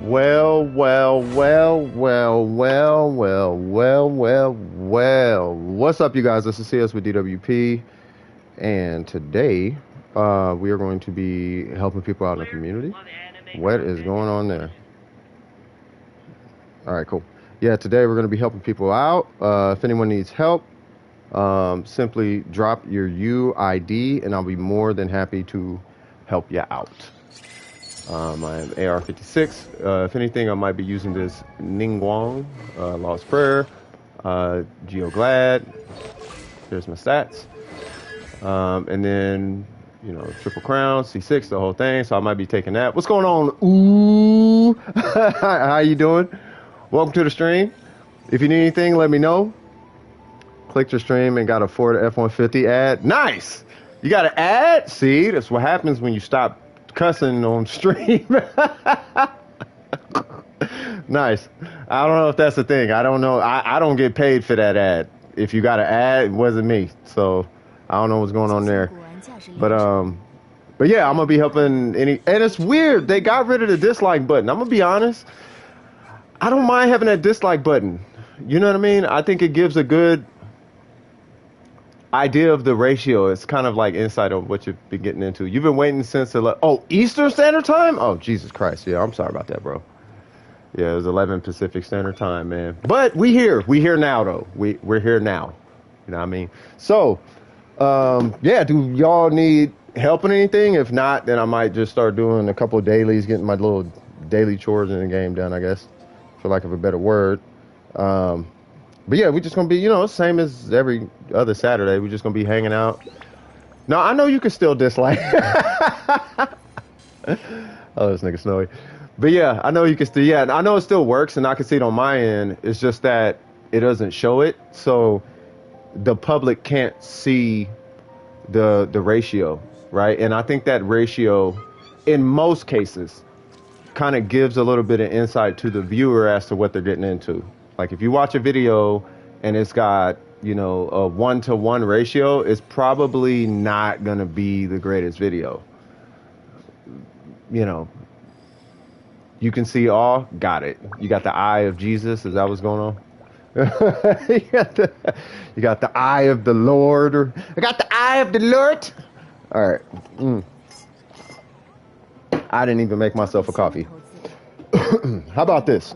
Well, well, well, well, well, well, well, well, well. What's up, you guys? This is CS with DWP, and today we are going to be helping people out in the community. What is going on there? All right, cool. Yeah, today we're going to be helping people out. If anyone needs help, simply drop your UID, and I'll be more than happy to help you out. I am AR56. If anything, I might be using this Ningguang, Lost Prayer, Geo Glad. There's my stats. And then, Triple Crown, C6, the whole thing. So I might be taking that. What's going on? Ooh. How you doing? Welcome to the stream. If you need anything, let me know. Clicked your stream and got a Ford F-150 ad. Nice! You got an ad? See, that's what happens when you stop cussing on stream. Nice. I don't know if that's the thing. I don't know. I don't get paid for that ad. If you got an ad, it wasn't me. So I don't know what's going on there. But yeah, I'm gonna be helping any. And it's weird. They got rid of the dislike button. I'm gonna be honest. I don't mind having that dislike button. You know what I mean? I think it gives a good idea of the ratio. It's kind of like insight of what you've been getting into. You've been waiting since Eastern Standard Time? Oh, Jesus Christ. Yeah, I'm sorry about that, bro. Yeah, it was 11 Pacific Standard Time, man. But we here. We here now, though. We're here now. You know what I mean? So, yeah, do y'all need help in anything? If not, then I might just start doing a couple of dailies, getting my little daily chores in the game done, I guess, for lack of a better word. But yeah, we're just gonna be, same as every other Saturday. We're just gonna be hanging out. Now I know you can still dislike. Oh, this nigga Snowy. But yeah, I know you can still. Yeah, I know it still works, and I can see it on my end. It's just that it doesn't show it, so the public can't see the ratio, right? And I think that ratio, in most cases, kind of gives a little bit of insight to the viewer as to what they're getting into. Like if you watch a video and it's got, a 1-to-1 ratio, it's probably not going to be the greatest video. You can see all, got it. You got the eye of Jesus. Is that what's going on? you got the eye of the Lord. I got the eye of the Lord. All right. I didn't even make myself a coffee. How about this?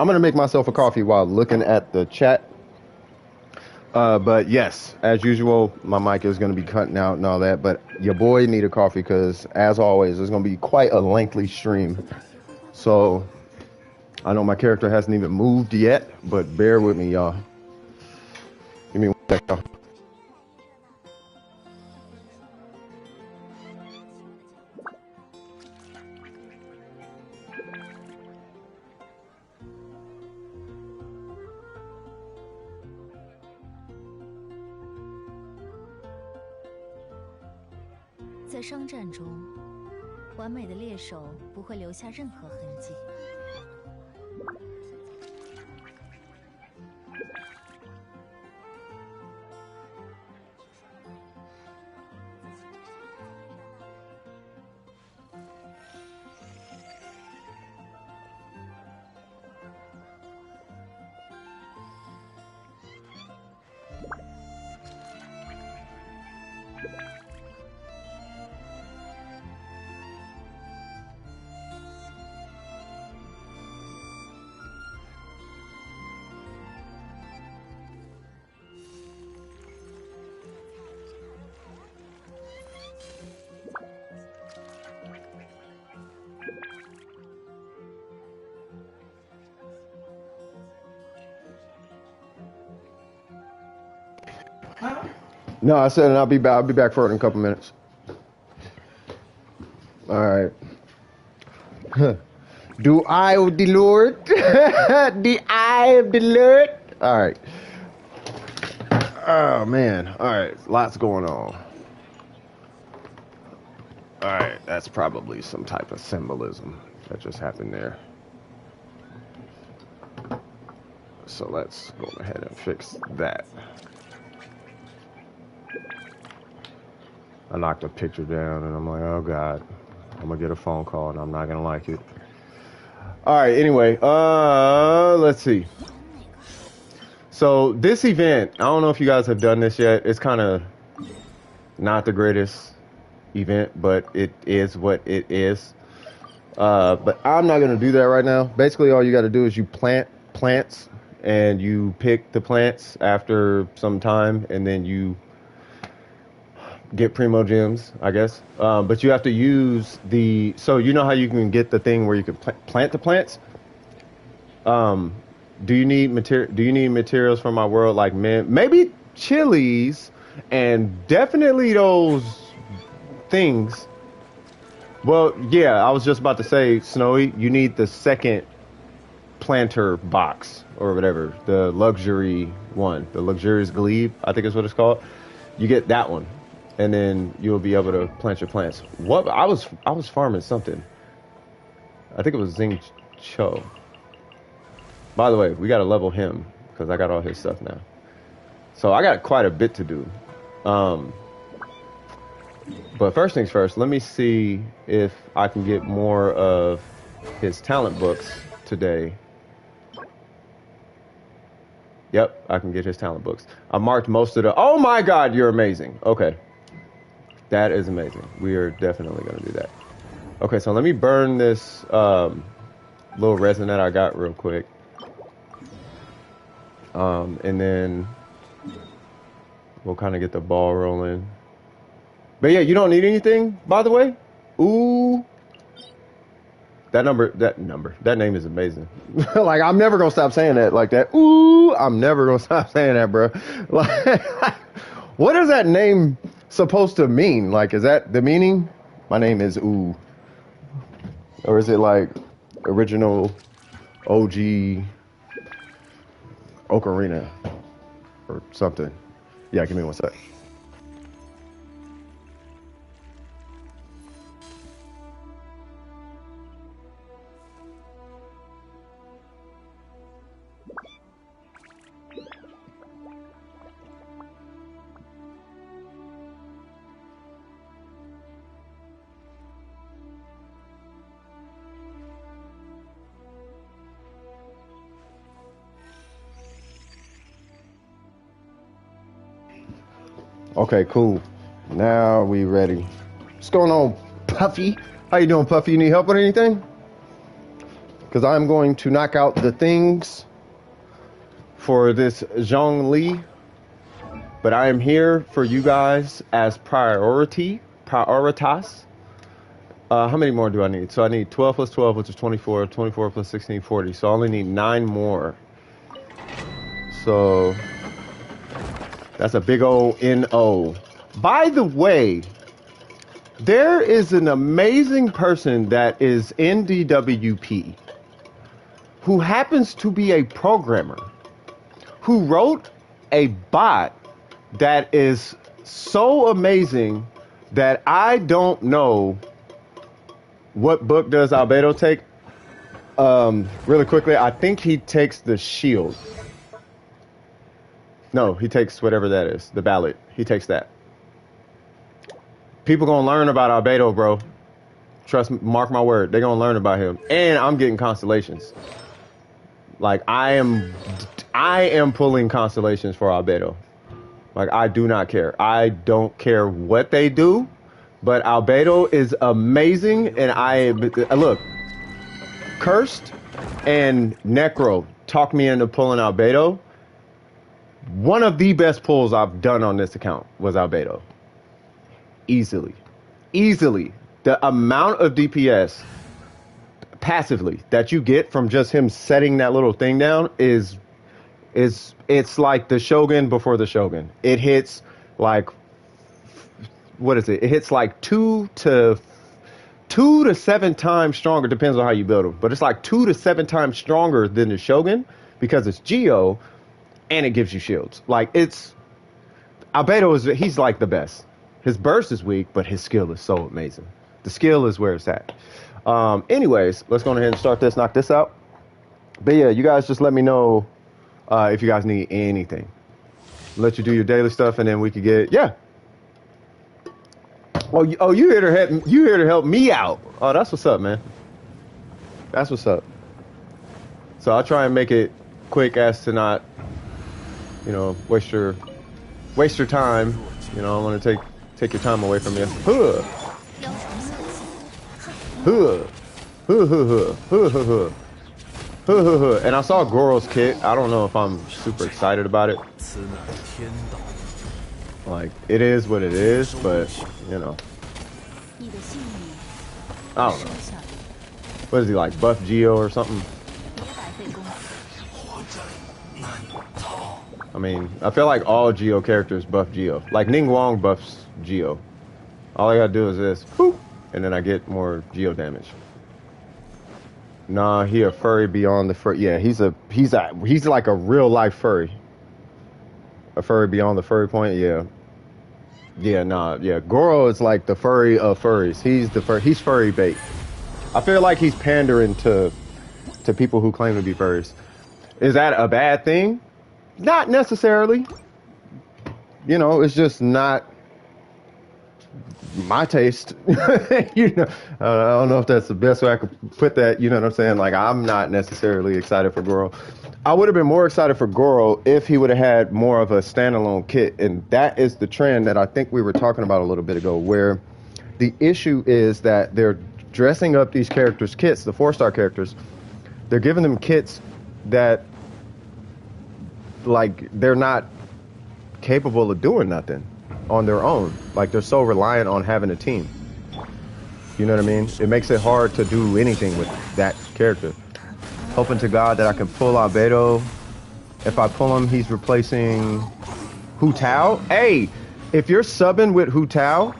I'm going to make myself a coffee while looking at the chat. But yes, as usual, my mic is going to be cutting out and all that. But your boy need a coffee because, as always, it's going to be quite a lengthy stream. So I know my character hasn't even moved yet, but bear with me, y'all. Give me one second, y'all.在商战中，完美的猎手不会留下任何痕迹。No, I said I'll be back. I'll be back for it in a couple minutes. All right. Do eye of the Lord? The eye of the Lord? All right. Oh, man. All right. Lots going on. All right. That's probably some type of symbolism that just happened there. So let's go ahead and fix that. I knocked a picture down and I'm like, oh God, I'm gonna get a phone call and I'm not gonna like it. All right. Anyway, let's see. So this event, I don't know if you guys have done this yet. It's kind of not the greatest event, but it is what it is. But I'm not gonna do that right now. Basically, all you got to do is you plant plants, and you pick the plants after some time, and then you get primo gems, I guess. But you have to use the. So you know how you can get the thing where you can plant the plants. Do you need material? Do you need materials from my world like maybe chilies, and definitely those things. Well, yeah, I was just about to say, Snowy, you need the second planter box or whatever, the luxury one, the luxurious glebe, I think is what it's called. You get that one, and then you'll be able to plant your plants. What I was farming something. I think it was Zing Cho. By the way, we got to level him because I got all his stuff now. So I got quite a bit to do. But first things first, let me see if I can get more of his talent books today. Yep, I can get his talent books. I marked most of the... Oh my God, you're amazing. Okay. That is amazing. We are definitely going to do that. Okay, so let me burn this little resin that I got real quick. And then we'll kind of get the ball rolling. But yeah, you don't need anything, by the way. Ooh. That name is amazing. Like, I'm never going to stop saying that like that. Ooh, I'm never going to stop saying that, bro. Like, what is that name supposed to mean? Like, is that the meaning? My name is Ooh. Or is it like original OG Ocarina or something? Yeah, give me one sec. Okay, cool. Now we ready. What's going on, Puffy? How you doing, Puffy? You need help with anything? Because I'm going to knock out the things for this Zhongli. But I am here for you guys as prioritas. How many more do I need? So I need 12 plus 12, which is 24. 24 plus 16, 40. So I only need 9 more. So... that's a big old N-O. By the way, there is an amazing person that is in DWP who happens to be a programmer who wrote a bot that is so amazing that I don't know what book does Albedo take. Really quickly, I think he takes the shield. No, he takes whatever that is, the ballot. He takes that. People gonna learn about Albedo, bro. Trust me, mark my word. They're gonna learn about him. And I'm getting constellations. Like, I am pulling constellations for Albedo. Like, I do not care. I don't care what they do, but Albedo is amazing. And look, Cursed and Necro talked me into pulling Albedo. One of the best pulls I've done on this account was Albedo. Easily. The amount of DPS passively that you get from just him setting that little thing down is it's like the Shogun before the Shogun. It hits like, what is it? It hits like 2 to 7 times stronger, depends on how you build them. But it's like 2 to 7 times stronger than the Shogun because it's Geo. And it gives you shields. Like, Albedo he's like the best. His burst is weak, but his skill is so amazing. The skill is where it's at. Anyways, let's go ahead and start this, knock this out. But yeah, you guys just let me know if you guys need anything. Let you do your daily stuff, and then we could get, yeah. You here to help me out. Oh, that's what's up, man. That's what's up. So I'll try and make it quick as to not, you know, waste your time. You know, I want to take your time away from you. Huh. Huh. Huh, huh, huh. Huh, huh, huh. Huh, huh, huh. And I saw Goro's kit. I don't know if I'm super excited about it. Like, it is what it is, but, you know. I don't know. What is he, like, buff Geo or something? I mean, I feel like all Geo characters buff Geo. Like, Ning Wong buffs Geo. All I gotta do is this, whoop, and then I get more Geo damage. Nah, he a furry beyond the furry. Yeah, he's like a real life furry. A furry beyond the furry point. Yeah. Yeah, nah, yeah. Goro is like the furry of furries. He's furry bait. I feel like he's pandering to people who claim to be furries. Is that a bad thing? Not necessarily. You know, it's just not my taste. You know, I don't know if that's the best way I could put that. You know what I'm saying? Like, I'm not necessarily excited for Goro. I would have been more excited for Goro if he would have had more of a standalone kit. And that is the trend that I think we were talking about a little bit ago, where the issue is that they're dressing up these characters' kits, the 4-star characters. They're giving them kits that, like, they're not capable of doing nothing on their own. Like, they're so reliant on having a team. You know what I mean? It makes it hard to do anything with that character. Hoping to God that I can pull Albedo. If I pull him, he's replacing Hu Tao. Hey, if you're subbing with Hu Tao,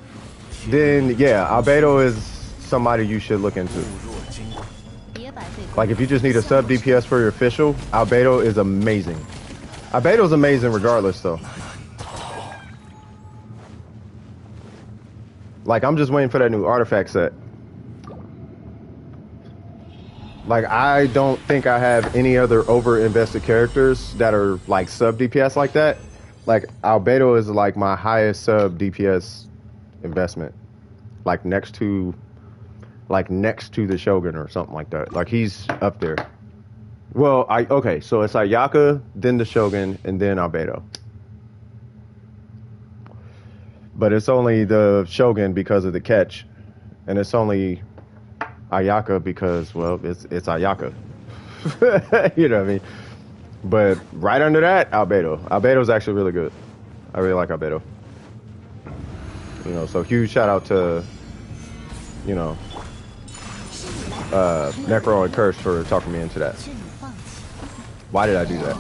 then yeah, Albedo is somebody you should look into. Like, if you just need a sub DPS for your official, Albedo is amazing. Albedo's amazing regardless, though. Like, I'm just waiting for that new artifact set. Like, I don't think I have any other over-invested characters that are, like, sub DPS like that. Like, Albedo is, like, my highest sub DPS investment. Like, next to the Shogun or something like that. Like, he's up there. Well, okay, so it's Ayaka, then the Shogun, and then Albedo. But it's only the Shogun because of the catch, and it's only Ayaka because, well, it's Ayaka. You know what I mean? But right under that, Albedo. Albedo's actually really good. I really like Albedo. You know, so huge shout out to, you know, Necro and Curse for talking me into that. Why did I do that?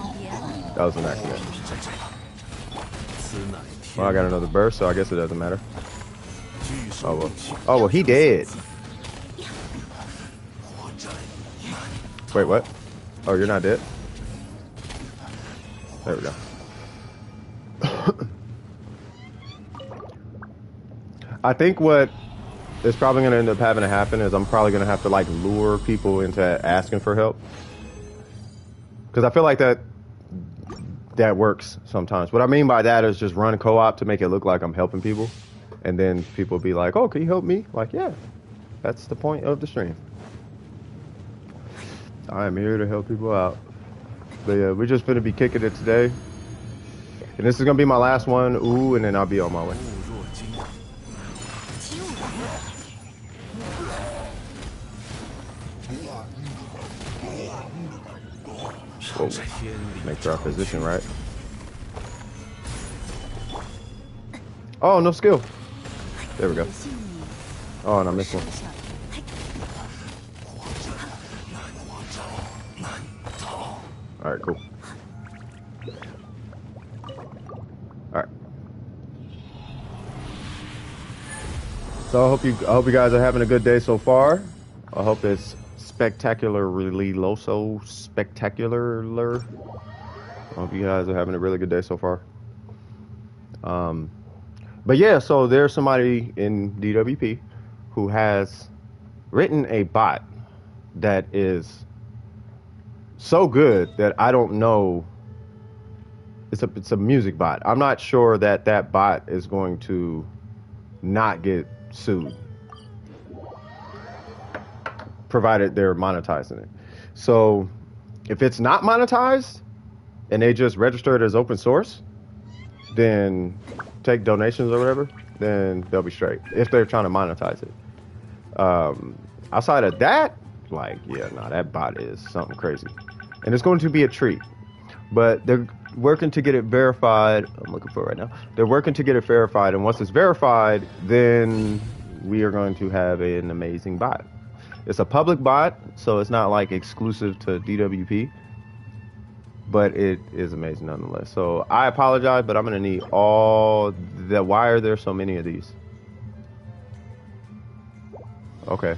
That was an accident. Well, I got another burst, so I guess it doesn't matter. Oh, well. Oh, well, he dead. Wait, what? Oh, you're not dead? There we go. I think what is probably going to end up having to happen is I'm probably going to have to, like, lure people into asking for help. Because I feel like that works sometimes. What I mean by that is just run co-op to make it look like I'm helping people. And then people be like, oh, can you help me? Like, yeah, that's the point of the stream. I am here to help people out. But yeah, we're just going to be kicking it today. And this is going to be my last one. Ooh, and then I'll be on my way. Whoa. Make sure I position right. Oh, no skill. There we go. Oh, and I missed one. All right, cool. All right. So I hope you guys are having a good day so far. I hope it's spectacular. I hope you guys are having a really good day so far. But yeah, so there's somebody in DWP who has written a bot that is so good that I don't know. It's a music bot. I'm not sure that bot is going to not get sued, provided they're monetizing it. So If it's not monetized and they just register it as open source, then take donations or whatever, then they'll be straight. If they're trying to monetize it. Outside of that, like, yeah, no, that bot is something crazy. And it's going to be a treat. But they're working to get it verified. I'm looking for it right now. They're working to get it verified. And once it's verified, then we are going to have an amazing bot. It's a public bot, so it's not like exclusive to DWP. But it is amazing nonetheless. So I apologize, but I'm going to need all the... Why are there so many of these? Okay.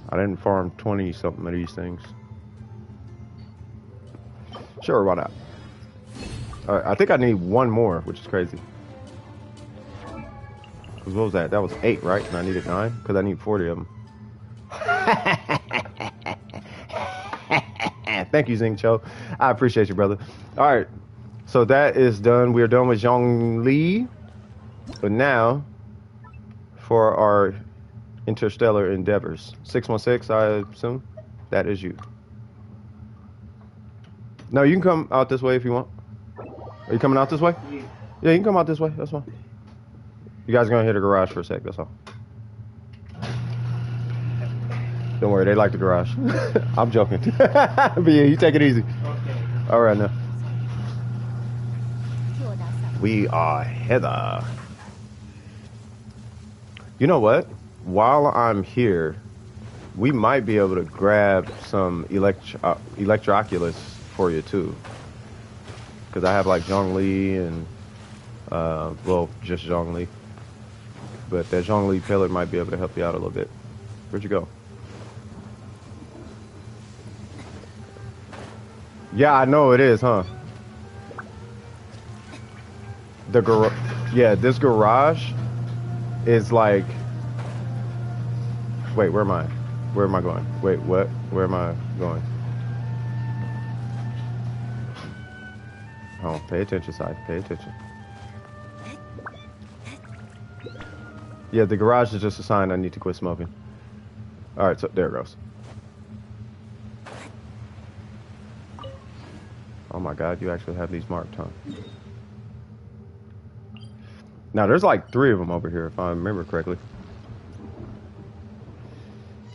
I didn't farm 20 something of these things. Sure, why not? Alright, I think I need one more, which is crazy. What was that? That was 8, right? And I needed 9? Because I need 40 of them. Thank you, Zing Cho. I appreciate you, brother. Alright, so that is done. We are done with Zhongli. But now, for our interstellar endeavors. 616, I assume? That is you. No, you can come out this way if you want. Are you coming out this way? Yeah, you can come out this way. That's fine. You guys are going to hit a garage for a sec. That's all. Don't worry. They like the garage. I'm joking. But yeah, you take it easy. Okay. All right, now. We are Heather. You know what? While I'm here, we might be able to grab some Electroculus for you too, because I have like Zhongli and well, just Zhongli, but that Zhongli pillar might be able to help you out a little bit. Where'd you go? Yeah, I know it is, huh? Yeah, this garage is like, wait, where am I? Where am I going? Wait, what? Where am I going? Oh, pay attention, side. Pay attention. Yeah, the garage is just a sign I need to quit smoking. Alright, so there it goes. Oh my god, you actually have these marked, huh? Now, there's like 3 of them over here, if I remember correctly.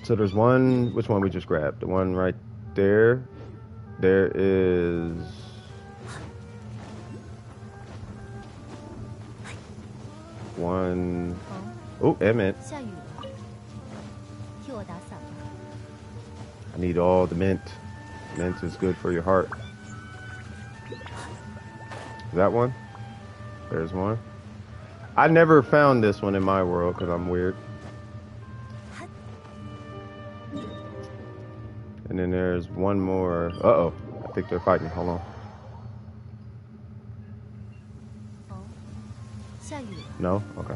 So there's one, which one we just grabbed? The one right there. There is... one... Oh, it meant. I need all the mint. Mint is good for your heart. That one? There's one. I never found this one in my world because I'm weird. And then there's one more. Uh-oh. I think they're fighting. Hold on. No? Okay.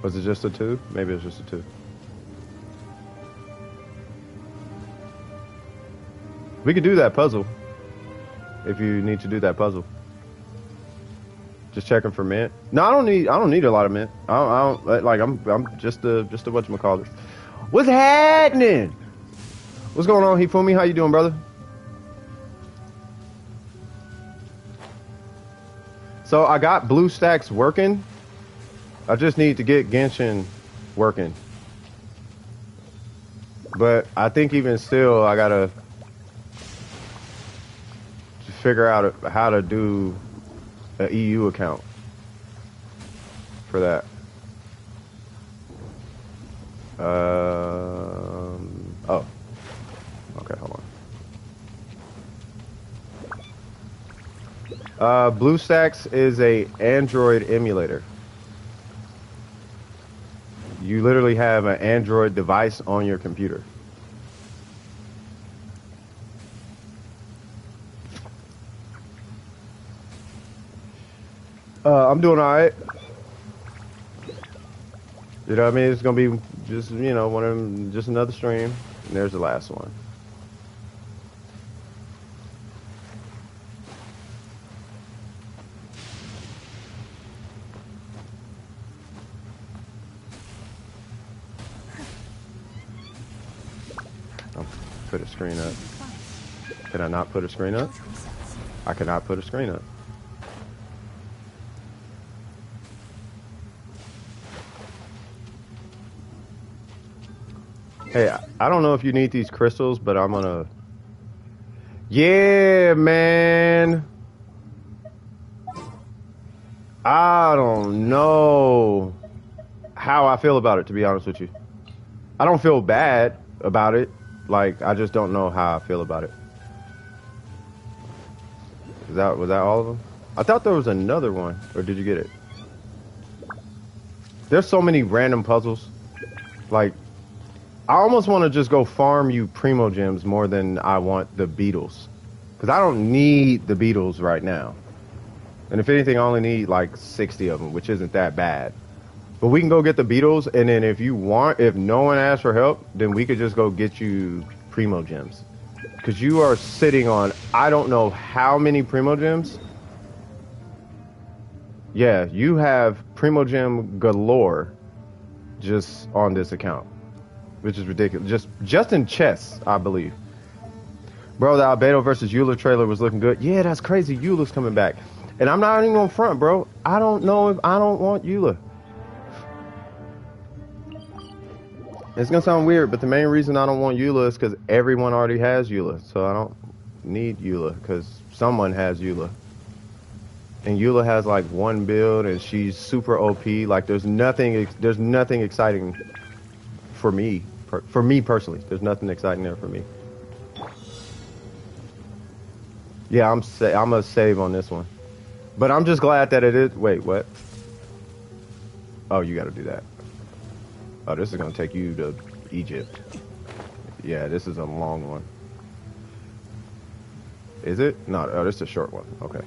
Was it just a 2? Maybe it was just a 2. We could do that puzzle. If you need to do that puzzle. Just checking for mint. No, I don't need a lot of mint. I don't like I'm just a whatchamacallit. What's happening? What's going on, Hifumi? How you doing, brother? So I got BlueStacks working. I just need to get Genshin working. But I think even still I gotta figure out how to do an EU account for that. Oh. Okay, hold on. BlueStacks is a Android emulator. You literally have an Android device on your computer. I'm doing all right. You know what I mean? It's gonna be just, you know, one of them, just another stream. And there's the last one. put a screen up. Can I not put a screen up? I cannot put a screen up. Hey, I don't know if you need these crystals, but I'm gonna... Yeah, man! I don't know how I feel about it, to be honest with you. I don't feel bad about it. Like, I just don't know how I feel about it. Was that all of them? I thought there was another one. Or did you get it? There's so many random puzzles. Like, I almost want to just go farm you Primo Gems more than I want the beetles. Because I don't need the beetles right now. And if anything, I only need like 60 of them, which isn't that bad. But we can go get the beetles, and then if no one asks for help, then we could just go get you Primo Gems. Because you are sitting on, I don't know how many Primo Gems. Yeah, you have Primo Gem galore just on this account. Which is ridiculous. Just in chests, I believe. Bro, the Albedo versus Eula trailer was looking good. Yeah, that's crazy. Eula's coming back. And I'm not even on front, bro. I don't know if I don't want Eula. It's gonna sound weird, but the main reason I don't want Eula is because everyone already has Eula. So I don't need Eula because someone has Eula. And Eula has like one build and she's super OP. Like there's nothing exciting for me. For me personally, there's nothing exciting there for me. Yeah, I'm gonna save on this one. But I'm just glad that it is. Wait, what? Oh, you gotta do that. Oh, this is gonna take you to Egypt. Yeah, this is a long one. Is it? No, oh, this is a short one. Okay.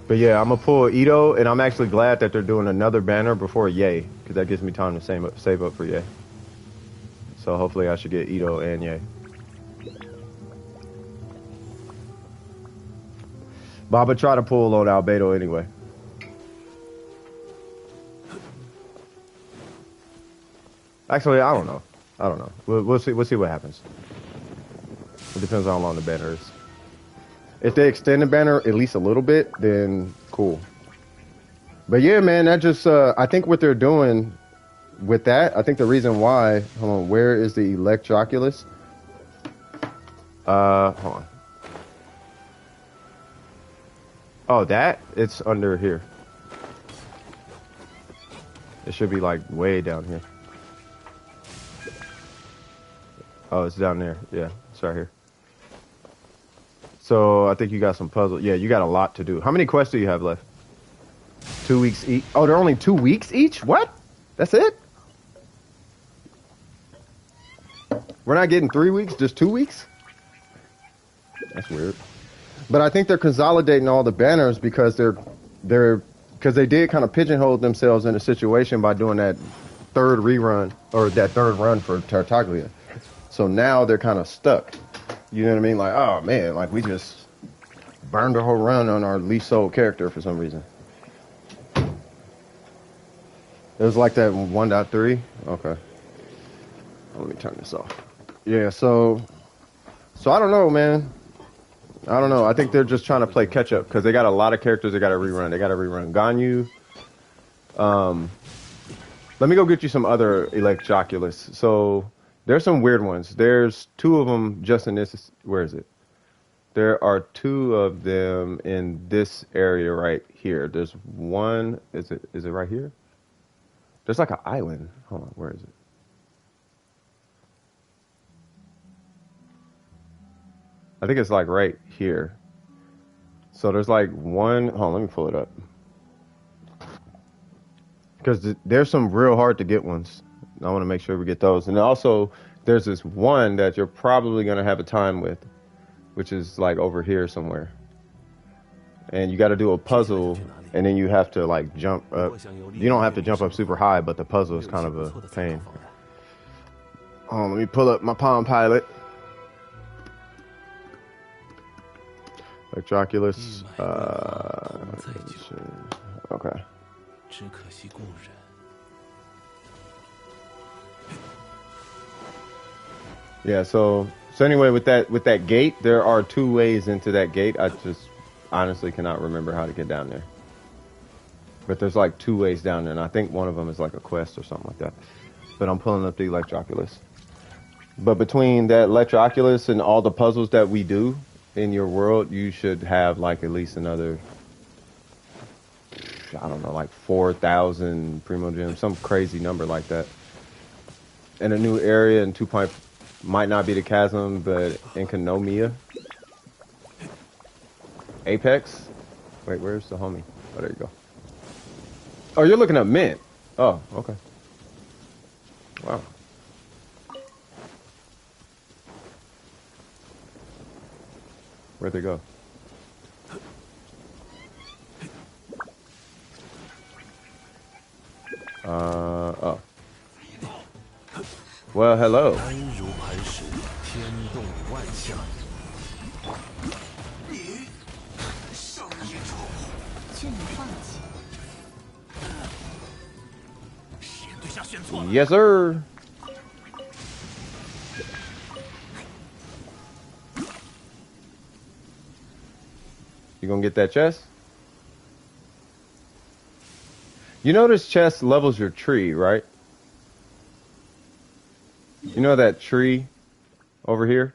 But yeah, I'm gonna pull Ito, and I'm actually glad that they're doing another banner before Yay, because that gives me time to save up for Yay. So hopefully I should get Ito and Yay. Baba try to pull on Albedo anyway. Actually, I don't know. We'll see what happens. It depends on how long the banner is. If they extend the banner at least a little bit, then cool. But yeah, man, that just I think what they're doing with that, I think the reason why, hold on, where is the Electroculus? Hold on. Oh, it's under here. It should be like way down here. Oh, it's down there. Yeah, it's right here. So I think you got some puzzle. Yeah, you got a lot to do. How many quests do you have left? 2 weeks each. Oh, they're only 2 weeks each? What? That's it? We're not getting 3 weeks, just 2 weeks? That's weird. But I think they're consolidating all the banners because because they did kind of pigeonhole themselves in a situation by doing that third rerun or that third run for Tartaglia. So now they're kind of stuck. You know what I mean? Like, oh man, like we just burned a whole run on our least sold character for some reason. It was like that 1.3. Okay. Let me turn this off. Yeah, so I don't know, man. I don't know. I think they're just trying to play catch up because they got a lot of characters they got to rerun. They got to rerun Ganyu. Let me go get you some other Electroculus. So there's some weird ones. There's 2 of them just in this. Where is it? There are 2 of them in this area right here. There's one. Is it right here? There's like an island. Hold on. Where is it? I think it's like right here. So there's like one. Hold on, let me pull it up. Because there's some real hard to get ones. I want to make sure we get those. And also, there's this one that you're probably going to have a time with, which is like over here somewhere. And you got to do a puzzle, and then you have to like jump up. You don't have to jump up super high, but the puzzle is kind of a pain. Oh, let me pull up my Palm Pilot. Electroculus. Okay. Yeah, so anyway, with that gate, there are 2 ways into that gate. I just honestly cannot remember how to get down there. But there's like 2 ways down there, and I think one of them is like a quest or something like that. But I'm pulling up the Electroculus. But between that Electroculus and all the puzzles that we do in your world, you should have like at least another, I don't know, like 4,000 Primo Gems, some crazy number like that. In a new area in 2. Might not be the Chasm, but Enkanomiya. Apex? Wait, where's the homie? Oh, there you go. Oh, you're looking up Mint. Oh, okay. Wow. Where'd they go? Oh. Well, hello. Yes, sir. You gonna get that chest? You know this chest levels your tree, right? You know that tree over here?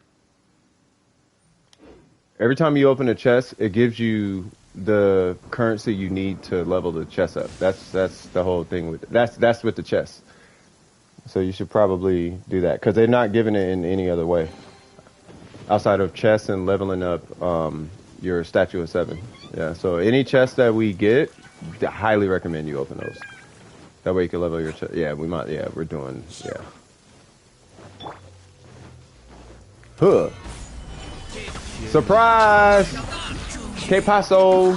Every time you open a chest, it gives you the currency you need to level the chest up. That's the whole thing with it. That's with the chest. So you should probably do that because they're not giving it in any other way outside of chests and leveling up your Statue of 7. Yeah. So any chest that we get, I highly recommend you open those. That way you can level your chest. Yeah, we might. Yeah, we're doing. Yeah. Huh. Surprise! Que paso?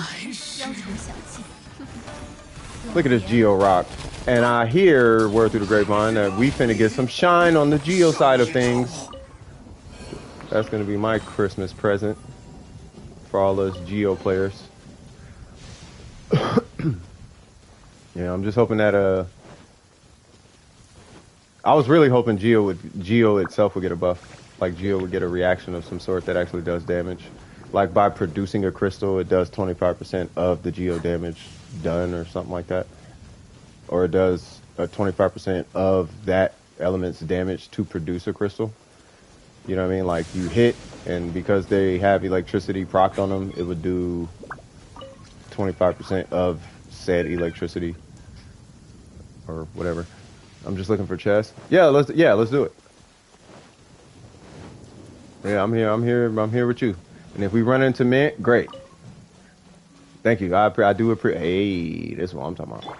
Look at this Geo rock. And I hear, word through the grapevine, that we finna get some shine on the Geo side of things. That's gonna be my Christmas present for all those Geo players. Yeah, I'm just hoping that I was really hoping Geo itself would get a buff. Like Geo would get a reaction of some sort that actually does damage. Like by producing a crystal, it does 25% of the Geo damage done or something like that. Or it does 25% of that element's damage to produce a crystal. You know what I mean? Like you hit, and because they have electricity procced on them, it would do 25% of said electricity or whatever. I'm just looking for chests. Yeah, let's do it. Yeah, I'm here with you. And if we run into Mint, great. Thank you. I do appreciate. Hey, this is what I'm talking about.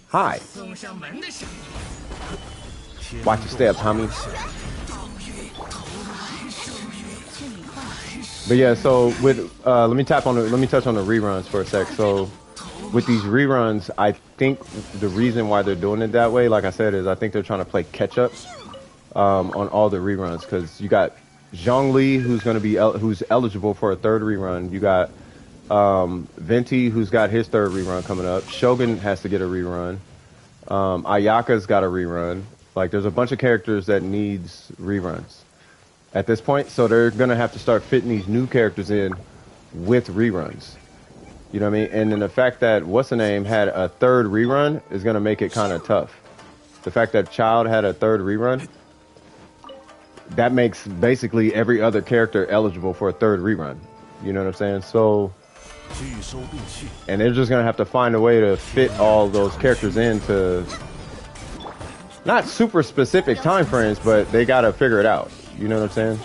Hi. Watch your steps, homie. But yeah, so with let me touch on the reruns for a sec. So with these reruns, I think the reason why they're doing it that way, like I said, is I think they're trying to play catch up on all the reruns because you got Zhongli who's going to be who's eligible for a 3rd rerun. You got Venti who's got his 3rd rerun coming up. Shogun has to get a rerun. Ayaka's got a rerun. Like there's a bunch of characters that needs reruns at this point, so they're going to have to start fitting these new characters in with reruns. You know what I mean? And then the fact that what's the name had a 3rd rerun is going to make it kind of tough. The fact that Child had a 3rd rerun, that makes basically every other character eligible for a 3rd rerun. You know what I'm saying? So, and they're just gonna have to find a way to fit all those characters into not super specific time frames, but they gotta figure it out. You know what I'm saying?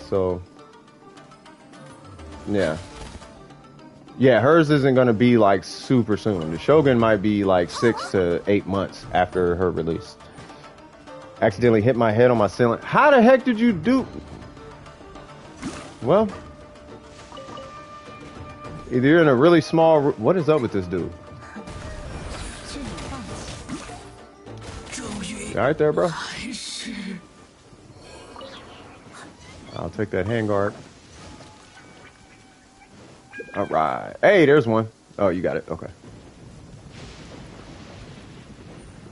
So, yeah. Yeah, hers isn't gonna be like super soon. The Shogun might be like 6 to 8 months after her release. Accidentally hit my head on my ceiling. How the heck did you do? Well, either you're in a really small... What is up with this dude? You all right there, bro? I'll take that handguard. All right. Hey, there's one. Oh, you got it. Okay.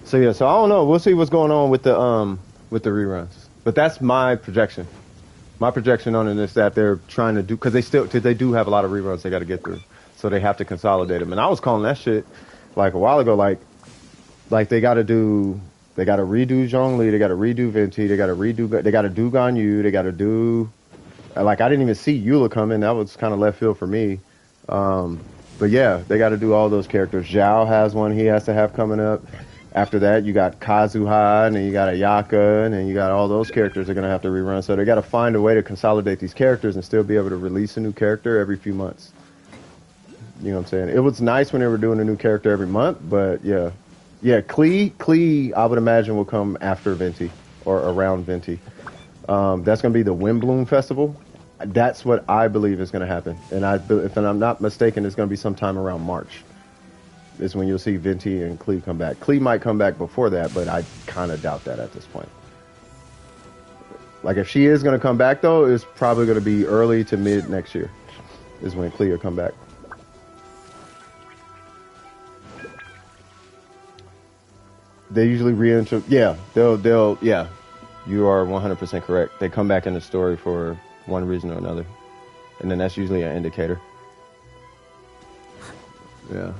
So yeah, so I don't know. We'll see what's going on with the reruns. But that's my projection. My projection on it is that they're trying to do, because they do have a lot of reruns they got to get through, so they have to consolidate them. And I was calling that shit like a while ago, like they got to redo Zhongli, they got to redo Venti, they got to do Ganyu, they got to do, like I didn't even see Eula coming. That was kind of left field for me. But yeah, they got to do all those characters. Zhao has one he has to have coming up. After that, you got Kazuha, and then you got Ayaka, and then you got all those characters are going to have to rerun. So they got to find a way to consolidate these characters and still be able to release a new character every few months. You know what I'm saying? It was nice when they were doing a new character every month, but yeah. Yeah, Klee, I would imagine, will come after Venti or around Venti. That's going to be the Windbloom Festival. That's what I believe is going to happen. And if I'm not mistaken, it's going to be sometime around March. Is when you'll see Venti and Klee come back. Klee might come back before that, but I kind of doubt that at this point. Like, if she is going to come back, though, it's probably going to be early to mid next year is when Klee will come back. They usually re-enter. Yeah, they'll. Yeah, you are 100% correct. They come back in the story for one reason or another, and then that's usually an indicator. Yeah.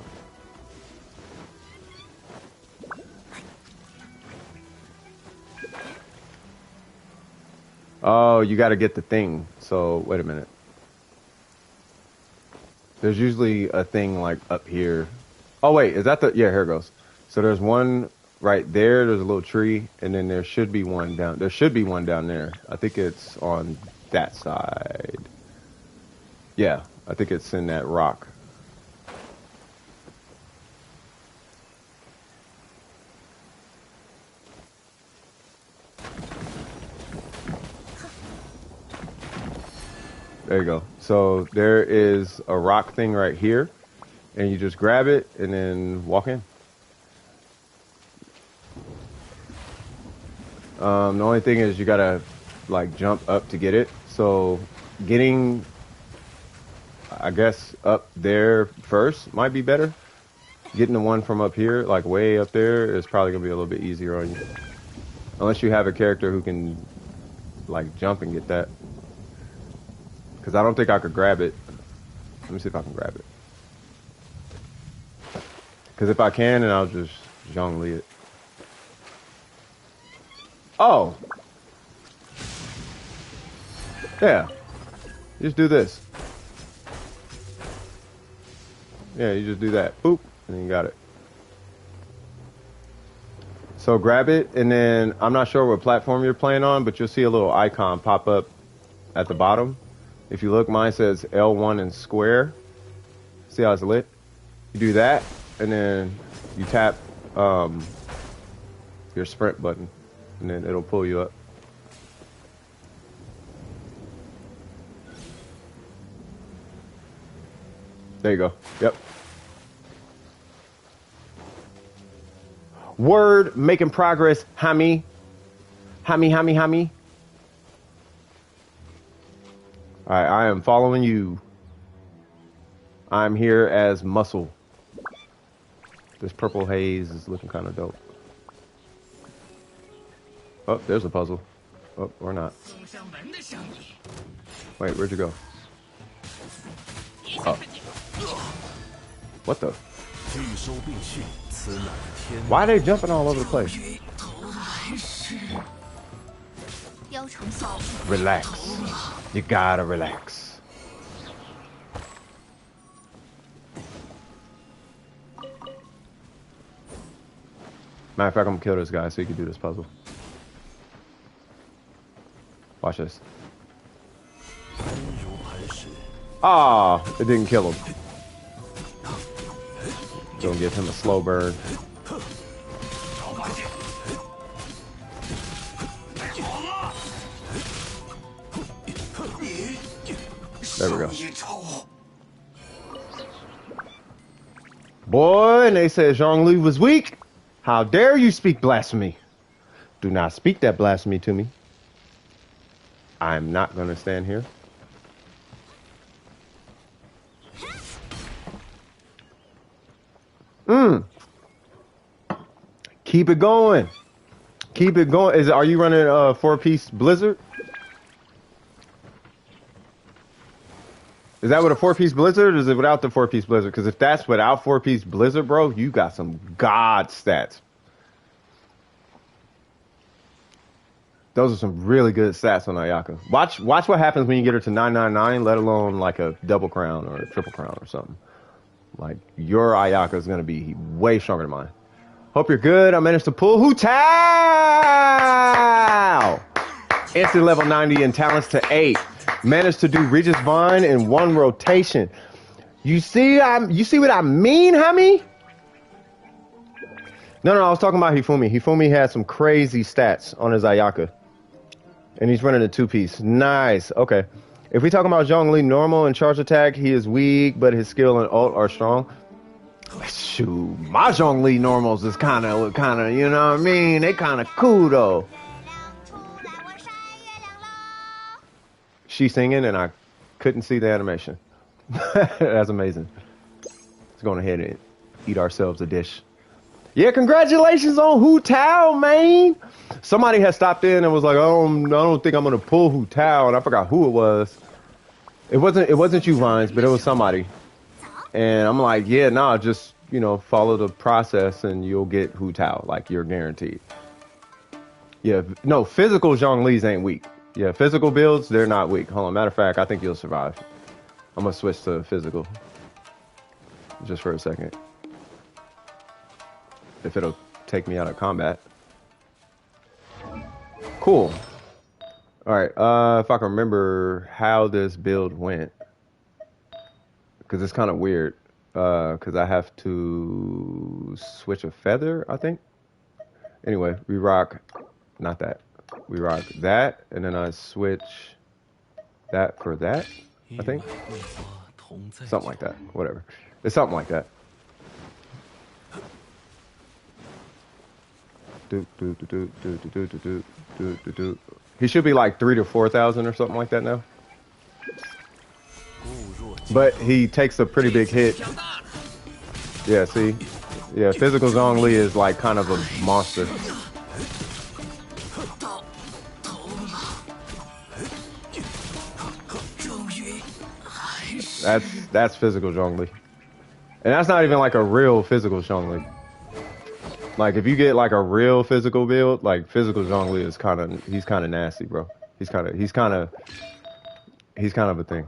Oh, you got to get the thing. So wait a minute. There's usually a thing like up here. Oh wait, is that the? Yeah, here it goes. So there's one right there. There's a little tree, and then there should be one down. There should be one down there. I think it's on that side. Yeah, I think it's in that rock. There you go. So there is a rock thing right here, and you just grab it and then walk in. The only thing is you gotta like jump up to get it. So getting, I guess, up there first might be better. Getting the one from up here, like way up there, is probably gonna be a little bit easier on you. Unless you have a character who can like jump and get that. Because I don't think I could grab it. Let me see if I can grab it. Because if I can, then I'll just Zhongli it. Oh! Yeah. Just do this. Yeah, you just do that. Boop. And then you got it. So grab it, and then I'm not sure what platform you're playing on, but you'll see a little icon pop up at the bottom. If you look, mine says L1 and square. See how it's lit? You do that, and then you tap your sprint button, and then it'll pull you up. There you go. Yep. Word, making progress, Hami. Hami. Alright, I am following you. I'm here as muscle. This purple haze is looking kind of dope. Oh, there's a puzzle. Oh, or not. Wait, where'd you go? Oh. What the? Why are they jumping all over the place? Relax. You gotta relax. Matter of fact, I'm gonna kill this guy so you can do this puzzle. Watch this. Ah, it didn't kill him. Gonna give him a slow burn. There we go. Boy, and they said Zhongli was weak. How dare you speak blasphemy? Do not speak that blasphemy to me. I'm not gonna stand here. Keep it going. Keep it going. Are you running a 4-piece blizzard? Is that with a 4-piece blizzard, or is it without the 4-piece blizzard? Because if that's without 4-piece blizzard, bro, you got some god stats. Those are some really good stats on Ayaka. Watch what happens when you get her to 999, let alone like a double crown or a triple crown or something. Like, your Ayaka is going to be way stronger than mine. Hope you're good. I managed to pull Hu Tao! Instant level 90 and talents to 8. Managed to do Regis Vine in 1 rotation. You see what I mean, homie? No, I was talking about Hifumi. Hifumi had some crazy stats on his Ayaka. And he's running a 2-piece. Nice. Okay. If we talk about Zhongli normal and charge attack, he is weak, but his skill and ult are strong. Shoot, my Zhongli normals is kind of, you know what I mean? They kind of cool, though. She's singing, and I couldn't see the animation. That's amazing. Let's go ahead and eat ourselves a dish. Yeah, congratulations on Hu Tao, man. Somebody had stopped in and was like, oh, I don't think I'm going to pull Hu Tao, and I forgot who it was. It wasn't you, Vines, but it was somebody. And I'm like, yeah, nah, just, you know, follow the process and you'll get Hu Tao. Like, you're guaranteed. Yeah, no, physical Zhongli's ain't weak. Yeah, physical builds, they're not weak. Hold on, matter of fact, I think you'll survive. I'm going to switch to physical. Just for a second. If it'll take me out of combat. Cool. Alright, if I can remember how this build went. Because it's kind of weird. Because I have to switch a feather, I think. Anyway, we rock... Not that. We rock that, and then I switch that for that, I think. Something like that. Whatever. It's something like that. He should be like 3,000 to 4,000 or something like that now. But he takes a pretty big hit. Yeah, see? Yeah, physical Zhongli is like kind of a monster. That's physical Zhongli. And that's not even like a real physical Zhongli. Like, if you get like a real physical build, like physical Zhongli is he's kind of nasty, bro. He's kind of a thing.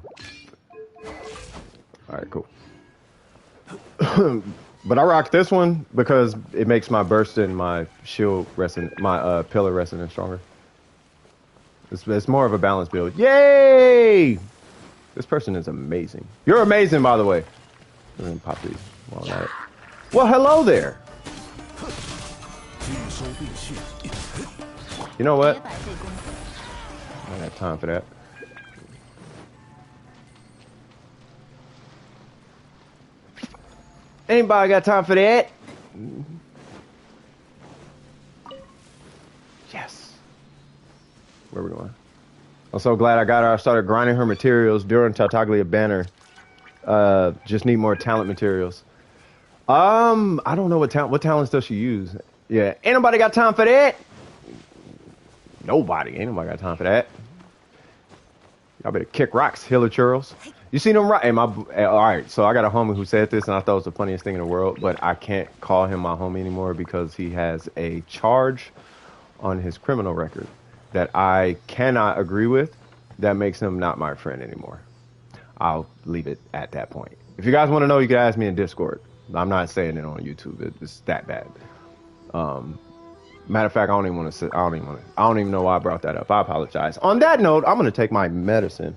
All right, cool. But I rock this one because it makes my burst and my shield resonant, my pillar resonant stronger. It's more of a balanced build. Yay! This person is amazing. You're amazing, by the way. I'm gonna pop these while I'm at it. Well, hello there. You know what? I don't have time for that. Anybody got time for that? Yes. Where we going? I'm so glad I got her. I started grinding her materials during Tartaglia banner. Just need more talent materials. I don't know what talents does she use. Yeah, ain't nobody got time for that. Ain't nobody got time for that. Y'all better kick rocks, Hiller Churls. You seen him right? All right, so I got a homie who said this, and I thought it was the funniest thing in the world, but I can't call him my homie anymore because he has a charge on his criminal record that I cannot agree with. That makes him not my friend anymore. I'll leave it at that point. If you guys want to know, you can ask me in Discord. I'm not saying it on YouTube. It's that bad. Matter of fact, I don't even know why I brought that up. I apologize. On that note, I'm going to take my medicine,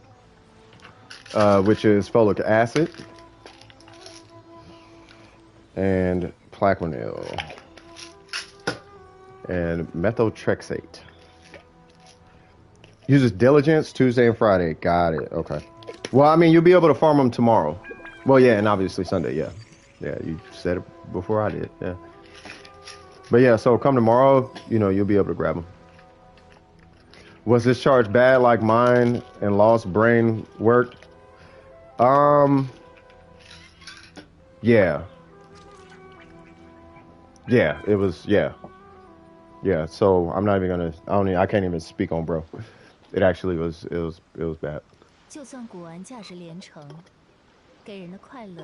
which is folic acid and Plaquenil and methotrexate. Uses diligence Tuesday and Friday. Got it. Okay. Well, I mean, you'll be able to farm them tomorrow. Well, yeah, and obviously Sunday. Yeah. Yeah, you said it before I did. Yeah. But yeah, so come tomorrow, you'll be able to grab them. Was this charge bad like mine and lost brain worked? Yeah. Yeah, it was, yeah. Yeah, so I'm not even gonna. I can't even speak on bro. It actually was. It was bad. 就算古玩价值连城，给人的快乐，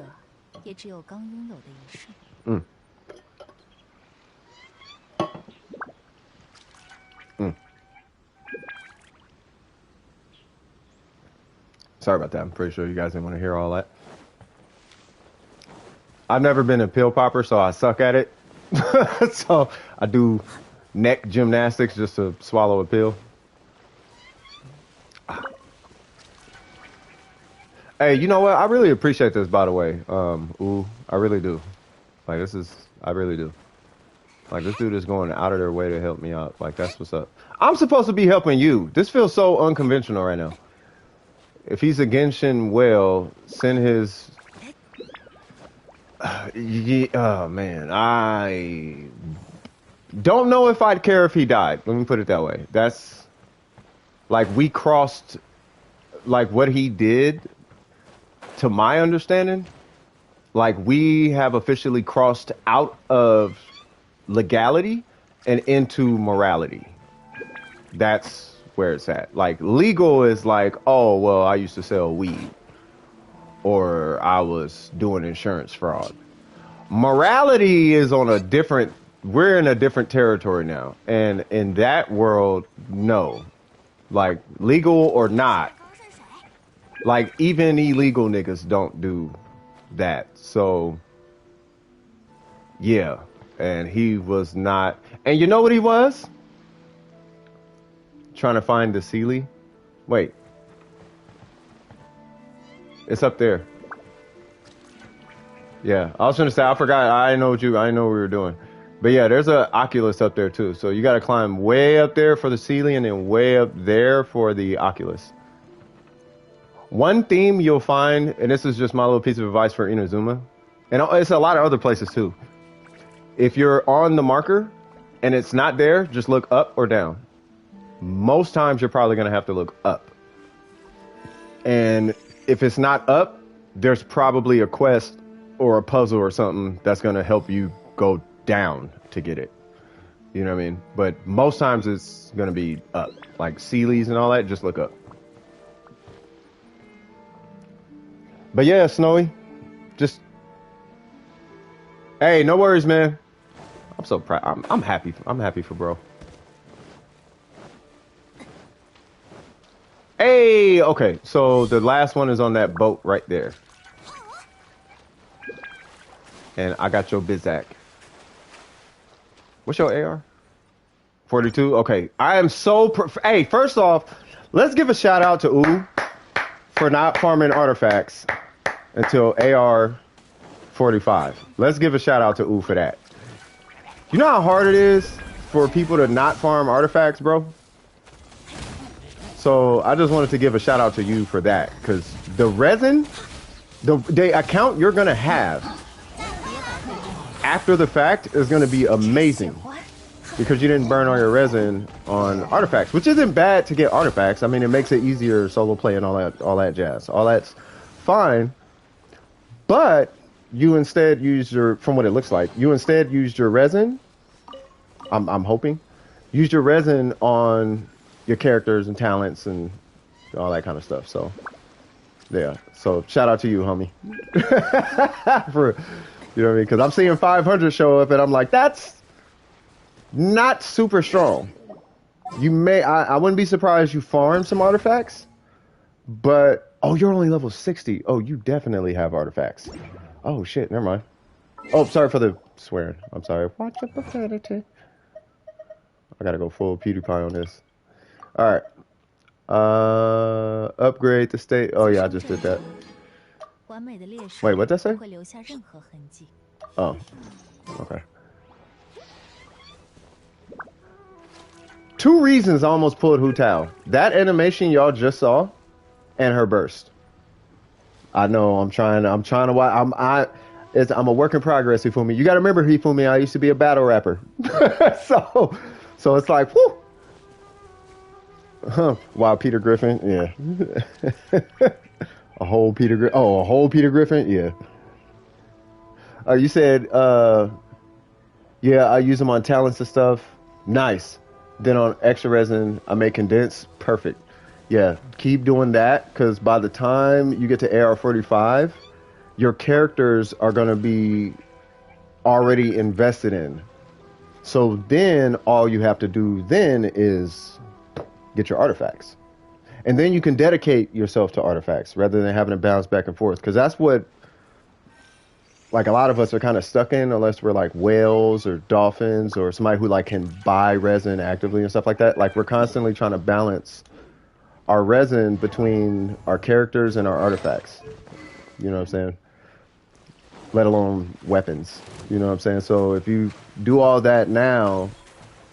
也只有刚拥有的一瞬。Mm, mm. Sorry about that. I'm pretty sure you guys didn't want to hear all that. I've never been a pill popper, so I suck at it. So I do neck gymnastics just to swallow a pill. Hey, you know what? I really appreciate this, by the way. Ooh, I really do. Like, I really do. Like, this dude is going out of their way to help me out. Like, that's what's up. I'm supposed to be helping you. This feels so unconventional right now. If he's a Genshin whale, send his... Yeah, oh, man. I don't know if I'd care if he died. Let me put it that way. That's... Like, we crossed... Like, what he did, to my understanding, like, we have officially crossed out of legality and into morality. That's where it's at. Like, legal is like, oh, well, I used to sell weed, or I was doing insurance fraud. Morality is on a different, we're in a different territory now. And in that world, no. Like, legal or not, like, even illegal niggas don't do that. So, yeah. And he was not, and you know what he was? Trying to find the Sealy. Wait. It's up there. Yeah, I was gonna say, I forgot. I didn't know what we were doing. But yeah, there's a Oculus up there too. So you gotta climb way up there for the Sealy and then way up there for the Oculus. One theme you'll find, and this is just my little piece of advice for Inazuma, and it's a lot of other places too. If you're on the marker and it's not there, just look up or down. Most times you're probably going to have to look up. And if it's not up, there's probably a quest or a puzzle or something that's going to help you go down to get it. You know what I mean? But most times it's going to be up. Like Sealy's and all that, just look up. But yeah, Snowy, just... Hey, no worries, man. I'm so proud. I'm happy. I'm happy for bro. Hey, okay. So the last one is on that boat right there. And I got your Bizak. What's your AR? 42? Okay. I am so... Hey, first off, let's give a shout out to Ooh for not farming artifacts until AR 45. Let's give a shout out to Ooh for that. You know how hard it is for people to not farm artifacts, bro? So I just wanted to give a shout out to you for that, because the resin, the account you're gonna have after the fact is gonna be amazing, because you didn't burn all your resin on artifacts, which isn't bad to get artifacts. I mean, it makes it easier solo play and all that jazz. All that's fine, but you instead used your, from what it looks like, you instead used your resin, I'm hoping, used your resin on your characters and talents and all that kind of stuff. So, yeah. So, shout out to you, homie. For, you know what I mean? Because I'm seeing 500 show up and I'm like, that's not super strong. You may, I wouldn't be surprised you farm some artifacts, but, oh, you're only level 60. Oh, you definitely have artifacts. Oh, shit, never mind. Oh, sorry for the swearing. I'm sorry. Watch your profanity. I gotta go full PewDiePie on this. Alright. Upgrade the state. Oh, yeah, I just did that. Wait, what'd that say? Oh, okay. 2 reasons I almost pulled Hu Tao. That animation y'all just saw, and her burst. I know, I'm trying to watch. I'm a work in progress, Hifumi. You gotta remember, Hifumi, I used to be a battle rapper. So it's like, whoo! Huh. Wow, Peter Griffin, yeah. A whole Peter Griffin, yeah. You said, yeah, I use them on talents and stuff. Nice. Then on extra resin, I make condense. Perfect. Yeah, keep doing that because by the time you get to AR45, your characters are going to be already invested in. So then all you have to do then is get your artifacts. And then you can dedicate yourself to artifacts rather than having to bounce back and forth. Because that's what, like, a lot of us are kind of stuck in unless we're like whales or dolphins or somebody who like can buy resin actively and stuff like that. Like, we're constantly trying to balance our resin between our characters and our artifacts. You know what I'm saying? Let alone weapons. You know what I'm saying? So if you do all that now,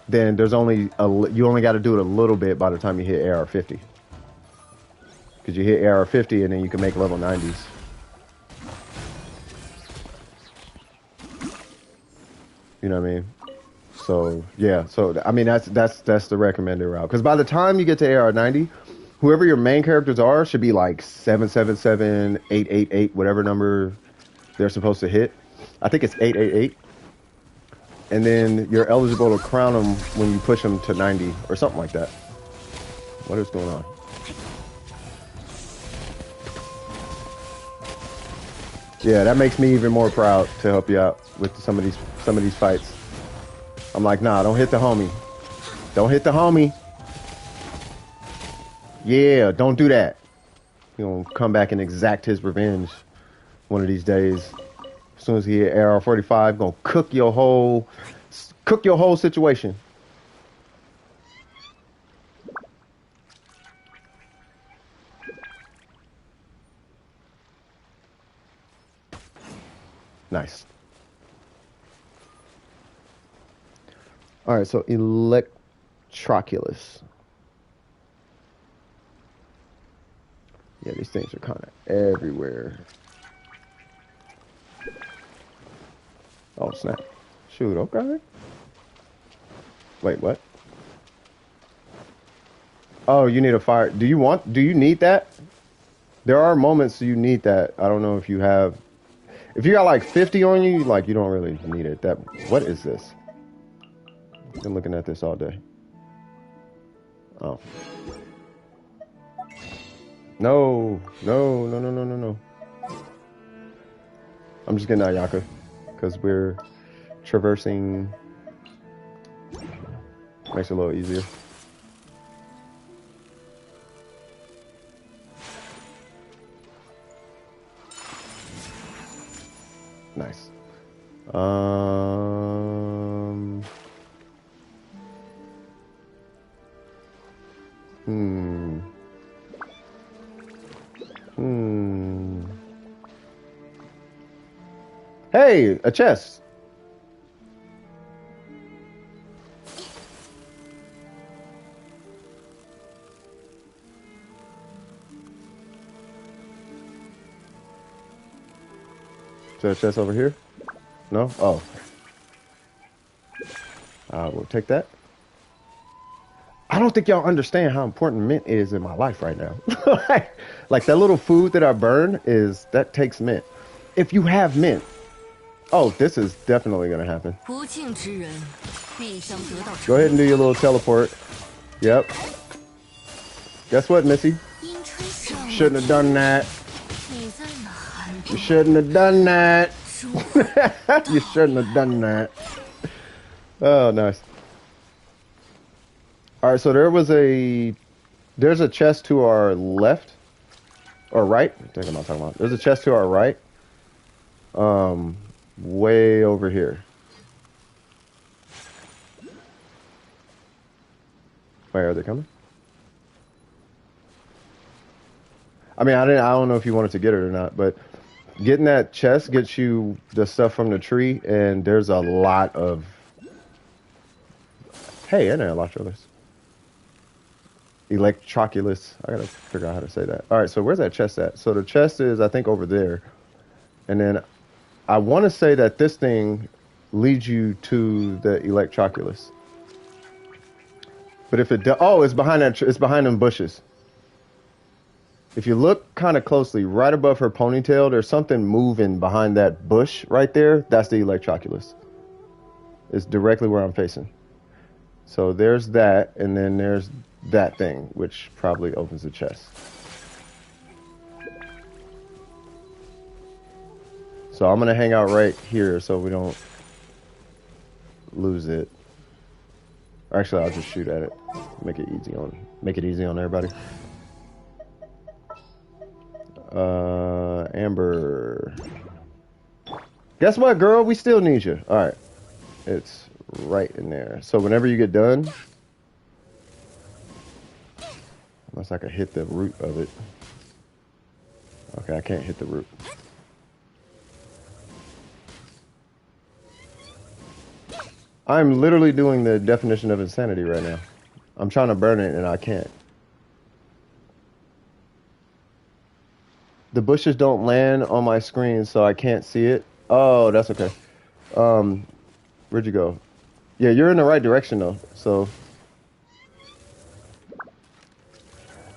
then there's you only got to do it a little bit by the time you hit AR50. Because you hit AR50 and then you can make level 90s. You know what I mean? So yeah, so I mean that's the recommended route. Because by the time you get to AR90, whoever your main characters are should be like 777, 888, whatever number they're supposed to hit. I think it's 888. And then you're eligible to crown them when you push them to 90 or something like that. What is going on? Yeah, that makes me even more proud to help you out with some of these fights. I'm like, nah, don't hit the homie. Don't hit the homie. Yeah, don't do that. He's gonna come back and exact his revenge one of these days. As soon as he hit AR45, gonna cook your whole situation. Nice. All right, so Electroculus. Yeah, these things are kind of everywhere. Oh, snap. Shoot, okay. Wait, what? Oh, you need a fire. Do you need that? There are moments you need that. I don't know if you have. If you got like 50 on you, like you don't really need it. What is this? I've been looking at this all day. Oh. No. I'm just getting Ayaka because we're traversing. Makes it a little easier. Nice. Hey, a chest. Is there a chest over here? No? Oh. We'll take that. I don't think y'all understand how important mint is in my life right now. Like that little food that I burn that takes mint. If you have mint. Oh, this is definitely going to happen. Go ahead and do your little teleport. Yep. Guess what, Missy? Shouldn't have done that. You shouldn't have done that. You shouldn't have done that. Oh, nice. All right, so there's a chest to our left or right. I think I'm not talking about. There's a chest to our right. Way over here. Wait, are they coming? I mean, I don't know if you wanted to get it or not, but getting that chest gets you the stuff from the tree, and there's a lot of. Hey, I know Electroculus. Electroculus. I gotta figure out how to say that. All right, so where's that chest at? So the chest is, I think, over there, and then I want to say that this thing leads you to the Electroculus. But if it does, oh, it's behind that. It's behind them bushes. If you look kind of closely, right above her ponytail, there's something moving behind that bush right there. That's the Electroculus. It's directly where I'm facing. So there's that, and then there's that thing, which probably opens the chest. So I'm gonna hang out right here so we don't lose it. Or actually, I'll just shoot at it. Make it easy on everybody. Amber. Guess what, girl? We still need you. All right. It's right in there. So whenever you get done, unless I can hit the root of it. Okay, I can't hit the root. I'm literally doing the definition of insanity right now. I'm trying to burn it and I can't. The bushes don't land on my screen, so I can't see it. Oh, that's okay. Where'd you go? Yeah, you're in the right direction though. So,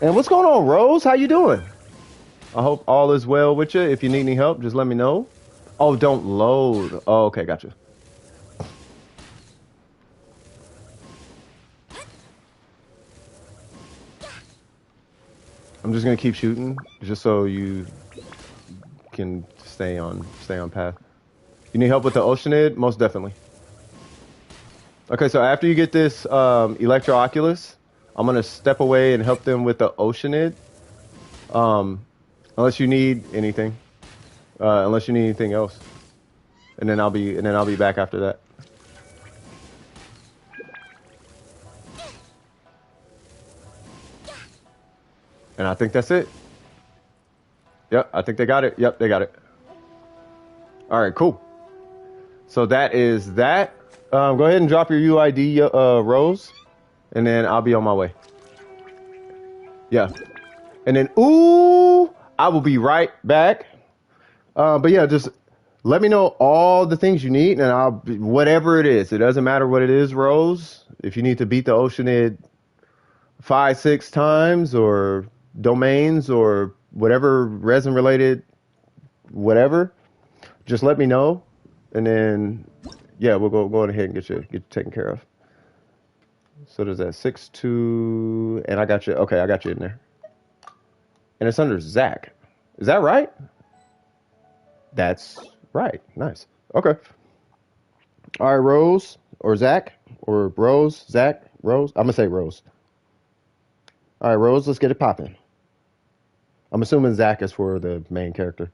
and what's going on, Rose? How you doing? I hope all is well with you. If you need any help, just let me know. Oh, don't load. Oh, okay, gotcha. I'm just gonna keep shooting, just so you can stay on path. You need help with the Oceanid? Most definitely. Okay, so after you get this Electro Oculus, I'm gonna step away and help them with the Oceanid. Unless you need anything, unless you need anything else, and then I'll be back after that. And I think that's it. Yep, I think they got it. Yep, they got it. All right, cool. So that is that. Go ahead and drop your UID, Rose, and then I'll be on my way. Yeah. And then, ooh, I will be right back. But yeah, just let me know all the things you need, and I'll be, whatever it is. It doesn't matter what it is, Rose. If you need to beat the Oceanid 5, 6 times, or domains, or whatever resin related, whatever, just let me know, and then yeah, we'll go ahead and get you taken care of. So there's that 6-2, and I got you. Okay, I got you in there, and it's under Zach. Is that right? That's right. Nice. Okay. All right, Rose or Zach or Rose, Zach, Rose. I'm gonna say Rose. All right, Rose. Let's get it popping. I'm assuming Zach is for the main character.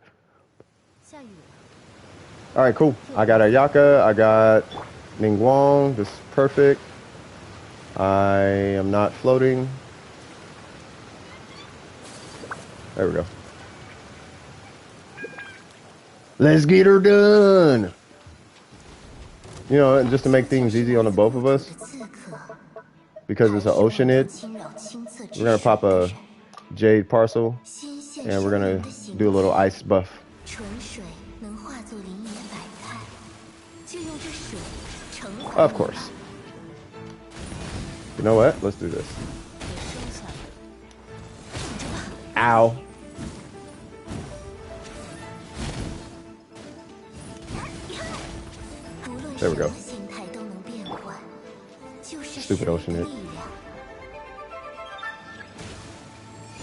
All right, cool. I got Ayaka. I got Ningguang. This is perfect. I am not floating. There we go. Let's get her done. You know, and just to make things easy on the both of us, because it's an Oceanid, we're gonna pop a Jade Parcel, and we're gonna do a little ice buff. Of course. You know what? Let's do this. Ow. There we go. Stupid Oceanid.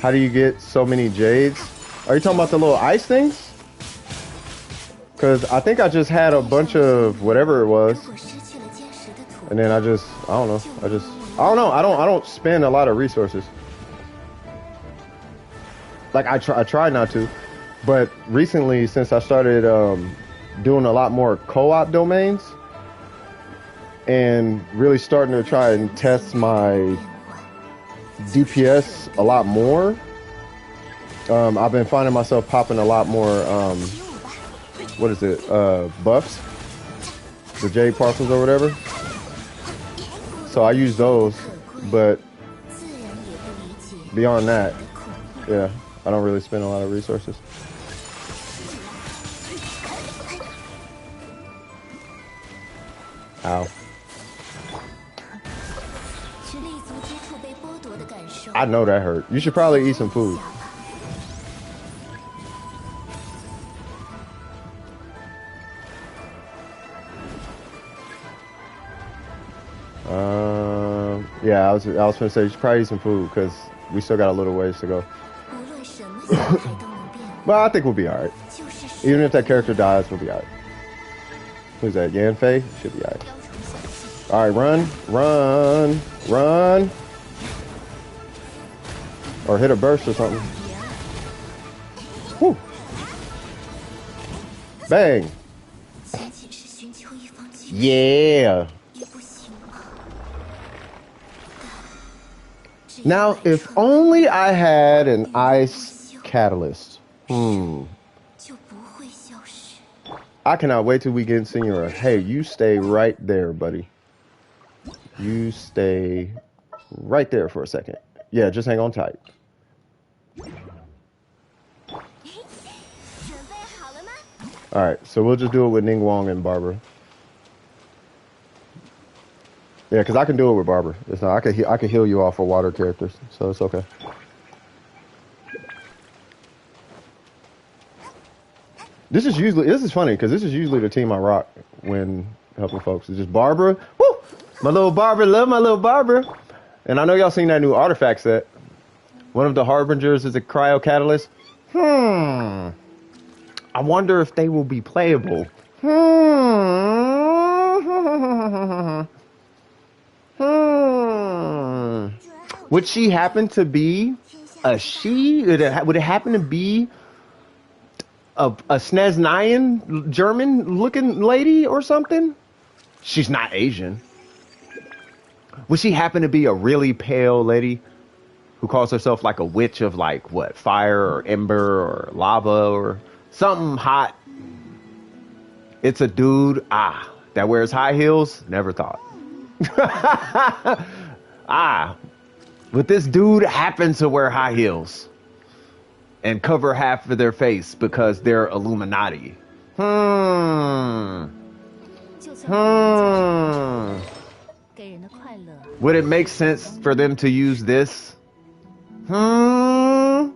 How do you get so many Jades? Are you talking about the little ice things? Because I think I just had a bunch of whatever it was. And then I don't know. I don't spend a lot of resources. Like I try not to, but recently, since I started doing a lot more co-op domains and really starting to try and test my DPS a lot more, I've been finding myself popping a lot more what is it, buffs, the Jade Parcels or whatever. So I use those, but beyond that, yeah, I don't really spend a lot of resources. Ow. I know that hurt. You should probably eat some food. Yeah, I was gonna say you should probably eat some food because we still got a little ways to go. 无论什么形态都能变化， Well, I think we'll be alright. 就是谁 Even if that character dies, we'll be alright. Who's that? Yanfei? Should be alright. 雕虫小技， Alright, run. Or hit a burst or something. 别了， Whew. Bang. 仅仅是寻求一方居 Yeah. 也不行吗？只要 Now, 晚 if 上 only I had an ice catalyst. 就不会消失。 I cannot wait till we get Senora. Hey, you stay right there, buddy. You stay right there for a second. Yeah, just hang on tight. 准备好了吗？ All right, so we'll just do it with Ning Wong and Barbara. Yeah, because I can do it with Barbara. It's not, I can heal you off for water characters, so it's okay. This is funny because this is usually the team I rock when helping folks. It's just Barbara. Woo! My little Barbara, love my little Barbara. And I know y'all seen that new artifact set. One of the harbingers is a cryo catalyst. I wonder if they will be playable. Would she happen to be a she? Would it happen to be a Sneznayan German looking lady or something? She's not Asian. Would she happen to be a really pale lady who calls herself like a witch of like what, fire or ember or lava or something hot? It's a dude, that wears high heels? Never thought. But this dude happens to wear high heels and cover half of their face because they're Illuminati. 就算给人的快乐， Would it make sense for them to use this? I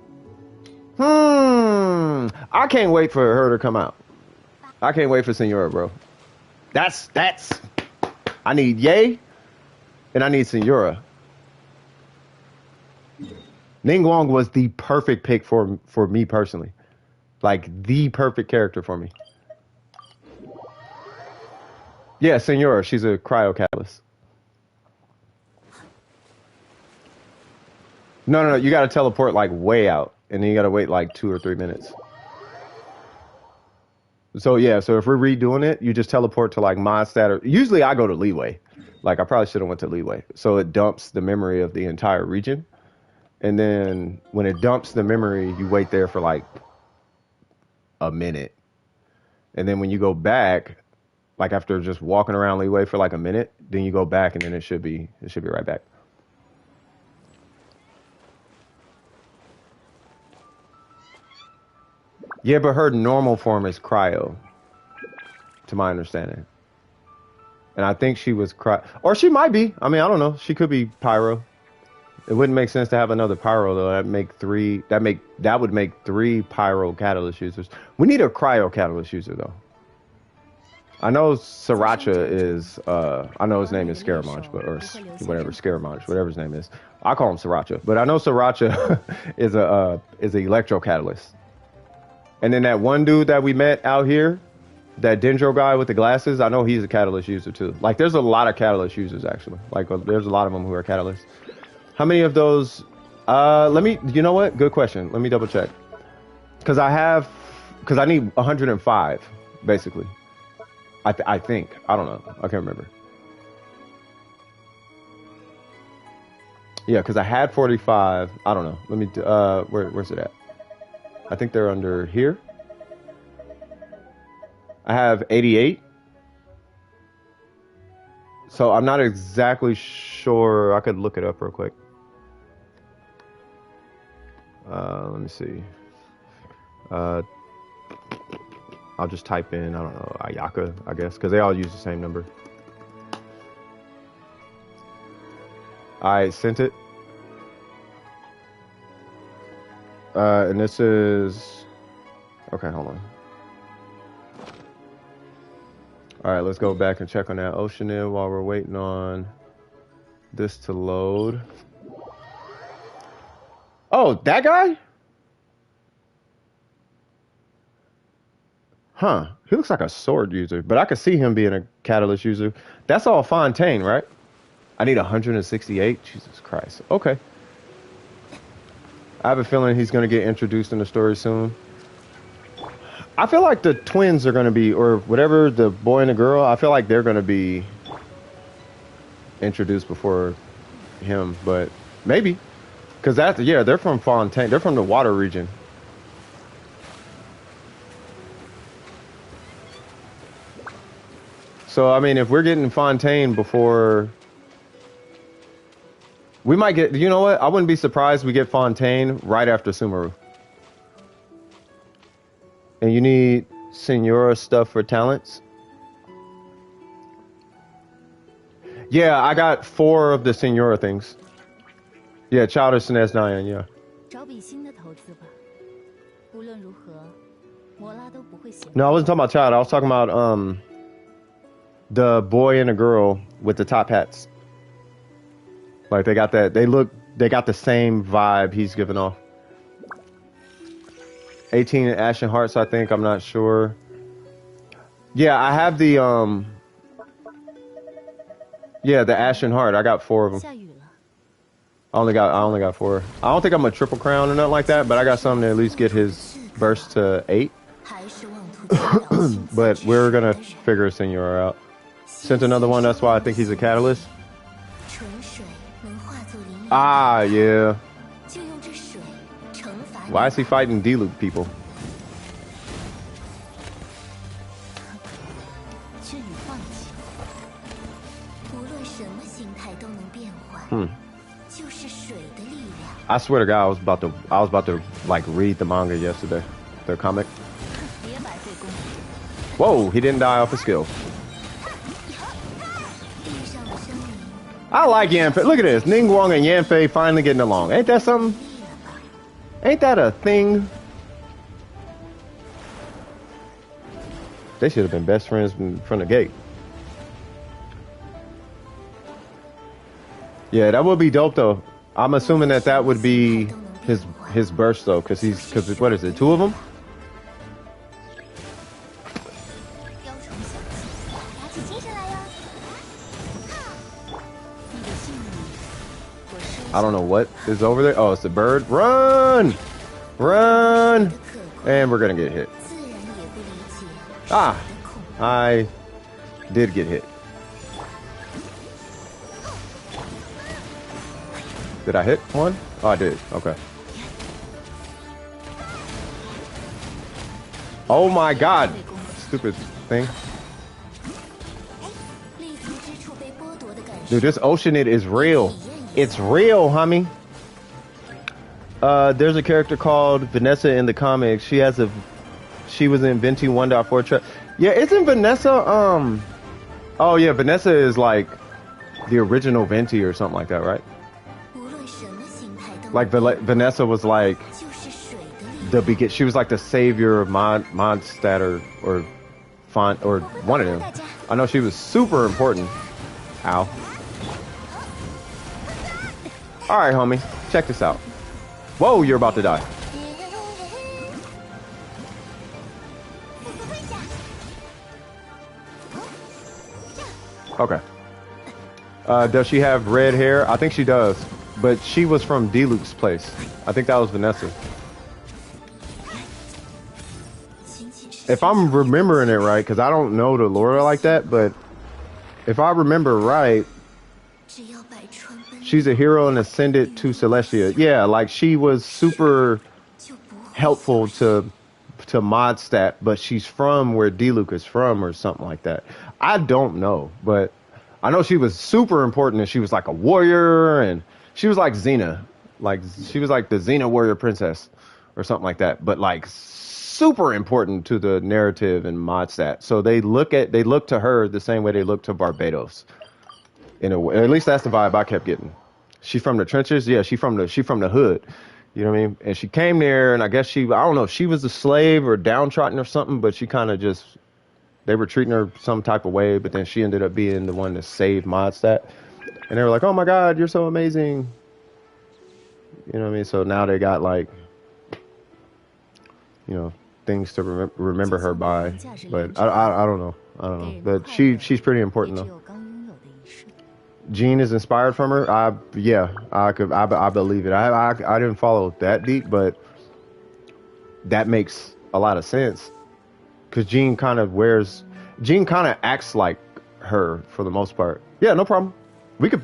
can't wait for her to come out. I can't wait for Senora, bro. That's I need Ye and I need Senora. Ning Wong was the perfect pick for me personally. Like the perfect character for me. Yeah, Senora, she's a cryo catalyst. No, you gotta teleport like way out, and then you gotta wait like 2 or 3 minutes. So yeah, so if we're redoing it, you just teleport to like Mondstadt or usually I go to Leeway. Like I probably should have went to Leeway. So it dumps the memory of the entire region. And then when it dumps the memory, you wait there for like a minute. And then when you go back, like after just walking around Leeway for like a minute, then you go back and then it should be right back. Yeah, but her normal form is cryo, to my understanding. And I think she was cryo, or she might be. I mean, I don't know. She could be pyro. It wouldn't make sense to have another pyro though. That would make 3 pyro catalyst users. We need a cryo catalyst user though. I know Sriracha is. I know his name is Scaramouche, or whatever Scaramouche, whatever his name is. I call him Sriracha, but I know Sriracha is an electro catalyst. And then that one dude that we met out here, that Dendro guy with the glasses, I know he's a catalyst user too. Like there's a lot of catalyst users actually. Like there's a lot of them who are catalysts. How many of those? You know what? Good question. Let me double check. Because I need 105 basically. I think. I don't know. I can't remember. Yeah, because I had 45. I don't know. Let me. Where's it at? I think they're under here. I have 88. So I'm not exactly sure. I could look it up real quick. Let me see. I'll just type in, I don't know, Ayaka, I guess, because they all use the same number. I sent it. And this is... Okay, hold on. All right, let's go back and check on that Oceanid while we're waiting on this to load. Oh, that guy? Huh. He looks like a sword user, but I could see him being a catalyst user. That's all Fontaine, right? I need 168. Jesus Christ. Okay. I have a feeling he's going to get introduced in the story soon. I feel like the twins are going to be, or whatever, the boy and the girl, I feel like they're going to be introduced before him, but maybe. Because that's, yeah, they're from Fontaine. They're from the water region. So, I mean, if we're getting Fontaine before... We might get, you know what? I wouldn't be surprised we get Fontaine right after Sumeru. And you need Senora stuff for talents? Yeah, I got 4 of the Senora things. Yeah, Childish Ness Nyan, yeah. No, I wasn't talking about Child. I was talking about the boy and the girl with the top hats. Like they got that, they got the same vibe he's giving off. 18 Ashen Hearts, I think. I'm not sure. Yeah, I have the yeah, the Ashen Heart. I got 4 of them. I only got 4. I don't think I'm a triple crown or nothing like that, but I got something to at least get his burst to 8. But we're gonna figure Senora out. Sent another one. That's why I think he's a catalyst. Ah, yeah. Why is he fighting D-Loop people? I swear to God, I was about to like read the manga yesterday, their comic. Whoa, he didn't die off a skill. I like Yanfei. Look at this, Ningguang and Yanfei finally getting along. Ain't that something? Ain't that a thing? They should have been best friends from the gate. Yeah, that would be dope though. I'm assuming that would be his burst though, because what is it, 2 of them? I don't know what is over there. Oh, it's the bird. Run! Run! And we're gonna get hit. Ah! I did get hit. Did I hit one? Oh, I did. Okay. Oh my God! Stupid thing. Dude, this Oceanid is real. It's real, homie. There's a character called Vanessa in the comics. She was in Venti 1.4 track. Yeah, isn't Vanessa, oh yeah, Vanessa is like the original Venti or something like that, right? Like Vanessa was like she was like the savior of Mondstadt or Font or one of them. I know she was super important. Ow. Alright, homie. Check this out. Whoa, you're about to die. Okay. Does she have red hair? I think she does. But she was from D-Luke's place. I think that was Vanessa. If I'm remembering it right, because I don't know the lore like that, but if I remember right, she's a hero and ascended to Celestia. Yeah, like she was super helpful to Mondstadt, but she's from where D-Luke is from or something like that. I don't know, but I know she was super important and she was like a warrior and she was like Xena. Like she was like the Xena warrior princess or something like that, but like super important to the narrative in Mondstadt. So they look to her the same way they look to Barbados. In a way, at least that's the vibe I kept getting. She from the trenches, yeah. She from the hood, you know what I mean? And she came there, and I guess I don't know if she was a slave or downtrodden or something, but she kind of they were treating her some type of way. But then she ended up being the one that saved Mondstadt. And they were like, "Oh my God, you're so amazing." You know what I mean? So now they got like, you know, things to remember her by. But I don't know. I don't know. But she's pretty important though. Jean is inspired from her. I believe it. I didn't follow that deep, but that makes a lot of sense because Jean kind of acts like her for the most part. Yeah, no problem. We could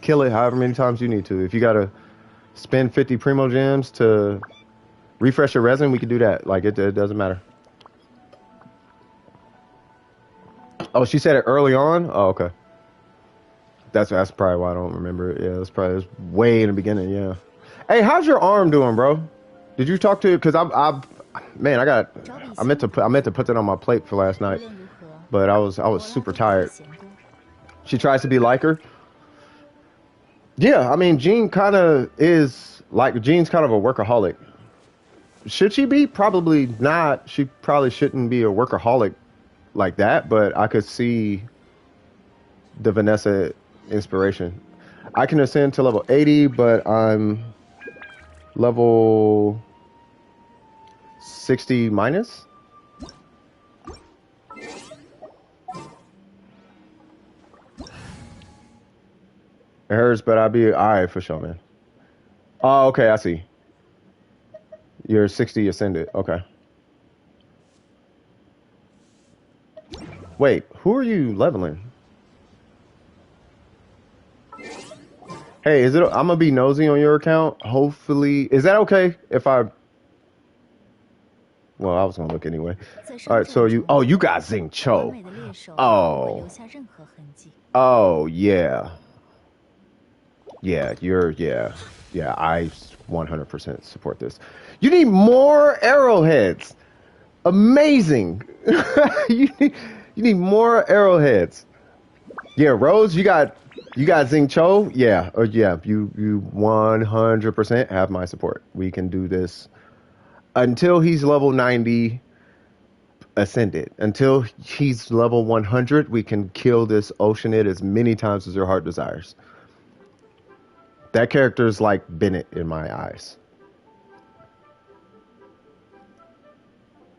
kill it however many times you need to. If you gotta spend 50 primo gems to refresh your resin, we could do that. Like it doesn't matter. Oh, she said it early on. Oh, okay. That's probably why I don't remember it. Yeah, it was way in the beginning. Yeah. Hey, how's your arm doing, bro? Did you talk to? Because I meant to put that on my plate for last night, but I was super tired. She tries to be like her. Yeah, I mean, Jean kind of is like Jean's kind of a workaholic. Should she be? Probably not. She probably shouldn't be a workaholic like that. But I could see the Vanessa inspiration. I can ascend to level 80, but I'm level 60 minus. It hurts, but I'll be all right for sure, man. Oh, okay, I see. You're 60 ascended. Okay. Wait, who are you leveling? Hey, I'm gonna be nosy on your account. Hopefully, is that okay if I? Well, I was gonna look anyway. All right, so you got Xingqiu. Oh, yeah. Yeah, I 100% support this. You need more arrowheads. Amazing. you need more arrowheads. Yeah, Rose, you got Xingqiu. Yeah, you 100% have my support. We can do this until he's level 90 ascended. Until he's level 100, we can kill this Oceanid as many times as your heart desires. That character is like Bennett in my eyes.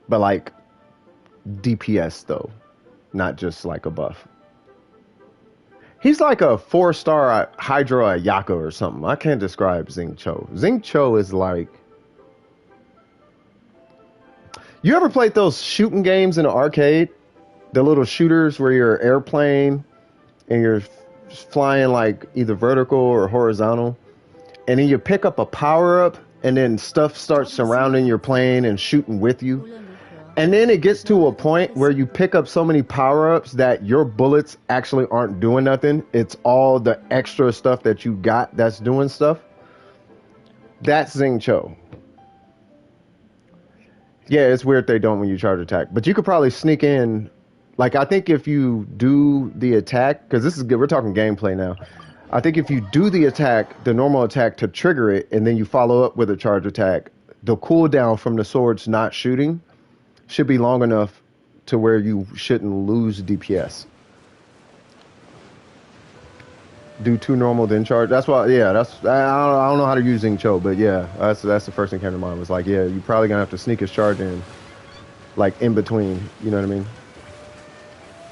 But like DPS though, not just like a buff. He's like a 4-star Hydro Ayaka or something. I can't describe Xingqiu. Xingqiu is like... You ever played those shooting games in the arcade? The little shooters where you're an airplane and you're flying like either vertical or horizontal, and then you pick up a power-up and then stuff starts surrounding your plane and shooting with you, and then it gets to a point where you pick up so many power-ups that your bullets actually aren't doing nothing. It's all the extra stuff that you got that's doing stuff. That's Xingqiu. Yeah, it's weird they don't when you charge attack, but you could probably sneak in. Like, I think if you do the attack, because this is good, we're talking gameplay now. I think if you do the attack, the normal attack to trigger it, and then you follow up with a charge attack, the cooldown from the sword's not shooting should be long enough to where you shouldn't lose DPS. Do 2 normal, then charge. That's why, yeah, I don't know how to use Xingqiu, but yeah, that's the first thing came to mind. Was like, yeah, you're probably going to have to sneak his charge in, like, in between, you know what I mean?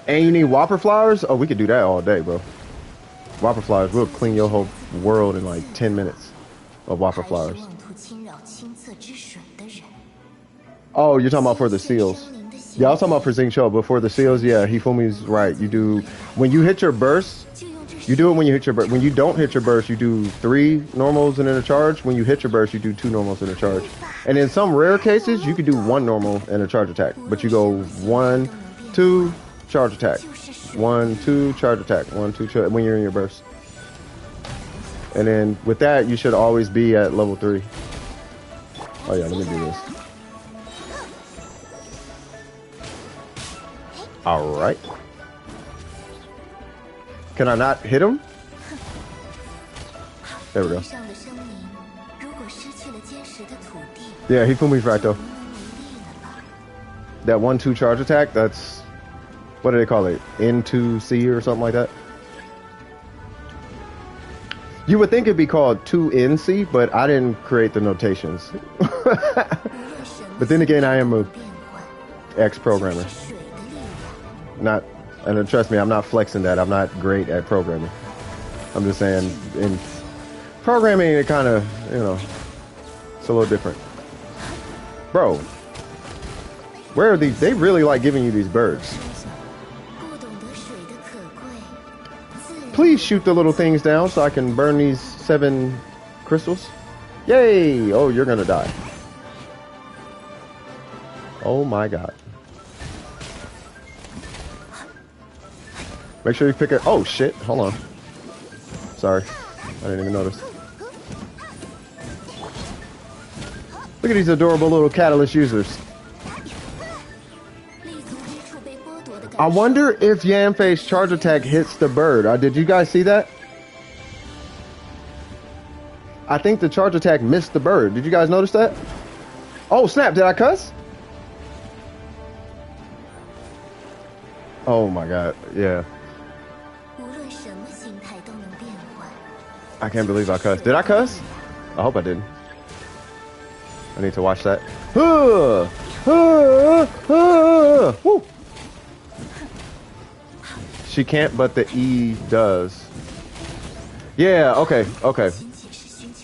And you need Whopper Flowers? Oh, we could do that all day, bro. Whopper Flowers, we'll clean your whole world in like 10 minutes of Whopper Flowers. Oh, you're talking about for the seals. Yeah, I was talking about for Xingqiu, but for the seals, yeah, Hifumi's right. You do, when you hit your burst, you do it when you hit your burst. When you don't hit your burst, you do 3 normals and then a charge. When you hit your burst, you do 2 normals and a charge. And in some rare cases, you could do 1 normal and a charge attack. But you go 1, 2, charge attack. 1, 2, charge attack. 1, 2, charge, when you're in your burst. And then with that, you should always be at level 3. Oh yeah, let me do this. Alright. Can I not hit him? There we go. Yeah, Hifumi's right though. That 1-2 charge attack, that's... What do they call it? N2C or something like that? You would think it'd be called 2NC, but I didn't create the notations. But then again, I am a ex-programmer. Not, and trust me, I'm not flexing that. I'm not great at programming. I'm just saying, in programming, it kind of, you know, it's a little different. Bro, where are these? They really like giving you these birds. Please shoot the little things down so I can burn these 7 crystals. Yay! Oh, you're gonna die. Oh my god. Make sure you pick it. Oh shit, hold on. Sorry, I didn't even notice. Look at these adorable little catalyst users. I wonder if Yanfei's charge attack hits the bird. Did you guys see that? I think the charge attack missed the bird. Did you guys notice that? Oh snap, did I cuss? Oh my god, yeah. I can't believe I cussed. Did I cuss? I hope I didn't. I need to watch that. Woo. She can't, but the E does. Yeah, okay, okay.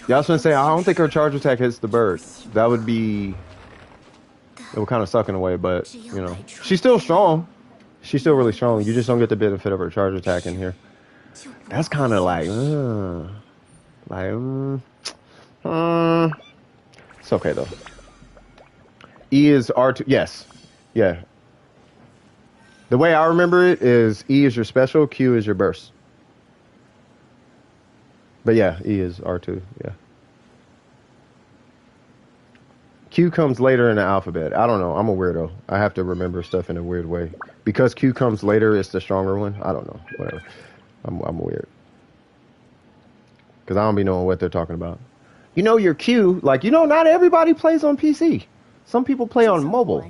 Yeah, I was gonna say, I don't think her charge attack hits the bird. That would be... It would kind of suck in a way, but, you know. She's still strong. She's still really strong. You just don't get the benefit of her charge attack in here. That's kind of like... It's okay, though. E is R2... Yes. Yeah. The way I remember it is E is your special, Q is your burst. But yeah, E is R2, yeah. Q comes later in the alphabet. I don't know. I'm a weirdo. I have to remember stuff in a weird way. Because Q comes later, it's the stronger one. I don't know. Whatever. I'm weird. Because I don't be knowing what they're talking about. You know your Q, like, you know, not everybody plays on PC. Some people play on mobile.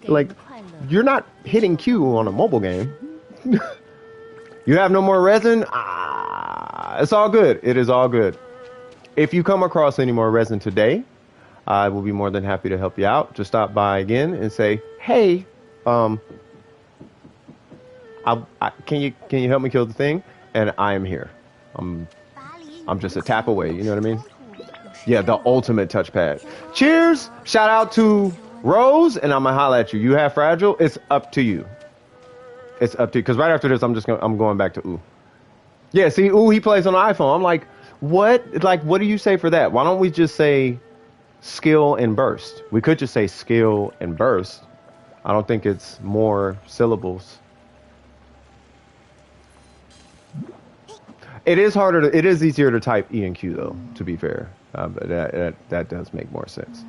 Like, you're not hitting Q on a mobile game. You have no more resin? It's all good. It is all good. If you come across any more resin today, I will be more than happy to help you out. Just stop by again and say, hey, can you help me kill the thing? And I am here. I'm just a tap away. You know what I mean? Yeah, the ultimate touchpad. Cheers! Shout out to Rose, and I'm gonna holla at you. You have fragile. It's up to you. It's up to you. Because right after this, I'm going back to Ooh. Yeah, see, Ooh, he plays on the iPhone. I'm like, what? Like, what do you say for that? Why don't we just say skill and burst? We could just say skill and burst. I don't think it's more syllables. It is harder. It is easier to type E and Q though. To be fair, but that does make more sense.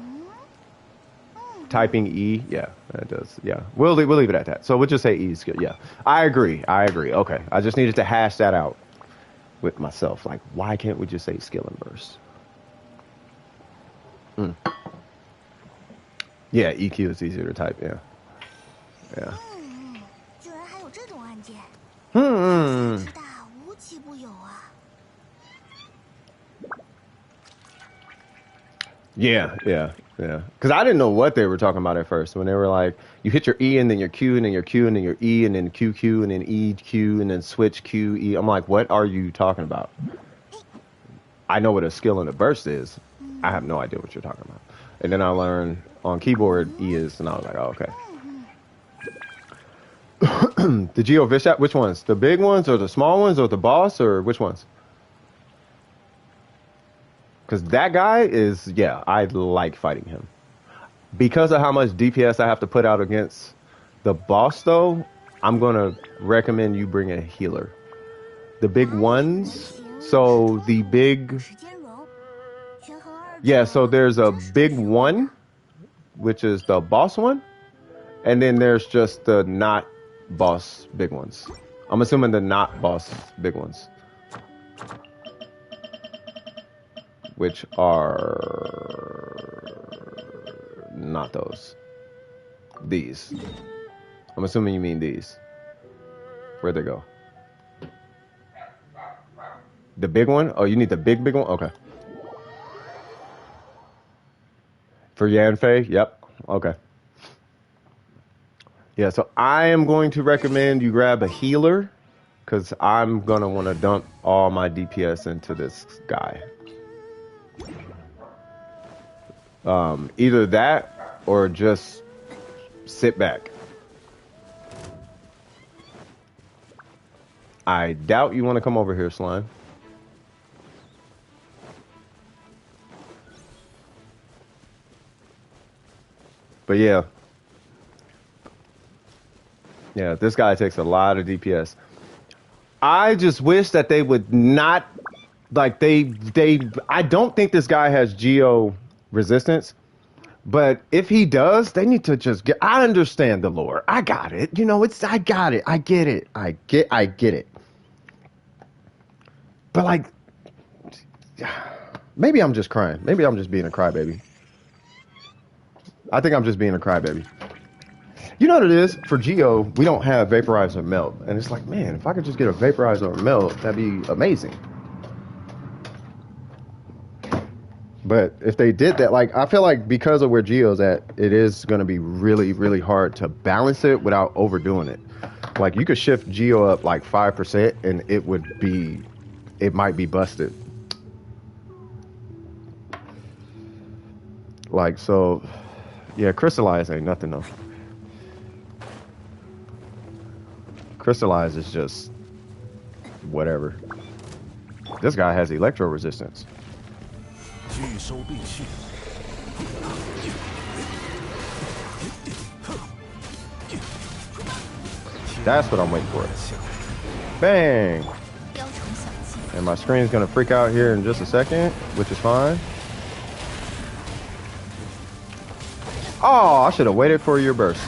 Typing E, yeah, that does. Yeah, we'll leave it at that. So we'll just say E is good. Yeah, I agree. Okay, I just needed to hash that out with myself. Like, why can't we just say skill and burst? Yeah, EQ is easier to type. Yeah. Yeah. Because I didn't know what they were talking about at first. When they were like, you hit your E and then your Q and then your Q and then your E and then QQ and then EQ and then switch Q, E. I'm like, what are you talking about? I know what a skill and a burst is. I have no idea what you're talking about. And then I learned on keyboard E is, and I was like, oh, okay. The Geo Vishat, which ones? The big ones or the small ones or the boss or which ones? Because that guy is, yeah, I like fighting him. Because of how much DPS I have to put out against the boss, though, I'm going to recommend you bring a healer. The big ones, so the big... Yeah, so there's a big one, which is the boss one. And then there's just the not boss big ones. I'm assuming the not boss big ones. Which are not those. These. I'm assuming you mean these. Where'd they go? The big one? Oh, you need the big one? Okay. For Yanfei? Yep. Okay. Yeah, so I am going to recommend you grab a healer because I'm going to want to dump all my DPS into this guy. Either that or just sit back. I doubt you want to come over here, Slime. But yeah. Yeah, this guy takes a lot of DPS. I just wish that they would not, like, I don't think this guy has geo resistance. But if he does, they need to just get, I understand the lore. I got it. You know, I got it. I get it. I get it. But like, maybe I'm just crying. Maybe I'm just being a crybaby. I think I'm just being a crybaby. You know what it is? For Geo, we don't have Vaporize or Melt. And it's like, man, if I could just get a Vaporize or Melt, that'd be amazing. But if they did that, like, I feel like because of where Geo's at, it is going to be really, really hard to balance it without overdoing it. Like, you could shift Geo up like 5% and it might be busted. Like, so, yeah, Crystallize ain't nothing though. Crystallize is just whatever. This guy has electro resistance. That's what I'm waiting for. Bang! And my screen's gonna freak out here in just a second, which is fine. Oh, I should have waited for your burst.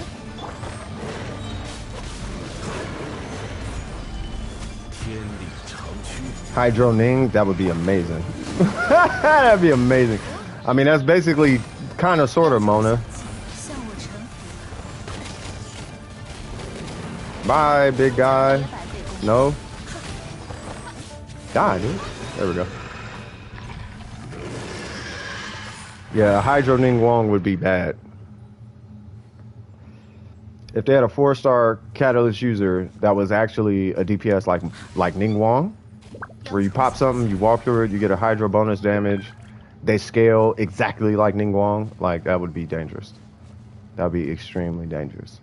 Hydro Ning, that would be amazing. That'd be amazing. I mean, that's basically kind of sort of Mona. Bye, big guy. No. Die, dude. There we go. Yeah, Hydro Ning Wong would be bad. If they had a 4-star Catalyst user that was actually a DPS like Ning Wong, where you pop something, you walk through it, you get a Hydro bonus damage, they scale exactly like Ning Wong, like that would be dangerous. That would be extremely dangerous.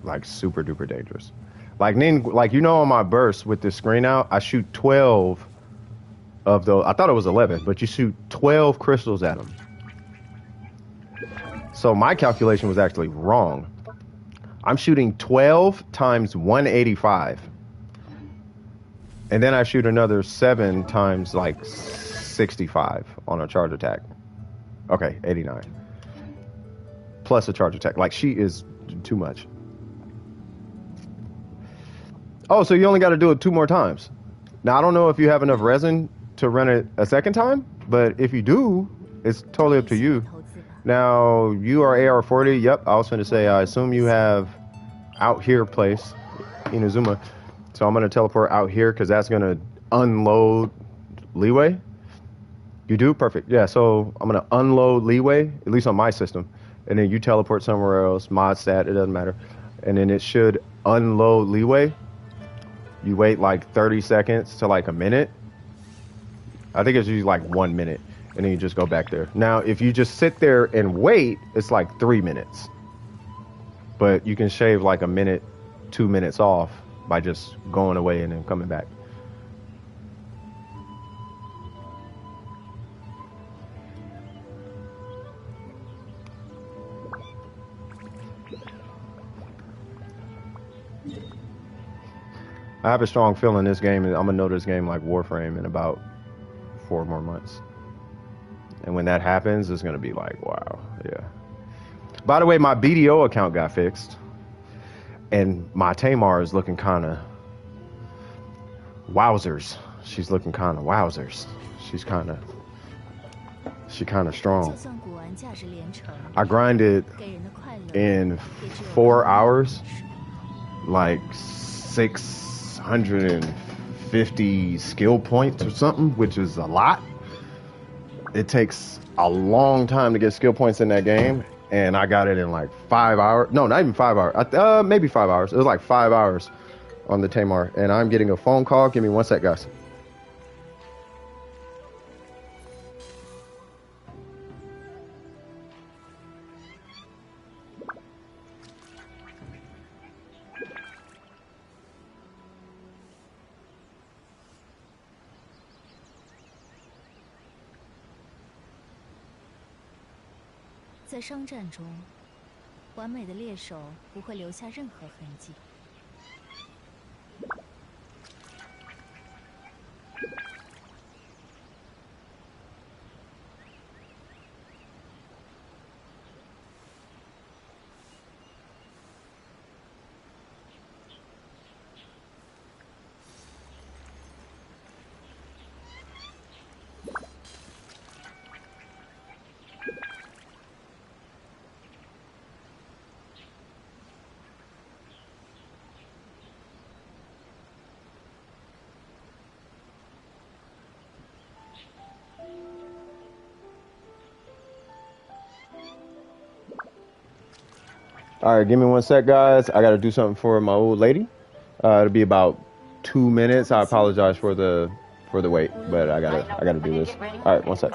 Like super duper dangerous. Like Ning, like, you know, on my burst with this screen out, I shoot 12 of those. I thought it was 11, but you shoot 12 crystals at them. So my calculation was actually wrong. I'm shooting 12 times 185. And then I shoot another 7 times like 65 on a charge attack. Okay, 89. Plus a charge attack. Like, she is too much. Oh, so you only got to do it 2 more times. Now, I don't know if you have enough resin to run it a second time, but if you do, it's totally up to you. Now, you are AR40. Yep, I was going to say, I assume you have out here place, Inazuma. So I'm going to teleport out here because that's going to unload Leeway. You do? Perfect. Yeah, so I'm going to unload Leeway, at least on my system. And then you teleport somewhere else, mod stat, it doesn't matter. And then it should unload Leeway. You wait like 30 seconds to like a minute. I think it's usually like 1 minute. And then you just go back there. Now, if you just sit there and wait, it's like 3 minutes. But you can shave like a minute, 2 minutes off by just going away and then coming back. I have a strong feeling this game, I'm gonna know this game like Warframe in about 4 more months. And when that happens, it's gonna be like, wow, yeah. By the way, my BDO account got fixed. And my Tamar is looking kind of wowzers. She's looking kind of wowzers. She kind of strong. I grinded in 4 hours, like 650 50 skill points or something, which is a lot. It takes a long time to get skill points in that game, and I got it in like 5 hours. No, not even 5 hours. Maybe 5 hours. It was like 5 hours on the Tamar, and I'm getting a phone call. Give me one sec, guys.在商战中，完美的猎手不会留下任何痕迹。All right, give me one sec, guys. I got to do something for my old lady. It'll be about 2 minutes. I apologize for the wait, but I gotta do this. All right, one sec.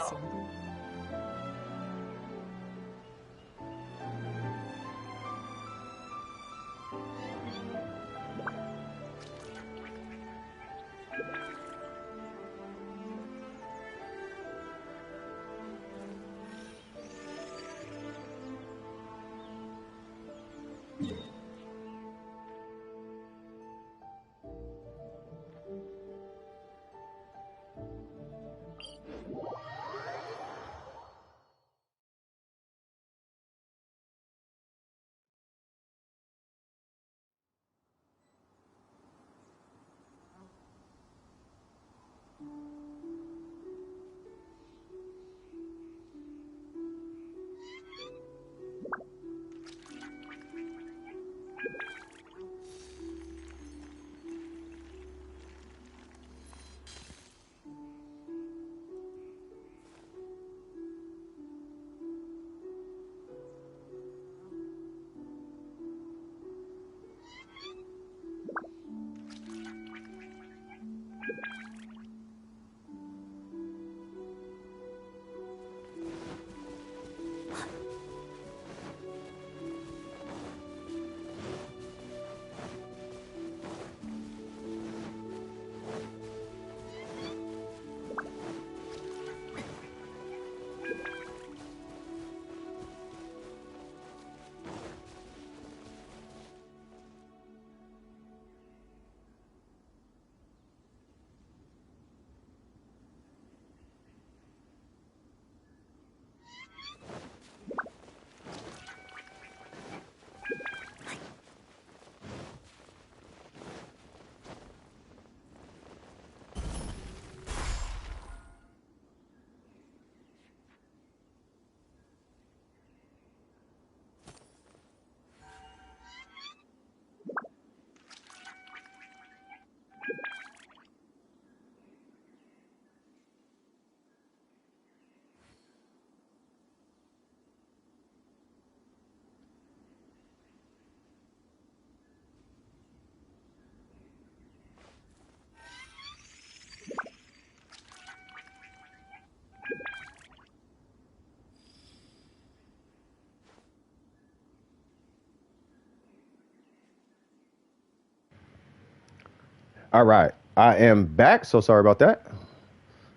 All right, I am back. So sorry about that.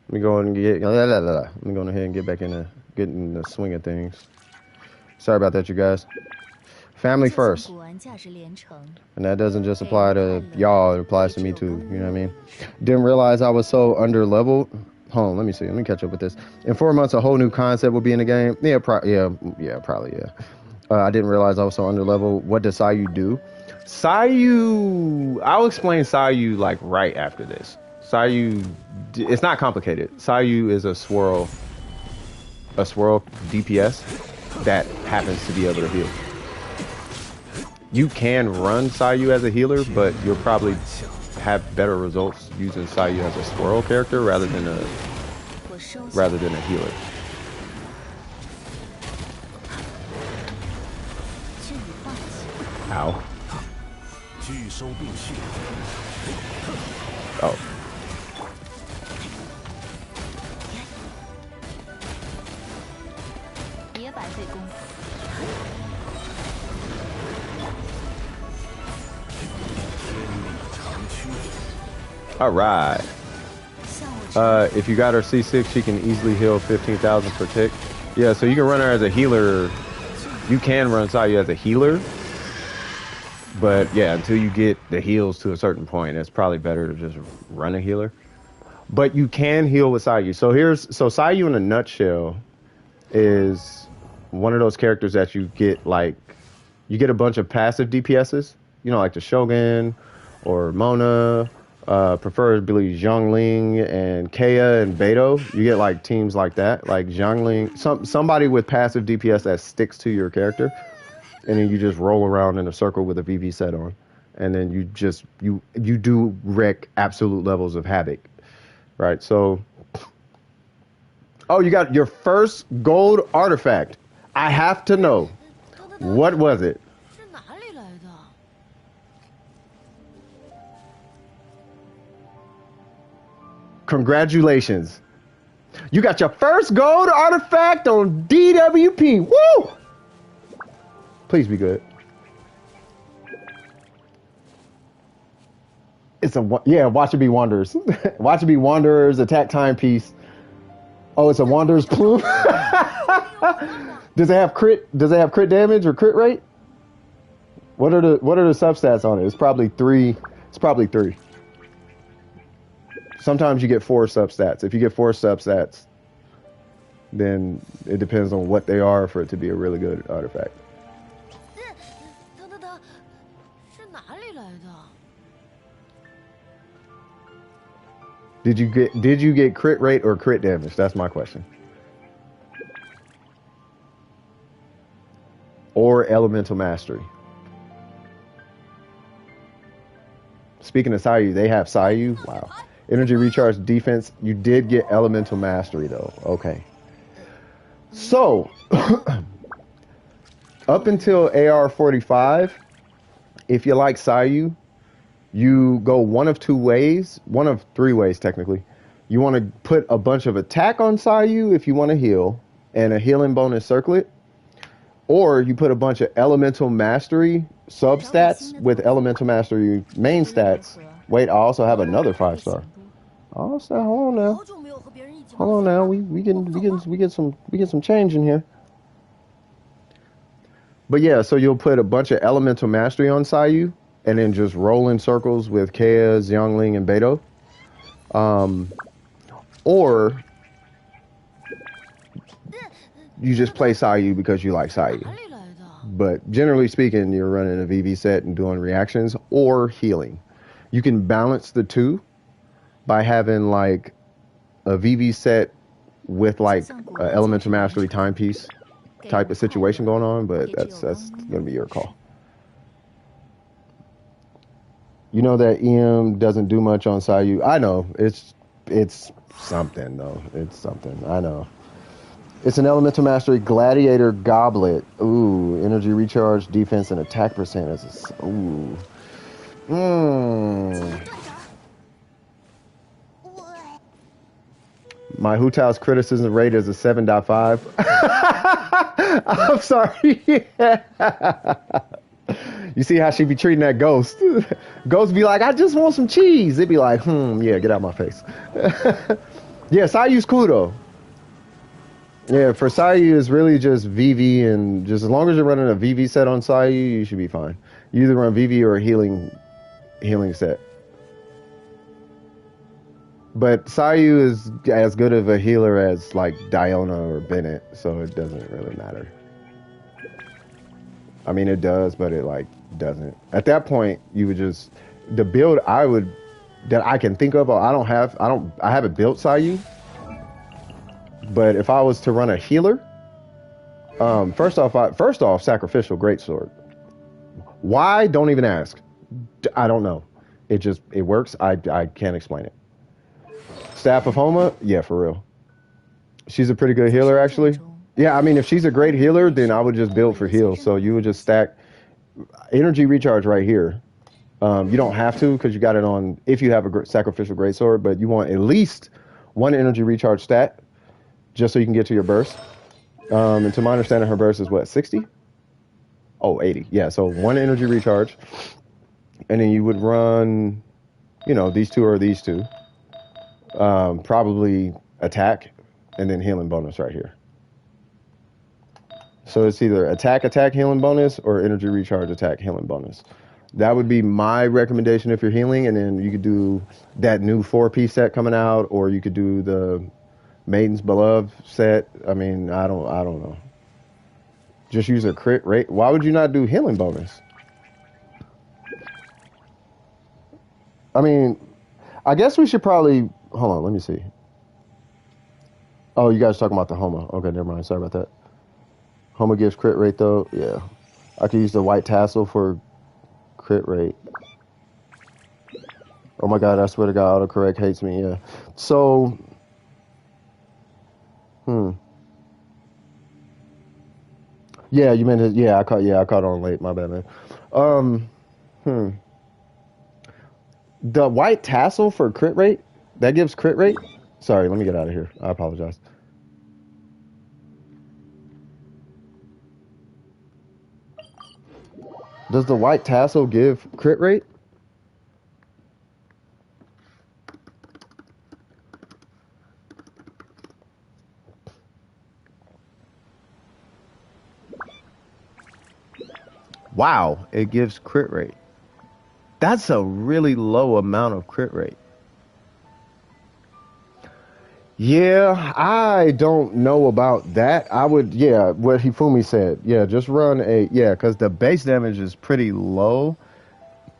Let me go and get. Let me go ahead and get back in the swing of things. Sorry about that, you guys. Family first, and that doesn't just apply to y'all. It applies to me too. You know what I mean? Didn't realize I was so under leveled. Hold on, let me see. Let me catch up with this. In 4 months, a whole new concept will be in the game. Yeah, probably. I didn't realize I was so under leveled. What does Sayu do? Sayu, I'll explain Sayu like right after this. Sayu, it's not complicated. Sayu is a swirl DPS that happens to be able to heal. You can run Sayu as a healer, but you'll probably have better results using Sayu as a swirl character rather than a healer. Ow. Oh. All right. If you got her C6, she can easily heal 15,000 per tick. Yeah, so you can run her as a healer. You can run Sayu as a healer. But yeah, until you get the heals to a certain point, it's probably better to just run a healer. But you can heal with Sayu. So Sayu in a nutshell is one of those characters that you get a bunch of passive DPSs, you know, like the Shogun or Mona, preferably Zhongling and Kea and Beidou. You get like teams like that, like Zhongling, somebody with passive DPS that sticks to your character. And then you just roll around in a circle with a VV set on. And then you do wreak absolute levels of havoc. Right? So, oh, you got your first gold artifact. I have to know. What was it? Congratulations. You got your first gold artifact on DWP. Woo! Please be good. Watch it be Wanderers. Watch it be Wanderers, attack timepiece. Oh, it's a Wanderers plume. Does it have crit damage or crit rate? What are the substats on it? It's probably 3. It's probably 3. Sometimes you get 4 substats. If you get 4 substats, then it depends on what they are for it to be a really good artifact. Did you get crit rate or crit damage? That's my question. Or elemental mastery. Speaking of Sayu, they have Sayu. Wow. Energy recharge defense. You did get elemental mastery though. Okay. So up until AR45, if you like Sayu, you go one of 3 ways technically. You want to put a bunch of attack on Sayu if you want to heal, and a healing bonus circlet. Or you put a bunch of elemental mastery substats with elemental mastery main stats. Wait, I also have another 5-star. Oh, so hold on now. We get some change in here. But yeah, so you'll put a bunch of elemental mastery on Sayu, and then just roll in circles with Kea, Xiangling, and Beidou. Or you just play Sayu because you like Sayu. But generally speaking, you're running a VV set and doing reactions or healing. You can balance the two by having like a VV set with like elemental mastery timepiece type of situation going on, but that's gonna be your call. You know that EM doesn't do much on Sayu. I know. It's something, though. It's something. I know. It's an elemental mastery gladiator goblet. Ooh, energy recharge, defense, and attack percentage. Ooh. My Hu Tao's criticism rate is a 7.5. I'm sorry. You see how she be treating that ghost? Ghost be like, I just want some cheese. It'd be like, yeah, get out of my face. Yeah, Sayu's cool though. Yeah, for Sayu, it's really just VV, and just as long as you're running a VV set on Sayu, you should be fine. You either run VV or a healing set. But Sayu is as good of a healer as like Diona or Bennett, so it doesn't really matter. I mean, it does, but it like doesn't. At that point, you would just the build that I can think of. I haven't built Sayu, but if I was to run a healer, first off, sacrificial greatsword. Why? Don't even ask. I don't know. It works. I can't explain it. Staff of Homa, yeah, for real. She's a pretty good healer, actually. Yeah, I mean, if she's a great healer, then I would just build for heal. So you would just stack energy recharge right here. You don't have to because you got it on if you have a sacrificial greatsword, but you want at least one energy recharge stat just so you can get to your burst. And to my understanding, her burst is what, 60? Oh, 80. Yeah, so one energy recharge. And then you would run, these two or these two. Probably attack and then healing bonus right here. So it's either attack, healing bonus, or energy recharge, attack, healing bonus. That would be my recommendation if you're healing, and then you could do that new 4-piece set coming out, or you could do the Maiden's Beloved set. I mean, I don't know. Just use a crit rate. Why would you not do healing bonus? I mean, I guess we should probably hold on. Let me see. Oh, you guys talking about the Homa? Okay, never mind. Sorry about that. Homa gives crit rate though. Yeah, I could use the white tassel for crit rate. Oh my god, I swear to God, autocorrect hates me. Yeah. So, yeah, you meant it. Yeah, I caught on late. My bad, man. The white tassel for crit rate, that gives crit rate? Sorry, let me get out of here. I apologize. Does the white tassel give crit rate? Wow, it gives crit rate. That's a really low amount of crit rate. Yeah, I don't know about that. I would, yeah, what Hifumi said. Yeah, just run because the base damage is pretty low,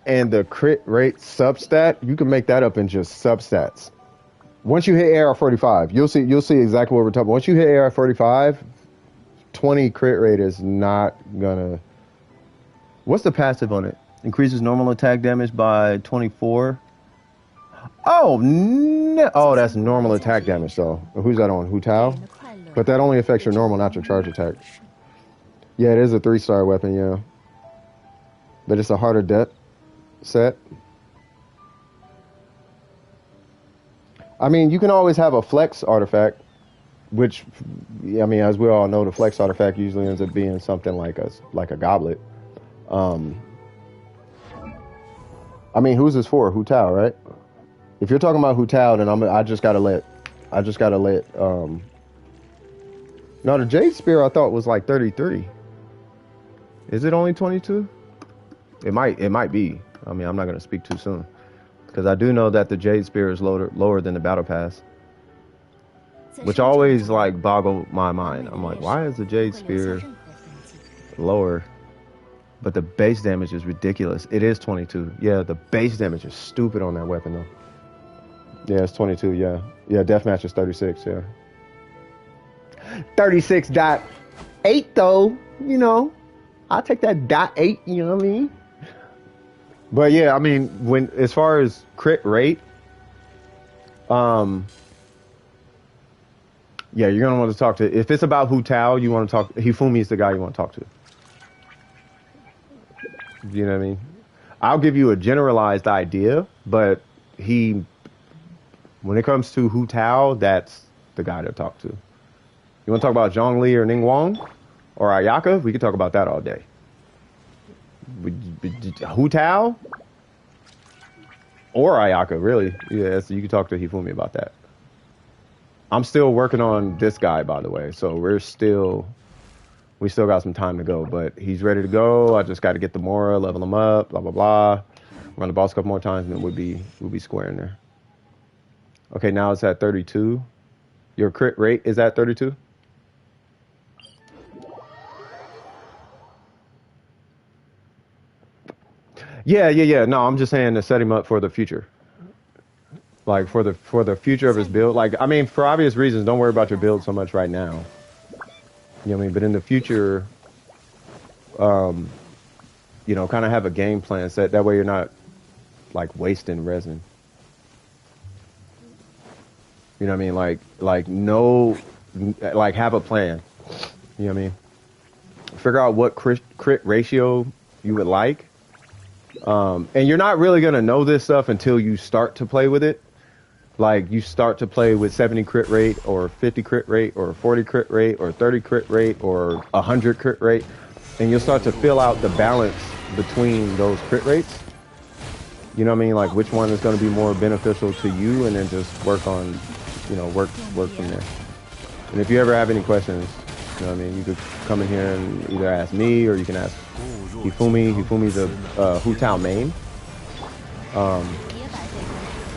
and the crit rate substat, you can make that up in just substats. Once you hit AR45, you'll see exactly what we're talking about. Once you hit AR45, 20 crit rate is not gonna. What's the passive on it? Increases normal attack damage by 24. Oh, no. Oh, that's normal attack damage, though. Who's that on? Hu Tao? But that only affects your normal, not your charge attack. Yeah, it is a 3-star weapon, yeah. But it's a harder death set. I mean, you can always have a flex artifact, which, I mean, as we all know, the flex artifact usually ends up being something like a goblet. I mean, who's this for? Hu Tao, right? If you're talking about Hu Tao, then I just gotta let. No, the Jade Spear I thought was like 33. Is it only 22? It might be. I mean, I'm not gonna speak too soon because I do know that the Jade Spear is lower than the Battle Pass, which always like boggle my mind. I'm like, why is the Jade Spear lower? But the base damage is ridiculous. It is 22. Yeah, the base damage is stupid on that weapon though. Yeah, it's 22, yeah. Yeah, deathmatch is 36, yeah. 36.8 though, I'll take that .8, you know what I mean? But yeah, I mean, as far as crit rate, yeah, you're gonna want to talk to, if it's about Hu Tao, you want to talk, Hifumi is the guy you want to talk to. You know what I mean? I'll give you a generalized idea, but when it comes to Hu Tao, that's the guy to talk to. You want to talk about Zhongli or Ning Wang or Ayaka? We could talk about that all day. Hu Tao or Ayaka, really? Yeah, so you can talk to Hifumi about that. I'm still working on this guy, by the way, so we still got some time to go, but he's ready to go. I just got to get the Mora, level him up, blah blah blah. Run the boss a couple more times, and then we'll be square in there. Okay, now it's at 32. Your crit rate is at 32? Yeah. No, I'm just saying to set him up for the future. Like for the future of his build. Like, I mean, for obvious reasons, don't worry about your build so much right now. You know what I mean? But in the future, kind of have a game plan set. That way you're not like wasting resin. You know what I mean? Like no, like have a plan. You know what I mean? Figure out what crit ratio you would like. And you're not really gonna know this stuff until you start to play with it. Like you start to play with 70 crit rate or 50 crit rate or 40 crit rate or 30 crit rate or 100 crit rate. And you'll start to fill out the balance between those crit rates. You know what I mean? Like which one is going to be more beneficial to you, and then just work on, you know, work from there. And if you ever have any questions, you know what I mean, you could come in here and either ask me or you can ask Hifumi. Hifumi's a Hu Tao main.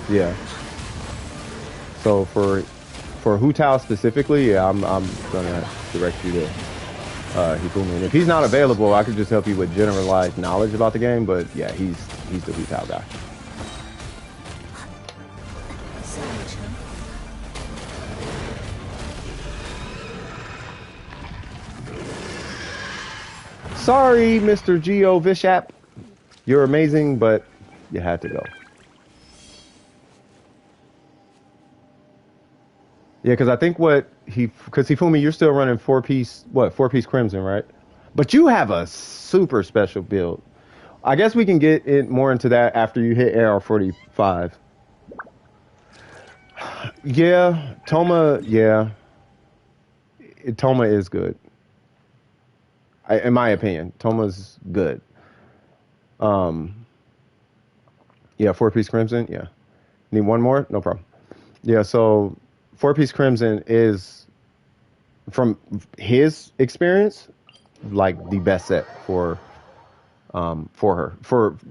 Yeah. So for Hu Tao specifically, yeah, I'm gonna direct you to Hifumi. And if he's not available, I could just help you with generalized knowledge about the game. But yeah, he's the Hu Tao guy. Sorry, Mr. Geo Vishap. You're amazing, but you had to go. Yeah, because I think because Hifumi, you're still running four-piece Crimson, right? But you have a super special build. I guess we can get more into that after you hit AR45. Yeah, Toma, yeah. Toma is good. In my opinion, Toma's good. Yeah, four-piece Crimson, yeah. Need one more? No problem. Yeah, so four-piece Crimson is, from his experience, like the best set for her.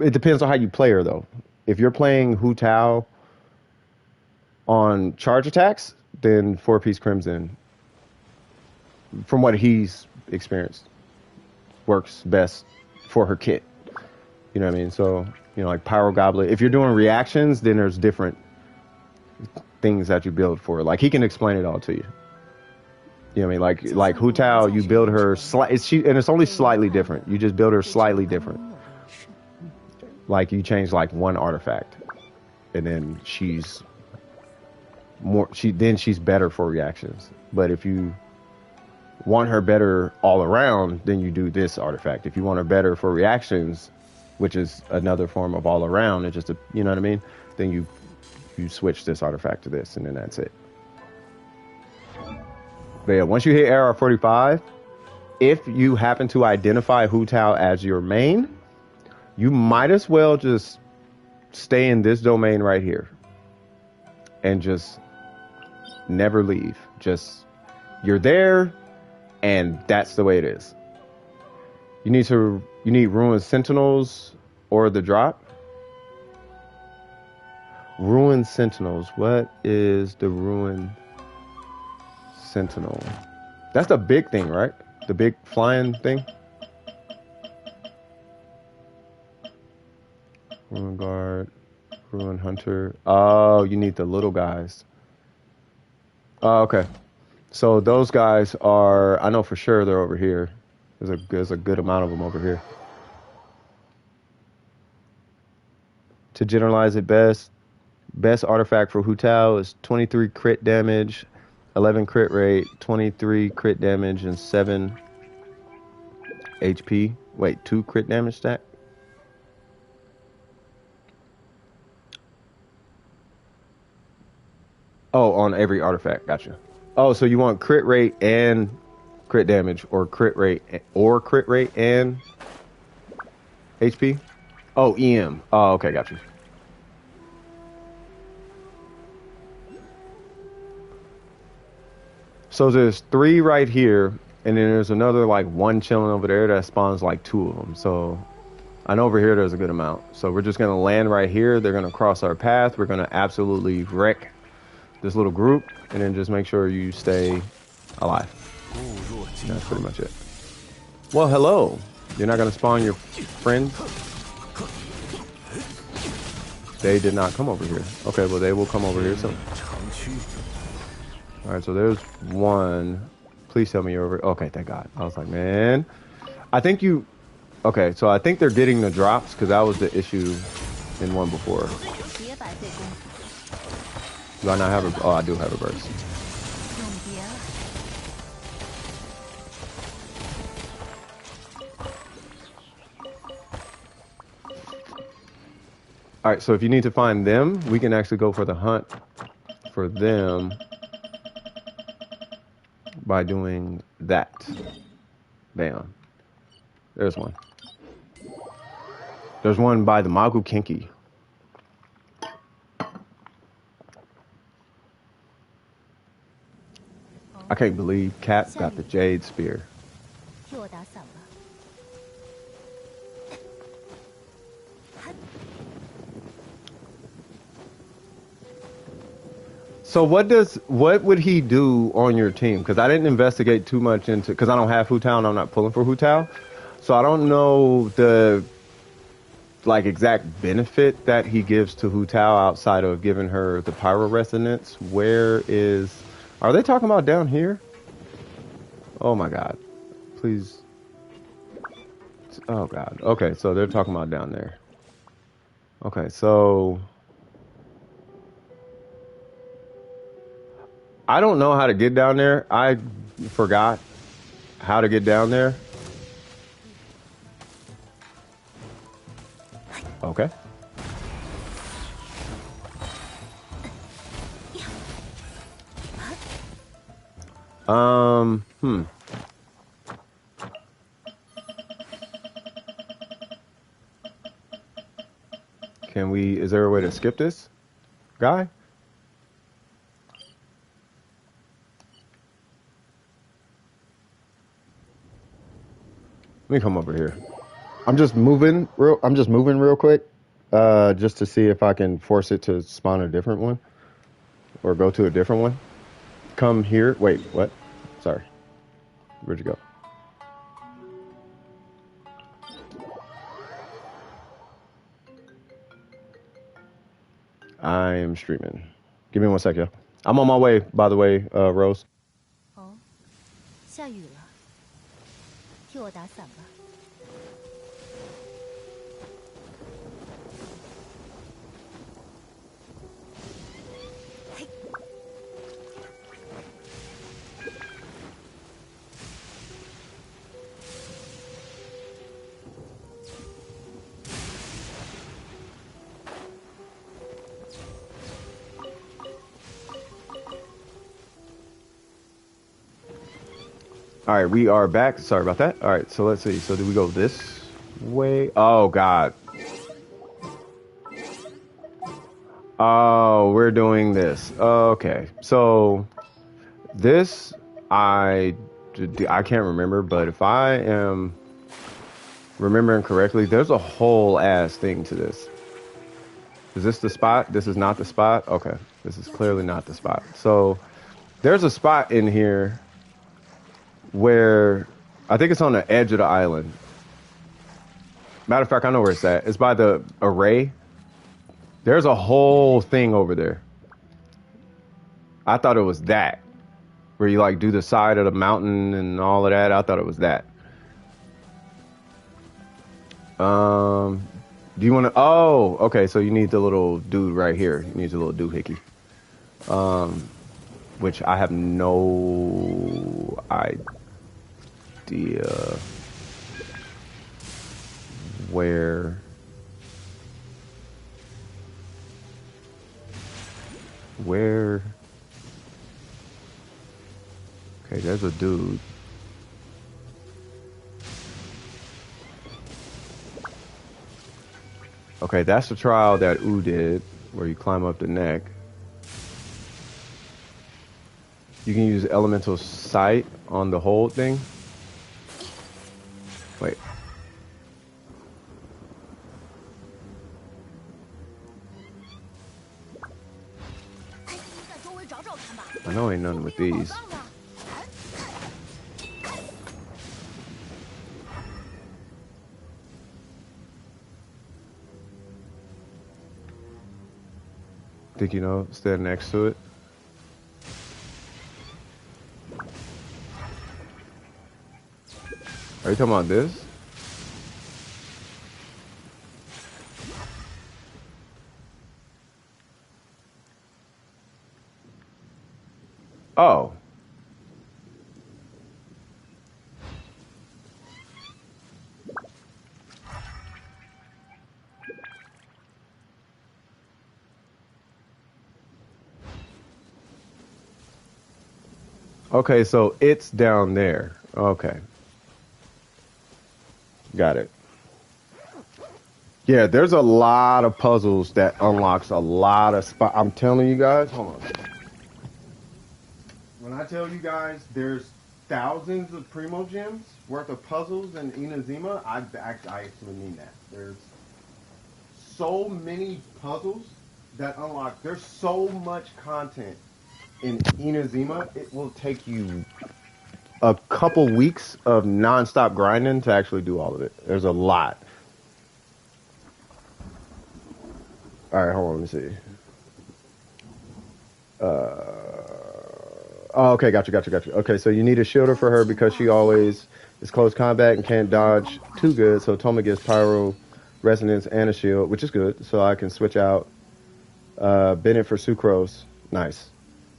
It depends on how you play her though. If you're playing Hu Tao on charge attacks, then four-piece Crimson, from what he's experienced, works best for her kit. You know what I mean? So, you know, like Pyro Goblet. If you're doing reactions, then there's different things that you build for her. Like he can explain it all to you. You know what I mean? Like Hu Tao, you build her and it's only slightly different. You just build her slightly different. Like you change like one artifact, and then she's better for reactions. But if you want her better all around, then you do this artifact. If you want her better for reactions, which is another form of all around, it's just you know what I mean? Then you switch this artifact to this, and then that's it. But yeah, once you hit AR45, if you happen to identify Hu Tao as your main, you might as well just stay in this domain right here and just never leave. Just, you're there, and that's the way it is. You need Ruined Sentinels or the drop. Ruined Sentinels. What is the Ruined Sentinel? That's the big thing, right? The big flying thing. Ruin Guard, Ruin Hunter. Oh, you need the little guys. Oh, okay. So those guys are, I know for sure they're over here. There's a good amount of them over here. To generalize it best artifact for Hu Tao is 23 crit damage, 11 crit rate, 23 crit damage, and 7 HP. Wait, 2 crit damage stack? Oh, on every artifact. Gotcha. Oh, so you want crit rate and crit damage, or crit rate and HP? Oh, EM. Oh, okay, gotcha. So there's 3 right here, and then there's another like 1 chilling over there that spawns like 2 of them. So I know over here there's a good amount. So we're just gonna land right here. They're gonna cross our path. We're gonna absolutely wreck this little group, and then just make sure you stay alive. That's pretty much it. Well, hello. You're not gonna spawn your friends? They did not come over here. Okay, well they will come over here soon. All right, so there's 1. Please tell me you're over. Okay, thank God. I was like, man, I think you. Okay, so I think they're getting the drops, because that was the issue in one before. Do I not have a? Oh, I do have a burst. All right, so if you need to find them, we can actually go for the hunt for them by doing that. Bam. There's one. There's one by the Magu Kinki. I can't believe Cat got the Jade Spear. So what would he do on your team? Because I didn't investigate too much into, because I don't have Hu Tao and I'm not pulling for Hu Tao. So I don't know the like exact benefit that he gives to Hu Tao outside of giving her the pyro resonance. Are they talking about down here? Oh my God. Please. Oh God. Okay, so they're talking about down there. Okay, so I don't know how to get down there. I forgot how to get down there. Okay. Hmm. Is there a way to skip this guy? Let me come over here. I'm just moving real quick, just to see if I can force it to spawn a different one or go to a different one. Come here. Wait, what? Sorry. Where'd you go? I am streaming. Give me 1 second. I'm on my way, by the way, Rose. Oh, 下雨了，替我打伞吧。All right, we are back. Sorry about that. All right, so let's see. So do we go this way? Oh, God. Oh, we're doing this. Okay. So this, I can't remember, but if I am remembering correctly, there's a whole ass thing to this. Is this the spot? This is not the spot? Okay. This is clearly not the spot. So there's a spot in here where I think it's on the edge of the island. Matter of fact, I know where it's at. It's by the array. There's a whole thing over there. I thought it was that, where you like do the side of the mountain and all of that. I thought it was that. Do you want to? Oh, okay. So you need the little dude right here. You need the little doohickey. Which I have no idea where. Okay, there's a dude. Okay, that's the trial that U did, where you climb up the neck. You can use elemental sight on the whole thing. Wait. I know ain't nothing with these. Think you know, stand next to it. Are you talking about this? Oh. Okay, so it's down there. Okay. Got it. Yeah, there's a lot of puzzles that unlocks a lot of spot. I'm telling you guys, hold on. When I tell you guys there's thousands of Primo Gems worth of puzzles in Inazuma, I actually mean that. There's so many puzzles that unlock. There's so much content in Inazuma, it will take you a couple weeks of nonstop grinding to actually do all of it. There's a lot. All right, hold on, let me see. Oh, okay, got you. Okay, so you need a shielder for her because she always is close combat and can't dodge too good. So Toma gets pyro, resonance, and a shield, which is good. So I can switch out Bennett for Sucrose, nice,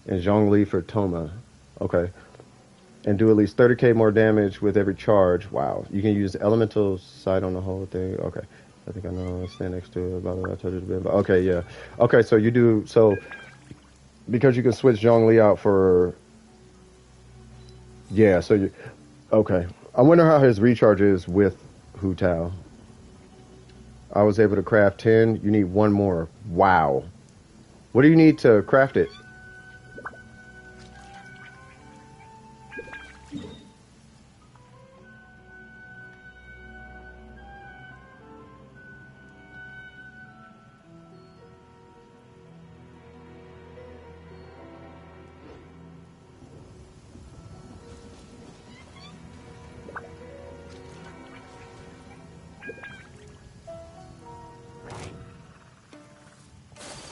and Zhongli for Toma, okay, and do at least 30k more damage with every charge. Wow, you can use elemental sight on the whole thing. Okay, I think I know. Stand next to it. Blah, blah, blah, touch it, okay, yeah, okay. So you do so because you can switch Zhongli out for. Yeah, so you okay. I wonder how his recharge is with Hu Tao. I was able to craft 10. You need one more. Wow. What do you need to craft it?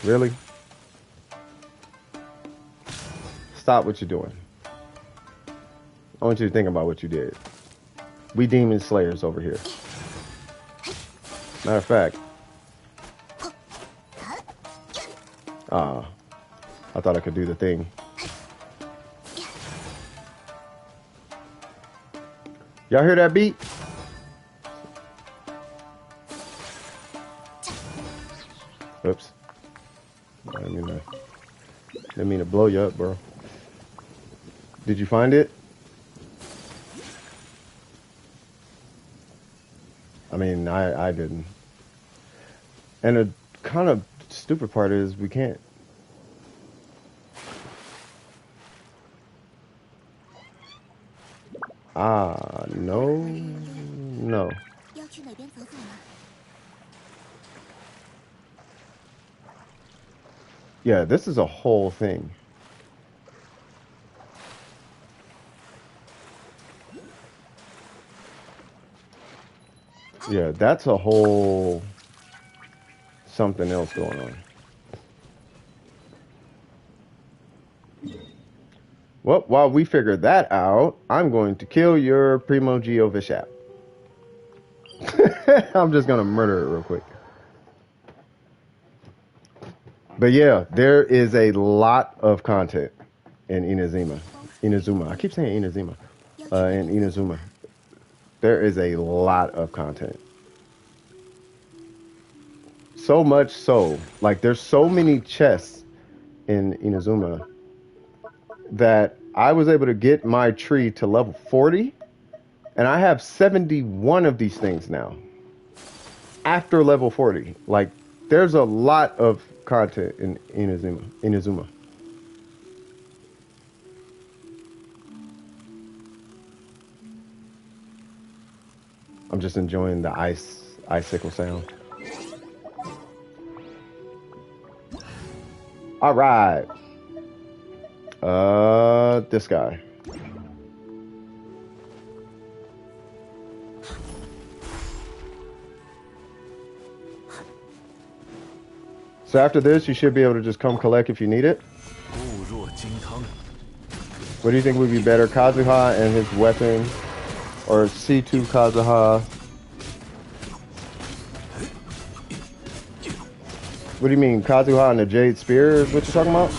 Really? Stop what you're doing. I want you to think about what you did. We demon slayers over here. Matter of fact. I thought I could do the thing. Y'all hear that beat? Oops. I didn't mean to blow you up, bro. Did you find it? I mean, I didn't. And the kind of stupid part is we can't. No. Yeah, this is a whole thing. Yeah, that's a whole something else going on. Well, while we figure that out, I'm going to kill your Primo Geo Vishap. I'm just going to murder it real quick. But yeah, there is a lot of content in Inazuma. I keep saying Inazuma. In Inazuma. There is a lot of content. So much so, like there's so many chests in Inazuma that I was able to get my tree to level 40, and I have 71 of these things now. After level 40, like there's a lot of content in Inazuma. I'm just enjoying the icicle sound. All right. This guy. So after this, you should be able to just come collect if you need it. What do you think would be better, Kazuha and his weapon, or C2 Kazuha? What do you mean, Kazuha and the Jade Spear is what you're talking about?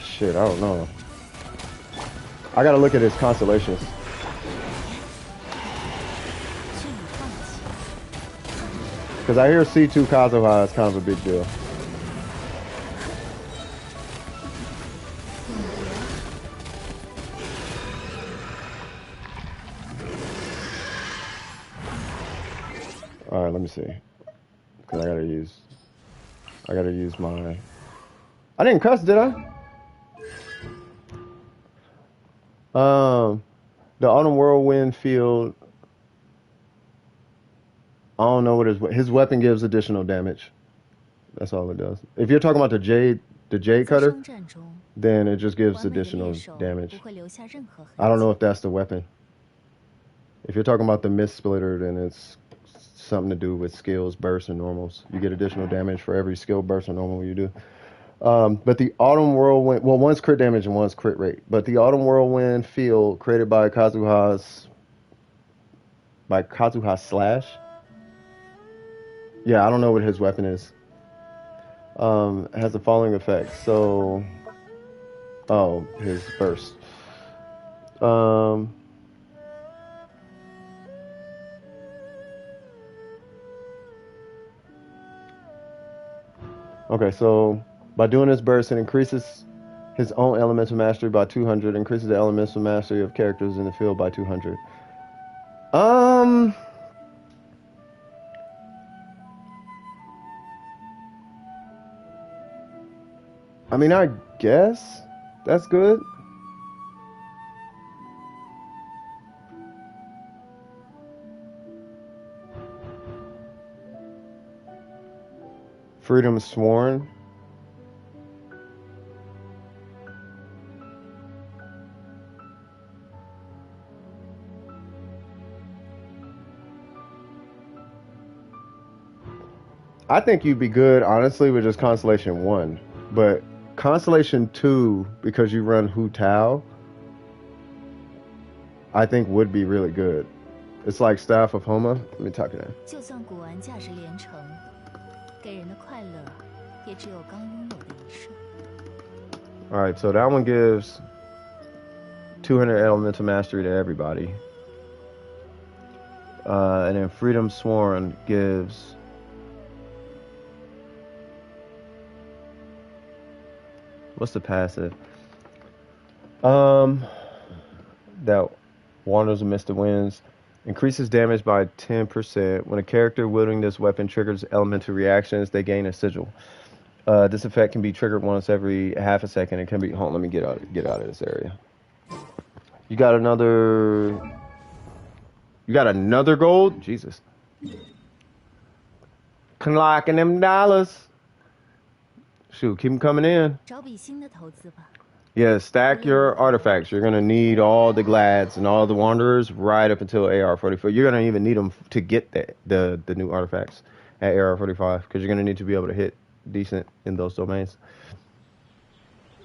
Shit, I don't know. I gotta look at his constellations. 是你放弃。 Because I hear C2 Kazuha is kind of a big deal. Alright, let me see. Because I gotta use my... I didn't cuss, did I? The Autumn Whirlwind field... I don't know what his weapon gives additional damage. That's all it does. If you're talking about the jade 在 cutter, 商战中， then it just gives 完美的 additional 猎手 damage. 不会留下任何痕 I don't know 迹。 if that's the weapon. If you're talking about the Mist Splitter, then it's something to do with skills, bursts, and normals. You get additional damage for every skill, burst, or normal you do. But the Autumn Whirlwind, well, one's crit damage and one's crit rate. But the Autumn Whirlwind field created by Kazuha Slash. Yeah, I don't know what his weapon is. Has the following effects. So, his burst. Okay, so by doing this burst, it increases his own elemental mastery by 200, increases the elemental mastery of characters in the field by 200. I mean, I guess that's good. Freedom Sworn. I think you'd be good, honestly, with just Constellation 1. But Constellation 2, because you run Hu Tao, I think would be really good. It's like Staff of Homa. Let me talk to that. 就算古玩价值连城，给人的快乐也只有刚拥有的一瞬。 Alright, so that one gives 200 elemental mastery to everybody. And then Freedom Sworn gives... What's the passive? That wanders amidst the winds. Increases damage by 10%. When a character wielding this weapon triggers elemental reactions, they gain a sigil. This effect can be triggered once every half a second. It can be... Hold on, let me get out of this area. You got another... You got another gold? Jesus. Clocking them dollars. Shoot, keep them coming in. 找笔新的投资吧。 Yeah, stack your artifacts. You're going to need all the Glads and all the Wanderers right up until AR44. You're going to even need them to get the new artifacts at AR45 because you're going to need to be able to hit decent in those domains.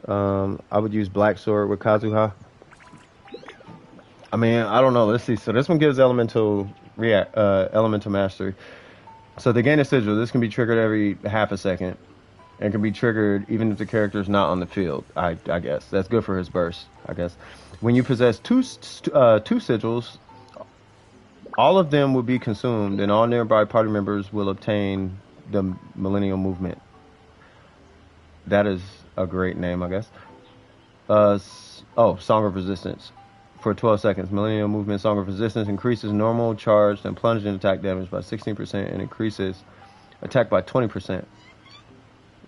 I would use Black Sword with Kazuha. I mean, I don't know. Let's see. So this one gives elemental mastery. So they gain a sigil. This can be triggered every half a second. And can be triggered even if the character is not on the field. I guess that's good for his burst. I guess when you possess two sigils, all of them will be consumed, and all nearby party members will obtain the Millennial Movement. That is a great name, I guess. Song of Resistance. For 12 seconds, Millennial Movement Song of Resistance increases normal, charged, and plunged in attack damage by 16% and increases attack by 20%.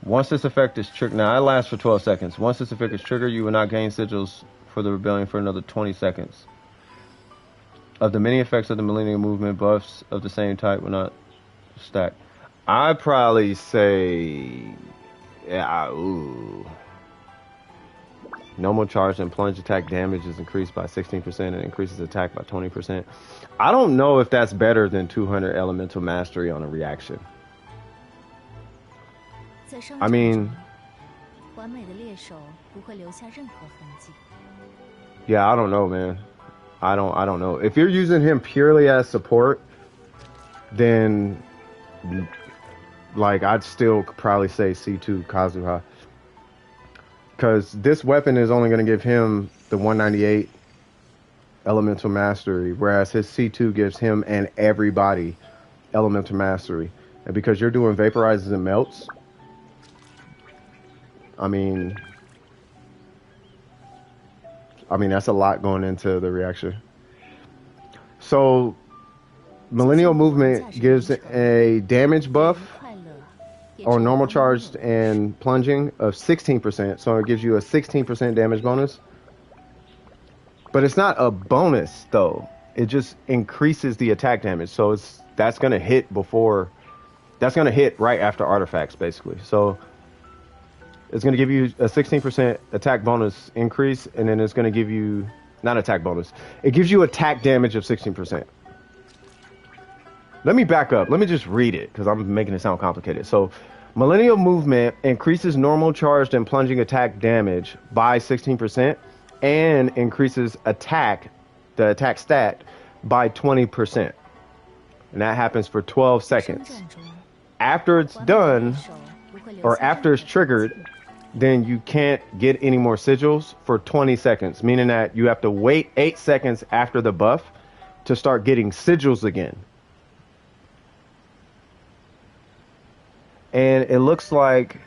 Once this effect is triggered, now it lasts for 12 seconds. Once this effect is triggered, you will not gain sigils for the rebellion for another 20 seconds. Of the many effects of the Millennium Movement, buffs of the same type will not stack. I'd probably say, Normal charge and plunge attack damage is increased by 16% and increases attack by 20%. I don't know if that's better than 200 elemental mastery on a reaction. I mean, yeah, I don't know, man. I don't know. If you're using him purely as support, then like I'd still probably say C2 Kazuha. because this weapon is only going to give him the 198 elemental mastery, whereas his C2 gives him and everybody elemental mastery. And because you're doing vaporizes and melts, I mean that's a lot going into the reaction. So millennial movement gives a damage buff on normal charged and plunging of 16%. So it gives you a 16% damage bonus. But it's not a bonus though. It just increases the attack damage. So that's gonna hit right after artifacts basically. So it's gonna give you a 16% attack bonus increase, and then it's gonna give you not attack bonus. It gives you attack damage of 16%. Let me back up. Let me just read it because I'm making it sound complicated. So millennial movement increases normal charged and plunging attack damage by 16% and increases the attack stat by 20%. And that happens for 12 seconds. After it's done, or after it's triggered, then you can't get any more sigils for 20 seconds, meaning that you have to wait 8 seconds after the buff to start getting sigils again. And it looks like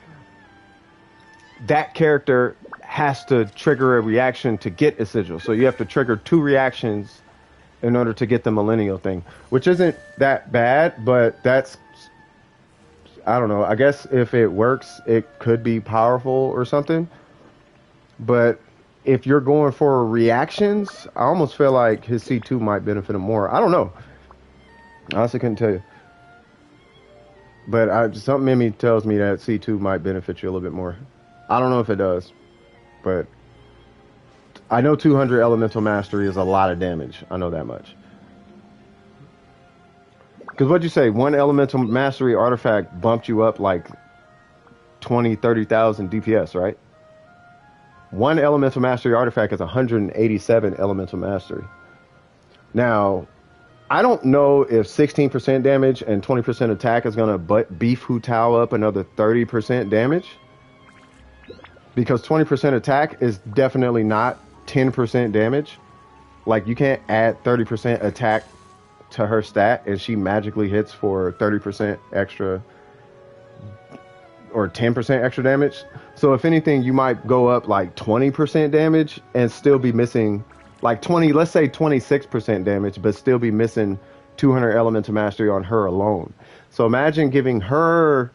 that character has to trigger a reaction to get a sigil. So you have to trigger 2 reactions in order to get the millennial thing, which isn't that bad, but that's, I don't know. I guess if it works, it could be powerful or something. But if you're going for reactions, I almost feel like his C2 might benefit him more. I don't know. I honestly couldn't tell you. But something in me tells me that C2 might benefit you a little bit more. I don't know if it does. But I know 200 elemental mastery is a lot of damage. I know that much. Because what'd you say? 1 elemental mastery artifact bumped you up like 20, 30,000 DPS, right? 1 elemental mastery artifact is 187 elemental mastery. Now, I don't know if 16% damage and 20% attack is going to beef Hu Tao up another 30% damage. Because 20% attack is definitely not 10% damage. Like, you can't add 30% attack to her stat and she magically hits for 30% extra or 10% extra damage. So if anything, you might go up like 20% damage and still be missing like 20, let's say 26% damage, but still be missing 200 elemental mastery on her alone. So imagine giving her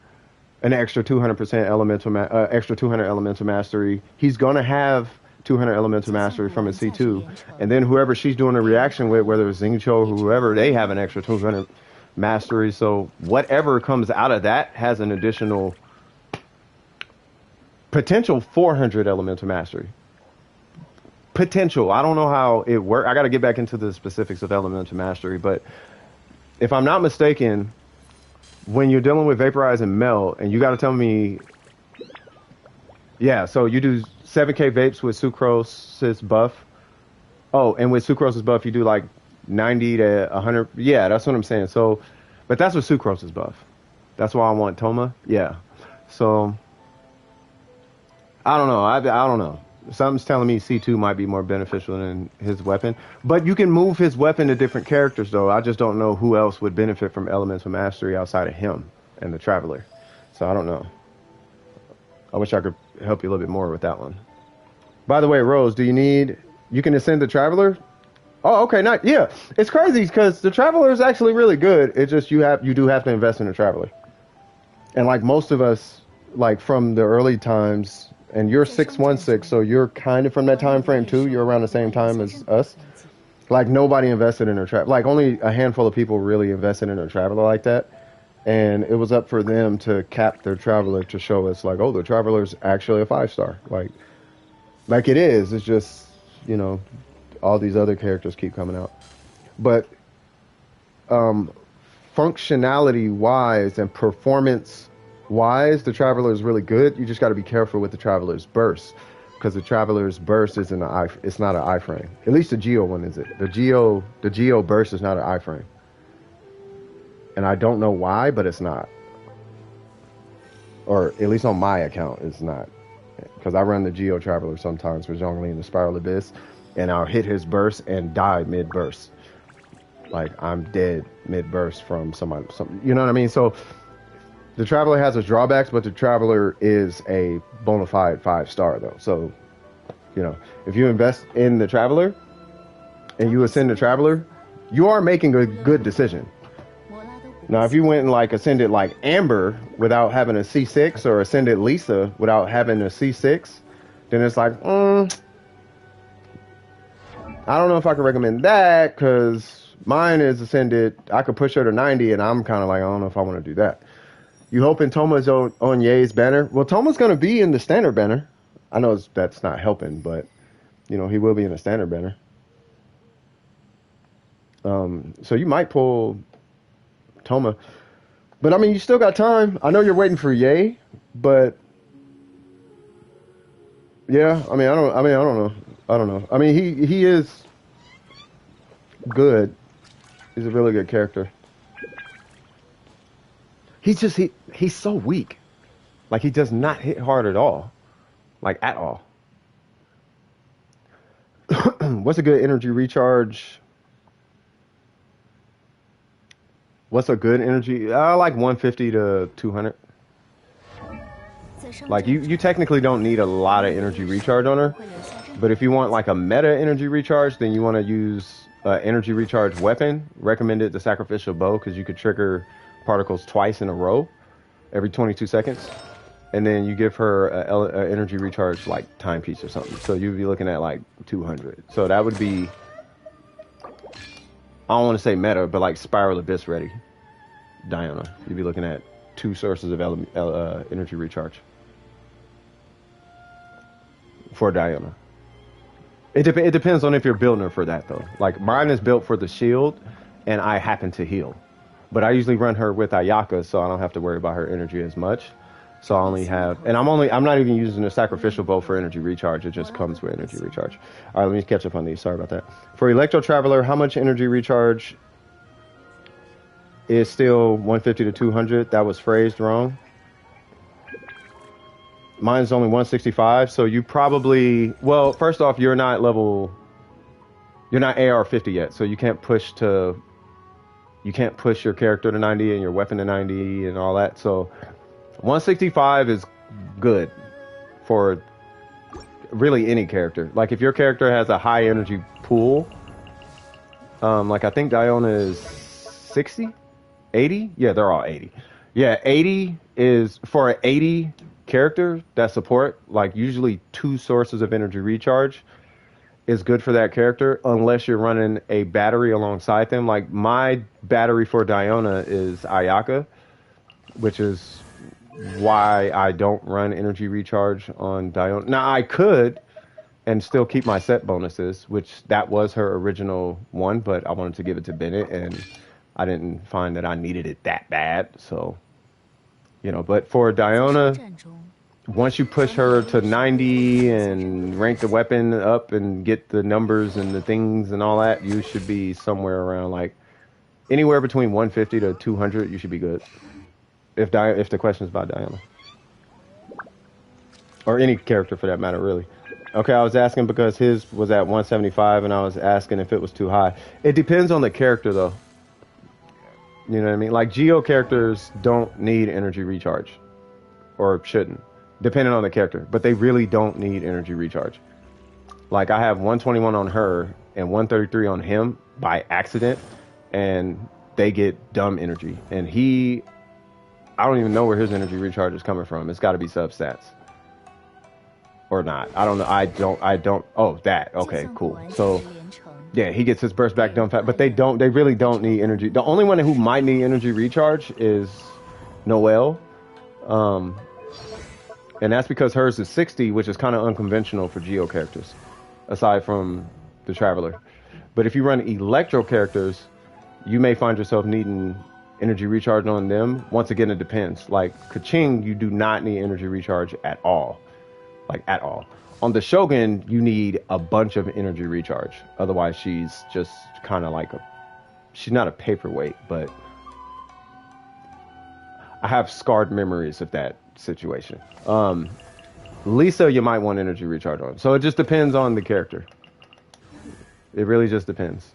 an extra 200% extra 200 elemental mastery. He's gonna have 200 elemental mastery from his C2, and then whoever she's doing a reaction with, whether it's Xingqiu or whoever, they have an extra 200 mastery. So whatever comes out of that has an additional potential 400 elemental mastery. Potential. I don't know how it works. I got to get back into the specifics of elemental mastery, but if I'm not mistaken, when you're dealing with vaporize and melt, and you got to tell me, yeah, so you do 7k vapes with Sucrose's buff. Oh, and with Sucrose's buff, you do like 90 to 100. Yeah, that's what I'm saying. So, but that's with Sucrose's buff. That's why I want Toma. Yeah. So, I don't know. I don't know. Something's telling me C2 might be more beneficial than his weapon. But you can move his weapon to different characters, though. I just don't know who else would benefit from elemental mastery outside of him and the Traveler. So, I don't know. I wish I could help you a little bit more with that one. By the way, Rose, you can ascend the Traveler? Oh, okay, nice. Yeah, it's crazy because the Traveler is actually really good. It's just you do have to invest in the Traveler. And like most of us, like from the early times, and you're 616, so you're kind of from that time frame too. You're around the same time as us. Like nobody invested in their Traveler. Like only a handful of people really invested in their Traveler like that. And it was up for them to cap their Traveler to show us like, oh, the Traveler's actually a 5-star. Like it is. It's just, you know, all these other characters keep coming out. But functionality wise and performance wise, the Traveler is really good. You just got to be careful with the Traveler's burst, because the Traveler's burst isn't it's not an iframe. At least the Geo one is it. The Geo burst is not an iframe. And I don't know why, but it's not. Or at least on my account, it's not. because I run the Geo Traveler sometimes with Zhongli in the Spiral Abyss, and I'll hit his burst and die mid burst. Like I'm dead mid burst from somebody, you know what I mean? So the Traveler has its drawbacks, but the Traveler is a bona fide 5-star though. So, you know, if you invest in the Traveler and you ascend the Traveler, you are making a good decision. Now, if you went and like ascended like Amber without having a C6 or ascended Lisa without having a C6, then it's like, I don't know if I can recommend that because mine is ascended. I could push her to 90 and I'm kind of like, I don't know if I want to do that. You hoping Toma's on Ye's banner? Well, Toma's going to be in the standard banner. I know that's not helping, but, you know, he will be in the standard banner. So you might pull Toma, but I mean, you still got time. I know you're waiting for Ye, but yeah, I don't know. I mean, he is good. He's a really good character. He's just he's so weak. Like he does not hit hard at all, like at all. What's a good energy recharge? What's a good energy? I like 150 to 200. Like you technically don't need a lot of energy recharge on her, but if you want like a meta energy recharge, then you want to use energy recharge weapon. Recommended the sacrificial bow because you could trigger particles twice in a row, every 22 seconds, and then you give her a energy recharge like timepiece or something. So you'd be looking at like 200. So that would be, I don't want to say meta, but like Spiral Abyss ready Diana. You'd be looking at 2 sources of energy recharge for Diana. It depends on if you're building her for that though. Like mine is built for the shield, and I happen to heal, but I usually run her with Ayaka, so I don't have to worry about her energy as much. So I only have, and I'm not even using the sacrificial bow for energy recharge. It just comes with energy recharge. All right, let me catch up on these. Sorry about that. For Electro Traveler, how much energy recharge is still 150 to 200? That was phrased wrong. Mine's only 165, so you probably, well, first off, you're not AR50 yet, so you can't push your character to 90 and your weapon to 90 and all that. So 165 is good for really any character. Like if your character has a high energy pool, like I think Diona is 60, 80. Yeah, they're all 80. Yeah, 80 is for an 80 character that support, like usually 2 sources of energy recharge is good for that character, unless you're running a battery alongside them. Like my battery for Diona is Ayaka, which is why I don't run energy recharge on Diona. Now I could and still keep my set bonuses, which that was her original one, but I wanted to give it to Bennett and I didn't find that I needed it that bad. So, you know, but for Diona, once you push her to 90 and rank the weapon up and get the numbers and the things and all that, you should be somewhere around like anywhere between 150 to 200. You should be good. If the question is about Diana. Or any character for that matter, really. Okay, I was asking because his was at 175 and I was asking if it was too high. It depends on the character though. You know what I mean? Like Geo characters don't need energy recharge. Or shouldn't. Depending on the character. But they really don't need energy recharge. Like I have 121 on her and 133 on him by accident. And they get dumb energy. And I don't even know where his energy recharge is coming from. It's got to be substats. Or not. I don't know. I don't. Oh, that. Okay, cool. So, yeah, he gets his burst back dumb fast. But they really don't need energy. The only one who might need energy recharge is Noelle. And that's because hers is 60, which is kind of unconventional for Geo characters, aside from the Traveler. But if you run Electro characters, you may find yourself needing energy recharge on them. Once again, it depends. Like Kaching, you do not need energy recharge at all. Like at all. On the Shogun, you need a bunch of energy recharge. Otherwise, she's just kind of like she's not a paperweight, but I have scarred memories of that situation. Lisa, you might want energy recharge on. So it just depends on the character. It really just depends.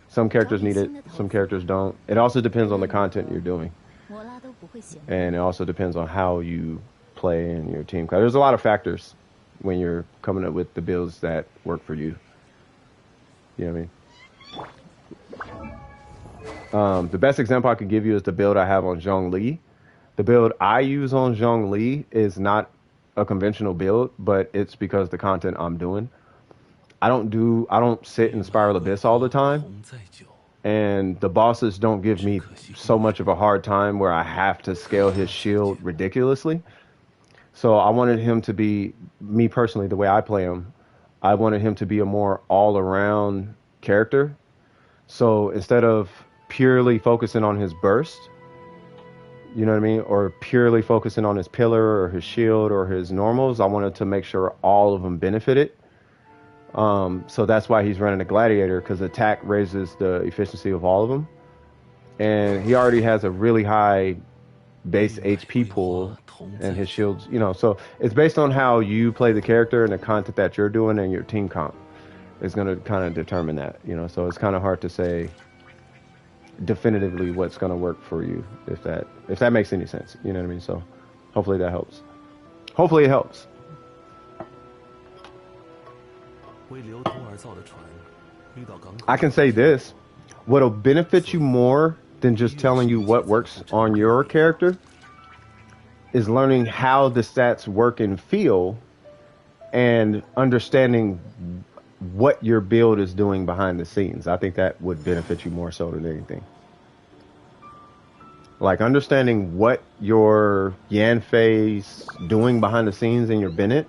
Some characters need it, some characters don't. It also depends on the content you're doing. And it also depends on how you play in your team. There's a lot of factors when you're coming up with the builds that work for you. You know what I mean? The best example I could give you is the build I have on Zhongli. The build I use on Zhongli is not a conventional build, but it's because the content I'm doing. I don't sit in Spiral Abyss all the time. And the bosses don't give me so much of a hard time where I have to scale his shield ridiculously. So I wanted him to be, me personally, the way I play him, I wanted him to be a more all-around character. So instead of purely focusing on his burst, you know what I mean, or purely focusing on his pillar or his shield or his normals, I wanted to make sure all of them benefited. So that's why he's running a gladiator, because attack raises the efficiency of all of them. And he already has a really high base HP pool, and his shields, you know, so it's based on how you play the character and the content that you're doing, and your team comp is going to kind of determine that, you know, so it's kind of hard to say definitively what's going to work for you, if that makes any sense, you know what I mean? So hopefully that helps. Hopefully it helps. I can say this, what'll benefit you more than just telling you what works on your character is learning how the stats work and feel, and understanding what your build is doing behind the scenes. I think that would benefit you more so than anything. Like understanding what your Yanfei's doing behind the scenes in your Bennett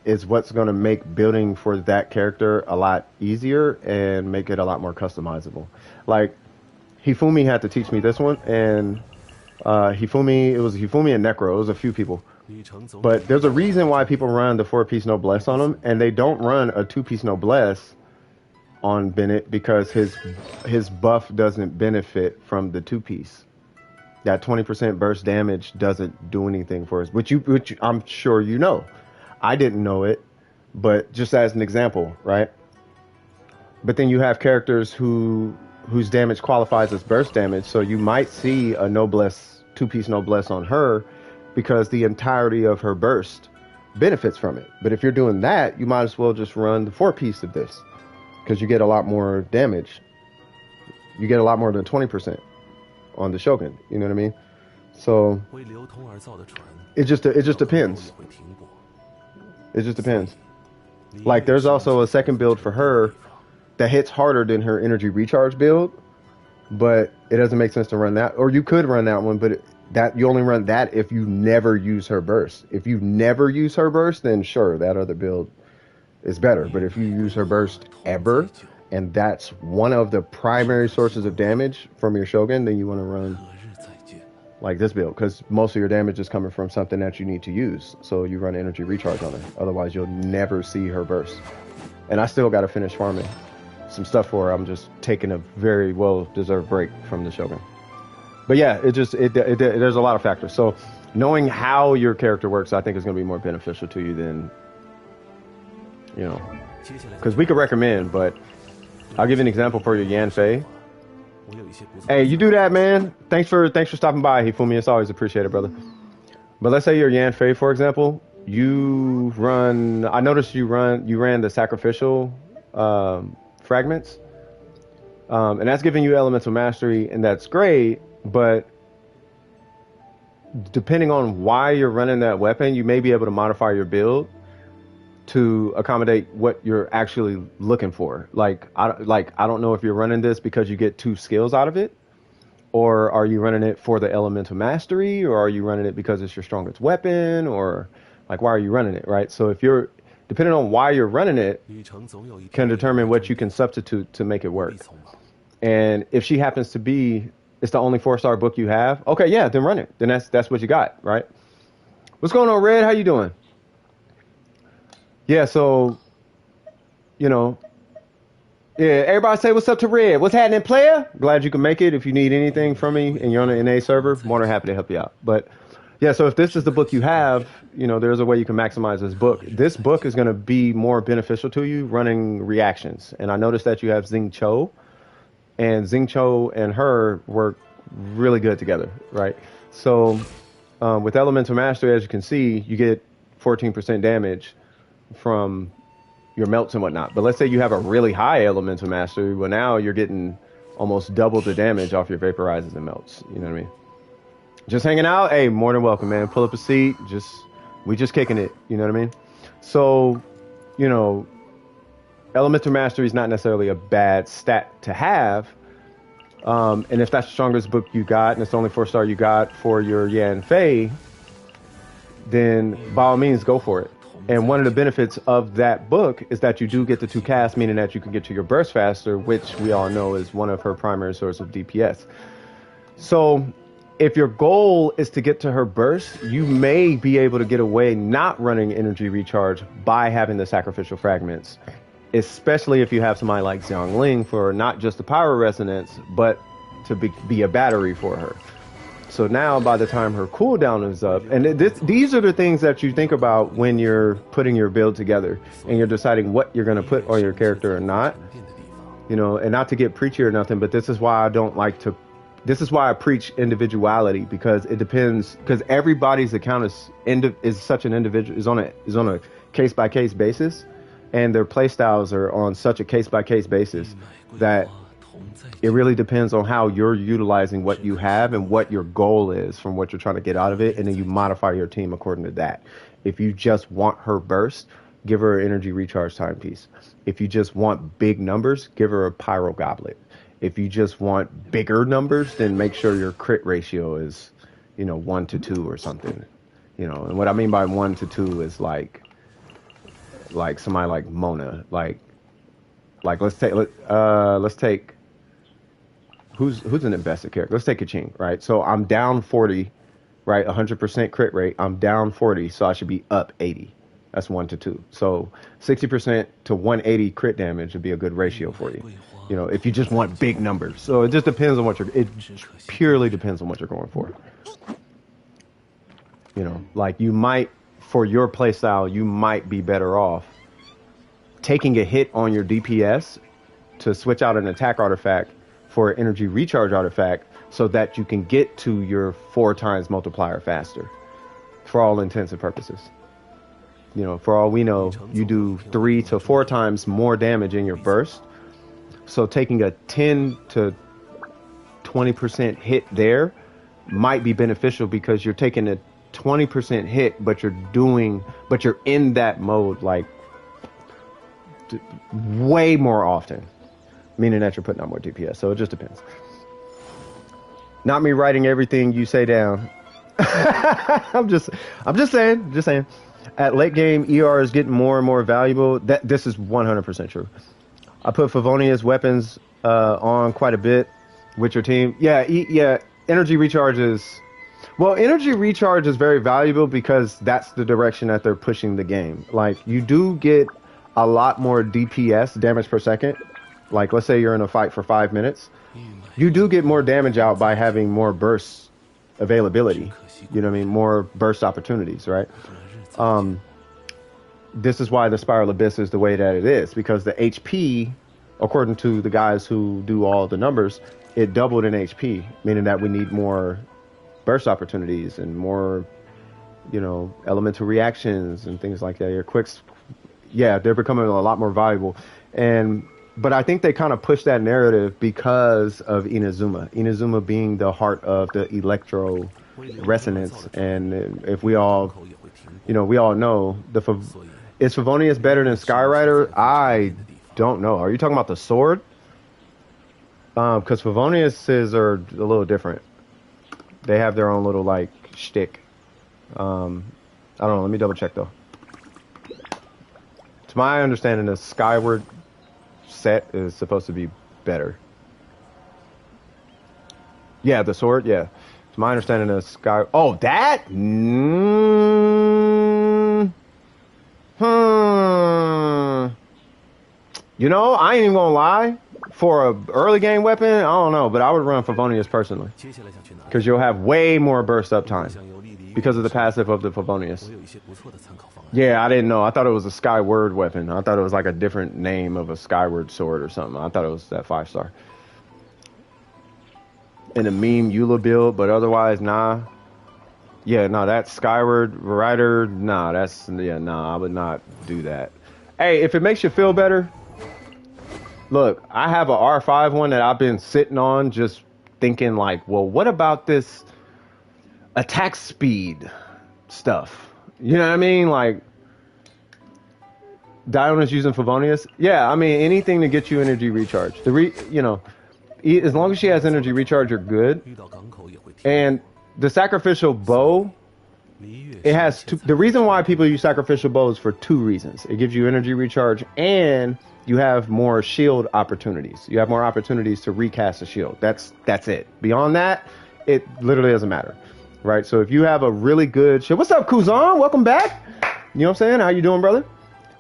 is what's going to make building for that character a lot easier and make it a lot more customizable. Like Hifumi had to teach me this one, and it was Hifumi and Necro. It was a few people. But there's a reason why people run the 4-piece noblesse on him, and they don't run a 2-piece noblesse on Bennett, because his buff doesn't benefit from the 2-piece. That 20% burst damage doesn't do anything for us, which I'm sure you know. I didn't know it, but just as an example, right? But then you have characters whose damage qualifies as burst damage, so you might see a noblesse, 2-piece noblesse on her, because the entirety of her burst benefits from it. But if you're doing that, you might as well just run the 4-piece of this, because you get a lot more damage. You get a lot more than 20% on the Shogun. You know what I mean? So it just depends. It just depends. Like there's also a second build for her that hits harder than her energy recharge build, but it doesn't make sense to run that. Or you could run that one, but that you only run that if you never use her burst. If you never use her burst, then sure, that other build is better. But if you use her burst ever, and that's one of the primary sources of damage from your Shogun, then you want to run like this build, because most of your damage is coming from something that you need to use. So you run energy recharge on her. Otherwise, you'll never see her burst. And I still got to finish farming some stuff for her. I'm just taking a very well-deserved break from the Shogun. But yeah, there's a lot of factors. So knowing how your character works, I think is going to be more beneficial to you than, you know, because we could recommend, but I'll give you an example for your Yanfei. Hey, you do that, man. Thanks for stopping by, Hifumi. It's always appreciated, brother. But let's say you're Yanfei, for example. I noticed you ran the sacrificial fragments. And that's giving you elemental mastery, and that's great, but depending on why you're running that weapon, you may be able to modify your build to accommodate what you're actually looking for. Like I don't know if you're running this because you get 2 skills out of it, or are you running it for the elemental mastery, or are you running it because it's your strongest weapon, or like why are you running it, right? So if you're depending on why you're running it can determine what you can substitute to make it work. And if she happens to be, it's the only 4-star book you have, okay, yeah, then run it. Then that's what you got, right? What's going on, Red? How you doing? Yeah, so, you know, yeah, everybody say what's up to Red. What's happening, player? Glad you can make it. If you need anything from me and you're on the NA server, more than happy to help you out. But Yeah, so if this is the book you have, you know, there's a way you can maximize this book. This book is going to be more beneficial to you running reactions. And I noticed that you have Xing Cho, and Xing Cho and her work really good together, right? So with Elemental Mastery, as you can see, you get 14% damage from your melts and whatnot. But let's say you have a really high Elemental Mastery, well, now you're getting almost double the damage off your vaporizes and melts. You know what I mean? Just hanging out, hey, more than welcome, man. Pull up a seat. We just kicking it. You know what I mean? So, you know, Elemental Mastery is not necessarily a bad stat to have. And if that's the strongest book you got, and it's the only 4-star you got for your Yan Fei, then by all means, go for it. And one of the benefits of that book is that you do get the 2 casts, meaning that you can get to your burst faster, which we all know is one of her primary sources of DPS. So if your goal is to get to her burst, you may be able to get away not running energy recharge by having the sacrificial fragments, especially if you have somebody like Xiangling for not just the power resonance, but to be a battery for her. So now by the time her cooldown is up, and these are the things that you think about when you're putting your build together and you're deciding what you're going to put on your character or not, you know, and not to get preachy or nothing, but this is why I preach individuality, because it depends, because everybody's account is such an individual, is on a case by case basis, and their play styles are on such a case by case basis that it really depends on how you're utilizing what you have and what your goal is from what you're trying to get out of it, and then you modify your team according to that. If you just want her burst, give her an energy recharge timepiece. If you just want big numbers, give her a pyro goblet. If you just want bigger numbers, then make sure your crit ratio is, you know, 1 to 2 or something. You know, and what I mean by 1 to 2 is like somebody like Mona, like let's take who's an invested character. Let's take Kaching, right? So I'm down 40, right? 100% crit rate. I'm down 40, so I should be up 80. That's 1 to 2. So 60% to 180 crit damage would be a good ratio for you. You know, if you just want big numbers. So it just depends on it purely depends on what you're going for. You know, like you might, for your playstyle, you might be better off taking a hit on your DPS to switch out an attack artifact for an energy recharge artifact so that you can get to your 4 times multiplier faster, for all intents and purposes. You know, for all we know, you do 3 to 4 times more damage in your burst. So taking a 10 to 20% hit there might be beneficial, because you're taking a 20% hit, but you're in that mode like way more often, meaning that you're putting out more DPS. So it just depends. Not me writing everything you say down. I'm just saying. At late game, ER is getting more and more valuable. This is 100% true. I put Favonia's weapons on quite a bit with your team. Yeah. Energy recharge is very valuable because that's the direction that they're pushing the game. Like, you do get a lot more DPS, damage per second. Like, let's say you're in a fight for 5 minutes. You do get more damage out by having more burst availability. You know what I mean? More burst opportunities, right? This is why the Spiral Abyss is the way that it is, because the HP, according to the guys who do all the numbers, it doubled in HP, meaning that we need more burst opportunities and more, you know, elemental reactions and things like that. Your quicks, yeah, they're becoming a lot more valuable. But I think they kind of push that narrative because of Inazuma. Inazuma being the heart of the electro resonance. And if we all know, is Favonius better than Skyrider? I don't know. Are you talking about the sword? Because Favonius's are a little different. They have their own little, like, shtick. I don't know. Let me double check, though. To my understanding, the Skyward set is supposed to be better. Yeah, the sword, yeah. To my understanding, the Sky... Oh, that? You know, I ain't even gonna lie. For a early game weapon, I don't know, but I would run Favonius personally, because you'll have way more burst up time. because of the passive of the Favonius. Yeah, I didn't know. I thought it was a Skyward weapon. I thought it was like a different name of a Skyward sword or something. I thought it was that 5-star. In a meme Eula build, but otherwise, nah. Yeah, no, that's Skyward Rider. Nah, I would not do that. Hey, if it makes you feel better, look, I have a R5 one that I've been sitting on just thinking like, well, what about this attack speed stuff? You know what I mean? Like, Diona's using Favonius. Yeah, I mean, anything to get you energy recharge. As long as she has energy recharge, you're good. And the sacrificial bow, it has the reason why people use sacrificial bow is for 2 reasons. It gives you energy recharge and you have more shield opportunities. You have more opportunities to recast a shield. That's it. Beyond that, it literally doesn't matter. Right? So if you have a really good shield. What's up, Kuzan? Welcome back. You know what I'm saying? How you doing, brother?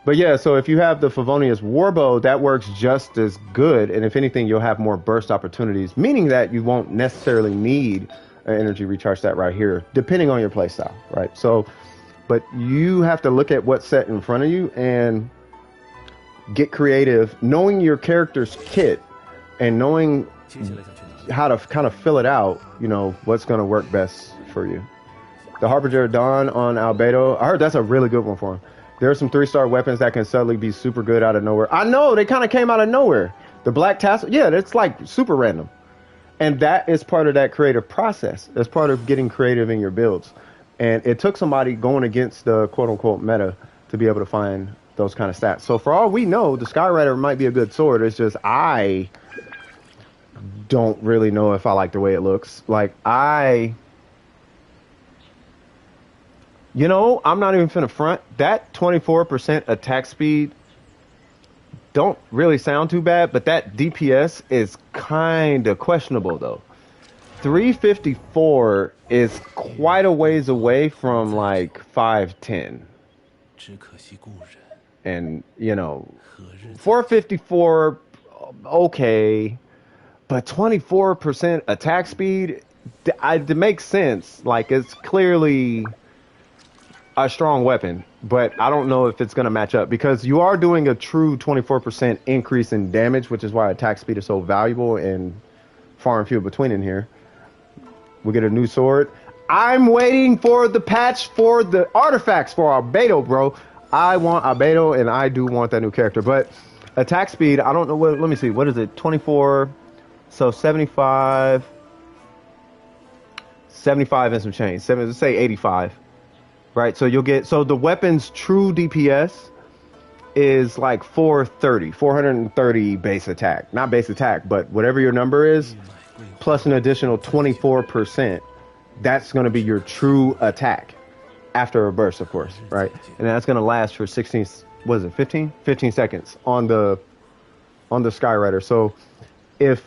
But yeah, so if you have the Favonius Warbow, that works just as good. And if anything, you'll have more burst opportunities, meaning that you won't necessarily need an energy recharge stat right here, depending on your playstyle, right? So, but you have to look at what's set in front of you and get creative, knowing your character's kit and knowing how to kind of fill it out, what's going to work best for you. The Harbinger Dawn on Albedo, I heard that's a really good one for him. There are some 3-star weapons that can suddenly be super good out of nowhere. I know, they kind of came out of nowhere. The Black Tassel, yeah, it's like super random. And that is part of that creative process. That's part of getting creative in your builds. And it took somebody going against the quote-unquote meta to be able to find those kind of stats. So for all we know, the Skyrider might be a good sword. It's just I don't really know if I like the way it looks. Like, I'm not even finna front. That 24% attack speed don't really sound too bad, but that DPS is kind of questionable, though. 354 is quite a ways away from, like, 510. And, 454, okay, but 24% attack speed, it makes sense. Like, it's clearly a strong weapon, but I don't know if it's going to match up because you are doing a true 24% increase in damage, which is why attack speed is so valuable and far and few between in here. We get a new sword. I'm waiting for the patch for the artifacts for Albedo, bro. I want Albedo and I do want that new character, but attack speed, I don't know what, let me see. What is it? 24. So 75 and some change. Let's say 85. Right, so the weapon's true DPS is like 430 base attack. Not base attack, but whatever your number is, plus an additional 24%, that's going to be your true attack after a burst, of course, right? And that's going to last for 15 seconds on the Skyrider. So I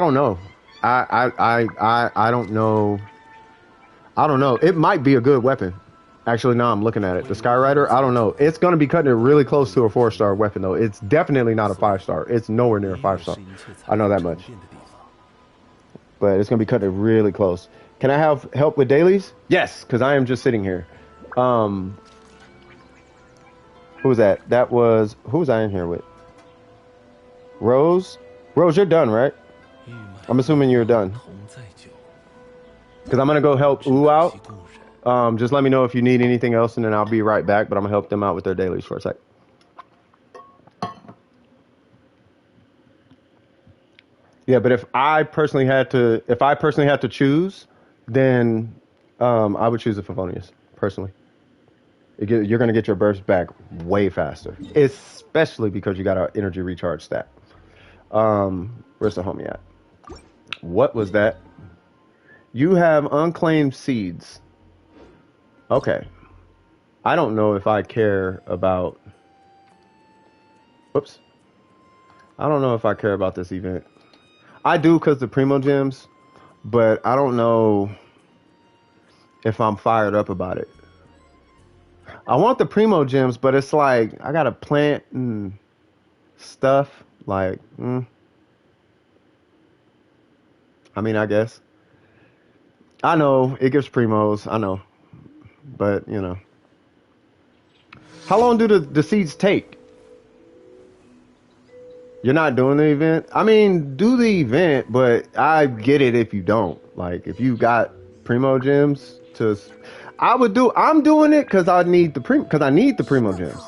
don't know. I don't know. I don't know. It might be a good weapon. Actually, now I'm looking at it. The Skyrider, I don't know. It's going to be cutting it really close to a 4-star weapon, though. It's definitely not a 5-star. It's nowhere near a 5-star. I know that much. But it's going to be cutting it really close. Can I have help with dailies? Yes, because I am just sitting here. Who was that? Who was I in here with? Rose? Rose, you're done, right? I'm assuming you're done. Because I'm going to go help Ooh out. Just let me know if you need anything else, and then I'll be right back. But I'm going to help them out with their dailies for a sec. Yeah, but if I personally had to choose, then I would choose the Favonius, personally. You're going to get your burst back way faster, especially because you got an energy recharge stat. Where's the homie at? What was that? You have unclaimed seeds. Okay. I don't know if I care about... Whoops. I don't know if I care about this event. I do because the Primo Gems, but I don't know if I'm fired up about it. I want the Primo Gems, but it's like, I gotta plant and stuff. Like, I mean, I guess. I know it gives primos. I know, but you know, how long do the seeds take? You're not doing the event. I mean, do the event, but I get it if you don't. Like, if you got primo gems to, I would do. I'm doing it because I need the because I need the primo gems.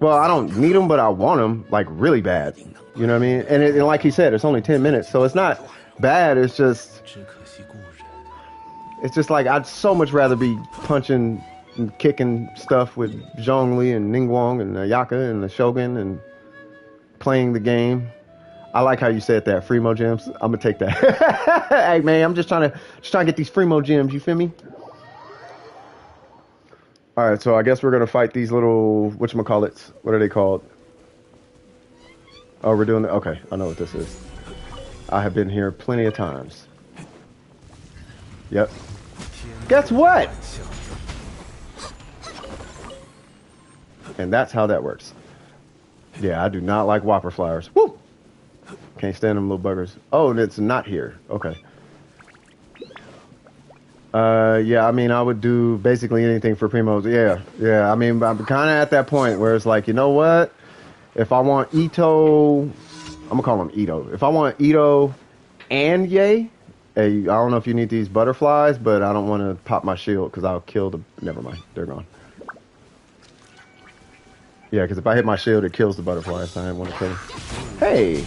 Well, I don't need them, but I want them like really bad. You know what I mean? And like he said, it's only 10 minutes, so it's not bad. It's just like I'd so much rather be punching and kicking stuff with Zhongli and Ningguang and Ayaka and the Shogun and playing the game. I like how you said that, Freemo gems. I'm gonna take that. Hey man, I'm just trying to get these Freemo gems, you feel me? Alright, so I guess we're gonna fight these little whatchamacallits. What are they called? Oh, we're doing it. Okay, I know what this is. I have been here plenty of times. Yep. Guess what? And that's how that works. Yeah, I do not like Whopper flowers. Woo! Can't stand them little buggers. Oh, and it's not here. Okay. Yeah, I mean, I would do basically anything for primos. Yeah. I mean, I'm kind of at that point where it's like, you know what? If I want Ito, I'm gonna call him Ito. If I want Ito and Ye, hey, I don't know if you need these butterflies, but I don't want to pop my shield because I'll kill the. Never mind, they're gone. Yeah, because if I hit my shield, it kills the butterflies. So I didn't want to kill them. Hey,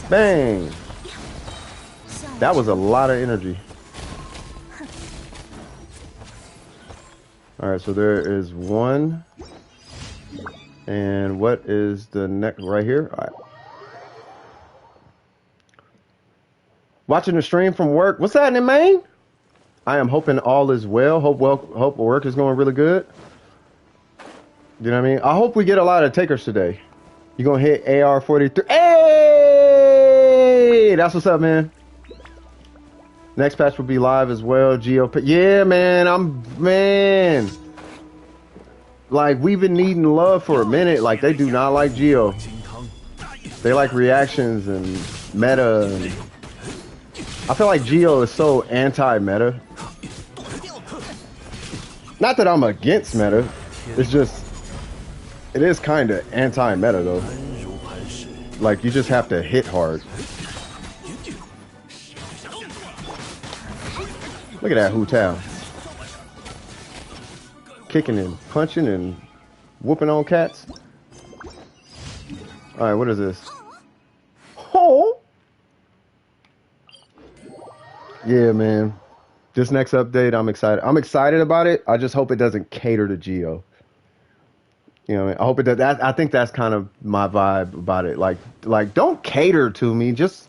bang! That was a lot of energy. All right, so there is one. And what is the next right here? All right. Watching the stream from work. What's happening, man? I am hoping all is well. Hope work is going really good. You know what I mean? I hope we get a lot of takers today. You gonna hit AR43? Hey, that's what's up, man. Next patch will be live as well. Yeah, man. Like, we've been needing love for a minute. Like, they do not like Geo. They like reactions and meta. And I feel like Geo is so anti-meta. Not that I'm against meta. It's just, it is kind of anti-meta, though. Like, you just have to hit hard. Look at that Hu Tao. Kicking and punching and whooping on cats. Alright, what is this? Oh! Yeah, man. This next update, I'm excited. I'm excited about it. I just hope it doesn't cater to Geo. You know, I hope it does. I think that's kind of my vibe about it. Like, don't cater to me. Just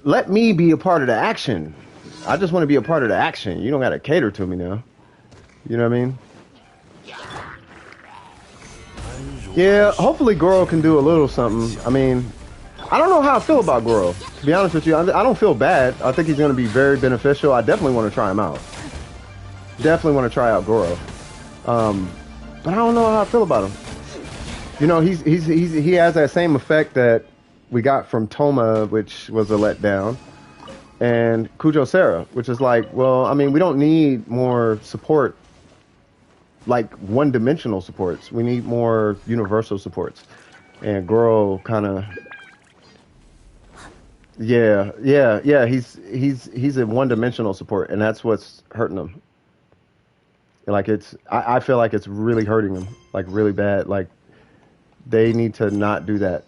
let me be a part of the action. I just want to be a part of the action. You don't got to cater to me now. You know what I mean? Yeah, hopefully Goro can do a little something. I mean, I don't know how I feel about Goro. To be honest with you, I don't feel bad. I think he's going to be very beneficial. I definitely want to try him out. Definitely want to try out Goro. But I don't know how I feel about him. You know, he has that same effect that we got from Toma, which was a letdown, and Kujo Sera, which is like, well, I mean, we don't need more support, like one-dimensional supports. We need more universal supports. And Goro kind of, yeah. He's a one-dimensional support, and that's what's hurting him. Like I feel like it's really hurting him, like really bad. Like they need to not do that.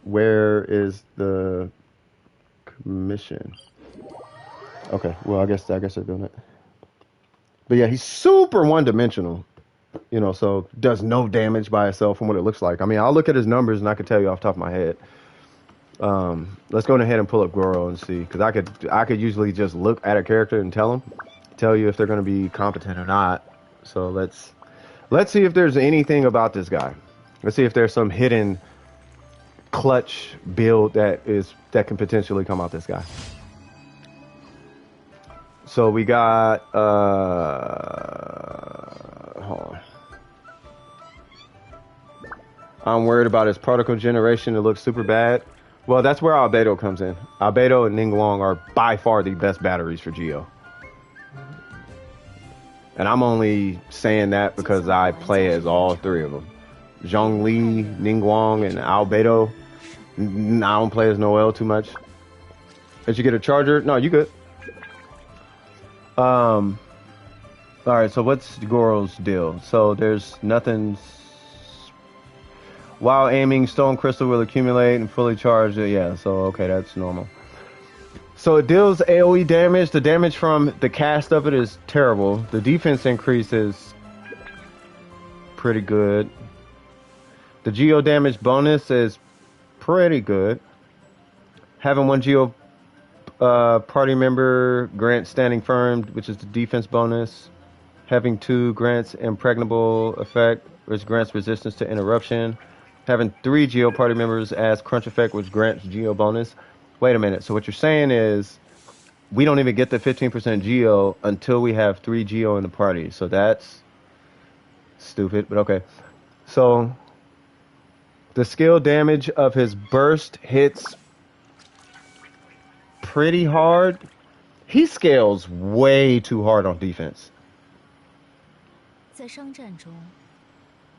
Where is the commission? Okay, well I guess they're doing it. But yeah, he's super one-dimensional. You know, so does no damage by itself from what it looks like. I mean, I'll look at his numbers and I can tell you off the top of my head. Let's go ahead and pull up Goro and see, because I could usually just look at a character and tell you if they're going to be competent or not. So let's see if there's anything about this guy. Let's see if there's some hidden clutch build that can potentially come out this guy. So we got hold on. I'm worried about his particle generation. It looks super bad. Well, that's where Albedo comes in. Albedo and Ningguang are by far the best batteries for Geo. And I'm only saying that because I play as all three of them. Zhongli, Ningguang, and Albedo. I don't play as Noel too much. Did you get a charger? No, you good. All right, so what's Goro's deal? So there's nothing. While aiming, stone crystal will accumulate and fully charge it. Yeah, so okay, that's normal. So it deals AoE damage. The damage from the cast of it is terrible. The defense increase is pretty good. The Geo damage bonus is pretty good. Having one Geo party member grants standing firm, which is the defense bonus. Having 2 grants impregnable effect, which grants resistance to interruption. Having 3 Geo party members as crunch effect, which grants Geo bonus. Wait a minute. So what you're saying is we don't even get the 15% Geo until we have 3 Geo in the party. So that's stupid, but okay. So the skill damage of his burst hits pretty hard. He scales way too hard on defense. 在商战中，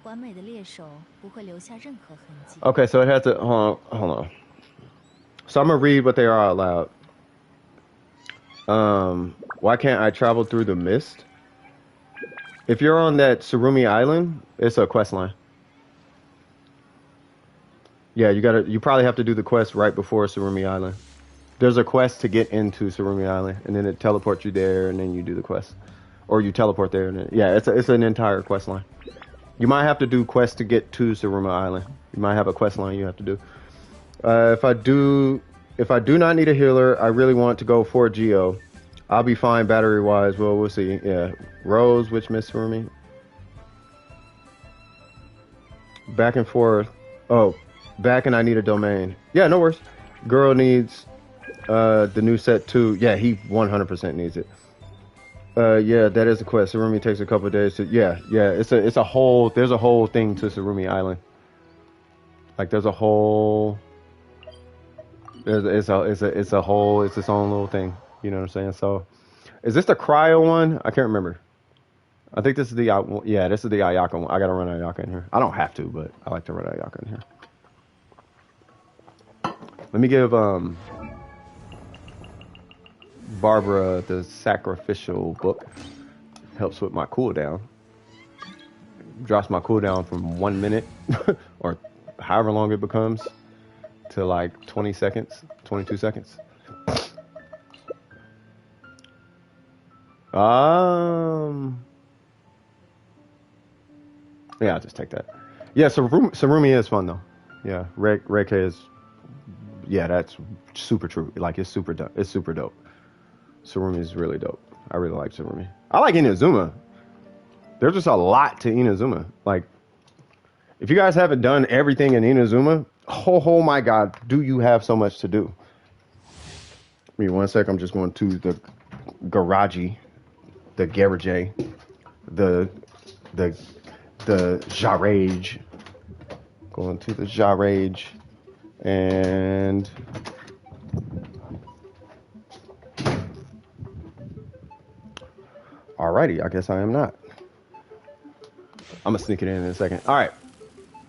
完美的猎手不会留下任何痕迹。 Okay, so it has to hold on. So I'm gonna read what they are out loud. Why can't I travel through the mist? If you're on that Surumi Island, it's a quest line. Yeah, you probably have to do the quest right before Surumi Island. There's a quest to get into Surumi Island, and then it teleports you there, and then you do the quest. Or you teleport there, and then, yeah, it's an entire quest line. You might have to do quests to get to Surumi Island. You might have a quest line you have to do. If I do not need a healer, I really want to go for Geo. I'll be fine battery wise. Well, we'll see. Yeah, Rose, which miss for me. Back and forth. Oh, back and I need a domain. Yeah, no worries. Girl needs the new set too. Yeah, he 100% needs it. Yeah, that is a quest. Surumi takes a couple days to. Yeah. There's a whole thing to Surumi Island. Like there's a whole. It's its own little thing. You know what I'm saying? So, is this the cryo one? I can't remember. I think this is the this is the Ayaka one. I gotta run Ayaka in here. I don't have to, but I like to run Ayaka in here. Let me give Barbara the sacrificial book. Helps with my cooldown. Drops my cooldown from 1 minute or however long it becomes to like 20 seconds, 22 seconds. Yeah, I'll just take that. Yeah, so Surumi is fun though. Yeah, Reiki is. Yeah, that's super true. Like it's super dope. It's super dope. Surumi is really dope. I really like Surumi. I like Inazuma. There's just a lot to Inazuma. Like, if you guys haven't done everything in Inazuma, oh my God, do you have so much to do? Give me 1 sec. I'm just going to the garage, the Jarage. Going to the Jarage, and alrighty, I guess I am not. I'm gonna sneak it in a second. All right,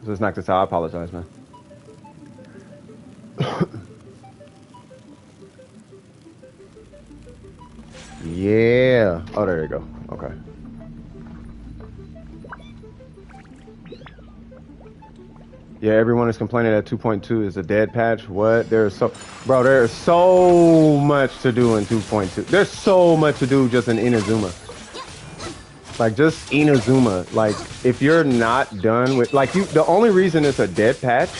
so let's knock this out. I apologize, man. Yeah. Oh, there you go. Okay. Yeah, everyone is complaining that 2.2 is a dead patch. What? There's so much to do in 2.2. There's so much to do just in Inazuma. Like, just Inazuma. Like, if you're not done with... Like, the only reason it's a dead patch,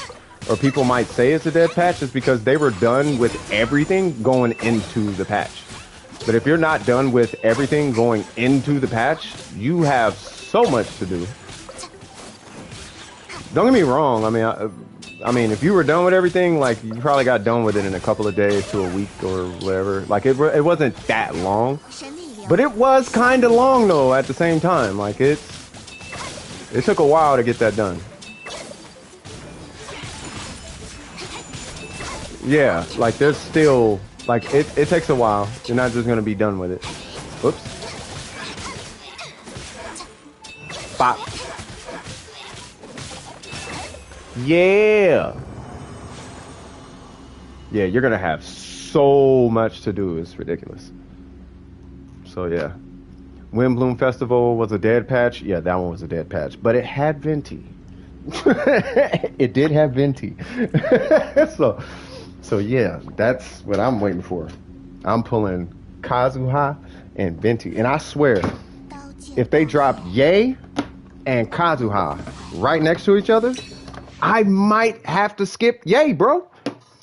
or people might say it's a dead patch, is because they were done with everything going into the patch. But if you're not done with everything going into the patch, you have so much to do. Don't get me wrong. I mean, if you were done with everything, like, you probably got done with it in a couple of days to a week or whatever. Like, it wasn't that long. But it was kind of long, though, at the same time. Like, it took a while to get that done. Yeah, like there's still like it takes a while. You're not just gonna be done with it. Whoops. Bop. Yeah. Yeah, you're gonna have so much to do. It's ridiculous. So yeah. Wind Bloom Festival was a dead patch. Yeah, that one was a dead patch. But it had Venti. It did have Venti. So yeah, that's what I'm waiting for. I'm pulling Kazuha and Venti. And I swear, if they drop Yay and Kazuha right next to each other, I might have to skip Yay, bro.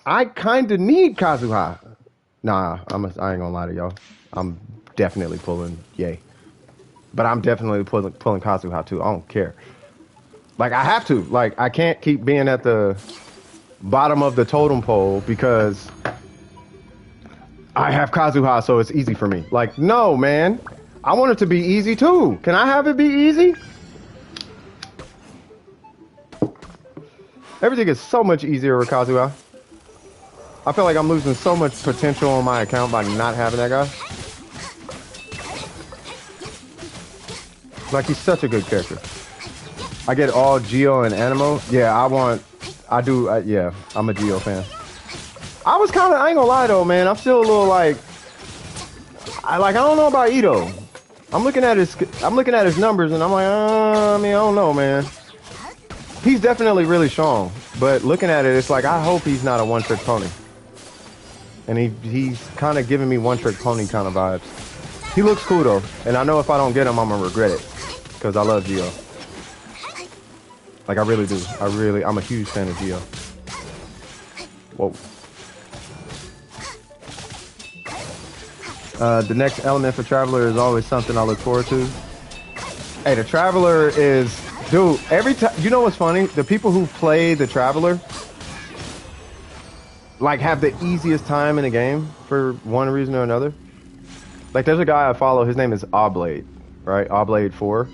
I kind of need Kazuha. Nah, I ain't gonna lie to y'all. I'm definitely pulling Yay. But I'm definitely pulling Kazuha too. I don't care. Like, I have to. Like, I can't keep being at the bottom of the totem pole because I have Kazuha, so it's easy for me. Like, no, man. I want it to be easy too. Can I have it be easy? Everything is so much easier with Kazuha. I feel like I'm losing so much potential on my account by not having that guy. Like, he's such a good character. I get all Geo and Animo. Yeah, yeah, I'm a Geo fan. I ain't gonna lie though, man. I'm still a little like, I don't know about Ito. I'm looking at his numbers and I'm like, I don't know, man. He's definitely really strong, but looking at it, it's like, I hope he's not a one-trick pony. And he's kind of giving me one-trick pony kind of vibes. He looks cool though, and I know if I don't get him, I'm gonna regret it, because I love Geo. Like, I really do. I'm a huge fan of Geo. Whoa. The next element for Traveler is always something I look forward to. Hey, the Traveler is... Dude, every time... You know what's funny? The people who play the Traveler, like, have the easiest time in the game for one reason or another. Like, there's a guy I follow. His name is Oblade, right? Oblade 4.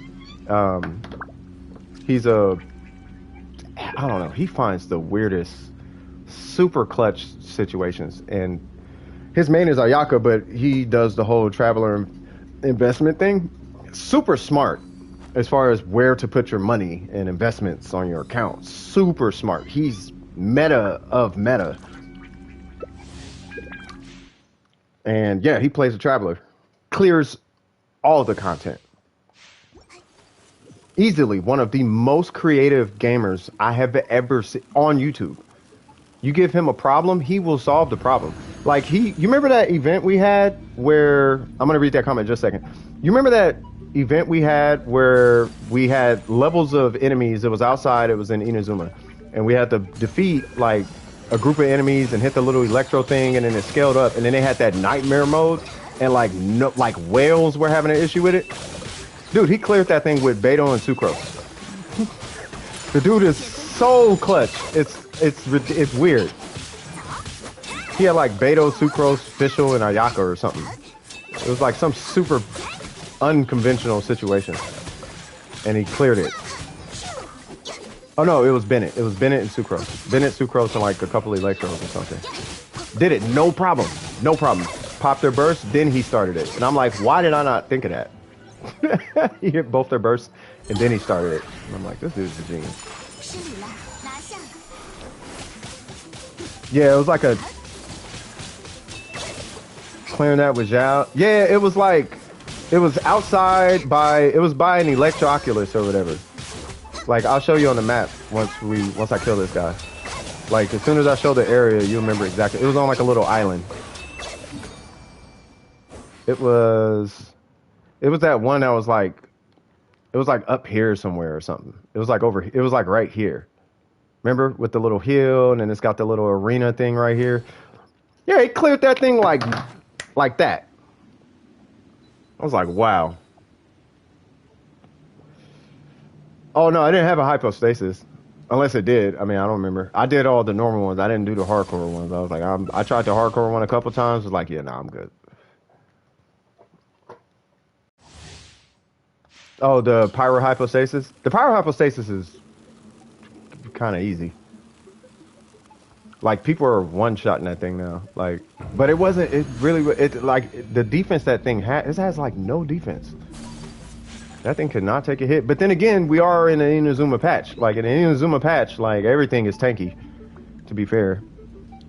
He's a... I don't know. He finds the weirdest, super clutch situations. And his main is Ayaka, but he does the whole Traveler investment thing. Super smart as far as where to put your money and investments on your account. Super smart. He's meta of meta. And yeah, he plays a Traveler. Clears all the content. Easily one of the most creative gamers I have ever seen on YouTube. You give him a problem, he will solve the problem. Like, you remember that event we had where, I'm going to read that comment in just a second. You remember that event we had where we had levels of enemies? It was outside, it was in Inazuma. And we had to defeat, like, a group of enemies and hit the little electro thing, and then it scaled up. And then they had that nightmare mode, and like whales were having an issue with it. Dude, he cleared that thing with Beto and Sucrose. The dude is so clutch. It's weird. He had like Beto, Sucrose, Fischl, and Ayaka or something. It was like some super unconventional situation. And he cleared it. Oh no, it was Bennett. It was Bennett and Sucrose. Bennett, Sucrose, and like a couple of Electros or something. Did it, no problem. No problem. Popped their burst, then he started it. And I'm like, why did I not think of that? He hit both their bursts, and then he started it. And I'm like, this dude's a genius. Yeah, it was like a... Clearing that with Zhao. Yeah, it was like... It was outside by... It was by an Electro-Oculus or whatever. Like, I'll show you on the map once I kill this guy. Like, as soon as I show the area, you'll remember exactly. It was on like a little island. It was that one that was like... It was like up here somewhere or something. It was like it was like right here. Remember? With the little hill, and then it's got the little arena thing right here. Yeah, he cleared that thing like that. I was like, wow. Oh no, I didn't have a hypostasis. Unless it did. I mean, I don't remember. I did all the normal ones. I didn't do the hardcore ones. I was like, I tried the hardcore one a couple times. I was like, yeah, nah, I'm good. Oh, the pyrohypostasis? The pyrohypostasis is kind of easy. Like people are one-shotting that thing now. Like, but it wasn't. It really. It like the defense that thing had. It has like no defense. That thing could not take a hit. But then again, we are in an Inazuma patch. Like in an Inazuma patch, like everything is tanky. To be fair,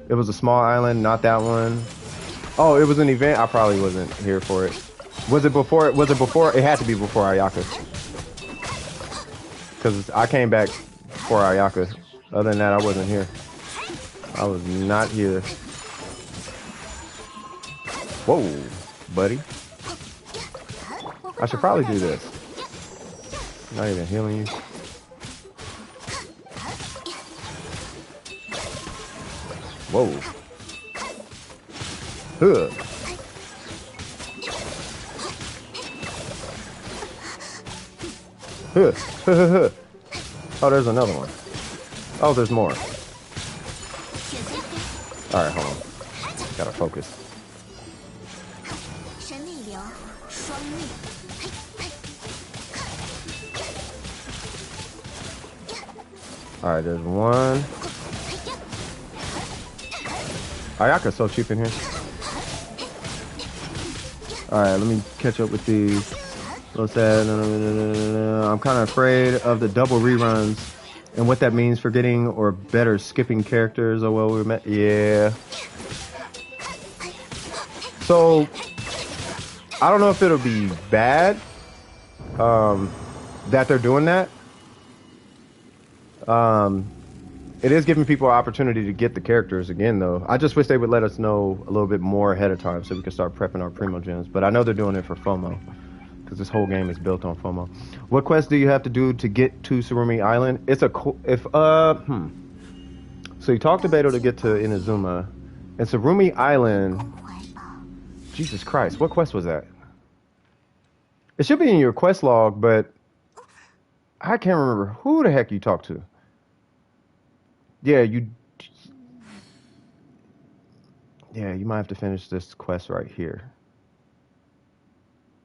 it was a small island, not that one. Oh, it was an event. I probably wasn't here for it. Was it before? Was it before? It had to be before Ayaka. Because I came back for Ayaka. Other than that, I wasn't here. I was not here. Whoa, buddy. I should probably do this. Not even healing you. Whoa. Huh. Huh. Oh, there's another one. Oh, there's more. All right, hold on. Gotta focus. All right, there's one. Ayaka's so cheap in here. All right, let me catch up with these. No sad. I'm kind of afraid of the double reruns and what that means for getting or better skipping characters. Oh well, we met. Yeah. So I don't know if it'll be bad that they're doing that. It is giving people an opportunity to get the characters again, though. I just wish they would let us know a little bit more ahead of time so we can start prepping our Primo Gems. But I know they're doing it for FOMO, because this whole game is built on FOMO. What quest do you have to do to get to Surumi Island? It's a So you talk to Beto to get to Inazuma, and Surumi Island. Jesus Christ, what quest was that? It should be in your quest log, but I can't remember who the heck you talked to. Yeah, you might have to finish this quest right here.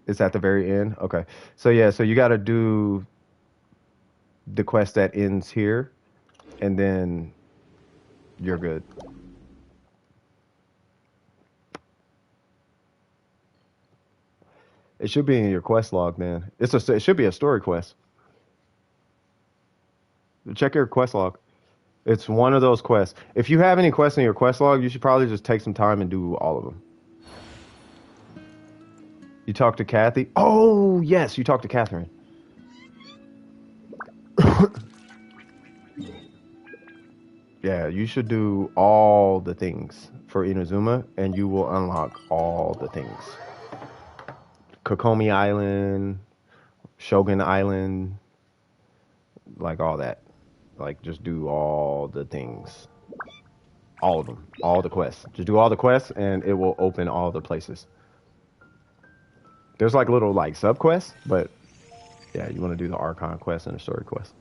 It's at the very end? Okay. So yeah, so you got to do the quest that ends here, and then you're good. It should be in your quest log, man. It should be a story quest. Check your quest log. It's one of those quests. If you have any quests in your quest log, you should probably just take some time and do all of them. You talk to Kathy? Oh, yes, you talk to Catherine. Yeah, you should do all the things for Inazuma, and you will unlock all the things. Kokomi Island, Shogun Island, like all that. Like, just do all the things. All of them. All the quests. Just do all the quests, and it will open all the places. There's like little like sub-quests, but yeah, you want to do the Archon quest and the story quest.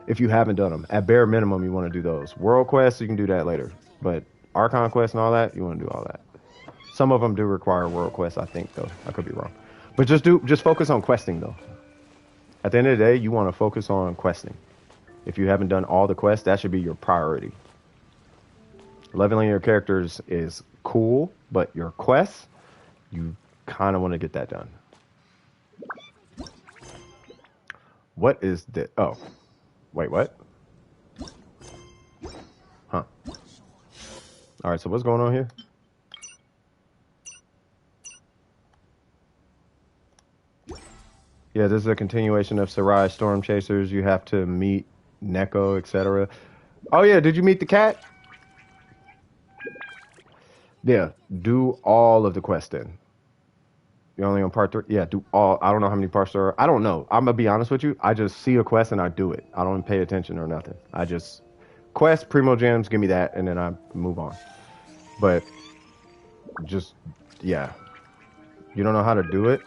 If you haven't done them. At bare minimum, you want to do those. World quests, you can do that later. But Archon quests and all that, you want to do all that. Some of them do require world quests, I think, though. I could be wrong. But just focus on questing, though. At the end of the day, you want to focus on questing. If you haven't done all the quests, that should be your priority. Leveling your characters is cool, but your quests, you kind of want to get that done. What is the... Oh. Wait, what? Huh. All right, so what's going on here? Yeah, this is a continuation of Sarai Storm Chasers. You have to meet Neko, etc. Oh yeah, did you meet the cat? Yeah, do all of the quests then. You're only on part 3? Yeah, do all. I don't know how many parts there are. I don't know. I'm going to be honest with you. I just see a quest and I do it. I don't pay attention or nothing. I just, quest, Primo Gems, give me that, and then I move on. But, just, yeah. You don't know how to do it?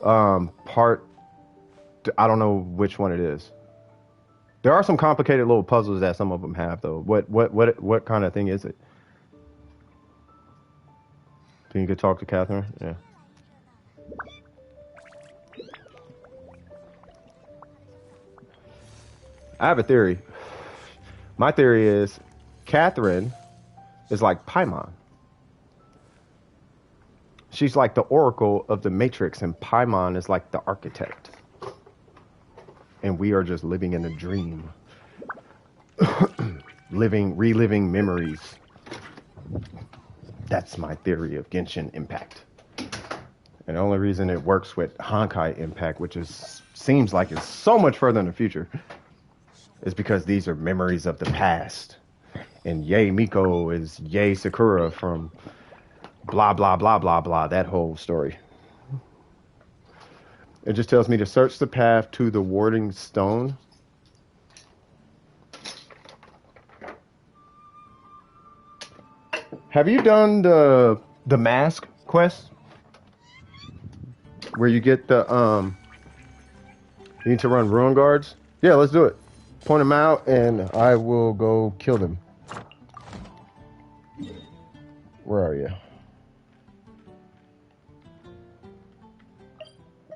I don't know which one it is. There are some complicated little puzzles that some of them have, though. What kind of thing is it? Think you could talk to Catherine? Yeah. I have a theory. My theory is Catherine is like Paimon. She's like the oracle of the Matrix, and Paimon is like the architect. And we are just living in a dream. Reliving memories. That's my theory of Genshin Impact. And the only reason it works with Honkai Impact, which seems like it's so much further in the future, is because these are memories of the past. And Yay Miko is Yay Sakura from blah, blah, blah, blah, blah, that whole story. It just tells me to search the path to the warding stone. Have you done the mask quest? Where you get the you need to run ruin guards? Yeah, let's do it. Point them out and I will go kill them. Where are you?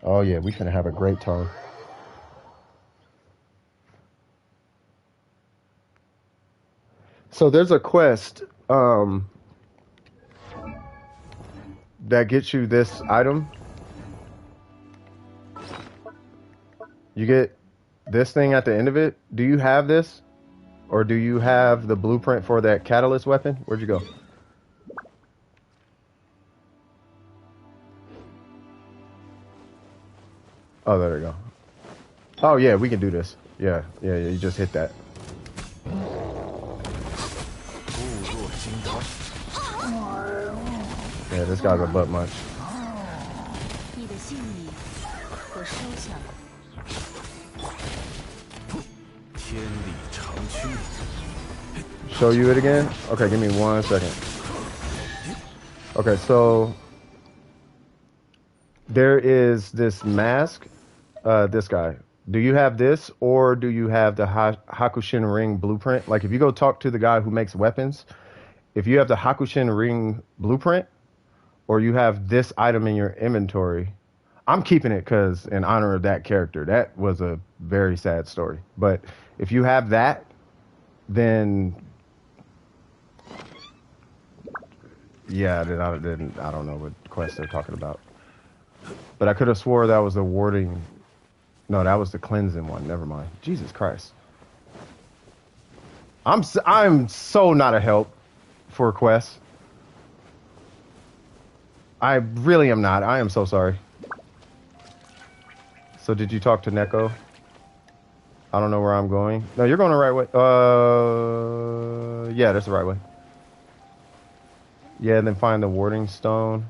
Oh yeah, we finna have a great time. So there's a quest that gets you this item. You get this thing at the end of it. Do you have this? Or do you have the blueprint for that catalyst weapon? Where'd you go? Oh, there we go. Oh yeah, we can do this. Yeah, you just hit that. Yeah, this guy's a butt munch. Show you it again? Okay, give me 1 second. Okay, so there is this mask. This guy. Do you have this, or do you have the Hakushin Ring blueprint? Like, if you go talk to the guy who makes weapons, if you have the Hakushin Ring blueprint, or you have this item in your inventory, I'm keeping it because in honor of that character. That was a very sad story. But if you have that, then yeah, then I don't know what quest they're talking about. But I could have swore that was the warding. No, that was the cleansing one. Never mind. Jesus Christ. I'm so not a help for quests. I really am not. I am so sorry. So did you talk to Neko? I don't know where I'm going. No, you're going the right way. Yeah, that's the right way. Yeah, and then find the warding stone.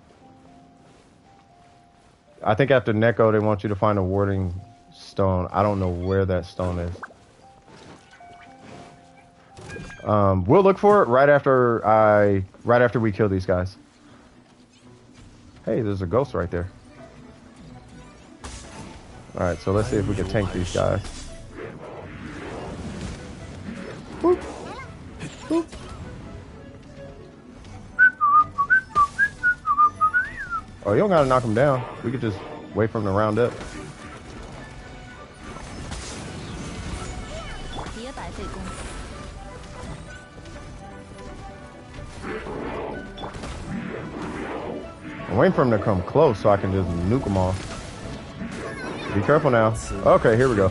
I think after Neko, they want you to find a warding stone. I don't know where that stone is. We'll look for it right after we kill these guys. Hey, there's a ghost right there. All right, so let's see if we can tank these guys. Boop. Boop. Oh, you don't gotta knock them down. We could just wait for them to round up. I'm waiting for them to come close so I can just nuke them all. Be careful now. Okay, here we go.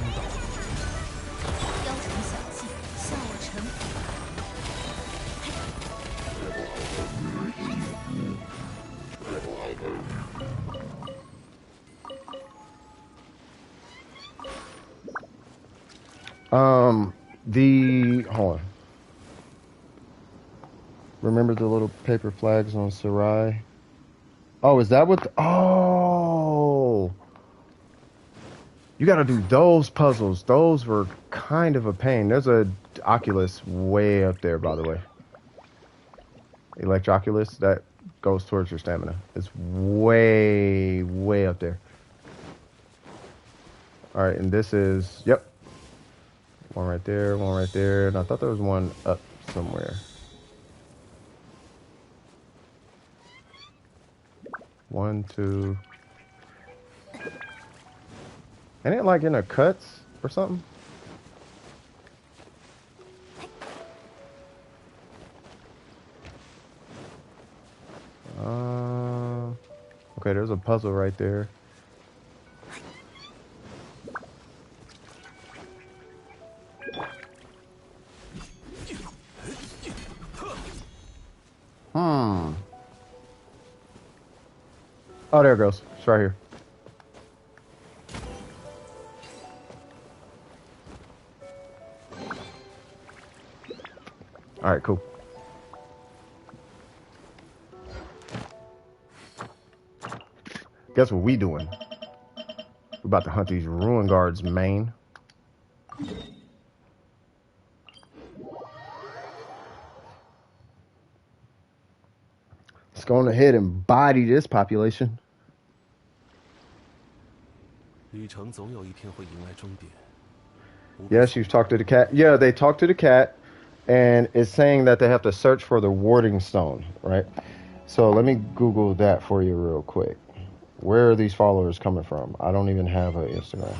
Hold on. Remember the little paper flags on Sarai? Oh, is that what? Oh, you got to do those puzzles. Those were kind of a pain. There's a Oculus way up there, by the way. Electroculus that goes towards your stamina. It's way, way up there. All right, and this is one right there, one right there, and I thought there was one up somewhere. One, two. Ain't it like in a cuts or something? Okay, there's a puzzle right there. Hmm. Oh, there it goes. It's right here. All right, cool. Guess what we doing? We're about to hunt these ruin guards, man. Let's go on ahead and body this population. Yes, you've talked to the cat. Yeah, they talked to the cat, and it's saying that they have to search for the warding stone, right? So let me Google that for you real quick. Where are these followers coming from? I don't even have an Instagram.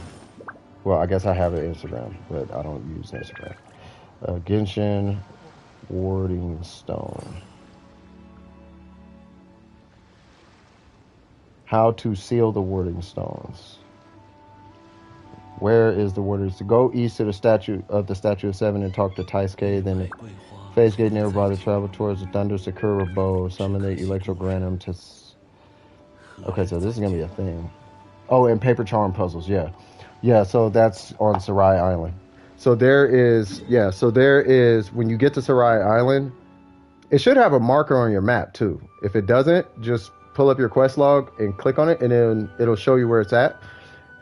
Well, I guess I have an Instagram, but I don't use Instagram. Genshin warding stone. How to seal the warding stones. Where is the warding? To go east to the statue of Seven and talk to Taisuke, then the phase gate nearby to travel towards the Thunder Sakura bow, summon the Electrogranum to... Okay, so this is going to be a thing. Oh, and paper charm puzzles, yeah. Yeah, so that's on Sarai Island. So there is, when you get to Sarai Island, it should have a marker on your map too. If it doesn't, just pull up your quest log and click on it, and then it'll show you where it's at.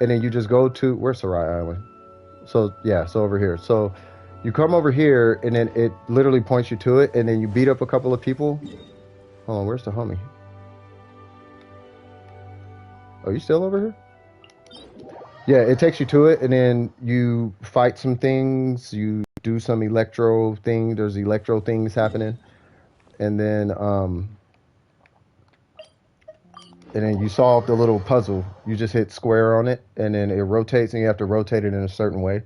And then you just go to, where's Sarai Island? So, yeah, so over here. So you come over here, and then it literally points you to it, and then you beat up a couple of people. Hold on, where's the homie? Oh, you still over here? Yeah, it takes you to it, and then you fight some things. You do some electro thing. There's electro things happening, and then you solve the little puzzle. You just hit square on it, and then it rotates, and you have to rotate it in a certain way.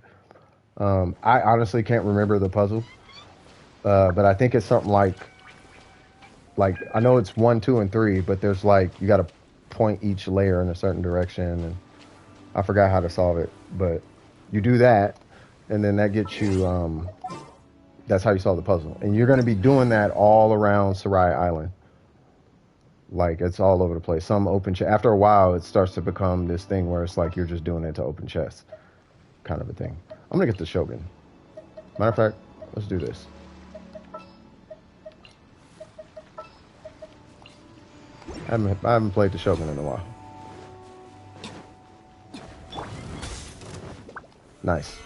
I honestly can't remember the puzzle, but I think it's something like I know it's 1, 2, and 3, but there's you got to point each layer in a certain direction, and I forgot how to solve it, but you do that, and then that gets you, that's how you solve the puzzle. And you're going to be doing that all around Sarai Island. It's all over the place. Some open chest. After a while, it starts to become this thing where it's you're just doing it to open chests, kind of a thing. I'm going to get the Shogun. Matter of fact, let's do this. I haven't played the Shogun in a while. Nice.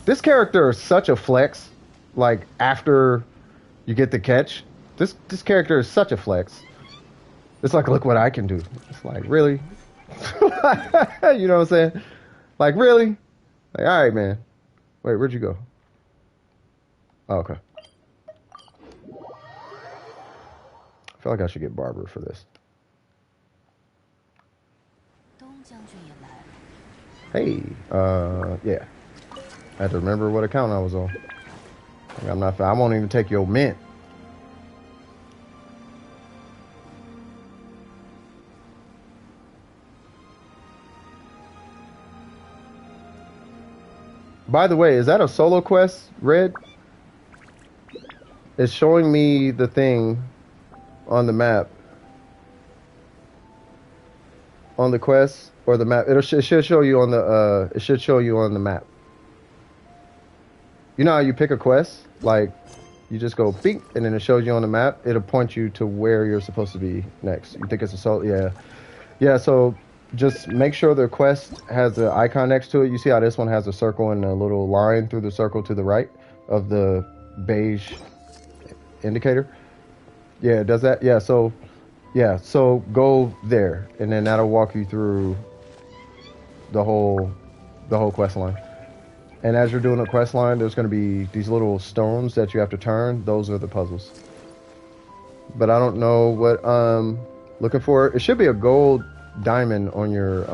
This character is such a flex. After you get the catch, this character is such a flex. It's look what I can do. It's really? You know what I'm saying? Really? All right, man. Wait, where'd you go? Oh, okay. I feel like I should get Barbara for this. Hey, yeah. I had to remember what account I was on. I won't even take your mint. By the way, is that a solo quest, Red? It's showing me the thing on the map. On the quest or the map. It should show you on the it should show you on the map. You know how you pick a quest? You just go beep, and then it shows you on the map. It'll point you to where you're supposed to be next. You think it's a solo? Yeah. Yeah, so just make sure the quest has the icon next to it. You see how this one has a circle and a little line through the circle to the right of the beige indicator? Yeah, does that? Yeah, so go there, and then that'll walk you through the whole quest line. And as you're doing the quest line, there's going to be these little stones that you have to turn. Those are the puzzles. But I don't know what I'm looking for. It should be a gold diamond on your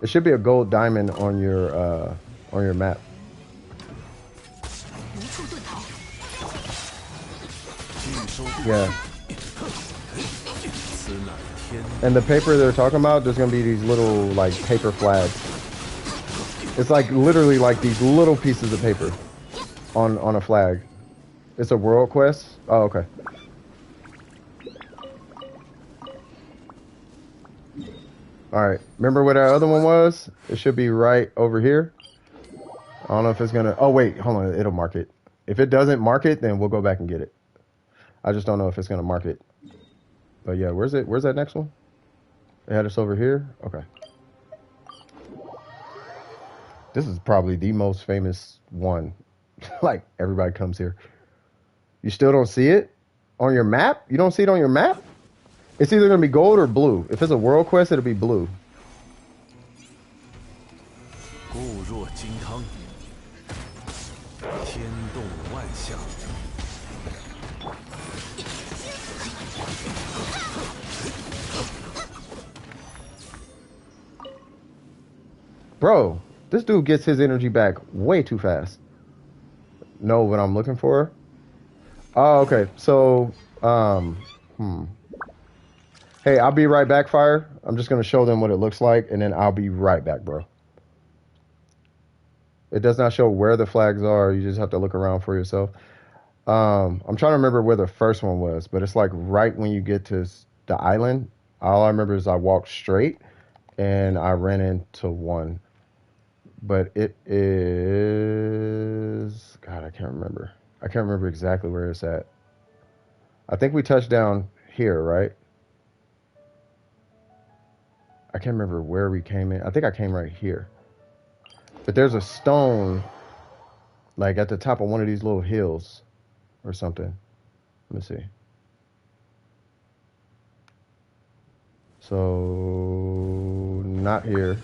It should be a gold diamond on your map. Yeah. And the paper they're talking about, there's gonna be these little like paper flags. It's like literally like these little pieces of paper on a flag. It's a world quest. Oh, okay. All right. Remember where that other one was? It should be right over here. I don't know if it's gonna. Oh wait, hold on. It'll mark it. If it doesn't mark it, then we'll go back and get it. I just don't know if it's gonna mark it. But yeah, where's it? Where's that next one? It had us over here. Okay. This is probably the most famous one. Like everybody comes here. You still don't see it on your map? You don't see it on your map? It's either gonna be gold or blue. If it's a world quest, it'll be blue. Bro, this dude gets his energy back way too fast. Know what I'm looking for? Oh, okay. So, Hey, I'll be right back, Fire. I'm just going to show them what it looks like, and then I'll be right back, bro. It does not show where the flags are. You just have to look around for yourself. I'm trying to remember where the first one was, but it's like right when you get to the island. All I remember is I walked straight, and I ran into one. But it is... God, I can't remember. I can't remember exactly where it's at. I think we touched down here, right? I can't remember where we came in. I think I came right here. But there's a stone, like at the top of one of these little hills or something. Let me see. So, not here.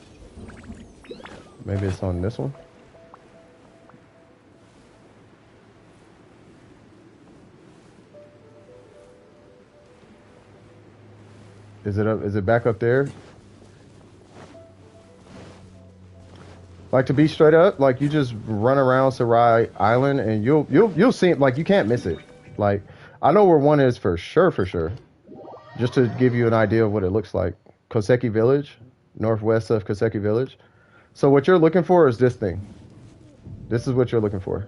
Maybe it's on this one. Is it up? Is it back up there? Like, to be straight up, like you just run around Sarai Island and you'll see it. Like, you can't miss it. Like, I know where one is for sure, just to give you an idea of what it looks like. Koseki Village, northwest of Koseki Village. So what you're looking for is this thing. This is what you're looking for.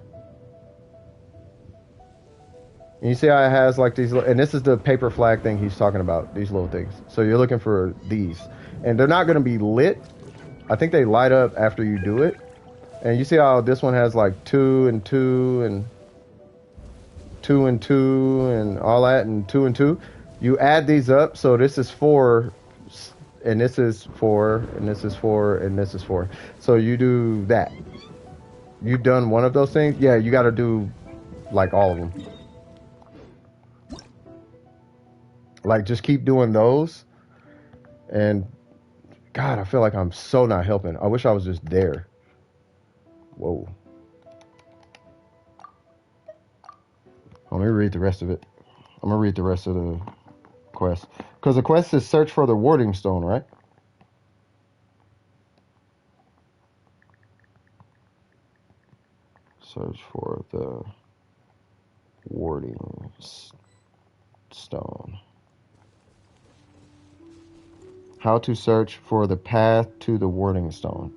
And you see how it has like these, and this is the paper flag thing he's talking about, these little things. So you're looking for these. And they're not going to be lit. I think they light up after you do it. And you see how this one has like 2 and 2 and 2 and 2 and all that and 2 and 2. You add these up. So this is 4 and this is 4 and this is 4 and this is 4. So you do that. You've done one of those things. Yeah, you got to do like all of them. Like, just keep doing those. And God, I feel like I'm so not helping. I wish I was just there. Whoa. Let me read the rest of it. I'm going to read the rest of the quest. Because the quest is search for the warding stone, right? Search for the warding stone. How to search for the path to the warding stone.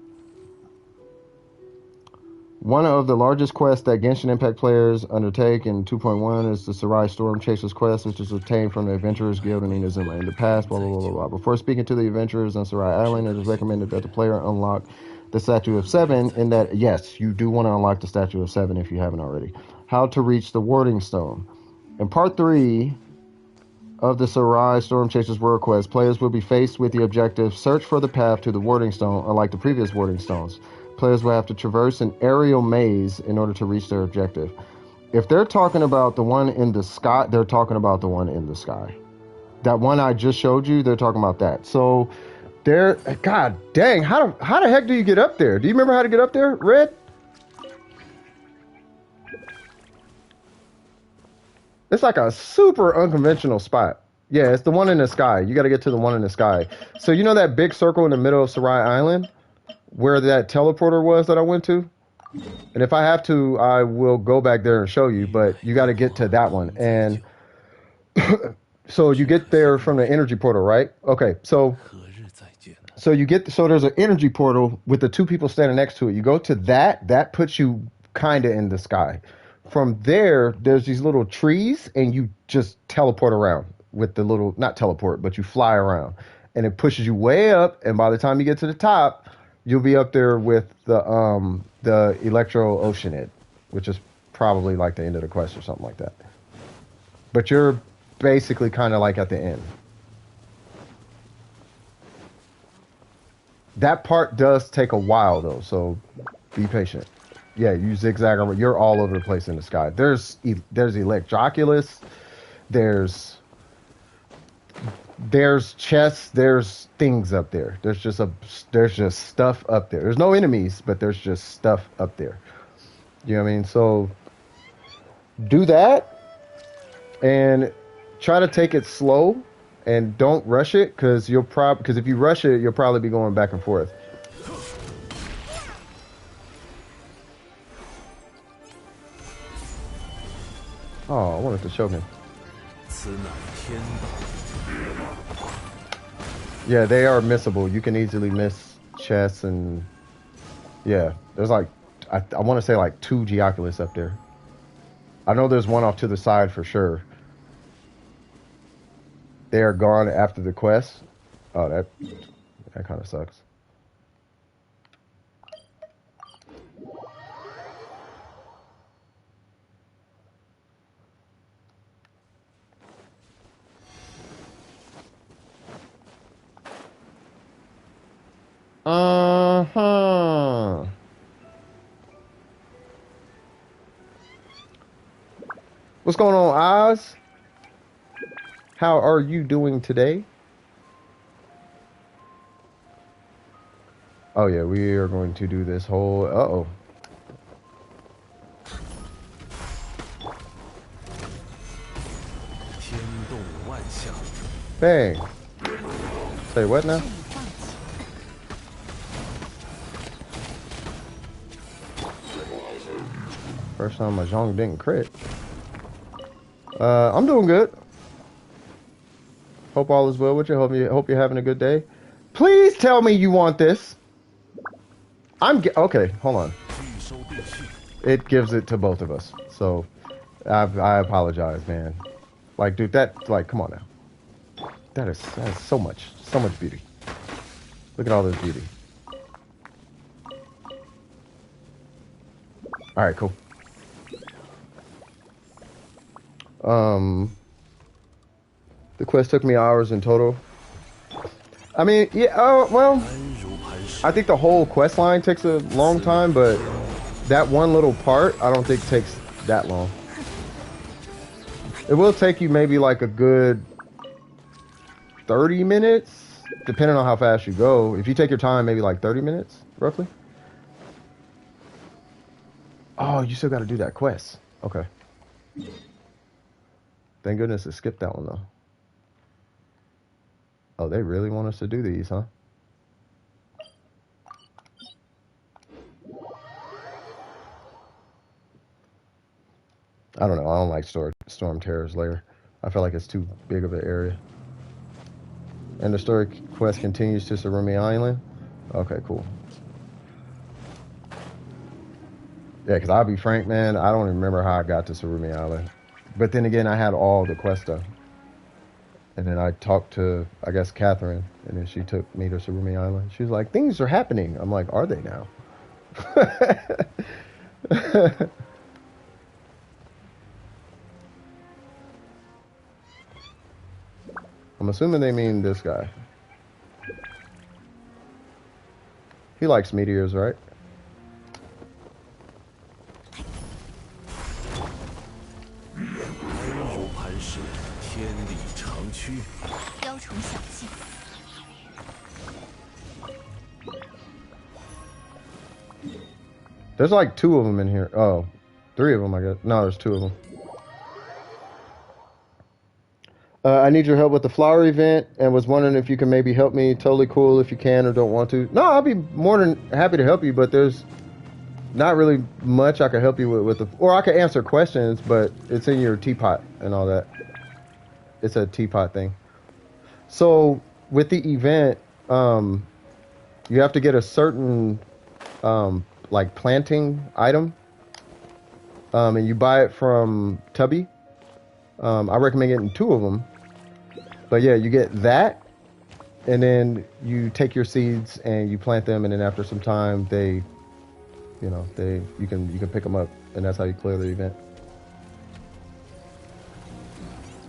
One of the largest quests that Genshin Impact players undertake in 2.1 is the Sarai Storm Chasers quest, which is obtained from the Adventurers Guild in Inazuma. In the past, blah, blah, blah, blah, blah. Before speaking to the adventurers on Sarai Island, it is recommended that the player unlock the Statue of Seven, in that, yes, you do want to unlock the Statue of Seven if you haven't already. How to reach the warding stone. In part 3 of the Sarai Storm Chasers World Quest, players will be faced with the objective search for the path to the warding stone. Unlike the previous warding stones, players will have to traverse an aerial maze in order to reach their objective. If they're talking about the one in the sky, they're talking about the one in the sky. That one I just showed you, they're talking about that. So there, God dang, how the heck do you get up there? Do you remember how to get up there, Red? It's like a super unconventional spot. Yeah, it's the one in the sky. You got to get to the one in the sky. So you know that big circle in the middle of Sarai Island? where that teleporter was that I went to. And if I have to, I will go back there and show you, but you got to get to that one. And so you get there from the energy portal, right? Okay, so there's an energy portal with the two people standing next to it. You go to that puts you kind of in the sky. From there, there's these little trees, and you just teleport around with the little, not teleport, but you fly around, and it pushes you way up. And by the time you get to the top, you'll be up there with the Electro Oceanid, which is probably like the end of the quest or something like that. But you're basically kind of like at the end. That part does take a while though, so be patient. Yeah, you zigzag over. You're all over the place in the sky. There's Electroculus. There's chests. There's things up there. There's just stuff up there. There's no enemies, but there's just stuff up there. You know what I mean? So do that and try to take it slow. And don't rush it, because if you rush it, you'll probably be going back and forth. Oh, I wanted to show him. Yeah, they are missable. You can easily miss chests, and yeah, there's like I want to say like 2 Geoculus up there. I know there's one off to the side for sure. They are gone after the quest. Oh, that kind of sucks. Uh-huh. What's going on, Oz? How are you doing today? Oh yeah, we are going to do this whole... Uh-oh. Bang. Say what now? First time my Zhong didn't crit. I'm doing good. Hope all is well with you. Hope you're having a good day. Please tell me you want this. Okay, hold on. It gives it to both of us. So I apologize, man. Like, dude, come on now. That is so much beauty. Look at all this beauty. All right, cool. The quest took me hours in total. I mean, yeah, well, I think the whole quest line takes a long time, but that one little part, I don't think takes that long. It will take you maybe like a good 30 minutes, depending on how fast you go. If you take your time, maybe like 30 minutes, roughly. Oh, you still got to do that quest. Okay. Thank goodness it skipped that one, though. Oh, they really want us to do these, huh? I don't know. I don't like Storm Terror's lair. I feel like it's too big of an area. And the story quest continues to Surumi Island. Okay, cool. Yeah, because I'll be frank, man, I don't even remember how I got to Surumi Island. But then again, I had all the quests done. And then I talked to, I guess, Catherine, and then she took me to Surumi Island. She was like, things are happening. I'm like, are they now? I'm assuming they mean this guy. He likes meteors, right? There's like 2 of them in here. Oh, 3 of them, I guess. No, there's 2 of them. I need your help with the flower event and was wondering if you can maybe help me. Totally cool if you can or don't want to. No, I'll be more than happy to help you, but there's not really much I can help you with the, or I can answer questions, but it's in your teapot and all that. It's a teapot thing. So with the event, you have to get a certain like planting item, and you buy it from Tubby. I recommend getting 2 of them. But yeah, you get that, and then you take your seeds and you plant them, and then after some time, they, you can pick them up, and that's how you clear the event.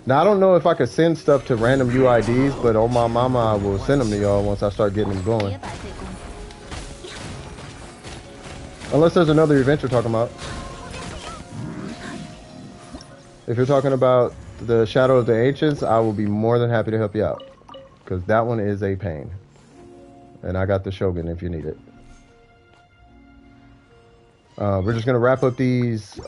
Now I don't know if I could send stuff to random UIDs, but on my mama, I will send them to y'all once I start getting them going. Unless there's another event you're talking about. If you're talking about the Shadow of the Ancients, I will be more than happy to help you out. Because that one is a pain. And I got the Shogun if you need it. We're just going to wrap up these.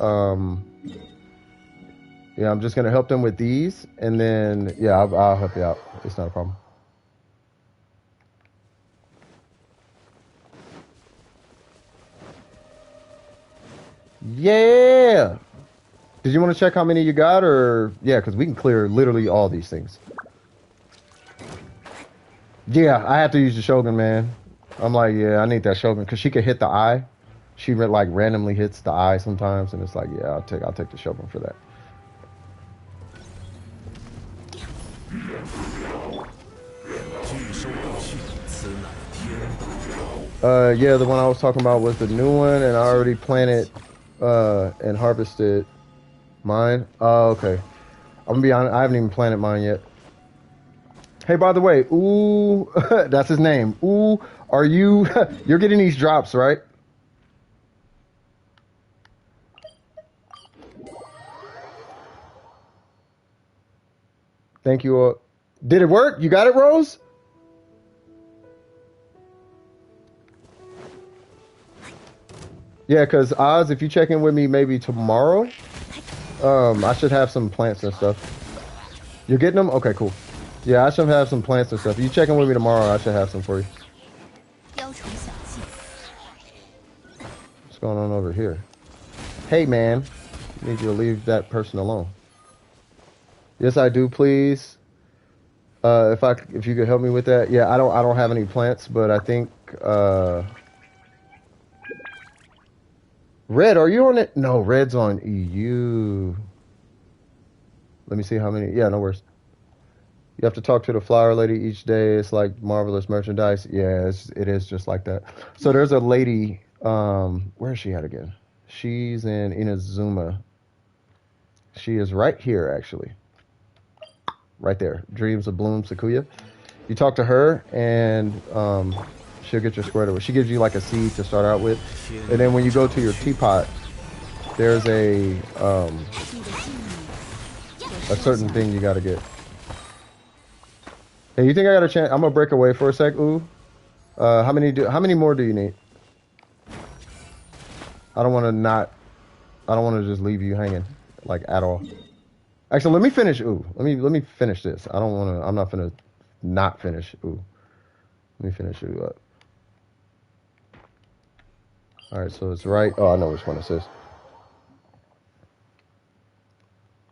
Yeah, I'm just going to help them with these. And then, yeah, I'll help you out. It's not a problem. Yeah! Did you want to check how many you got, or yeah? Because we can clear literally all these things. Yeah, I have to use the Shogun, man. I'm like, yeah, I need that Shogun because she can hit the eye. She like randomly hits the eye sometimes, and it's like, yeah, I'll take the Shogun for that. Yeah, the one I was talking about was the new one, and I already planted and harvested mine. Oh, okay. I'm gonna be honest, I haven't even planted mine yet. Hey, by the way, ooh, that's his name. Ooh, are you? You're getting these drops, right? Thank you. Did it work? You got it, Rose? Yeah, because Oz, if you check in with me maybe tomorrow, I should have some plants and stuff. You're getting them? Okay, cool. Yeah, I should have some plants and stuff. You check in with me tomorrow, I should have some for you. What's going on over here? Hey, man. I need you to leave that person alone. Yes, I do, please. If you could help me with that. Yeah, I don't have any plants, but I think Red, are you on it? No, Red's on EU. Let me see how many. Yeah, no worries. You have to talk to the flower lady each day. It's like marvelous merchandise. Yeah, it is just like that. So there's a lady. Where is she at again? She's in Inazuma. She is right here, actually. Right there. Dreams of Bloom, Sakuya. You talk to her, and she'll get you squared away. She gives you like a seed to start out with, and then when you go to your teapot, there's a certain thing you got to get. Hey, you think I got a chance? I'm gonna break away for a sec. Ooh, how many more do you need? I don't want to just leave you hanging like at all. Actually, let me finish. Ooh, let me finish this. I don't want to. I'm not gonna not finish. Ooh, let me finish you up. All right, so it's right. Oh, I know which one it says.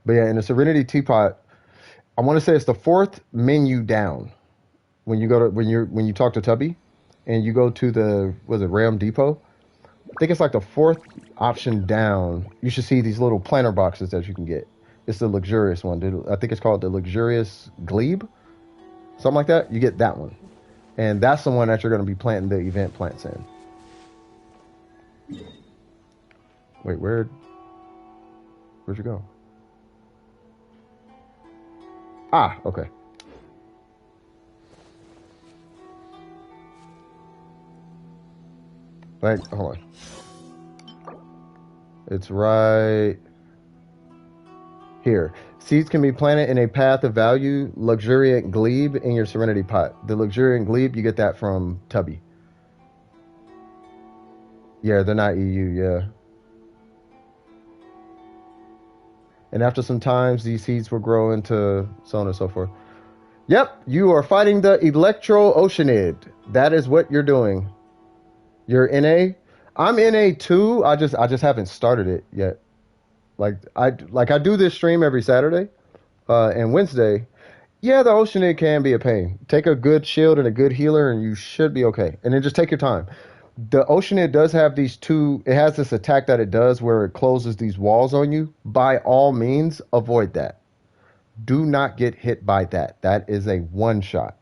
But yeah, in the Serenity Teapot, I want to say it's the 4th menu down. When you talk to Tubby, and you go to the Ram Depot. I think it's like the 4th option down. You should see these little planter boxes that you can get. It's the luxurious one. I think it's called the luxurious glebe, something like that. You get that one, and that's the one that you're going to be planting the event plants in. Wait, where'd you go? Ah, okay. Wait, hold on. It's right here. Seeds can be planted in a path of value, luxuriant glebe in your Serenity pot. The luxuriant glebe, you get that from Tubby. Yeah, they're not EU, yeah. And after some times, these seeds will grow into so on and so forth. Yep, you are fighting the Electro-Oceanid. That is what you're doing. You're NA. I'm NA too. I just haven't started it yet. I do this stream every Saturday and Wednesday. Yeah, the Oceanid can be a pain. Take a good shield and a good healer, and you should be okay. And then just take your time. The Oceanid does have these two. It has this attack that it does where it closes these walls on you. By all means, avoid that. Do not get hit by that. That is a one shot.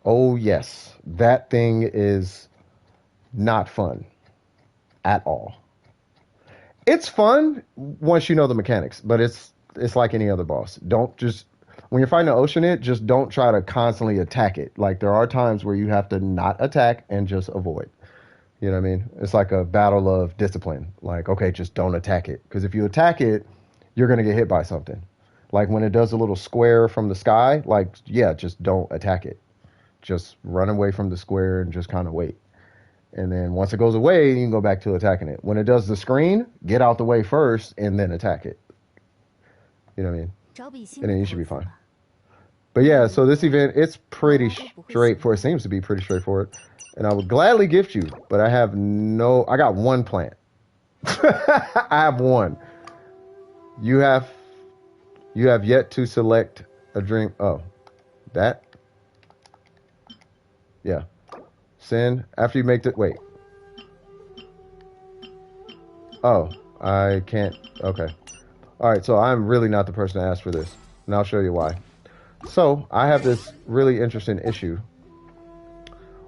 Oh yes, that thing is not fun at all. It's fun once you know the mechanics, but it's like any other boss. Don't just when you're fighting an Oceanid, just don't try to constantly attack it. Like there are times where you have to not attack and just avoid. You know what I mean? It's like a battle of discipline. Like, okay, just don't attack it. Because if you attack it, you're going to get hit by something. Like when it does a little square from the sky, like, yeah, just don't attack it. Just run away from the square and just kind of wait. And then once it goes away, you can go back to attacking it. When it does the screen, get out the way first and then attack it. You know what I mean? And then you should be fine. But yeah, so this event, it's pretty straightforward. It seems to be pretty straightforward. And I would gladly gift you, but I got one plant. I have one. You have yet to select a drink. Oh, that? Yeah. Send after you make the, wait. Oh, I can't. Okay. All right, so I'm really not the person to ask for this. And I'll show you why. So I have this really interesting issue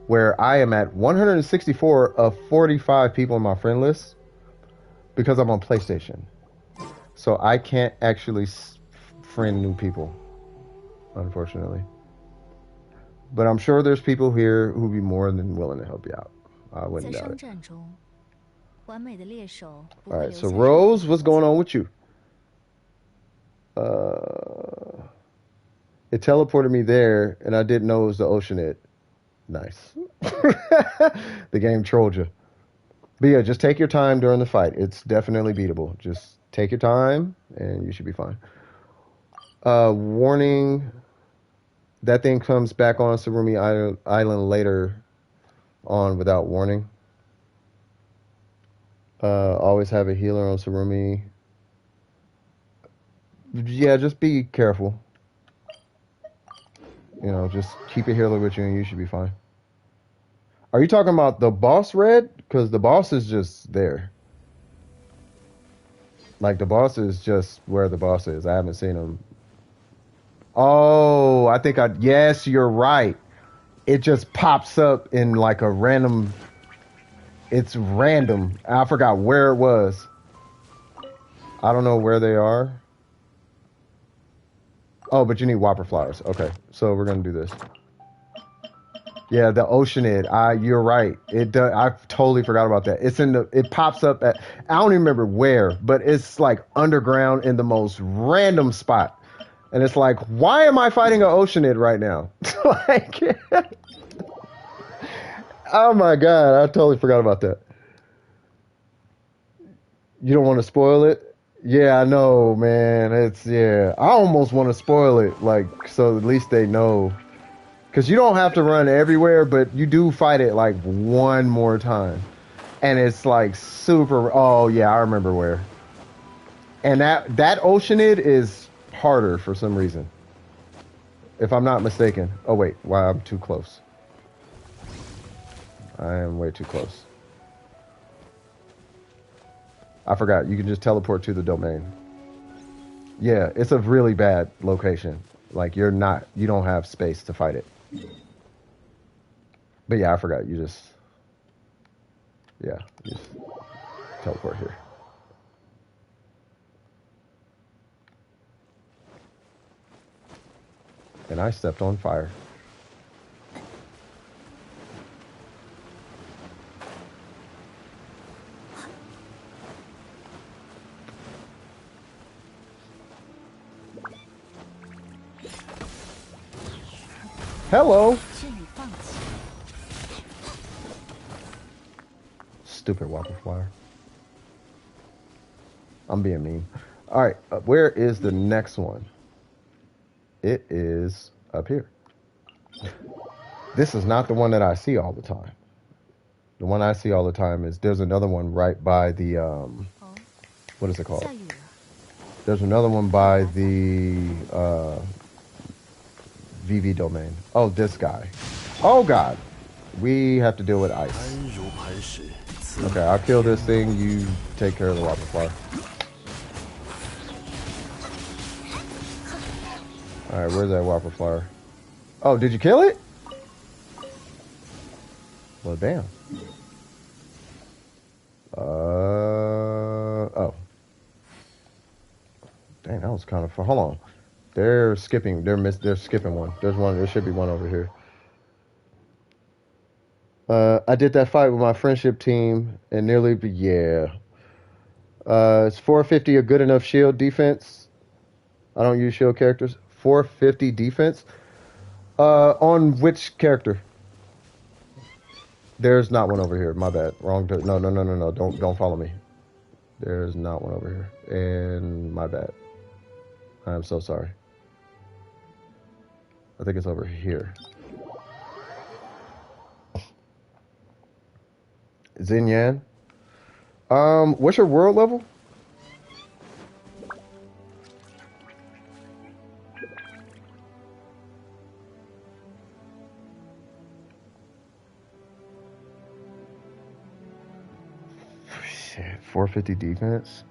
where I am at 164 of 45 people on my friend list because I'm on PlayStation. So I can't actually friend new people, unfortunately. But I'm sure there's people here who'd be more than willing to help you out. I wouldn't doubt it. Alright, so Rose, what's going on with you? It teleported me there, and I didn't know it was the Oceanid. Nice. The game trolled you. But yeah, just take your time during the fight. It's definitely beatable. Just take your time, and you should be fine. Warning, that thing comes back on Surumi Island later on without warning. Always have a healer on Surumi. Yeah, just be careful. You know, just keep a healer with you and you should be fine. Are you talking about the boss Red? Because the boss is just there. Like, the boss is just where the boss is. I haven't seen him. Oh, yes, you're right. It just pops up in like a random, it's random. I forgot where it was. I don't know where they are. Oh, but you need Whopper flowers. Okay, so we're gonna do this. Yeah, the Oceanid. You're right. I totally forgot about that. It pops up at, I don't even remember where, but it's like underground in the most random spot. And it's like, why am I fighting an Oceanid right now? Like, oh my God, I totally forgot about that. You don't want to spoil it? Yeah, I know, man. I almost want to spoil it, like, so at least they know. Because you don't have to run everywhere, but you do fight it like one more time. And it's like super, oh yeah, I remember where. And that Oceanid is harder for some reason. If I'm not mistaken. Oh wait, wow, I'm too close. I am way too close. I forgot, you can just teleport to the domain. Yeah, it's a really bad location. Like, you don't have space to fight it. But yeah, I forgot, you just teleport here. And I stepped on fire. Hello. Stupid Whopper flyer. I'm being mean. All right, where is the next one? It is up here. This is not the one that I see all the time. The one I see all the time is there's another one right by the what is it called? There's another one by the VV domain. Oh, this guy. Oh God, we have to deal with ice. Okay, I'll kill this thing. You take care of the water flower. All right, where's that whopper flower? Oh, did you kill it? Well, damn. Oh. Dang, that was kind of far. Hold on. They're skipping. They're skipping one. There's one. There should be one over here. I did that fight with my friendship team and nearly, yeah. It's 450 a good enough shield defense? I don't use shield characters. 450 defense? On which character? There's not one over here. My bad. Wrong. No. Don't follow me. There's not one over here. And my bad. I'm so sorry. I think it's over here. Xinyan. What's your world level? Shit, 450 defense.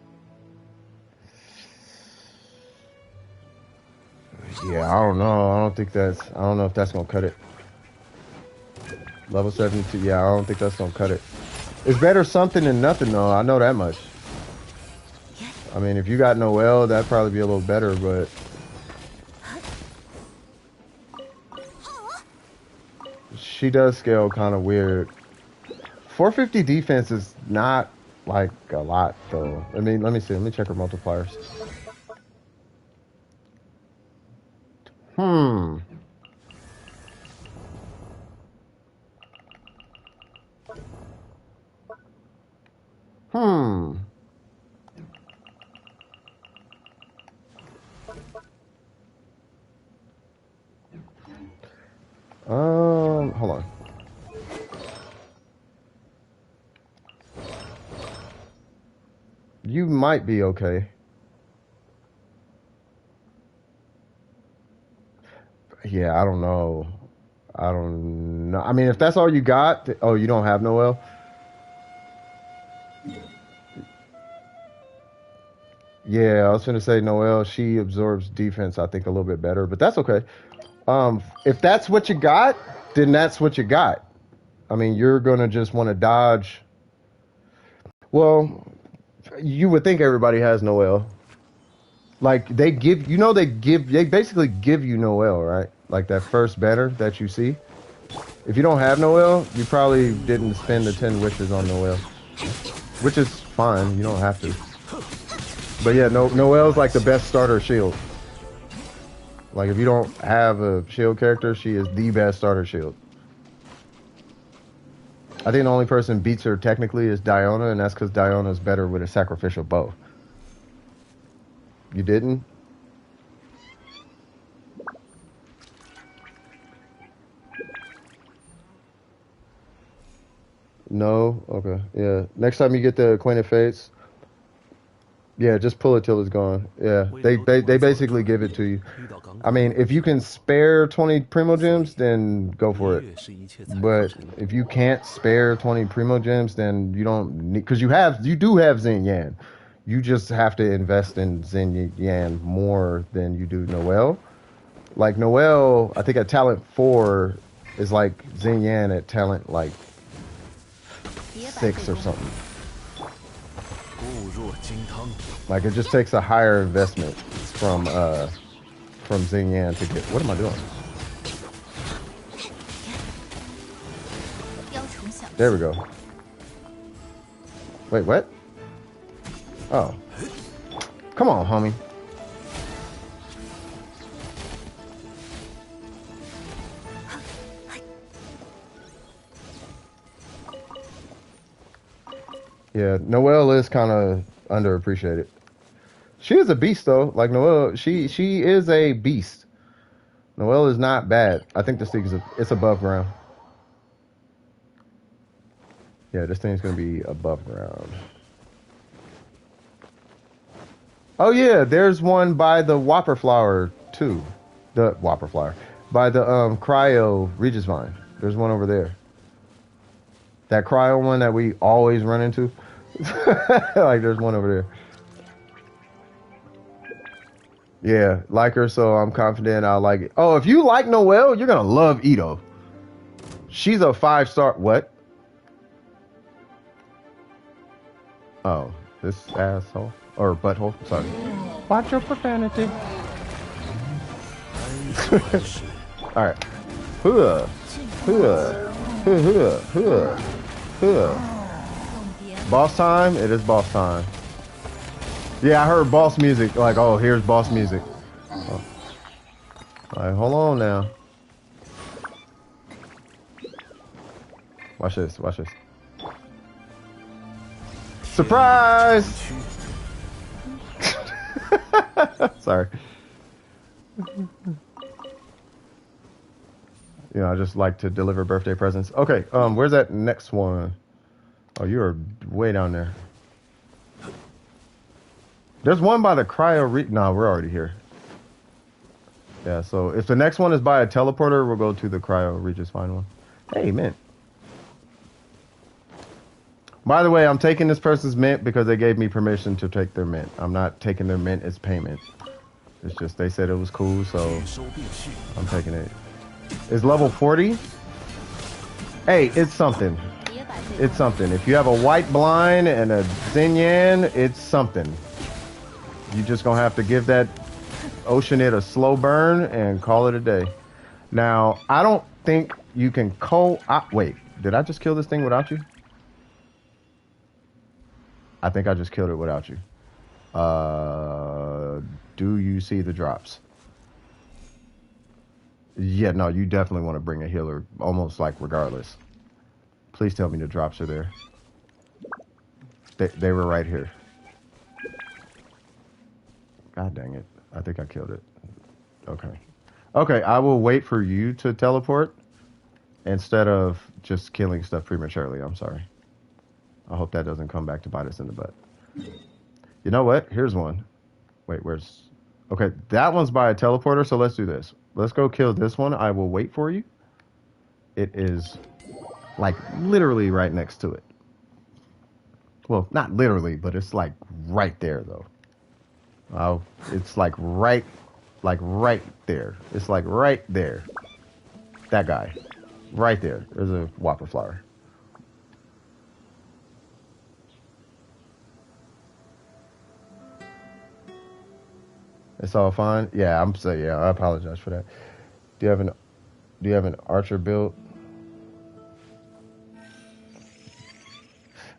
Yeah, I don't know. I don't know if that's gonna cut it. Level 72. Yeah, I don't think that's gonna cut it. It's better something than nothing, though. I know that much. I mean, if you got Noelle, that'd probably be a little better, but she does scale kind of weird. 450 defense is not like a lot, though. I mean, let me see. Let me check her multipliers. Hmm. Hold on. You might be okay. Yeah, I don't know. I don't know. I mean, if that's all you got, oh, you don't have Noelle? Yeah, I was gonna say Noelle, she absorbs defense, I think, a little bit better, but that's okay. If that's what you got, then that's what you got. I mean, you're gonna just want to dodge. Well, you would think everybody has Noelle. Like they give, they basically give you Noelle, right? Like that first banner that you see. If you don't have Noelle, you probably didn't spend the 10 wishes on Noelle, which is fine. You don't have to. But yeah, Noelle's like the best starter shield. Like if you don't have a shield character, she is the best starter shield. I think the only person beats her technically is Diona, and that's because Diona's better with a sacrificial bow. You didn't? No? Okay. Yeah. Next time you get the Acquainted Fates, yeah, just pull it till it's gone. Yeah. They basically give it to you. I mean, if you can spare 20 Primo Gems, then go for it. But if you can't spare 20 Primo Gems, then you don't need, because you do have Xinyan. You just have to invest in Xinyan more than you do Noelle. Like Noelle, I think at talent 4 is like Xinyan at talent like 6 or something. Like it just takes a higher investment from Xinyan to get. What am I doing? There we go. Wait, what? Oh. Come on, homie. Yeah, Noelle is kind of underappreciated. She is a beast though. Like Noelle, she is a beast. Noelle is not bad. I think this thing it's above ground. Yeah, this thing's gonna be above ground. Oh yeah, there's one by the Whopper Flower too. The Whopper Flower. By the Cryo Regis Vine. There's one over there. That Cryo one that we always run into. Like there's one over there. Yeah, like her, so I'm confident I'll like it. Oh, if you like Noelle, you're gonna love Ito. She's a 5-star. What? Oh, this asshole or butthole. Sorry. Watch your profanity. All right. Hua, hua, hua, hua, hua. Boss time. It is boss time. Yeah, I heard boss music. Like, oh, here's boss music. Oh. All right, hold on now. Watch this. Watch this. Surprise! Sorry. You know, I just like to deliver birthday presents. Okay, where's that next one? Oh, you are way down there. There's one by the cryo. No, we're already here. Yeah, so if the next one is by a teleporter, we'll go to the cryo Regis Vine one. Hey, mint. By the way, I'm taking this person's mint because they gave me permission to take their mint. I'm not taking their mint as payment. It's just they said it was cool, so I'm taking it. It's level 40. Hey, it's something. It's something. If you have a white blind and a Xinyan, it's something. You just gonna have to give that ocean it a slow burn and call it a day. Now, I don't think you can wait, did I just kill this thing without you? I think I just killed it without you. Do you see the drops? Yeah, no, you definitely want to bring a healer, almost like regardless. Please tell me the drops are there. They were right here. God dang it. I think I killed it. Okay. Okay, I will wait for you to teleport instead of just killing stuff prematurely. I'm sorry. I hope that doesn't come back to bite us in the butt. You know what? Here's one. Wait, where's... Okay, that one's by a teleporter, so let's do this. Let's go kill this one. I will wait for you. It is, like, literally right next to it. Well, not literally, but it's, like, right there, though. Oh, it's, like, right there. It's, like, right there. That guy. Right there. There's a Whopper Flower. It's all fine. Yeah, I'm saying. Yeah, I apologize for that. Do you have an archer build?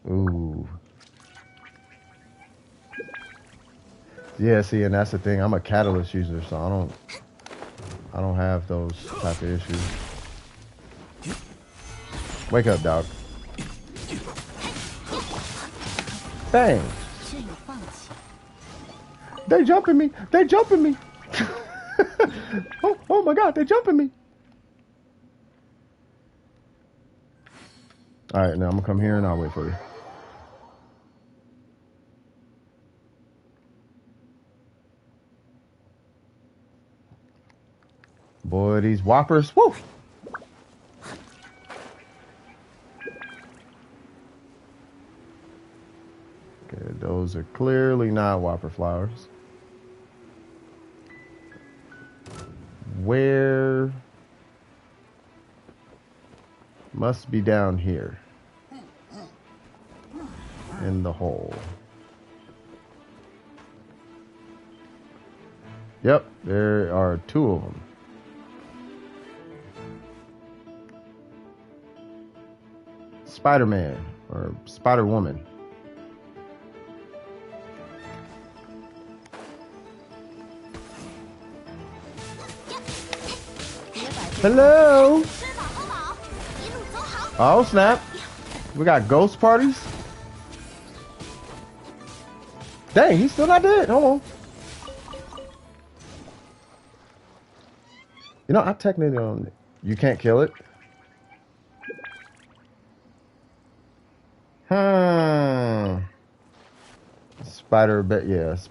Ooh. Yeah, see, and that's the thing. I'm a catalyst user, so I don't have those type of issues. Wake up, dog. Bang. They jumping me. They jumping me. Oh my God, they jumping me. All right, now I'm gonna come here and I'll wait for you. Boy, these whoppers. Woo! Okay, those are clearly not Whopper flowers. Where? Must be down here. In the hole. Yep, there are 2 of them. Spider-Man or Spider-Woman. Hello. Oh snap! We got ghost parties. Dang, he's still not dead. Hold on. You know, I technically don't. You can't kill it. Spider, but yes,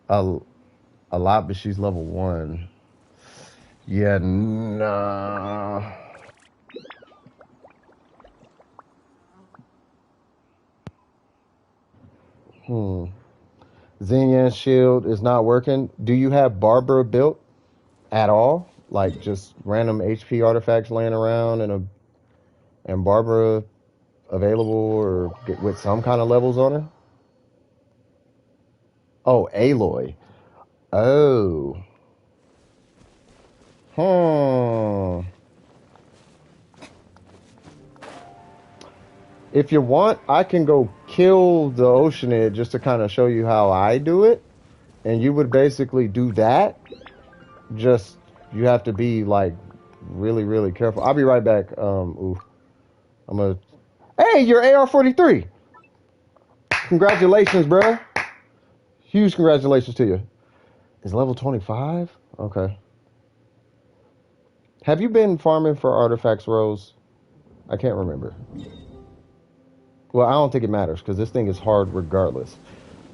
a a lot, but she's level 1. Yeah, nah. Hmm. Xinyan's shield is not working. Do you have Barbara built at all? Like just random HP artifacts laying around and Barbara available or with some kind of levels on her? Oh, Aloy. Oh. Hmm. If you want, I can go kill the Oceanid just to kind of show you how I do it. And you would basically do that. Just, you have to be like really, really careful. I'll be right back. Ooh, I'm gonna. Hey, you're AR43. Congratulations, bro. Huge congratulations to you. Is level 25? Okay. Have you been farming for artifacts, Rose? I can't remember. Well, I don't think it matters because this thing is hard regardless.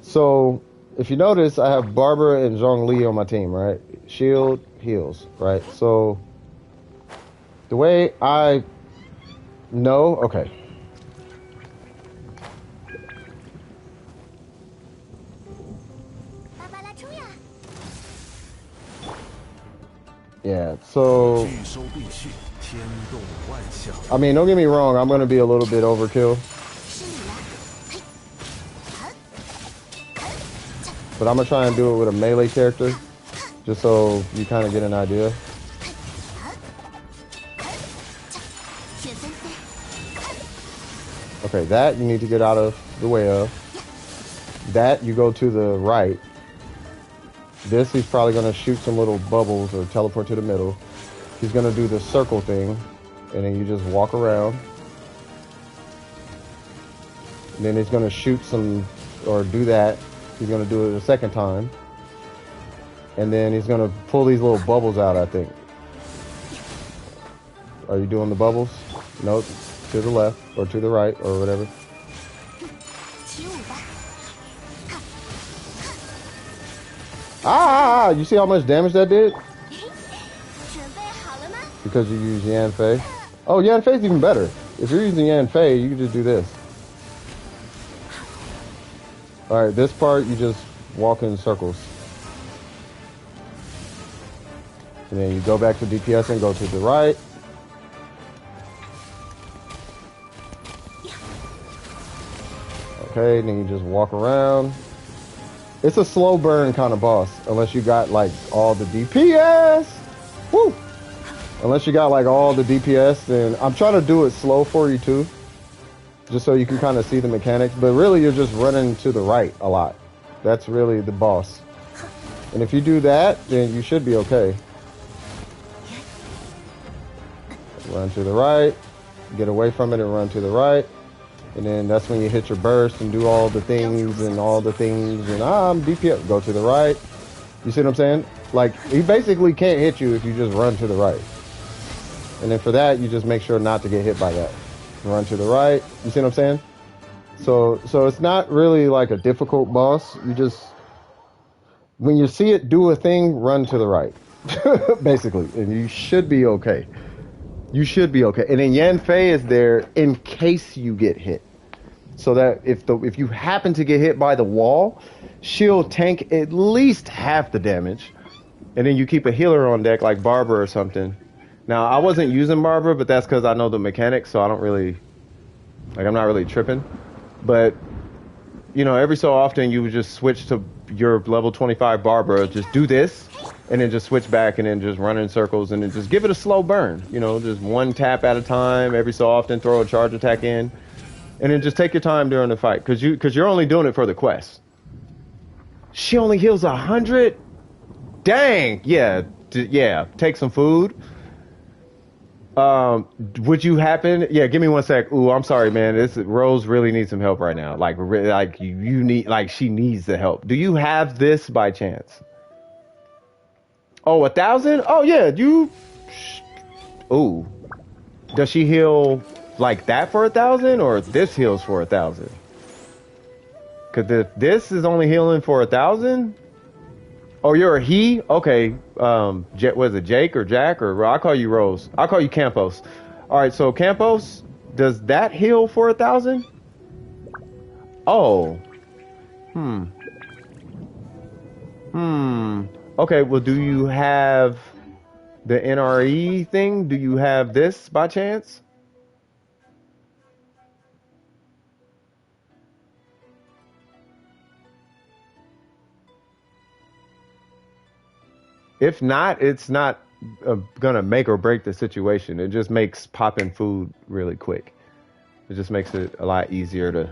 So, if you notice, I have Barbara and Zhongli on my team, right? Shield, heals, right? So, the way I know, okay. Yeah, so I mean, don't get me wrong, I'm going to be a little bit overkill. But I'm going to try and do it with a melee character, just so you kind of get an idea. Okay, that you need to get out of the way of. That, you go to the right. This, he's probably going to shoot some little bubbles or teleport to the middle. He's going to do the circle thing, and then you just walk around. And then he's going to shoot some, or do that. He's going to do it a second time. And then he's going to pull these little bubbles out, I think. Are you doing the bubbles? Nope. To the left, or to the right, or whatever. Ah! You see how much damage that did? Because you use Yanfei. Oh, Yanfei's even better. If you're using Yanfei, you can just do this. Alright, this part, you just walk in circles. And then you go back to DPS and go to the right. Okay, then you just walk around. It's a slow burn kind of boss, unless you got like all the DPS. Woo! Unless you got like all the DPS, then I'm trying to do it slow for you too. Just so you can kind of see the mechanics. But really, you're just running to the right a lot. That's really the boss. And if you do that, then you should be okay. Run to the right. Get away from it and run to the right. And then that's when you hit your burst and do all the things and all the things. And I'm DPS. Go to the right. You see what I'm saying? Like, he basically can't hit you if you just run to the right. And then for that, you just make sure not to get hit by that. Run to the right. You see what I'm saying? So it's not really like a difficult boss. You just, when you see it do a thing, run to the right. Basically. And you should be okay. You should be okay. And then Yanfei is there in case you get hit. So that if you happen to get hit by the wall, she'll tank at least half the damage. And then you keep a healer on deck like Barbara or something. Now, I wasn't using Barbara, but that's because I know the mechanics, so I don't really, like, I'm not really tripping. But, you know, every so often you would just switch to your level 25 Barbara, just do this, and then just switch back and then just run in circles and then just give it a slow burn. You know, just one tap at a time, every so often throw a charge attack in, and then just take your time during the fight, because you're only doing it for the quest. She only heals 100? Dang! Yeah, take some food. Would you happen? Yeah, give me one sec. Ooh, I'm sorry, man. Rose really needs some help right now. Like you need, like she needs the help. Do you have this by chance? Oh, 1,000? Oh yeah, you. Ooh, does she heal like that for 1,000, or this heals for 1,000? Because if this is only healing for 1,000. Oh, you're a he? Okay. Was it Jake or Jack or I'll call you Rose. I'll call you Campos. All right. So Campos, does that heal for 1,000? Oh. Hmm. Hmm. Okay. Well, do you have the NRE thing? Do you have this by chance? If not, it's not gonna make or break the situation. It just makes popping food really quick. It just makes it a lot easier to.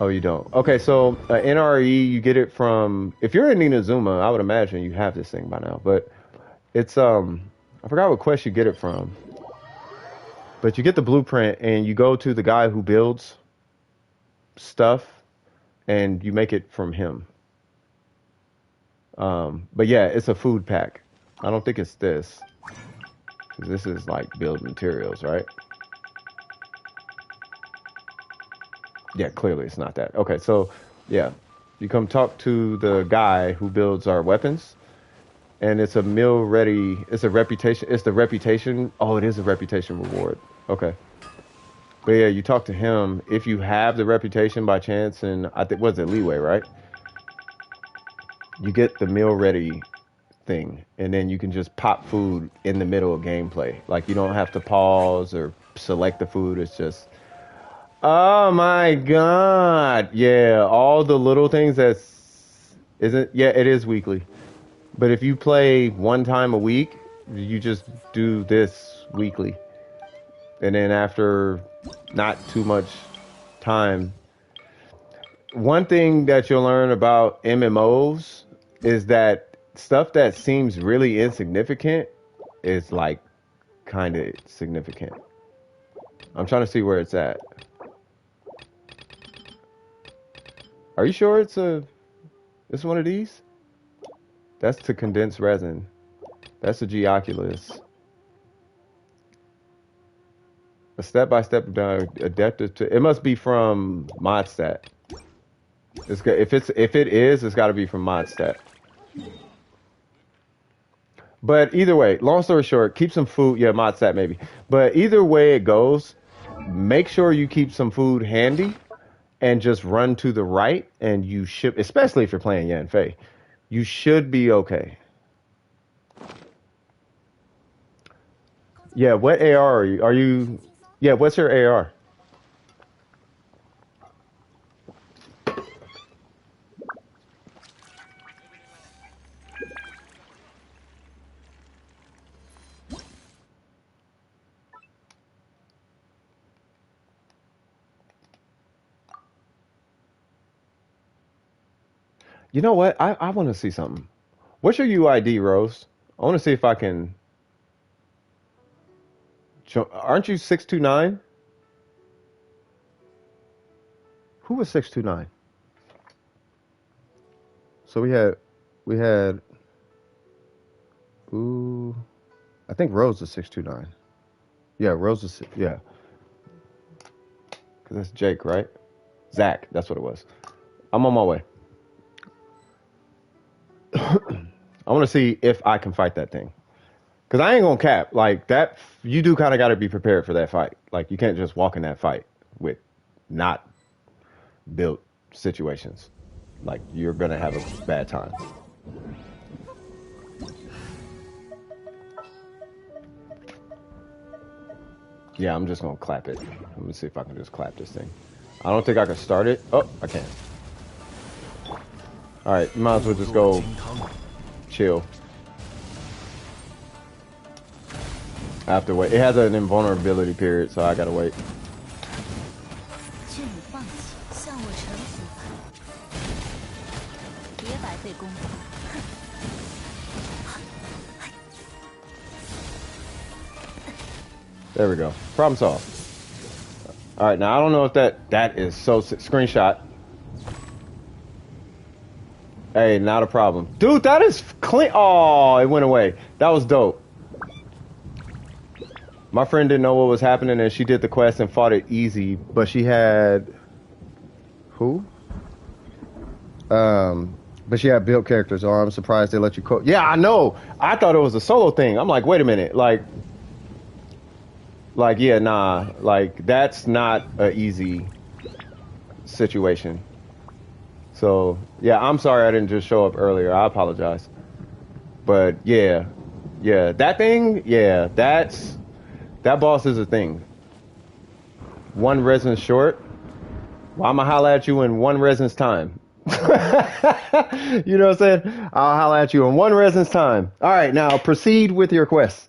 Oh, you don't. Okay, so NRE, you get it from. If you're in Ninazuma, I would imagine you have this thing by now. But it's I forgot what quest you get it from. But you get the blueprint and you go to the guy who builds stuff, and you make it from him. But yeah, it's a food pack. I don't think it's this. 'Cause this is like build materials, right? Yeah, clearly it's not that. Okay, so yeah, you come talk to the guy who builds our weapons, and it's a meal ready. It's a reputation. It's the reputation. Oh, it is a reputation reward. Okay, but yeah, you talk to him if you have the reputation by chance, and I think was it leeway, right? You get the meal ready thing, and then you can just pop food in the middle of gameplay. Like you don't have to pause or select the food. It's just oh my god. Yeah, all the little things that's isn't yeah, it is weekly. But if you play one time a week, you just do this weekly. And then after not too much time, one thing that you'll learn about MMOs is that stuff that seems really insignificant is like kind of significant. I'm trying to see where it's at. Are you sure it's one of these? That's to condense resin. That's a Geoculus. A step-by-step adaptive to. It must be from Modstat. If it is, it's got to be from Modstat. But either way, long story short, keep some food. Yeah, Modstat maybe. But either way it goes, make sure you keep some food handy and just run to the right and you should, especially if you're playing Yan Fei, you should be okay. Yeah, what AR are you? Are you? Yeah, what's your AR? You know what? I want to see something. What's your UID, Rose? I want to see if I can. Aren't you 629? Who was 629? So we had. Ooh, I think Rose is 629. Yeah, Rose is yeah. Cause that's Jake, right? Zach, that's what it was. I'm on my way. I want to see if I can fight that thing. Cause I ain't gonna cap like that. You do kind of got to be prepared for that fight. Like you can't just walk in that fight with not built situations. Like you're gonna have a bad time. Yeah, I'm just gonna clap it. Let me see if I can just clap this thing. I don't think I can start it. Oh, I can. All right, you might as well just go chill. I have to wait. It has an invulnerability period, so I gotta wait. There we go. Problem solved. All right, now I don't know if that is so screenshot. Hey, not a problem. Dude, that is clean. Oh, it went away. That was dope. My friend didn't know what was happening and she did the quest and fought it easy, but she had... Who? But she had built characters, so I'm surprised they let you co- Yeah, I know. I thought it was a solo thing. I'm like, wait a minute. Yeah, nah. Like, that's not a easy situation. So, yeah, I'm sorry I didn't just show up earlier. I apologize. But, yeah. Yeah, that thing, yeah, that boss is a thing. One resin short. Well, I'm gonna holla at you in one resin's time. You know what I'm saying? I'll holla at you in one resin's time. All right, now proceed with your quest.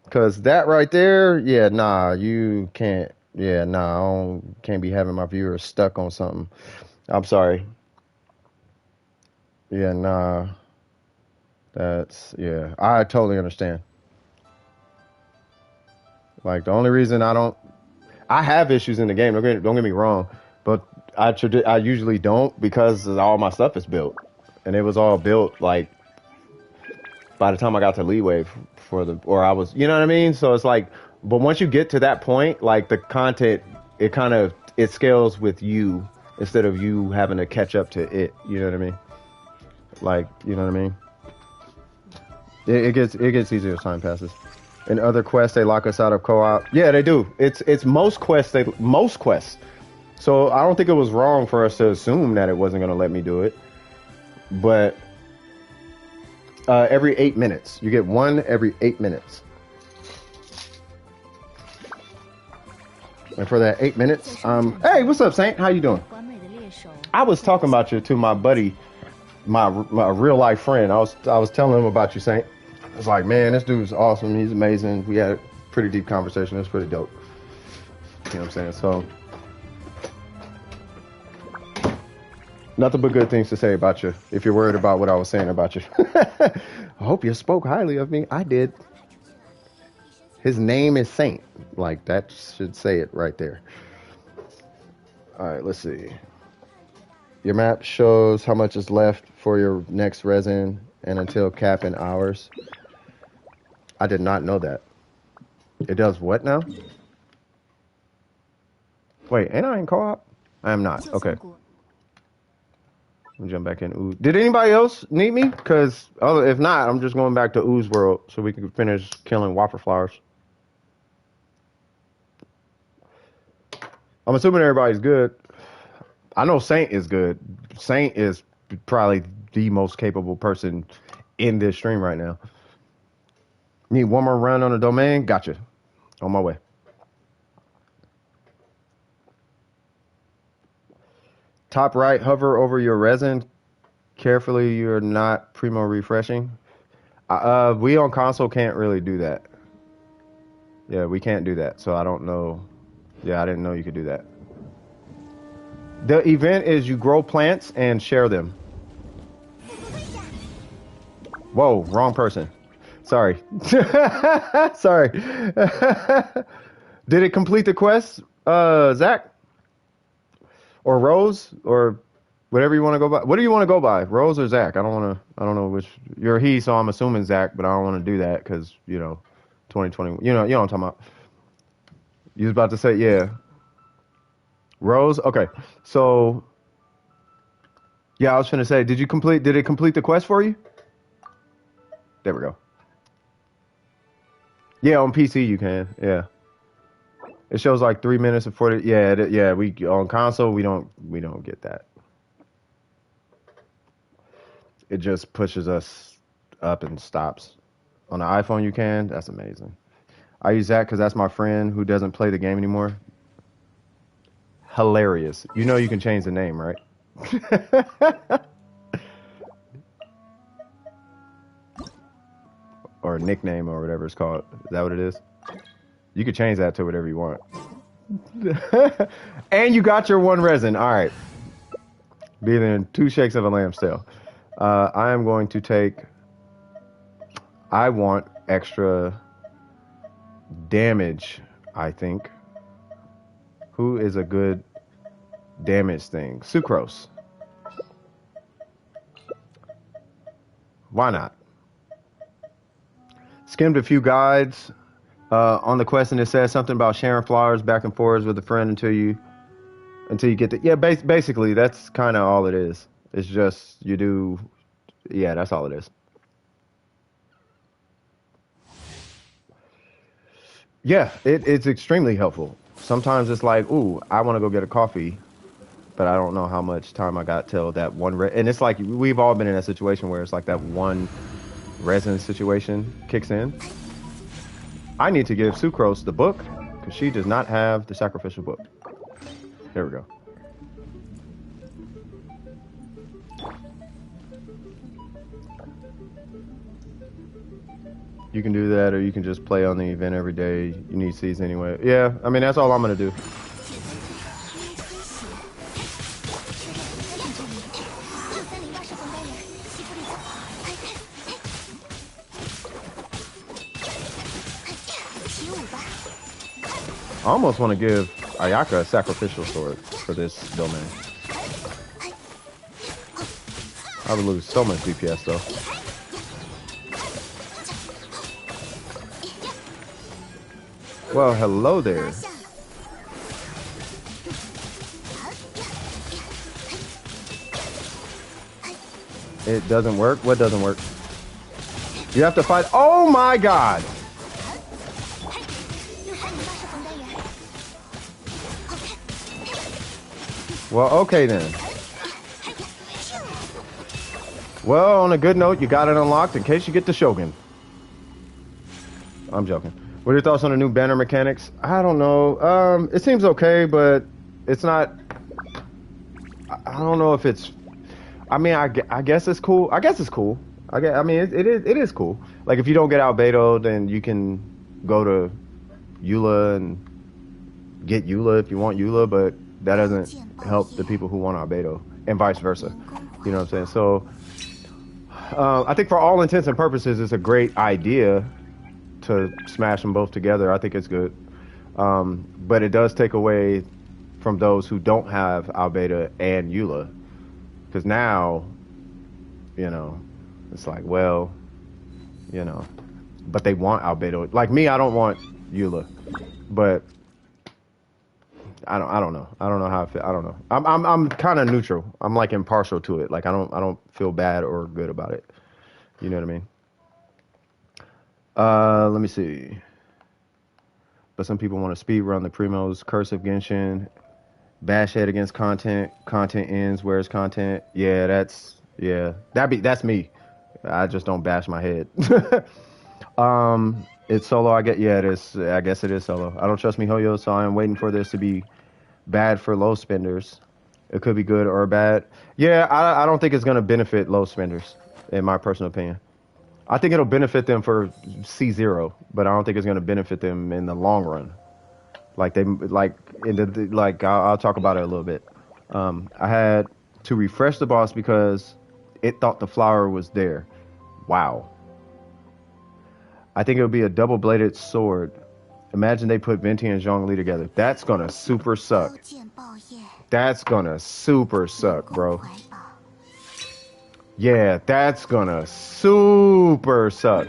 Because that right there, yeah, nah, you can't. Yeah, nah, can't be having my viewers stuck on something. I'm sorry. Yeah, nah, yeah, I totally understand. Like, the only reason I have issues in the game, don't get me wrong, but I usually don't because all my stuff is built. And it was all built, like, by the time I got to Leeway or I was, you know what I mean? So it's like, but once you get to that point, like the content, it scales with you instead of you having to catch up to it. You know what I mean? Like, you know what I mean? It gets easier as time passes. In other quests, they lock us out of co-op. Yeah, they do. It's most quests. Most quests. So I don't think it was wrong for us to assume that it wasn't going to let me do it. But every 8 minutes, you get one every 8 minutes. And for that 8 minutes, hey, what's up, Saint? How you doing? I was talking about you to my buddy, my real life friend. I was telling him about you, Saint. I was like, man, this dude's awesome. He's amazing. We had a pretty deep conversation. It was pretty dope. You know what I'm saying? So, nothing but good things to say about you. If you're worried about what I was saying about you, I hope you spoke highly of me. I did. His name is Saint. Like, that should say it right there. All right, let's see. Your map shows how much is left for your next resin and until cap in hours. I did not know that. It does what now? Wait, ain't I in co-op? I am not. Okay. Let me jump back in Ooze. Did anybody else need me? Because if not, I'm just going back to Ooze World so we can finish killing Whopper Flowers. I'm assuming everybody's good. I know Saint is good. Saint is probably the most capable person in this stream right now. Need one more run on the domain? Gotcha. On my way. Top right, hover over your resin. Carefully, you're not primo refreshing. We on console can't really do that. Yeah, we can't do that. So I don't know. Yeah, I didn't know you could do that. The event is you grow plants and share them. Whoa, wrong person. Sorry. Sorry. Did it complete the quest, Zach? Or Rose? Or whatever you want to go by. What do you want to go by? Rose or Zach? I don't know which. You're he, so I'm assuming Zach, but I don't want to do that because, 2020. You know what I'm talking about. You was about to say, yeah. Rose? Okay. So, yeah, I was trying to say, did it complete the quest for you? There we go. Yeah, on PC you can. Yeah. It shows like 3 minutes and 40. Yeah, we on console we don't get that. It just pushes us up and stops. On the iPhone you can. That's amazing. I use that because that's my friend who doesn't play the game anymore. Hilarious. You know you can change the name, right? Or a nickname or whatever it's called. Is that what it is? You could change that to whatever you want. And you got your one resin. All right. Be in 2 shakes of a lamb's tail. I am going to take... I want extra damage, I think. Who is a good damage thing? Sucrose. Why not? Skimmed a few guides on the quest, and it says something about sharing flowers back and forwards with a friend until you get to. Yeah, basically that's kind of all it is. It's just you do. Yeah, that's all it is. Yeah, it's extremely helpful. Sometimes it's like, ooh, I want to go get a coffee, but I don't know how much time I got till that one. And it's like we've all been in that situation where it's like that one resin situation kicks in. I need to give Sucrose the book because she does not have the sacrificial book. There we go. You can do that, or you can just play on the event every day. You need seeds anyway. Yeah, I mean, that's all I'm going to do. I almost want to give Ayaka a sacrificial sword for this domain. I would lose so much DPS, though. Well, hello there. It doesn't work? What doesn't work? You have to fight. Oh my god! Well, okay then. Well, on a good note, you got it unlocked in case you get the Shogun. I'm joking. What are your thoughts on the new banner mechanics? I don't know. It seems okay, but it's not. I don't know if it's. I mean, I guess it's cool. I guess it's cool. I mean, it is cool. Like if you don't get Albedo, then you can go to Eula and get Eula if you want Eula, but that doesn't help the people who want Albedo, and vice versa. You know what I'm saying? So, I think for all intents and purposes, it's a great idea to smash them both together. I think it's good. But it does take away from those who don't have Albedo and Eula. Because now, you know, it's like, well, you know, but they want Albedo. Like me, I don't want Eula. But I don't know. I don't know how I feel. I don't know. I'm kind of neutral. I'm like impartial to it. Like I don't feel bad or good about it. You know what I mean? Let me see. But some people want to speed run the Primo's Curse of Genshin. Bash head against content. Content ends. Where's content? Yeah, that's me. I just don't bash my head. It's solo. I guess it is solo. I don't trust MiHoYo, so I am waiting for this to be bad for low spenders. It could be good or bad. Yeah, I don't think it's gonna benefit low spenders, in my personal opinion. I think it'll benefit them for C0, but I don't think it's going to benefit them in the long run. I'll talk about it a little bit. I had to refresh the boss because it thought the flower was there. Wow. I think it would be a double-bladed sword. Imagine they put Venti and Zhongli together. That's going to super suck. That's going to super suck, bro. Yeah, that's gonna super suck.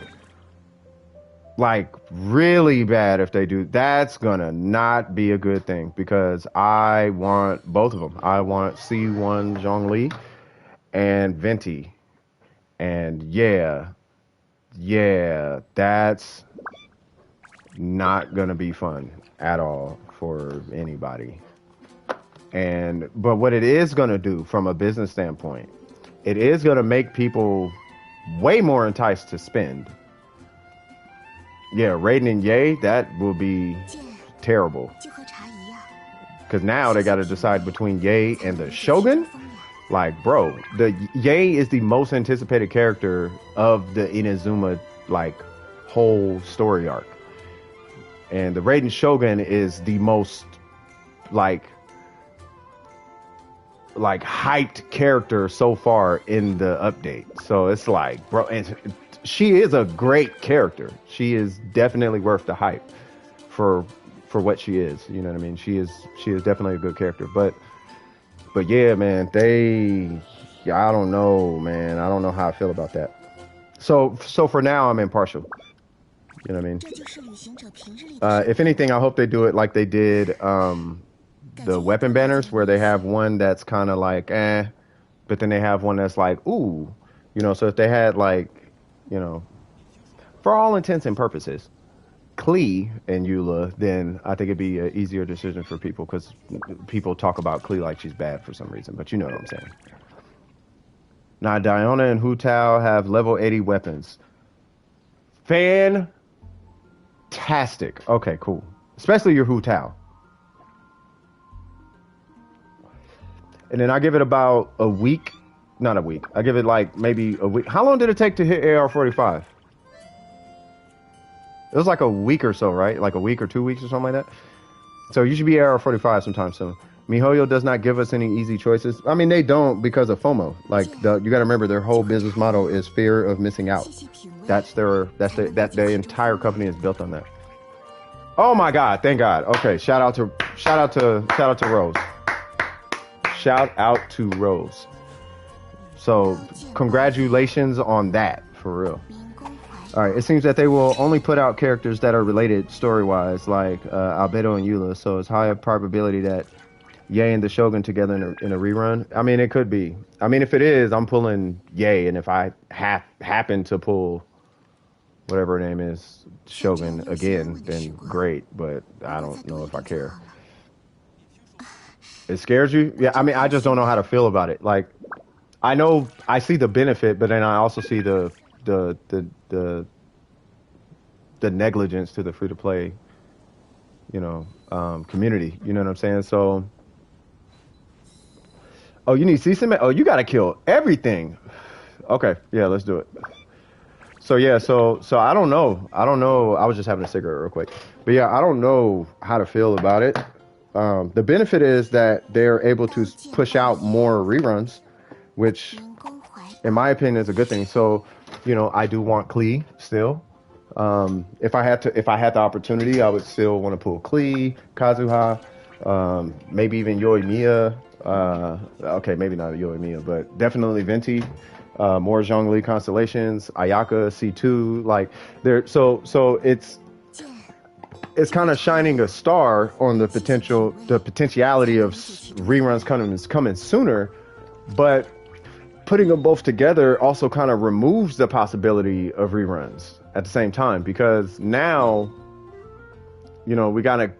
Like, really bad if they do. That's gonna not be a good thing because I want both of them. I want C1 Zhongli and Venti. And yeah, that's not gonna be fun at all for anybody. But what it is gonna do from a business standpoint, it is going to make people way more enticed to spend. Yeah, Raiden and Ye, that will be terrible. Because now they got to decide between Ye and the Shogun. Like, bro, the Ye is the most anticipated character of the Inazuma, like, whole story arc. And the Raiden Shogun is the most, like hyped character so far in the update. So it's like, bro, and she is a great character. She is definitely worth the hype for what she is. You know what I mean? She is definitely a good character. But yeah, man, I don't know, man. I don't know how I feel about that. So for now, I'm impartial. You know what I mean? If anything, I hope they do it like they did the weapon banners, where they have one that's kind of like but then they have one that's like ooh, you know. So if they had like, you know, for all intents and purposes, Klee and Eula, then I think it'd be an easier decision for people because people talk about Klee like she's bad for some reason. But you know what I'm saying. Now Diona and Hu Tao have level 80 weapons. Fantastic. Okay, cool. Especially your Hu Tao. And then I give it about a week. Not a week. I give it like maybe a week. How long did it take to hit AR45? It was like a week or so, right? Like a week or 2 weeks or something like that. So you should be AR45 sometime soon. MiHoYo does not give us any easy choices. I mean, they don't because of FOMO. Like you got to remember, their whole business model is fear of missing out. Their entire company is built on that. Oh my God! Thank God. Okay, shout out to Rose. Shout out to Rose. So congratulations on that, for real. All right, it seems that they will only put out characters that are related story-wise, like Albedo and Eula. So it's high probability that Ye and the Shogun together in a rerun. I mean, it could be. I mean, if it is, I'm pulling Ye, and if I happen to pull whatever her name is, Shogun again, then great. But I don't know if I care. It scares you? Yeah. I mean, I just don't know how to feel about it. Like, I know I see the benefit, but then I also see the negligence to the free to play, you know, community. You know what I'm saying? So, oh, you need season? Oh, you got to kill everything. Okay, yeah, let's do it. So yeah, so I don't know. I was just having a cigarette real quick, but yeah, I don't know how to feel about it. The benefit is that they're able to push out more reruns, which, in my opinion, is a good thing. So, you know, I do want Klee still. If I had the opportunity, I would still want to pull Klee, Kazuha, maybe even Yoimiya. Okay, maybe not Yoimiya, but definitely Venti. More Zhongli constellations, Ayaka C2, like there. So it's kind of shining a star on the potentiality of reruns coming sooner, but putting them both together also kind of removes the possibility of reruns at the same time, because now, you know, we kind of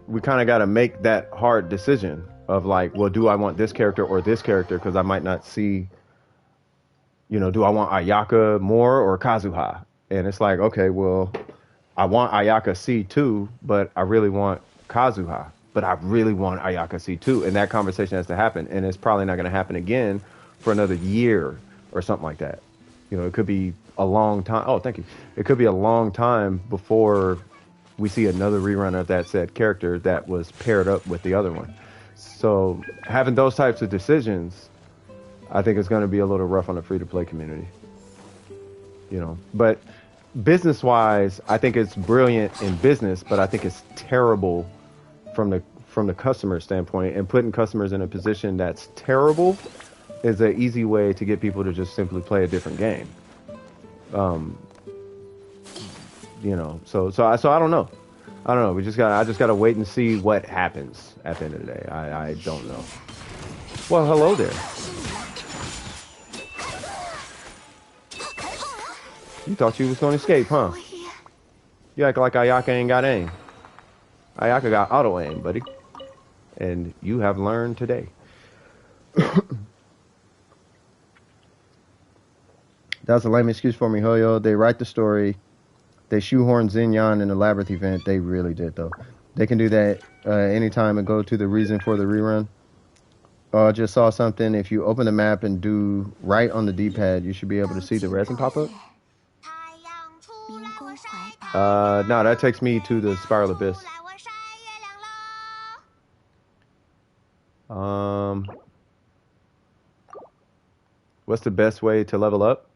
got to make that hard decision of like, well, do I want this character or this character? Because I might not see. You know, do I want Ayaka more or Kazuha? And it's like, okay, well, I want Ayaka C2, but I really want Kazuha. But I really want Ayaka C2. And that conversation has to happen. And it's probably not going to happen again for another year or something like that. You know, it could be a long time. Oh, thank you. It could be a long time before we see another rerun of that said character that was paired up with the other one. So having those types of decisions, I think it's going to be a little rough on the free-to-play community, you know. But business-wise, I think it's brilliant in business, but I think it's terrible from the customer standpoint. And putting customers in a position that's terrible is an easy way to get people to just simply play a different game. You know, so I don't know. I don't know. I just gotta wait and see what happens at the end of the day. I don't know. Well, hello there. You thought you was going to escape, huh? You act like Ayaka ain't got aim. Ayaka got auto aim, buddy. And you have learned today. That's a lame excuse for MiHoYo. They write the story. They shoehorn Xinyan in the Labyrinth event. They really did, though. They can do that anytime and go to the reason for the rerun. I just saw something. If you open the map and do right on the D-pad, you should be able to see the resin pop up. No, that takes me to the Spiral Abyss. What's the best way to level up?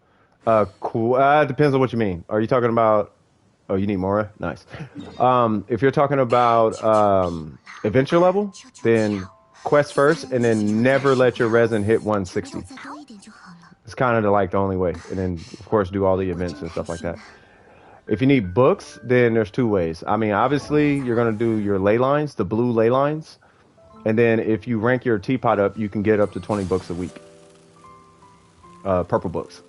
Cool. Depends on what you mean. Are you talking about? Oh, you need Mora? Nice. If you're talking about adventure level, then quest first, and then never let your resin hit 160. It's kind of like the only way. And then, of course, do all the events and stuff like that. If you need books, then there's 2 ways. I mean, obviously, you're going to do your ley lines, the blue ley lines. And then if you rank your teapot up, you can get up to 20 books a week. Purple books.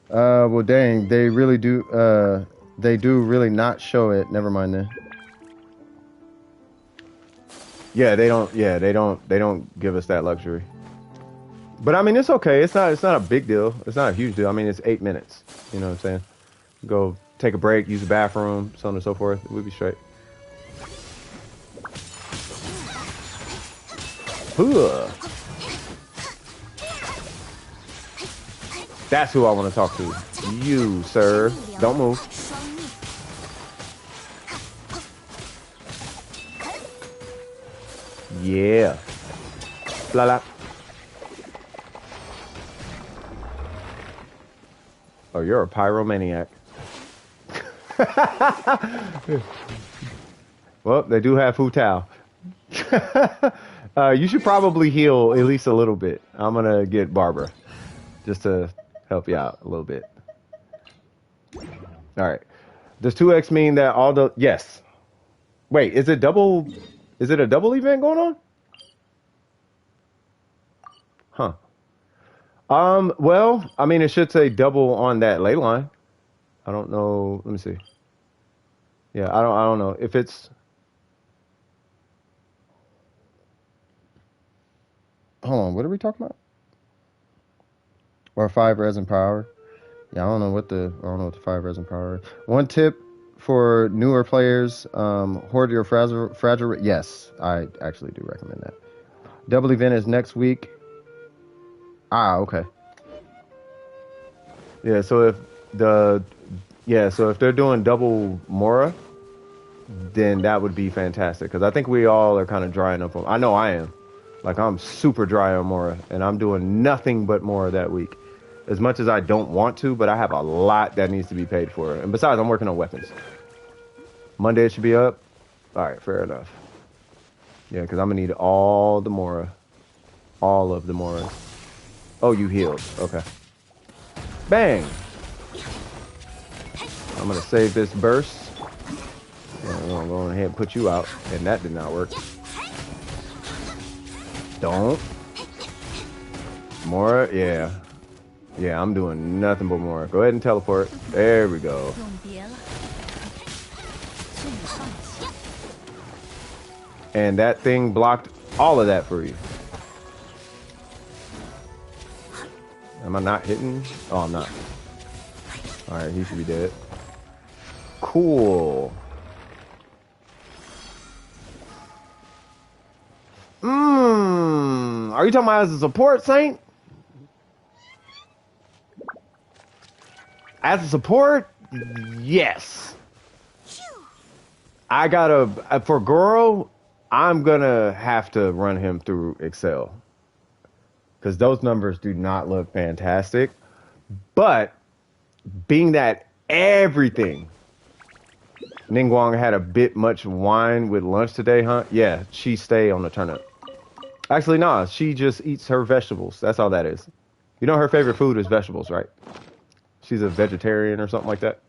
Well, dang, they really do. They do really not show it. Never mind then. Yeah, they don't. Yeah, they don't. They don't give us that luxury. But I mean, it's okay. It's not. It's not a big deal. It's not a huge deal. I mean, it's 8 minutes. You know what I'm saying? Go take a break, use the bathroom, so on and so forth. We'll be straight. Huh. That's who I want to talk to. You, sir. Don't move. Yeah. La la. Oh, you're a pyromaniac. Well, they do have Hu Tao. You should probably heal at least a little bit. I'm going to get Barbara just to help you out a little bit. All right. Does 2x mean that all the... Yes. Wait, is it double... Is it a double event going on? Huh. Well, I mean, it should say double on that ley line. I don't know. Let me see. Yeah, I don't know if it's... Hold on, what are we talking about? Or 5 resin per hour? Yeah, I don't know what the 5 resin per hour. One tip for newer players, hoard your fragile. Yes, I actually do recommend that. Double event is next week. Ah, okay. Yeah, so if they're doing double Mora, then that would be fantastic. Because I think we all are kind of drying up on... I know I am. Like, I'm super dry on Mora, and I'm doing nothing but Mora that week. As much as I don't want to, but I have a lot that needs to be paid for. And besides, I'm working on weapons. Monday it should be up. All right, fair enough. Yeah, because I'm going to need all the Mora. All of the Moras. Oh, you healed. Okay. Bang! I'm going to save this burst. I'm going to go ahead and put you out. And that did not work. Don't. Mora, yeah. Yeah, I'm doing nothing but Mora. Go ahead and teleport. There we go. And that thing blocked all of that for you. Am I not hitting? Oh, I'm not. Alright, he should be dead. Cool. Are you talking about as a support, Saint? As a support? Yes. I gotta, for Goro, I'm gonna have to run him through Excel. Because those numbers do not look fantastic. But, being that everything, Ningguang had a bit much wine with lunch today, huh? Yeah, she stay on the turnip. Actually, nah, she just eats her vegetables. That's all that is. You know her favorite food is vegetables, right? She's a vegetarian or something like that.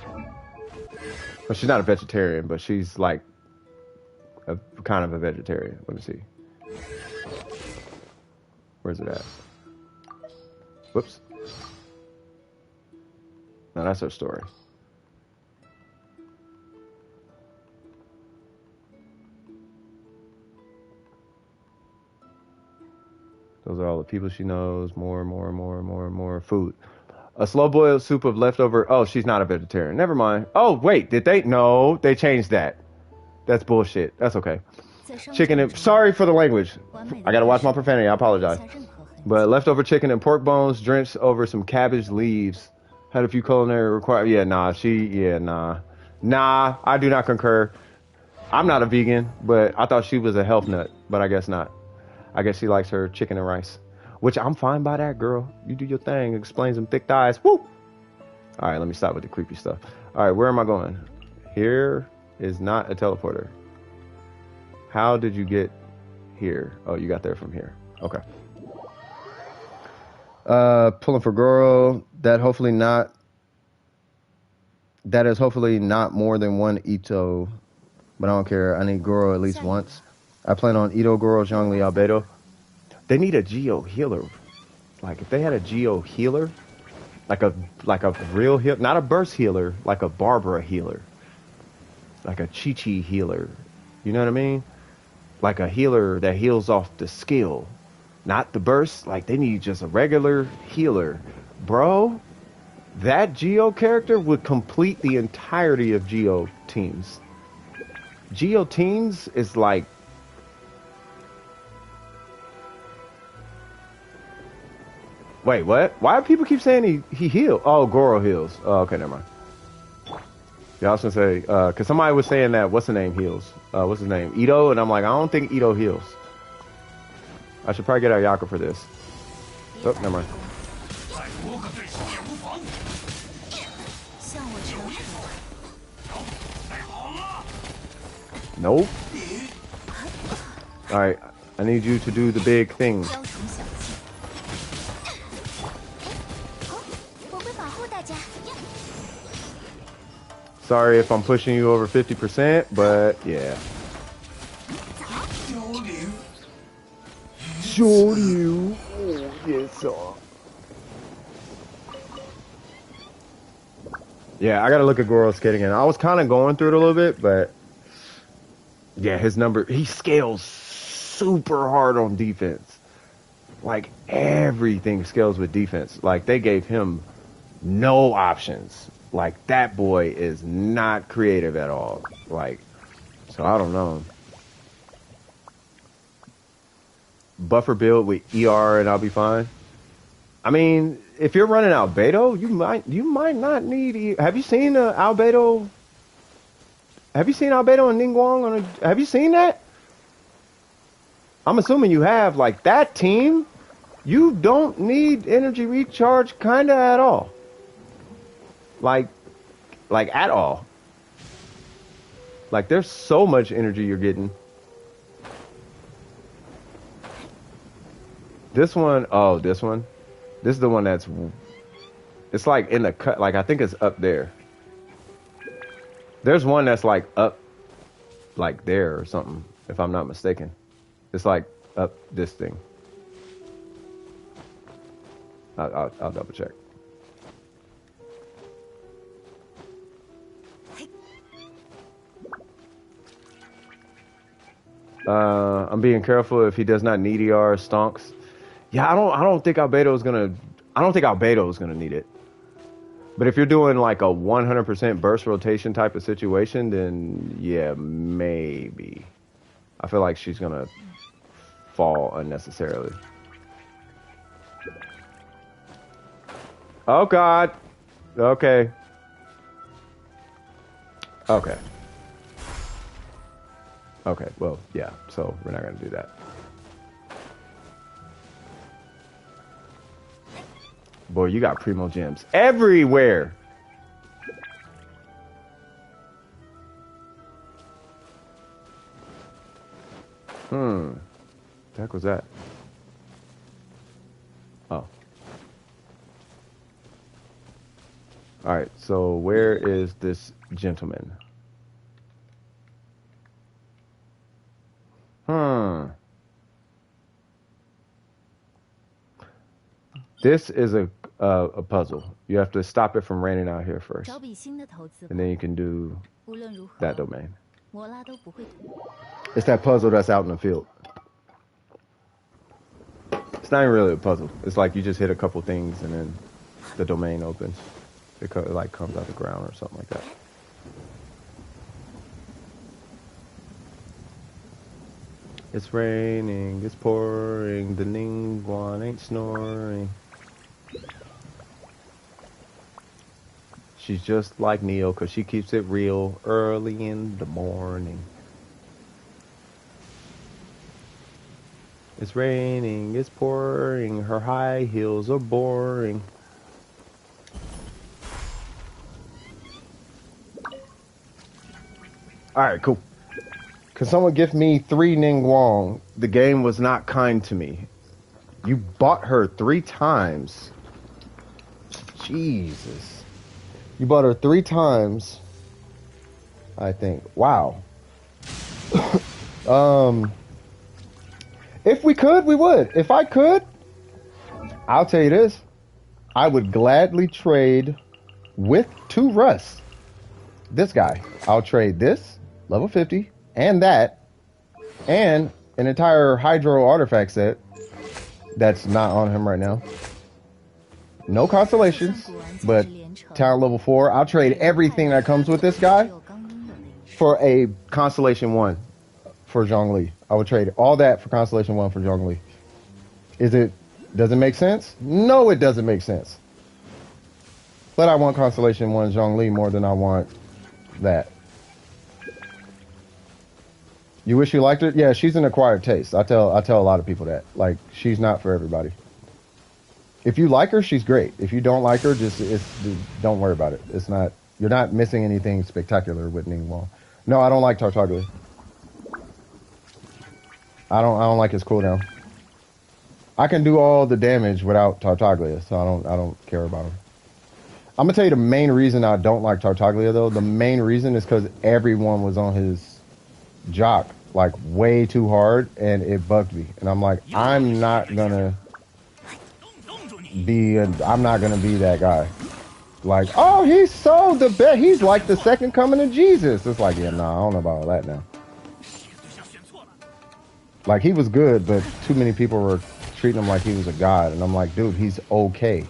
Well, she's not a vegetarian, but she's like a kind of a vegetarian. Let me see. Where's it at? Whoops. No, that's her story. Those are all the people she knows. More food. A slow-boiled soup of leftover... Oh, she's not a vegetarian. Never mind. Oh, wait. Did they? No, they changed that. That's bullshit. That's okay. Chicken and... Sorry for the language. I gotta watch my profanity. I apologize. But leftover chicken and pork bones drenched over some cabbage leaves. Had a few culinary requirements. Yeah, nah. Nah, I do not concur. I'm not a vegan, but I thought she was a health nut. But I guess not. I guess she likes her chicken and rice. Which I'm fine by that, girl. You do your thing. Explain some thick thighs. Woo! All right, let me stop with the creepy stuff. All right, where am I going? Here is not a teleporter. How did you get here? Oh, you got there from here. Okay. Pulling for Goro. That is hopefully not more than one Ito, but I don't care. I need Goro at least once. I plan on Ito, Goro, Zhongli, Albedo. They need a Geo healer. Like if they had a Geo healer, like a real heal, not a burst healer, like a Barbara healer, like a Chi-Chi healer. You know what I mean? Like a healer that heals off the skill, not the burst. Like they need just a regular healer, bro. That Geo character would complete the entirety of Geo teams. Geo teams is like. Wait, what? Why do people keep saying he heals? Oh, Goro heals. Oh, okay, never mind. Yeah, I was gonna say, cause somebody was saying that, what's the name heals? What's his name? Ito? And I'm like, I don't think Ito heals. I should probably get Ayaka for this. Oh, never mind. Nope. Alright, I need you to do the big thing. Sorry if I'm pushing you over 50%, but yeah. Show you. Oh, yes, sir. Yeah, I gotta look at Goro's kit again. I was kind of going through it a little bit, but yeah, his number, he scales super hard on defense. Like everything scales with defense. Like they gave him no options. Like that boy is not creative at all. Like, so I don't know. Buffer build with ER and I'll be fine. I mean, if you're running Albedo, you might not need. Have you seen Albedo? Have you seen Albedo and Ningguang? Have you seen that? I'm assuming you have. Like that team, you don't need energy recharge kinda at all. Like at all. Like there's so much energy you're getting. This one, oh, this one. This is the one that's, it's like in the cut, like I think it's up there. There's one that's like up, like there or something, if I'm not mistaken. It's like up this thing. I'll double check. I'm being careful if he does not need ER stonks. Yeah, I don't think Albedo's gonna need it. But if you're doing like a 100% burst rotation type of situation, then yeah, maybe. I feel like she's gonna fall unnecessarily. Oh God. Okay. Okay. Okay, well, yeah, so we're not gonna do that. Boy, you got primo gems everywhere. The heck was that? Oh. Alright, so where is this gentleman? This is a puzzle. You have to stop it from raining out here first. And then you can do that domain. It's that puzzle that's out in the field. It's not even really a puzzle. It's like you just hit a couple things and then the domain opens. It like comes out the ground or something like that. It's raining, it's pouring, the Ningguang ain't snoring. She's just like Neo because she keeps it real early in the morning. It's raining, it's pouring, her high heels are boring. Alright, cool. Can someone give me 3 Ningguang? The game was not kind to me. You bought her 3 times. Jesus. You bought her 3 times. I think. Wow. If we could, we would. If I could, I'll tell you this. I would gladly trade with 2 Russ. This guy. I'll trade this, level 50, and that, and an entire Hydro artifact set that's not on him right now. No constellations, but town level 4. I'll trade everything that comes with this guy for a Constellation 1 for Zhongli. I would trade all that for Constellation 1 for Zhongli. Does it make sense? No, it doesn't make sense. But I want Constellation 1 Zhongli more than I want that. You wish you liked her? Yeah, she's an acquired taste. I tell a lot of people that. Like, she's not for everybody. If you like her, she's great. If you don't like her, don't worry about it. You're not missing anything spectacular with Ningguang. No, I don't like Tartaglia. I don't like his cooldown. I can do all the damage without Tartaglia, so I don't care about him. I'm gonna tell you the main reason I don't like Tartaglia though. The main reason is because everyone was on his jock like way too hard, and it bugged me. And I'm like, I'm not gonna be that guy. Like, oh, he's so the best. He's like the second coming of Jesus. It's like, yeah, nah, I don't know about all that now. Like, he was good, but too many people were treating him like he was a god. And I'm like, dude, he's okay.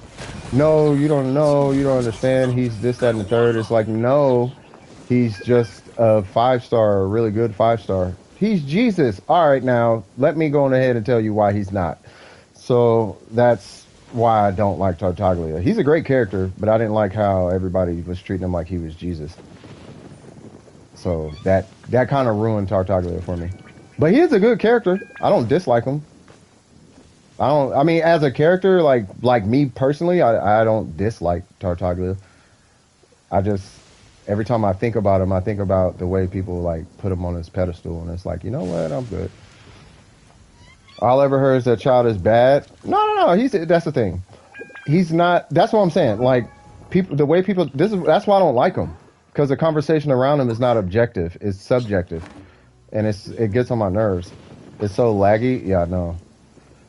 No, you don't know. You don't understand. He's this, that, and the third. It's like, no, he's just a 5-star, a really good 5-star. He's Jesus. All right, now, let me go on ahead and tell you why he's not. So that's why I don't like Tartaglia. He's a great character, but I didn't like how everybody was treating him like he was Jesus. So that kind of ruined Tartaglia for me. But he is a good character. I don't dislike him. I mean, as a character, like me personally, I don't dislike Tartaglia. Every time I think about him, I think about the way people like put him on his pedestal, and it's like, you know what, I'm good. All I ever heard is that child is bad. No. That's the thing. He's not. That's what I'm saying. Like the way people. That's why I don't like him, because the conversation around him is not objective. It's subjective, and it gets on my nerves. It's so laggy. Yeah, no.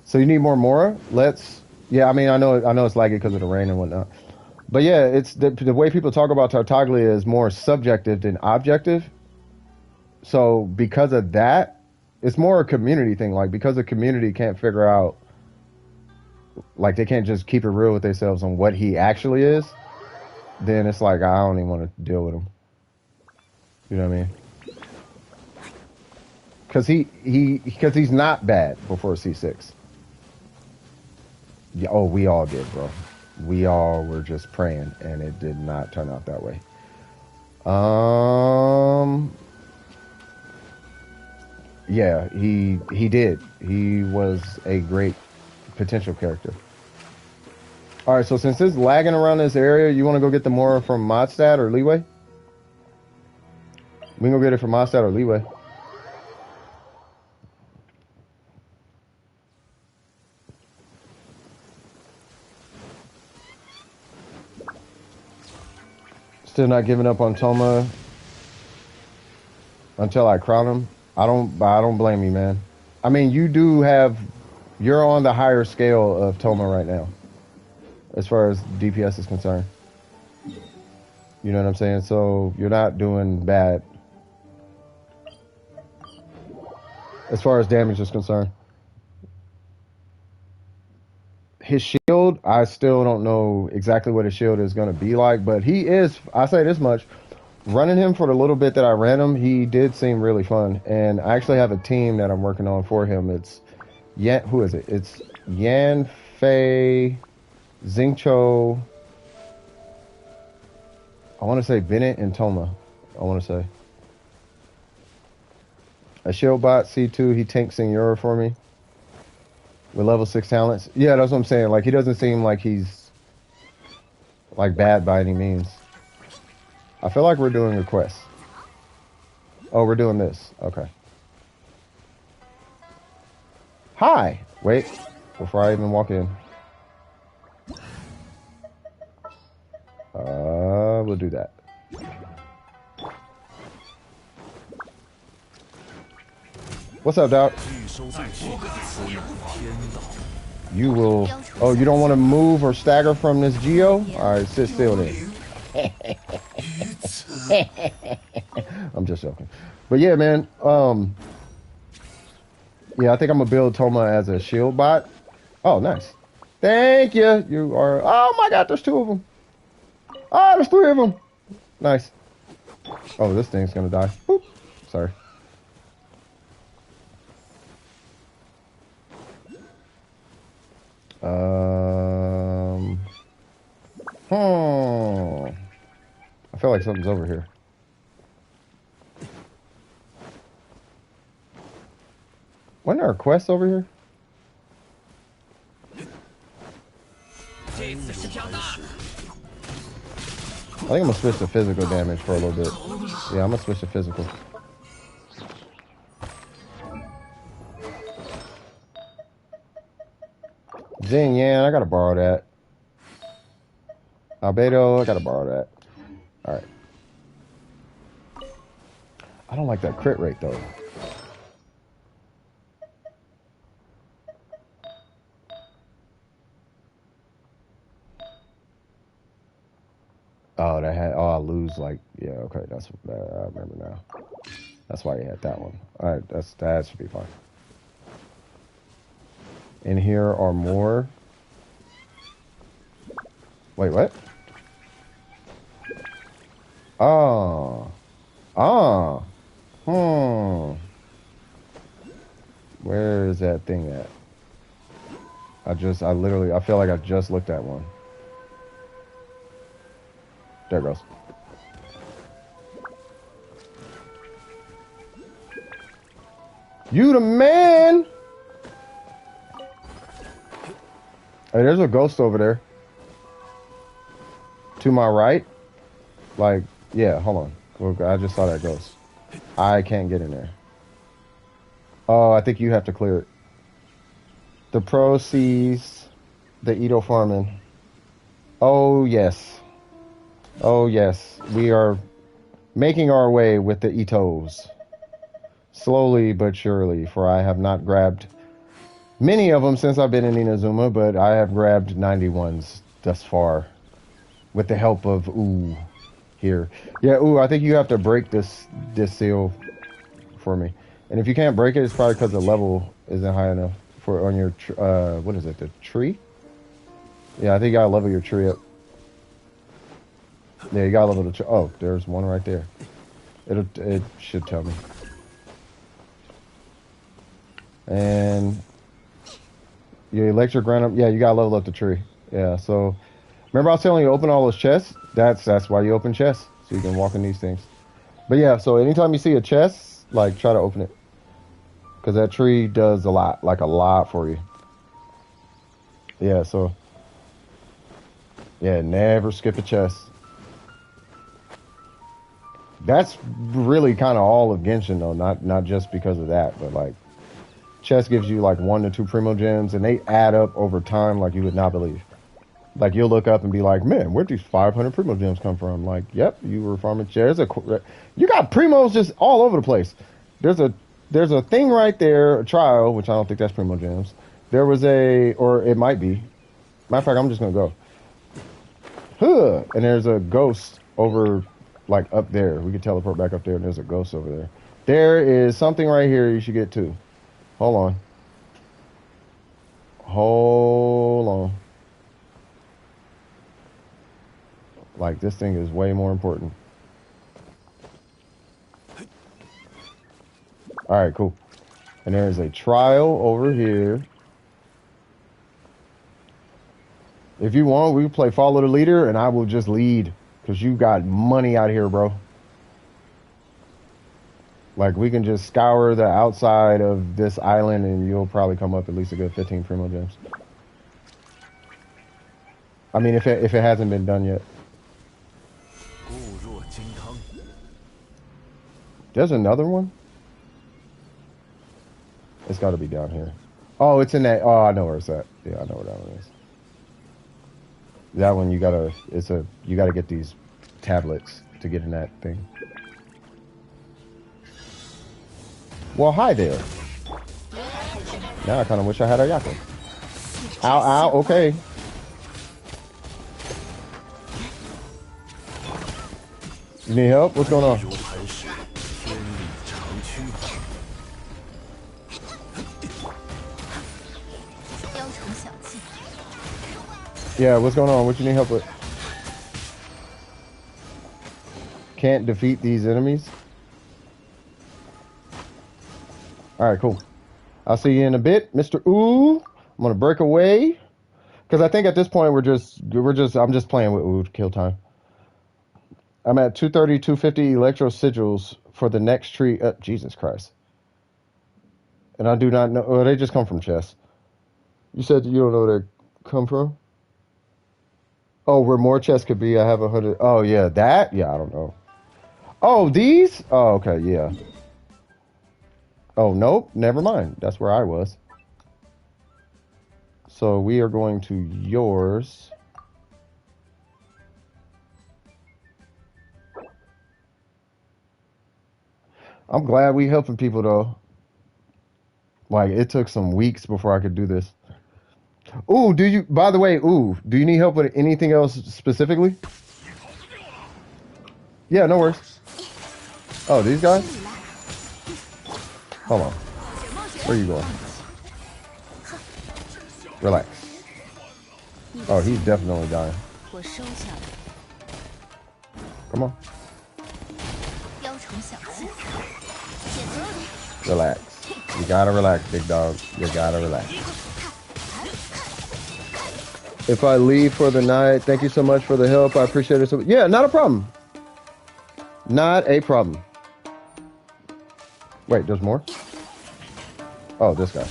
So you need more Mora? Yeah, I mean, I know it's laggy because of the rain and whatnot. But yeah, it's the way people talk about Tartaglia is more subjective than objective. So because of that, it's more a community thing. Like, because the community can't figure out, like, they can't just keep it real with themselves on what he actually is, then it's like, I don't even want to deal with him. You know what I mean? Because he's not bad before C6. Yeah, oh, we all did, bro. We all were just praying, and it did not turn out that way. Yeah, he did. He was a great potential character. All right, so since it's lagging around this area, you want to go get the Mora from Modstad or Leeway? We can go get it from Modstad or Leeway. Still not giving up on Toma until I crown him. I don't blame you, man. I mean, you're on the higher scale of Toma right now, as far as DPS is concerned. You know what I'm saying? So you're not doing bad as far as damage is concerned. His shield, I still don't know exactly what his shield is going to be like, but he is, I say this much, running him for the little bit that I ran him, he did seem really fun. And I actually have a team that I'm working on for him. It's who is it? It's Yan, Fei, Xingqiu, I want to say Bennett and Toma. I want to say. A shield bot, C2, he tanks Senora for me. With level 6 talents. Yeah, that's what I'm saying. Like, he doesn't seem like he's like bad by any means. I feel like we're doing a quest. Oh, we're doing this. Okay. Hi. Wait. before I even walk in. We'll do that. What's up, Doc? You will... Oh, you don't want to move or stagger from this geo? Alright, sit still then. I'm just joking. But yeah, man. Yeah, I think I'm going to build Toma as a shield bot. Oh, nice. Thank you. You are... Oh my god, there's 2 of them. Oh, there's 3 of them. Nice. Oh, this thing's going to die. Boop. Sorry. I feel like something's over here. Wasn't there a quest over here? I think I'm gonna switch to physical damage for a little bit. Yeah, I'm gonna switch to physical. Jing Yan, I gotta borrow that. Albedo, I gotta borrow that. Alright. I don't like that crit rate though. Oh, that had... Oh, I lose like... Yeah, okay, that's... I remember now. That's why you had that one. Alright, that should be fine. In here are more... Wait, what? Oh. Oh. Where is that thing at? I literally, I feel like I just looked at one. There it goes. You the man! Hey, there's a ghost over there. To my right. Like, yeah, hold on. Look, I just saw that ghost. I can't get in there. Oh, I think you have to clear it. The pro sees the Edo farming. Oh, yes. Oh, yes. We are making our way with the Itos. Slowly but surely, for I have not grabbed many of them since I've been in Inazuma, but I have grabbed 91s thus far. With the help of Ooh here. Yeah, Ooh, I think you have to break this seal for me. And if you can't break it, it's probably because the level isn't high enough for on your what is it, the tree? Yeah, I think you gotta level your tree up. Yeah, you gotta level the tree. Oh, there's one right there. It should tell me. And your electric ground up. Yeah, you gotta level up the tree. Yeah, so remember I was telling you to open all those chests? That's why you open chests, so you can walk in these things. But yeah, so anytime you see a chest, like try to open it. Because that tree does a lot, like a lot for you. Yeah, so yeah, never skip a chest. That's really kind of all of Genshin though, not just because of that, but like chest gives you like 1 to 2 primo gems and they add up over time like you would not believe. Like you'll look up and be like, man, where'd these 500 primo gems come from? Like, yep, you were farming shares. You got primos just all over the place. There's a thing right there, a trial, which I don't think that's primo gems. There was or it might be. Matter of fact, I'm just gonna go. Huh, and there's a ghost over, like up there. We could teleport back up there, and there's a ghost over there. There is something right here you should get to. Hold on. Hold on. Like, this thing is way more important. Alright, cool. And there is a trial over here. If you want, we can play follow the leader, and I will just lead. Because you got money out here, bro. Like, we can just scour the outside of this island, and you'll probably come up at least a good 15 primo gems. I mean, if it hasn't been done yet. There's another one? It's got to be down here. Oh, it's in that. Oh, I know where it's at. Yeah, I know where that one is. That one you gotta. You gotta get these tablets to get in that thing. Well, hi there. Now I kind of wish I had a Yako. Ow, ow. Okay. You need help? What's going on? Yeah, what's going on? What you need help with? Can't defeat these enemies? Alright, cool. I'll see you in a bit, Mr. Ooh. I'm gonna break away. Because I think at this point I'm just playing with Ooh to kill time. I'm at 230, 250 electro sigils for the next tree. Jesus Christ. And I do not know. Oh, they just come from chests. You said you don't know where they come from? Oh, where more chests could be, I have 100. Oh, yeah, that? Yeah, I don't know. Oh, these? Oh, okay, yeah. Oh, nope, never mind. That's where I was. So we are going to yours. I'm glad we helping people, though. Like, it took some weeks before I could do this. Ooh, by the way, do you need help with anything else specifically? Yeah, no worries. Oh, these guys? Hold on. Where are you going? Relax. Oh, he's definitely dying. Come on. Relax. You gotta relax, big dog. You gotta relax. If I leave for the night, thank you so much for the help. I appreciate it. So yeah, not a problem. Not a problem. Wait, there's more? Oh, this guy.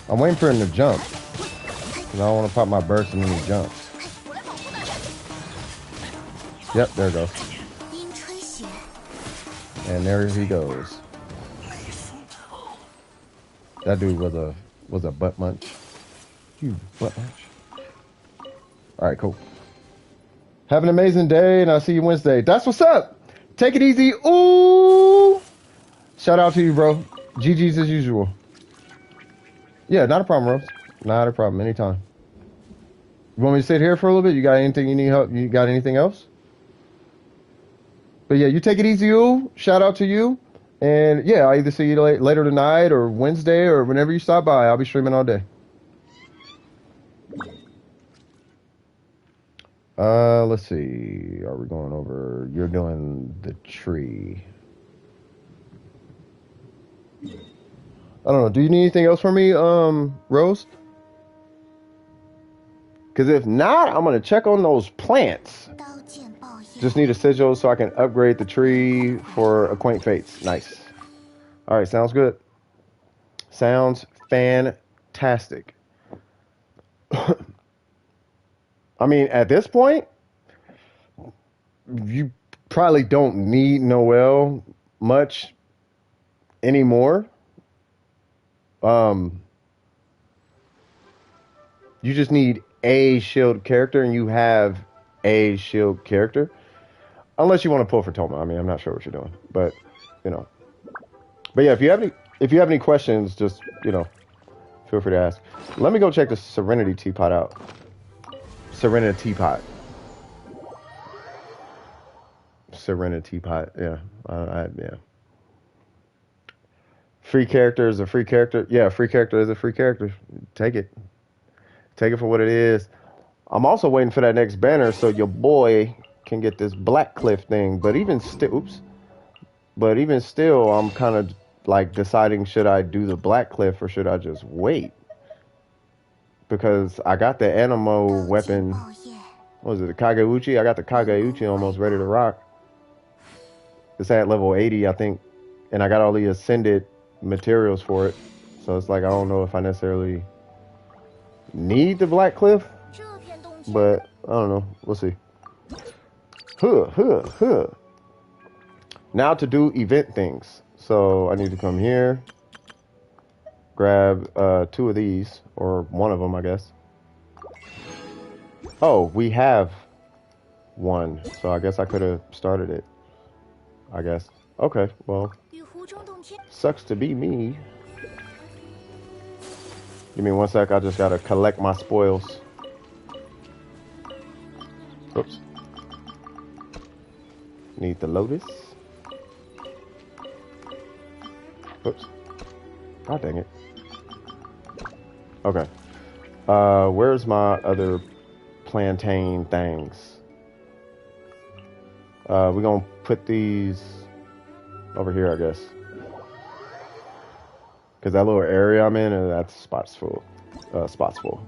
I'm waiting for him to jump. Because I don't want to pop my burst and then he jumps. Yep, there it goes. And there he goes. That dude was a butt munch. You butt munch. Alright, cool. Have an amazing day, and I'll see you Wednesday. That's what's up. Take it easy. Ooh. Shout out to you, bro. GG's as usual. Yeah, not a problem, Rose. Not a problem. Anytime. You want me to sit here for a little bit? You got anything you need help? You got anything else? But yeah, you take it easy, ooh. Shout out to you. And yeah, I'll either see you later tonight or Wednesday or whenever you stop by. I'll be streaming all day. Let's see. Are we going over? You're doing the tree. I don't know. Do you need anything else from me, Rose? Because if not, I'm going to check on those plants. Just need a sigil so I can upgrade the tree for Acquaint Fates. Nice. All right, sounds good. Sounds fantastic. I mean, at this point, you probably don't need Noelle much anymore. You just need a shield character, and you have a shield character. Unless you want to pull for Toma. I mean, I'm not sure what you're doing, but you know. But yeah, if you have any questions, just feel free to ask. Let me go check the Serenity Teapot out. Serenity Teapot. Serenity Teapot. Yeah, yeah. Free character is a free character. Yeah, free character is a free character. Take it. Take it for what it is. I'm also waiting for that next banner so your boy can get this Black Cliff thing. But even still, I'm kind of like deciding, should I do the Black Cliff or should I just wait? Because I got the Animo weapon. What was it, the Kageuchi? I got the Kageuchi almost ready to rock. It's at level 80, I think. And I got all the Ascended materials for it. So it's like, I don't know if I necessarily need the Black Cliff. But, I don't know. We'll see. Now to do event things. So I need to come here, grab 2 of these, or one of them, I guess. Oh, we have one, so I guess I could have started it. I guess. Okay, well, sucks to be me. Give me 1 sec. I just gotta collect my spoils. Oops. Need the lotus. Oops. God dang it. Okay. Where's my other plantain things? We're gonna put these over here, I guess. Because that little area I'm in, that spot's full. Spot's full.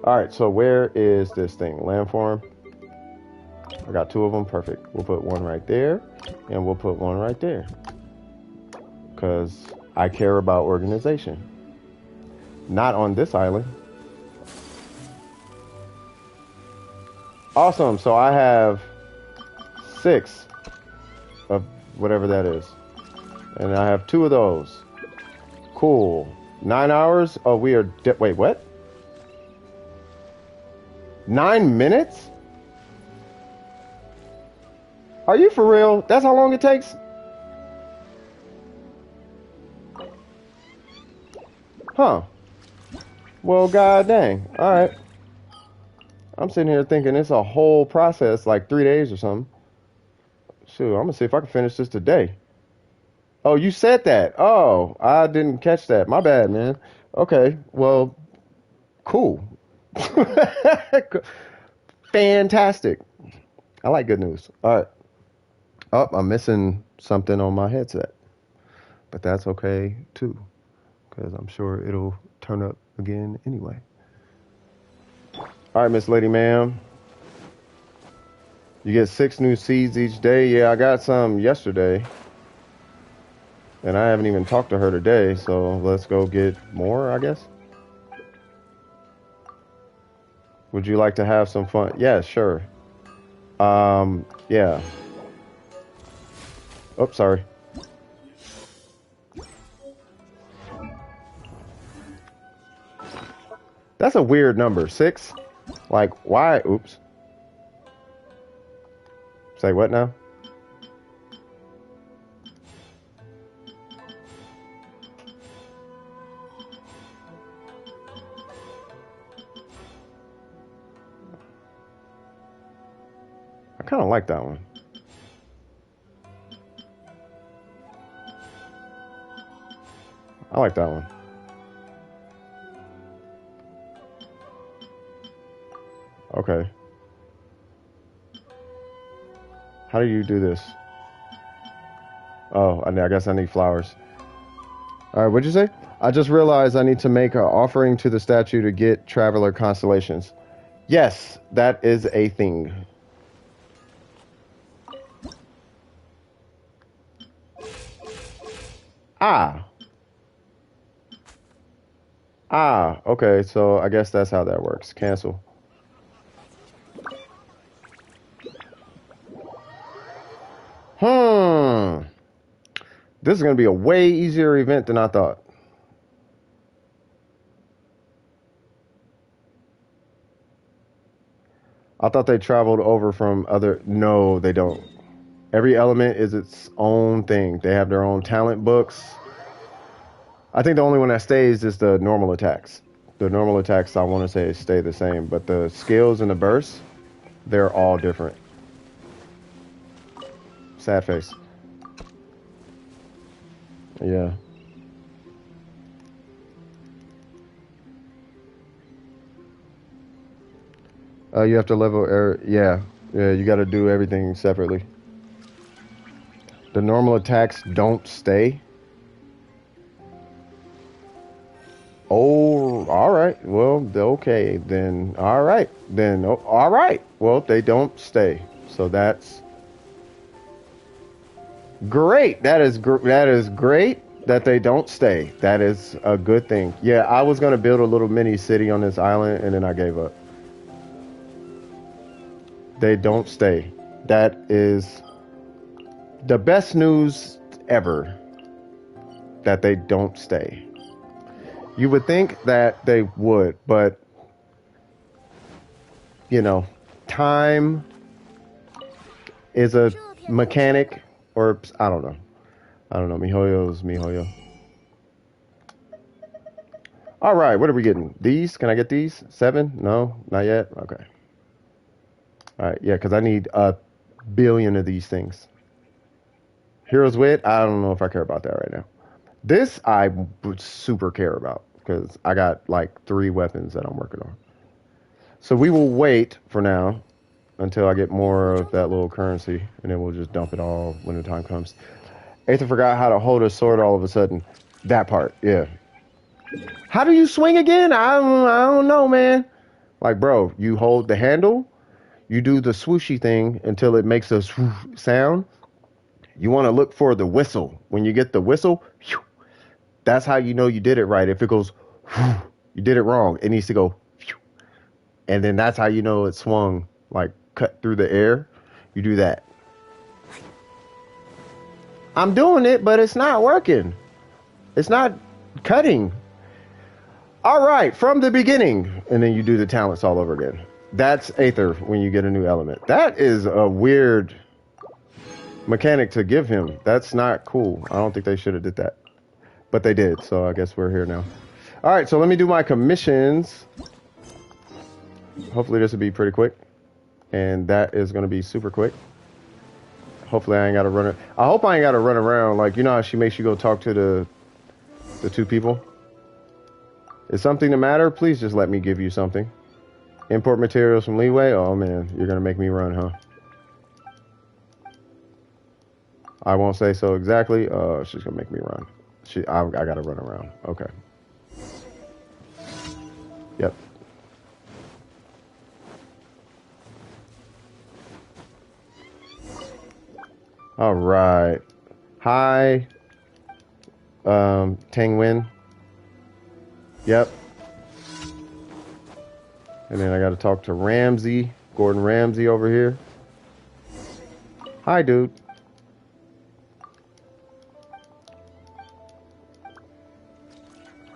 Alright, so where is this thing? Land farm. I got 2 of them. Perfect. We'll put one right there. And we'll put one right there. Because I care about organization. Not on this island. Awesome. So I have 6 of whatever that is. And I have 2 of those. Cool. 9 hours? Oh, we are... Wait, what? 9 minutes? Are you for real? That's how long it takes? Huh. Well, god dang. Alright. I'm sitting here thinking it's a whole process, like 3 days or something. Shoot, I'm gonna see if I can finish this today. Oh, you said that. Oh, I didn't catch that. My bad, man. Okay, well, cool. Fantastic. I like good news. All right. Oh, I'm missing something on my headset. But that's okay, too. Because I'm sure it'll turn up again anyway. All right, Miss Lady Ma'am. You get 6 new seeds each day. Yeah, I got some yesterday. And I haven't even talked to her today, so let's go get more, I guess. Would you like to have some fun? Yeah, sure. Yeah. Oops, sorry. That's a weird number. 6? Like, why? Oops. Say what now? I kind of like that one. I like that one. Okay. How do you do this? Oh, I guess I need flowers. All right, what'd you say? I just realized I need to make an offering to the statue to get traveler constellations. Yes, that is a thing. Ah. Ah, okay, so I guess that's how that works. Cancel. This is going to be a way easier event than I thought. I thought they traveled over from other... No, they don't. Every element is its own thing. They have their own talent books. I think the only one that stays is the normal attacks. The normal attacks, I want to say, stay the same. But the skills and the bursts, they're all different. Sad face. Yeah. You have to level... Yeah. Yeah, you got to do everything separately. The normal attacks don't stay. Oh, all right. Well, okay. Then, all right. Then, oh, all right. Well, they don't stay. So that's great. That is great that they don't stay. That is a good thing. Yeah, I was going to build a little mini city on this island, and then I gave up. They don't stay. That is the best news ever. that they don't stay. You would think that they would, but you know, time is a mechanic, or I don't know. I don't know. Mihoyo's Mihoyo. All right, what are we getting? These? Can I get these? 7? No, not yet. Okay. All right, yeah, because I need a billion of these things. Heroes Wit, I don't know if I care about that right now. This I would super care about because I got like 3 weapons that I'm working on. So we will wait for now until I get more of that little currency, and then we'll just dump it all when the time comes. Aether forgot how to hold a sword all of a sudden. That part, yeah. How do you swing again? I don't know, man. Like, bro, you hold the handle, you do the swooshy thing until it makes a swoosh sound. You want to look for the whistle. When you get the whistle, whew, that's how you know you did it right. If it goes, whew, you did it wrong. It needs to go, whew, and then that's how you know it swung, like cut through the air. You do that. I'm doing it, but it's not working. It's not cutting. All right, from the beginning, and then you do the talents all over again. That's Aether when you get a new element. That is a weird mechanic to give him. That's not cool. I don't think they should have did that, but they did. So I guess we're here now. All right, so let me do my commissions. Hopefully this will be pretty quick, and that is going to be super quick. Hopefully I ain't got to run it. I hope I ain't got to run around. Like, you know how she makes you go talk to the 2 people? Is something the matter? Please just let me give you something. Import materials from Leeway? Oh man, you're going to make me run, huh? I won't say so exactly. She's going to make me run. I got to run around. Okay. Yep. All right. Hi, Tang Nguyen. Yep. And then I got to talk to Ramsey, Gordon Ramsay over here. Hi, dude.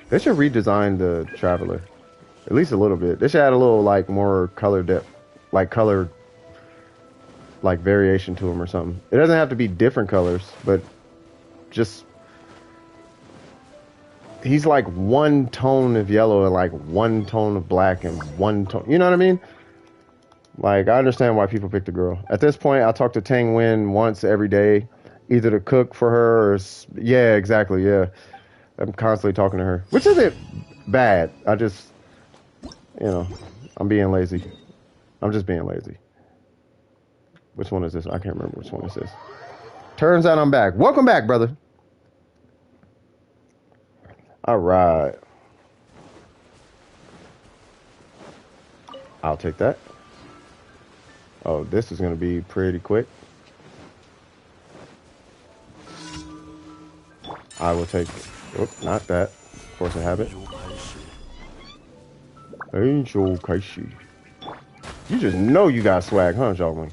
They should redesign the Traveler, at least a little bit. They should add a little like more color depth, like color, like variation to him or something. It doesn't have to be different colors, but just he's like one tone of yellow and like one tone of black and one tone. You know what I mean? Like, I understand why people pick the girl. At this point, I talk to Tang Nguyen once every day, either to cook for her or... Yeah, exactly, yeah. I'm constantly talking to her, which isn't bad. I just, you know, I'm being lazy. I'm just being lazy. Which one is this? I can't remember which one this is. Turns out I'm back. Welcome back, brother. All right. I'll take that. Oh, this is going to be pretty quick. I will take... Oh, not that. Of course I have it. Angel Kaishi. You just know you got swag, huh, Zhongli?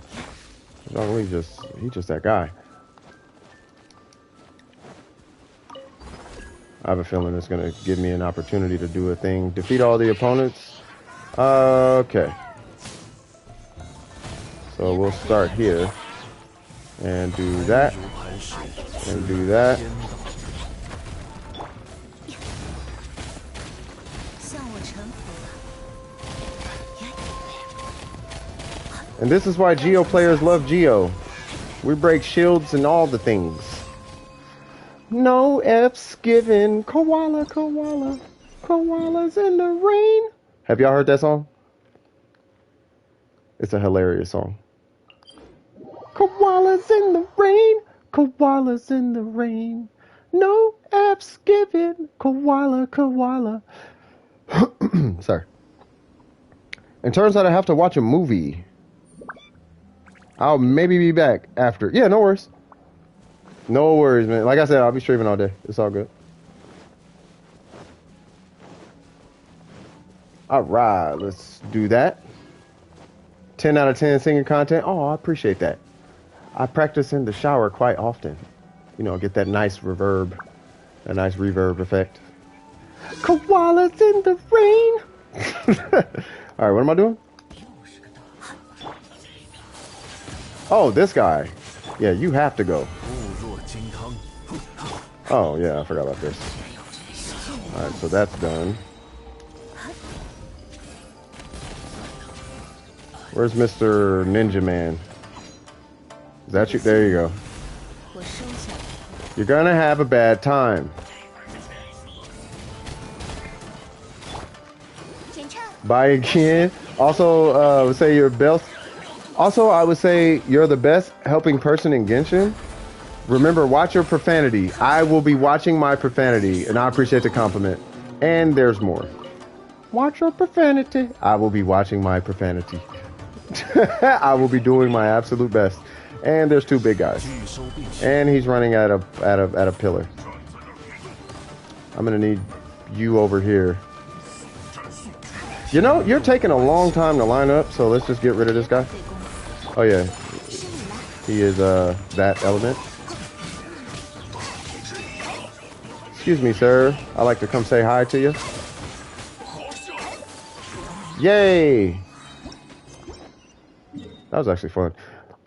Zhongli he's just that guy. I have a feeling it's going to give me an opportunity to do a thing. Defeat all the opponents. Okay. So we'll start here. And do that. And do that. And this is why Geo players love Geo. We break shields and all the things. No F's given. Koala, koala. Koalas in the rain. Have y'all heard that song? It's a hilarious song. Koalas in the rain. Koalas in the rain. No F's given. Koala, koala. Sorry. It turns out I have to watch a movie. I'll maybe be back after. Yeah, no worries. No worries, man. Like I said, I'll be streaming all day. It's all good. All right, let's do that. 10 out of 10 singing content. Oh, I appreciate that. I practice in the shower quite often. You know, get that nice reverb. A nice reverb effect. Koalas in the rain. All right, what am I doing? Oh, this guy. Yeah, you have to go. Oh, yeah, I forgot about this. All right, so that's done. Where's Mr. Ninja Man? Is that you? There you go. You're gonna have a bad time. Bye again. Also, I would say you're best. Also, I would say you're the best helping person in Genshin. Remember, watch your profanity. I will be watching my profanity, and I appreciate the compliment. And there's more. Watch your profanity. I will be watching my profanity. I will be doing my absolute best. And there's two big guys. And he's running at a pillar. I'm gonna need you over here. You know, you're taking a long time to line up, so let's just get rid of this guy. Oh yeah. He is that element. Excuse me, sir. I'd like to come say hi to you. Yay! That was actually fun.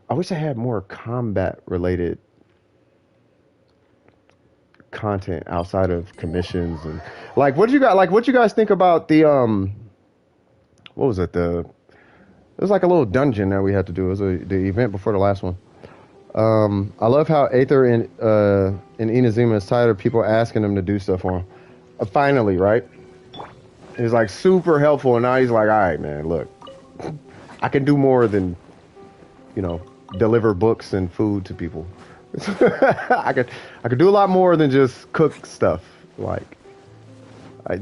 I wish I had more combat related content outside of commissions and like what you guys think about the what was it, it was like a little dungeon that we had to do. It was the event before the last one. I love how Aether and Inazuma is tired of people asking him to do stuff for him. Finally, right? He's like super helpful, and now he's like, all right, man, look, I can do more than, you know, deliver books and food to people. I could do a lot more than just cook stuff. Like,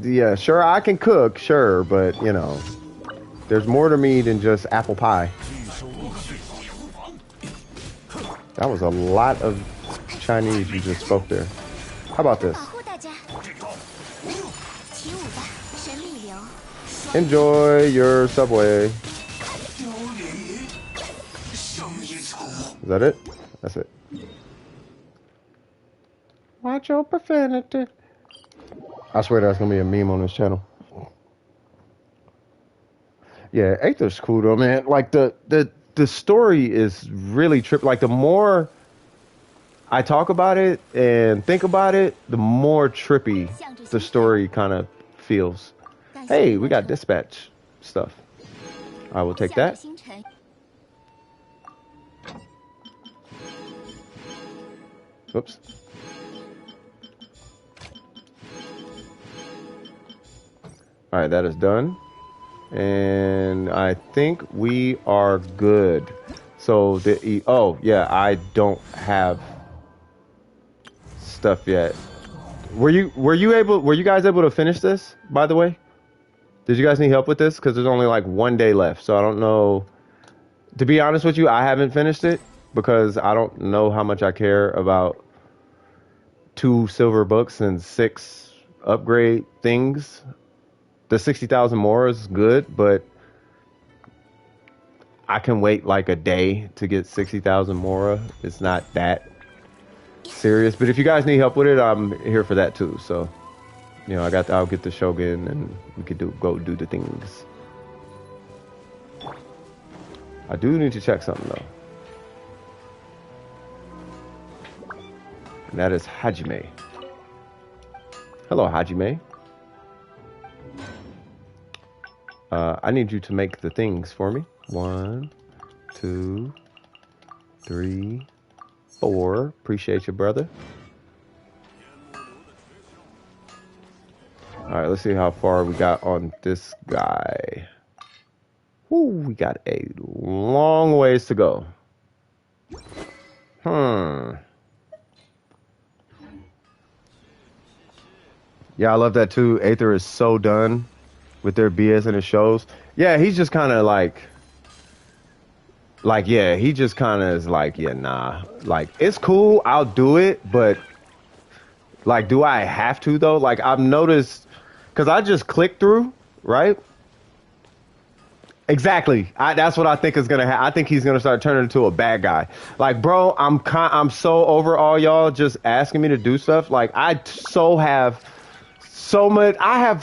yeah, sure, I can cook, sure, but you know, there's more to me than just apple pie. That was a lot of Chinese you just spoke there. How about this? Enjoy your Subway. Is that it? That's it. Watch your profanity. I swear that's gonna be a meme on this channel. Yeah, Aether's cool though, man. Like the story is really like the more I talk about it and think about it, the more trippy the story kind of feels. Hey, we got dispatch stuff. I will take that. Oops. All right, that is done. And I think we are good. So oh yeah, I don't have stuff yet. Were you guys able to finish this, by the way? Did you guys need help with this? Because there's only like 1 day left, so I don't know. To be honest with you, I haven't finished it because I don't know how much I care about 2 silver books and 6 upgrade things. The 60,000 more is good, but I can wait like a day to get 60,000 more. It's not that serious, but if you guys need help with it, I'm here for that too. So, you know, I'll get the Shogun and we could go do the things. I do need to check something though. And that is Hajime. Hello, Hajime. I need you to make the things for me. 1, 2, 3, 4. Appreciate you, brother. All right, let's see how far we got on this guy. Woo, we got a long ways to go. Yeah, I love that too. Aether is so done with their BS in his shows. Yeah, he's just kind of like, yeah, he just kind of is like, yeah, nah. Like, it's cool, I'll do it, but, like, do I have to, though? Like, I've noticed, because I just clicked through, right? Exactly. That's what I think is gonna happen. I think he's gonna start turning into a bad guy. Like, bro, I'm so over all y'all just asking me to do stuff. Like, have so much. I have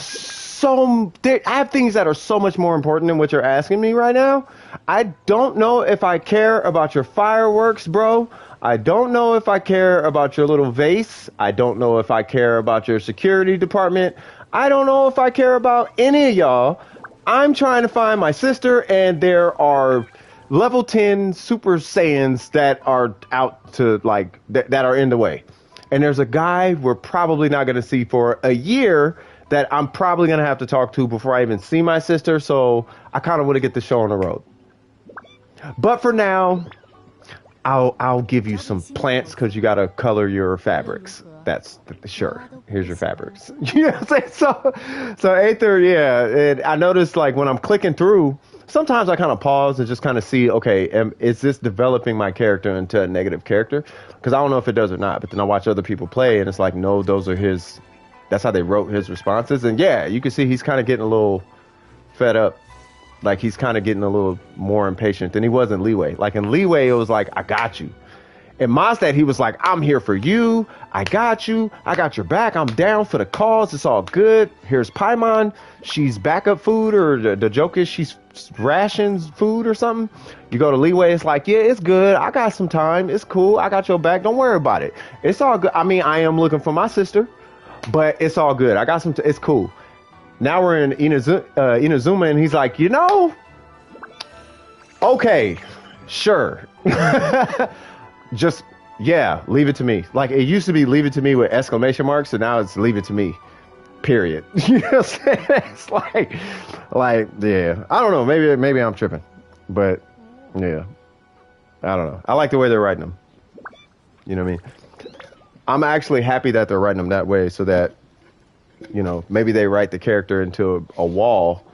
things that are so much more important than what you're asking me right now. I don't know if I care about your fireworks, bro. I don't know if I care about your little vase. I don't know if I care about your security department. I don't know if I care about any of y'all. I'm trying to find my sister, and there are level 10 Super Saiyans that are out to, like, that are in the way. And there's a guy we're probably not going to see for a year that I'm probably going to have to talk to before I even see my sister. So I kind of want to get the show on the road. But for now, I'll give you some plants because you got to color your fabrics. That's sure. Here's your fabrics. You know what I'm saying? So Aether, yeah. And I noticed, like, when I'm clicking through, sometimes I kind of pause and just kind of see, okay, is this developing my character into a negative character? Because I don't know if it does or not. But then I watch other people play, and it's like, no, those are his. That's how they wrote his responses. And yeah, you can see he's kind of getting a little fed up. Like, he's kind of getting a little more impatient than he was in Leeway. Like, in Leeway, it was like, I got you. In Mazda, he was like, I'm here for you. I got you. I got your back. I'm down for the cause. It's all good. Here's Paimon. She's backup food, or the joke is she's rations food or something. You go to Leeway, it's like, yeah, it's good. I got some time. It's cool. I got your back. Don't worry about it. It's all good. I mean, I am looking for my sister, but it's all good. I got some. It's cool. Now we're in Inazuma, and he's like, okay, sure. Just, yeah, leave it to me. Like, it used to be leave it to me with exclamation marks, and now it's leave it to me, period. You know what I'm saying? It's like, yeah. I don't know. Maybe I'm tripping. But, yeah. I don't know. I like the way they're writing them. You know what I mean? I'm actually happy that they're writing them that way so that, maybe they write the character into a wall.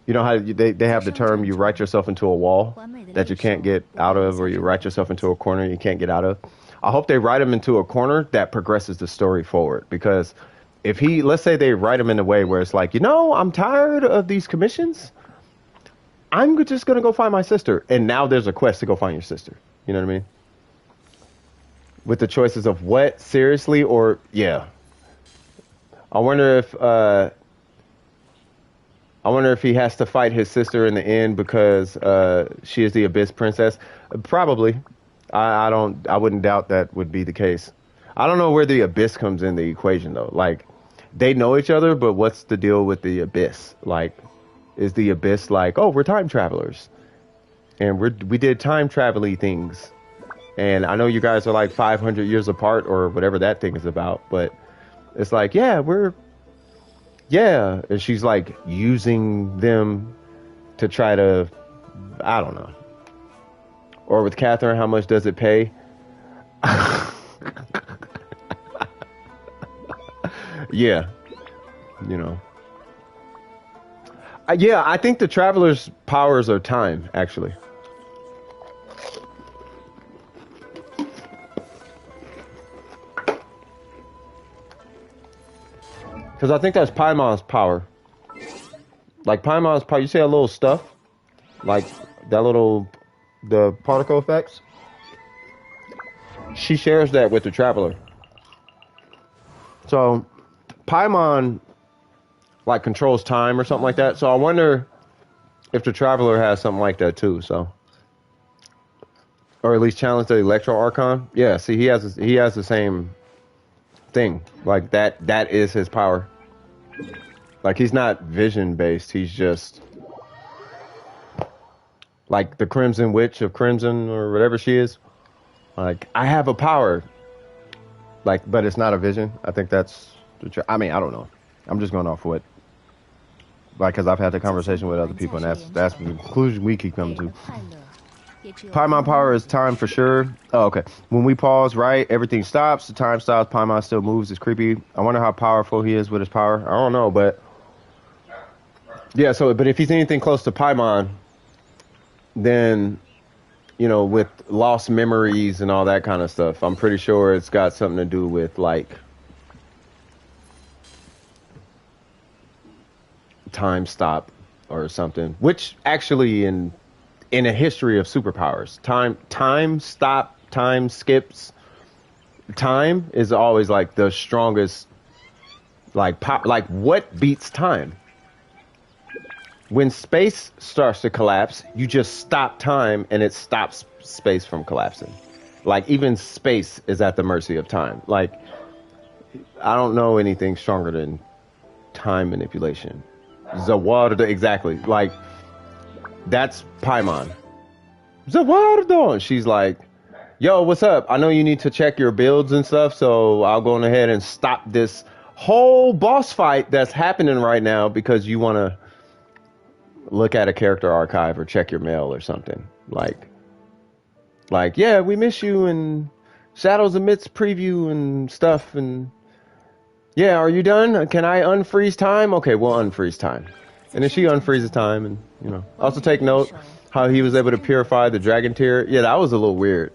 You know how they have the term, you write yourself into a wall that you can't get out of, or you write yourself into a corner you can't get out of. I hope they write him into a corner that progresses the story forward. Because let's say they write him in a way where it's like, I'm tired of these commissions. I'm just going to go find my sister. And now there's a quest to go find your sister. You know what I mean? With the choices of what, seriously, or yeah. I wonder if he has to fight his sister in the end because she is the Abyss Princess. Probably. I wouldn't doubt that would be the case. I don't know where the Abyss comes in the equation, though. Like, they know each other, but what's the deal with the Abyss? Like, is the Abyss like, oh, we're time travelers, and we did time travel-y things, and I know you guys are like 500 years apart or whatever that thing is about, but it's like, yeah, and she's like using them to try to, I don't know. Or with Catherine, how much does it pay? Yeah, yeah, I think the Traveler's powers are time, actually. Because I think that's Paimon's power. Like, Paimon's power, you see that little stuff? Like, the particle effects? She shares that with the Traveler. So, Paimon, like, controls time or something like that. So I wonder if the Traveler has something like that too, so. Or at least challenge the Electro Archon. Yeah, see, he has the same thing. Like, that is his power. Like, he's not vision based, he's just like the Crimson Witch of Crimson or whatever she is. Like, I have a power. Like, but it's not a vision. I think that's I mean, I don't know. I'm just going off what, like, because I've had the conversation with other people, and that's the conclusion we keep coming to. Paimon power is time for sure. Oh, okay. When we pause, right, everything stops. The time stops. Paimon still moves. It's creepy. I wonder how powerful he is with his power. I don't know, but yeah. So, but if he's anything close to Paimon, then, with lost memories and all that kind of stuff, I'm pretty sure it's got something to do with, like, time stop or something. Which actually in a history of superpowers, time skips. Time is always like the strongest, like what beats time? When space starts to collapse, you just stop time and it stops space from collapsing. Like even space is at the mercy of time. Like I don't know anything stronger than time manipulation. Zawardo, exactly. Like that's Paimon. Zawardo. She's like, yo, what's up? I know you need to check your builds and stuff, so I'll go on ahead and stop this whole boss fight that's happening right now because you want to look at a character archive or check your mail or something. Like, yeah, we miss you and Shadows Amidst preview and stuff. And yeah, are you done? Can I unfreeze time? Okay, we'll unfreeze time. And then she unfreezes time. And, you know, also take note how he was able to purify the dragon tear. Yeah, that was a little weird.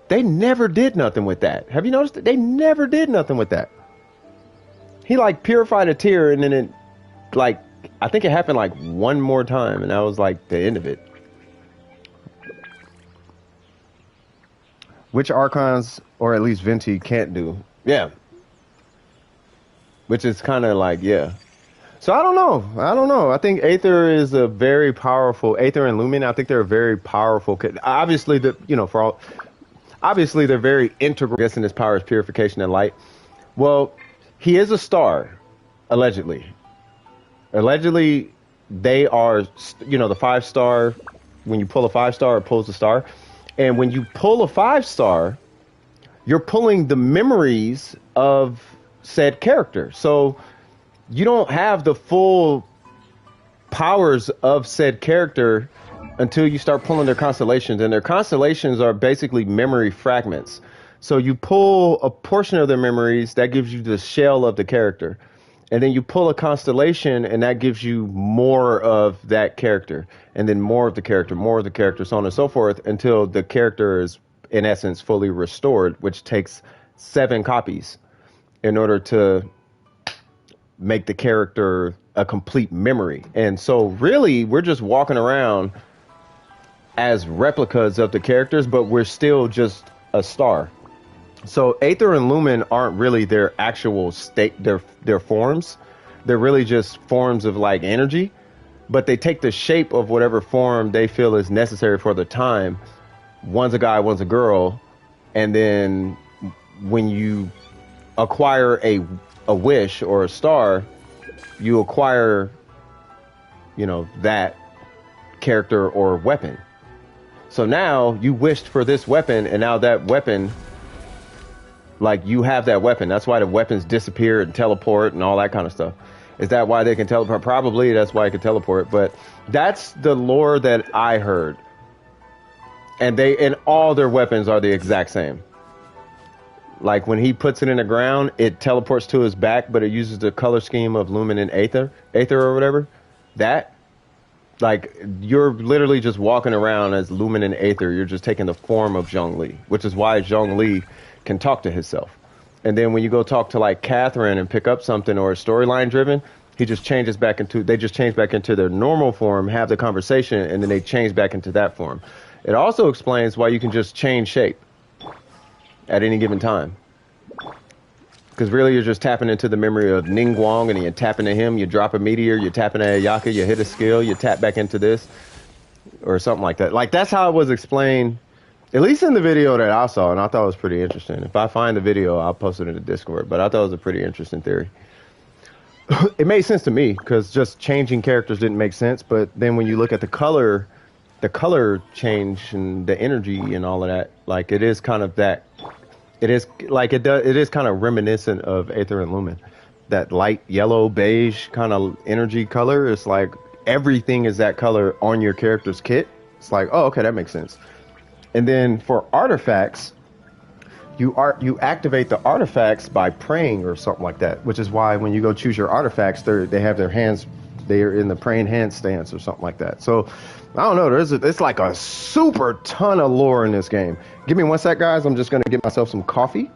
They never did nothing with that. Have you noticed that? They never did nothing with that. He like purified a tear and then it like, I think it happened like one more time and that was like the end of it. Which Archons, or at least Venti, can't do. Yeah. Which is kind of like, yeah. So I don't know. I think Aether is a very powerful, Aether and Lumen, I think they're a very powerful, obviously, obviously they're very integral. I guess in his power is purification and light. Well, he is a star, allegedly. Allegedly, they are, the 5-star, when you pull a 5-star, it pulls a star. And when you pull a 5-star, you're pulling the memories of said character. So you don't have the full powers of said character until you start pulling their constellations. And their constellations are basically memory fragments. So you pull a portion of their memories, that gives you the shell of the character. And then you pull a constellation and that gives you more of that character. And then more of the character, so on and so forth, until the character is, in essence, fully restored, which takes 7 copies in order to make the character a complete memory. And so really, we're just walking around as replicas of the characters, but we're still just a star. So Aether and Lumen aren't really their actual state, their forms. They're really just forms of like energy, but they take the shape of whatever form they feel is necessary for the time. One's a guy, one's a girl. And then when you acquire a wish or a star, you acquire, that character or weapon. So now you wished for this weapon, and now that weapon, like you have that weapon. That's why the weapons disappear and teleport and all that kind of stuff. Is that why they can teleport? Probably that's why it can teleport. But that's the lore that I heard. And all their weapons are the exact same. Like when he puts it in the ground, it teleports to his back, but it uses the color scheme of Lumen and Aether or whatever. That, like, you're literally just walking around as Lumen and Aether. You're just taking the form of Zhongli, which is why Zhongli can talk to himself. And then when you go talk to like Catherine and pick up something or storyline driven, they just change back into their normal form, have the conversation, and then they change back into that form. It also explains why you can just change shape at any given time. Because really you're just tapping into the memory of Ningguang, and you tap into him, you drop a meteor, you tap into Ayaka, you hit a skill, you tap back into this, or something like that. Like that's how it was explained, at least in the video that I saw, and I thought it was pretty interesting. If I find the video, I'll post it in the Discord, but I thought it was a pretty interesting theory. It made sense to me, because just changing characters didn't make sense, but then when you look at the color change and the energy and all of that, like it is kind of that, it is kind of reminiscent of Aether and Lumen. That light yellow, beige kind of energy color. It's like everything is that color on your character's kit. It's like, oh, okay, that makes sense. And then for artifacts, you activate the artifacts by praying or something like that, which is why when you go choose your artifacts, they have their hands, they're in the praying hand stance or something like that. So I don't know, it's like a super ton of lore in this game. Give me one sec, guys. I'm just going to get myself some coffee.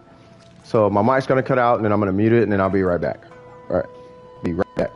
So my mic's going to cut out, and then I'm going to mute it, and then I'll be right back. All right, be right back.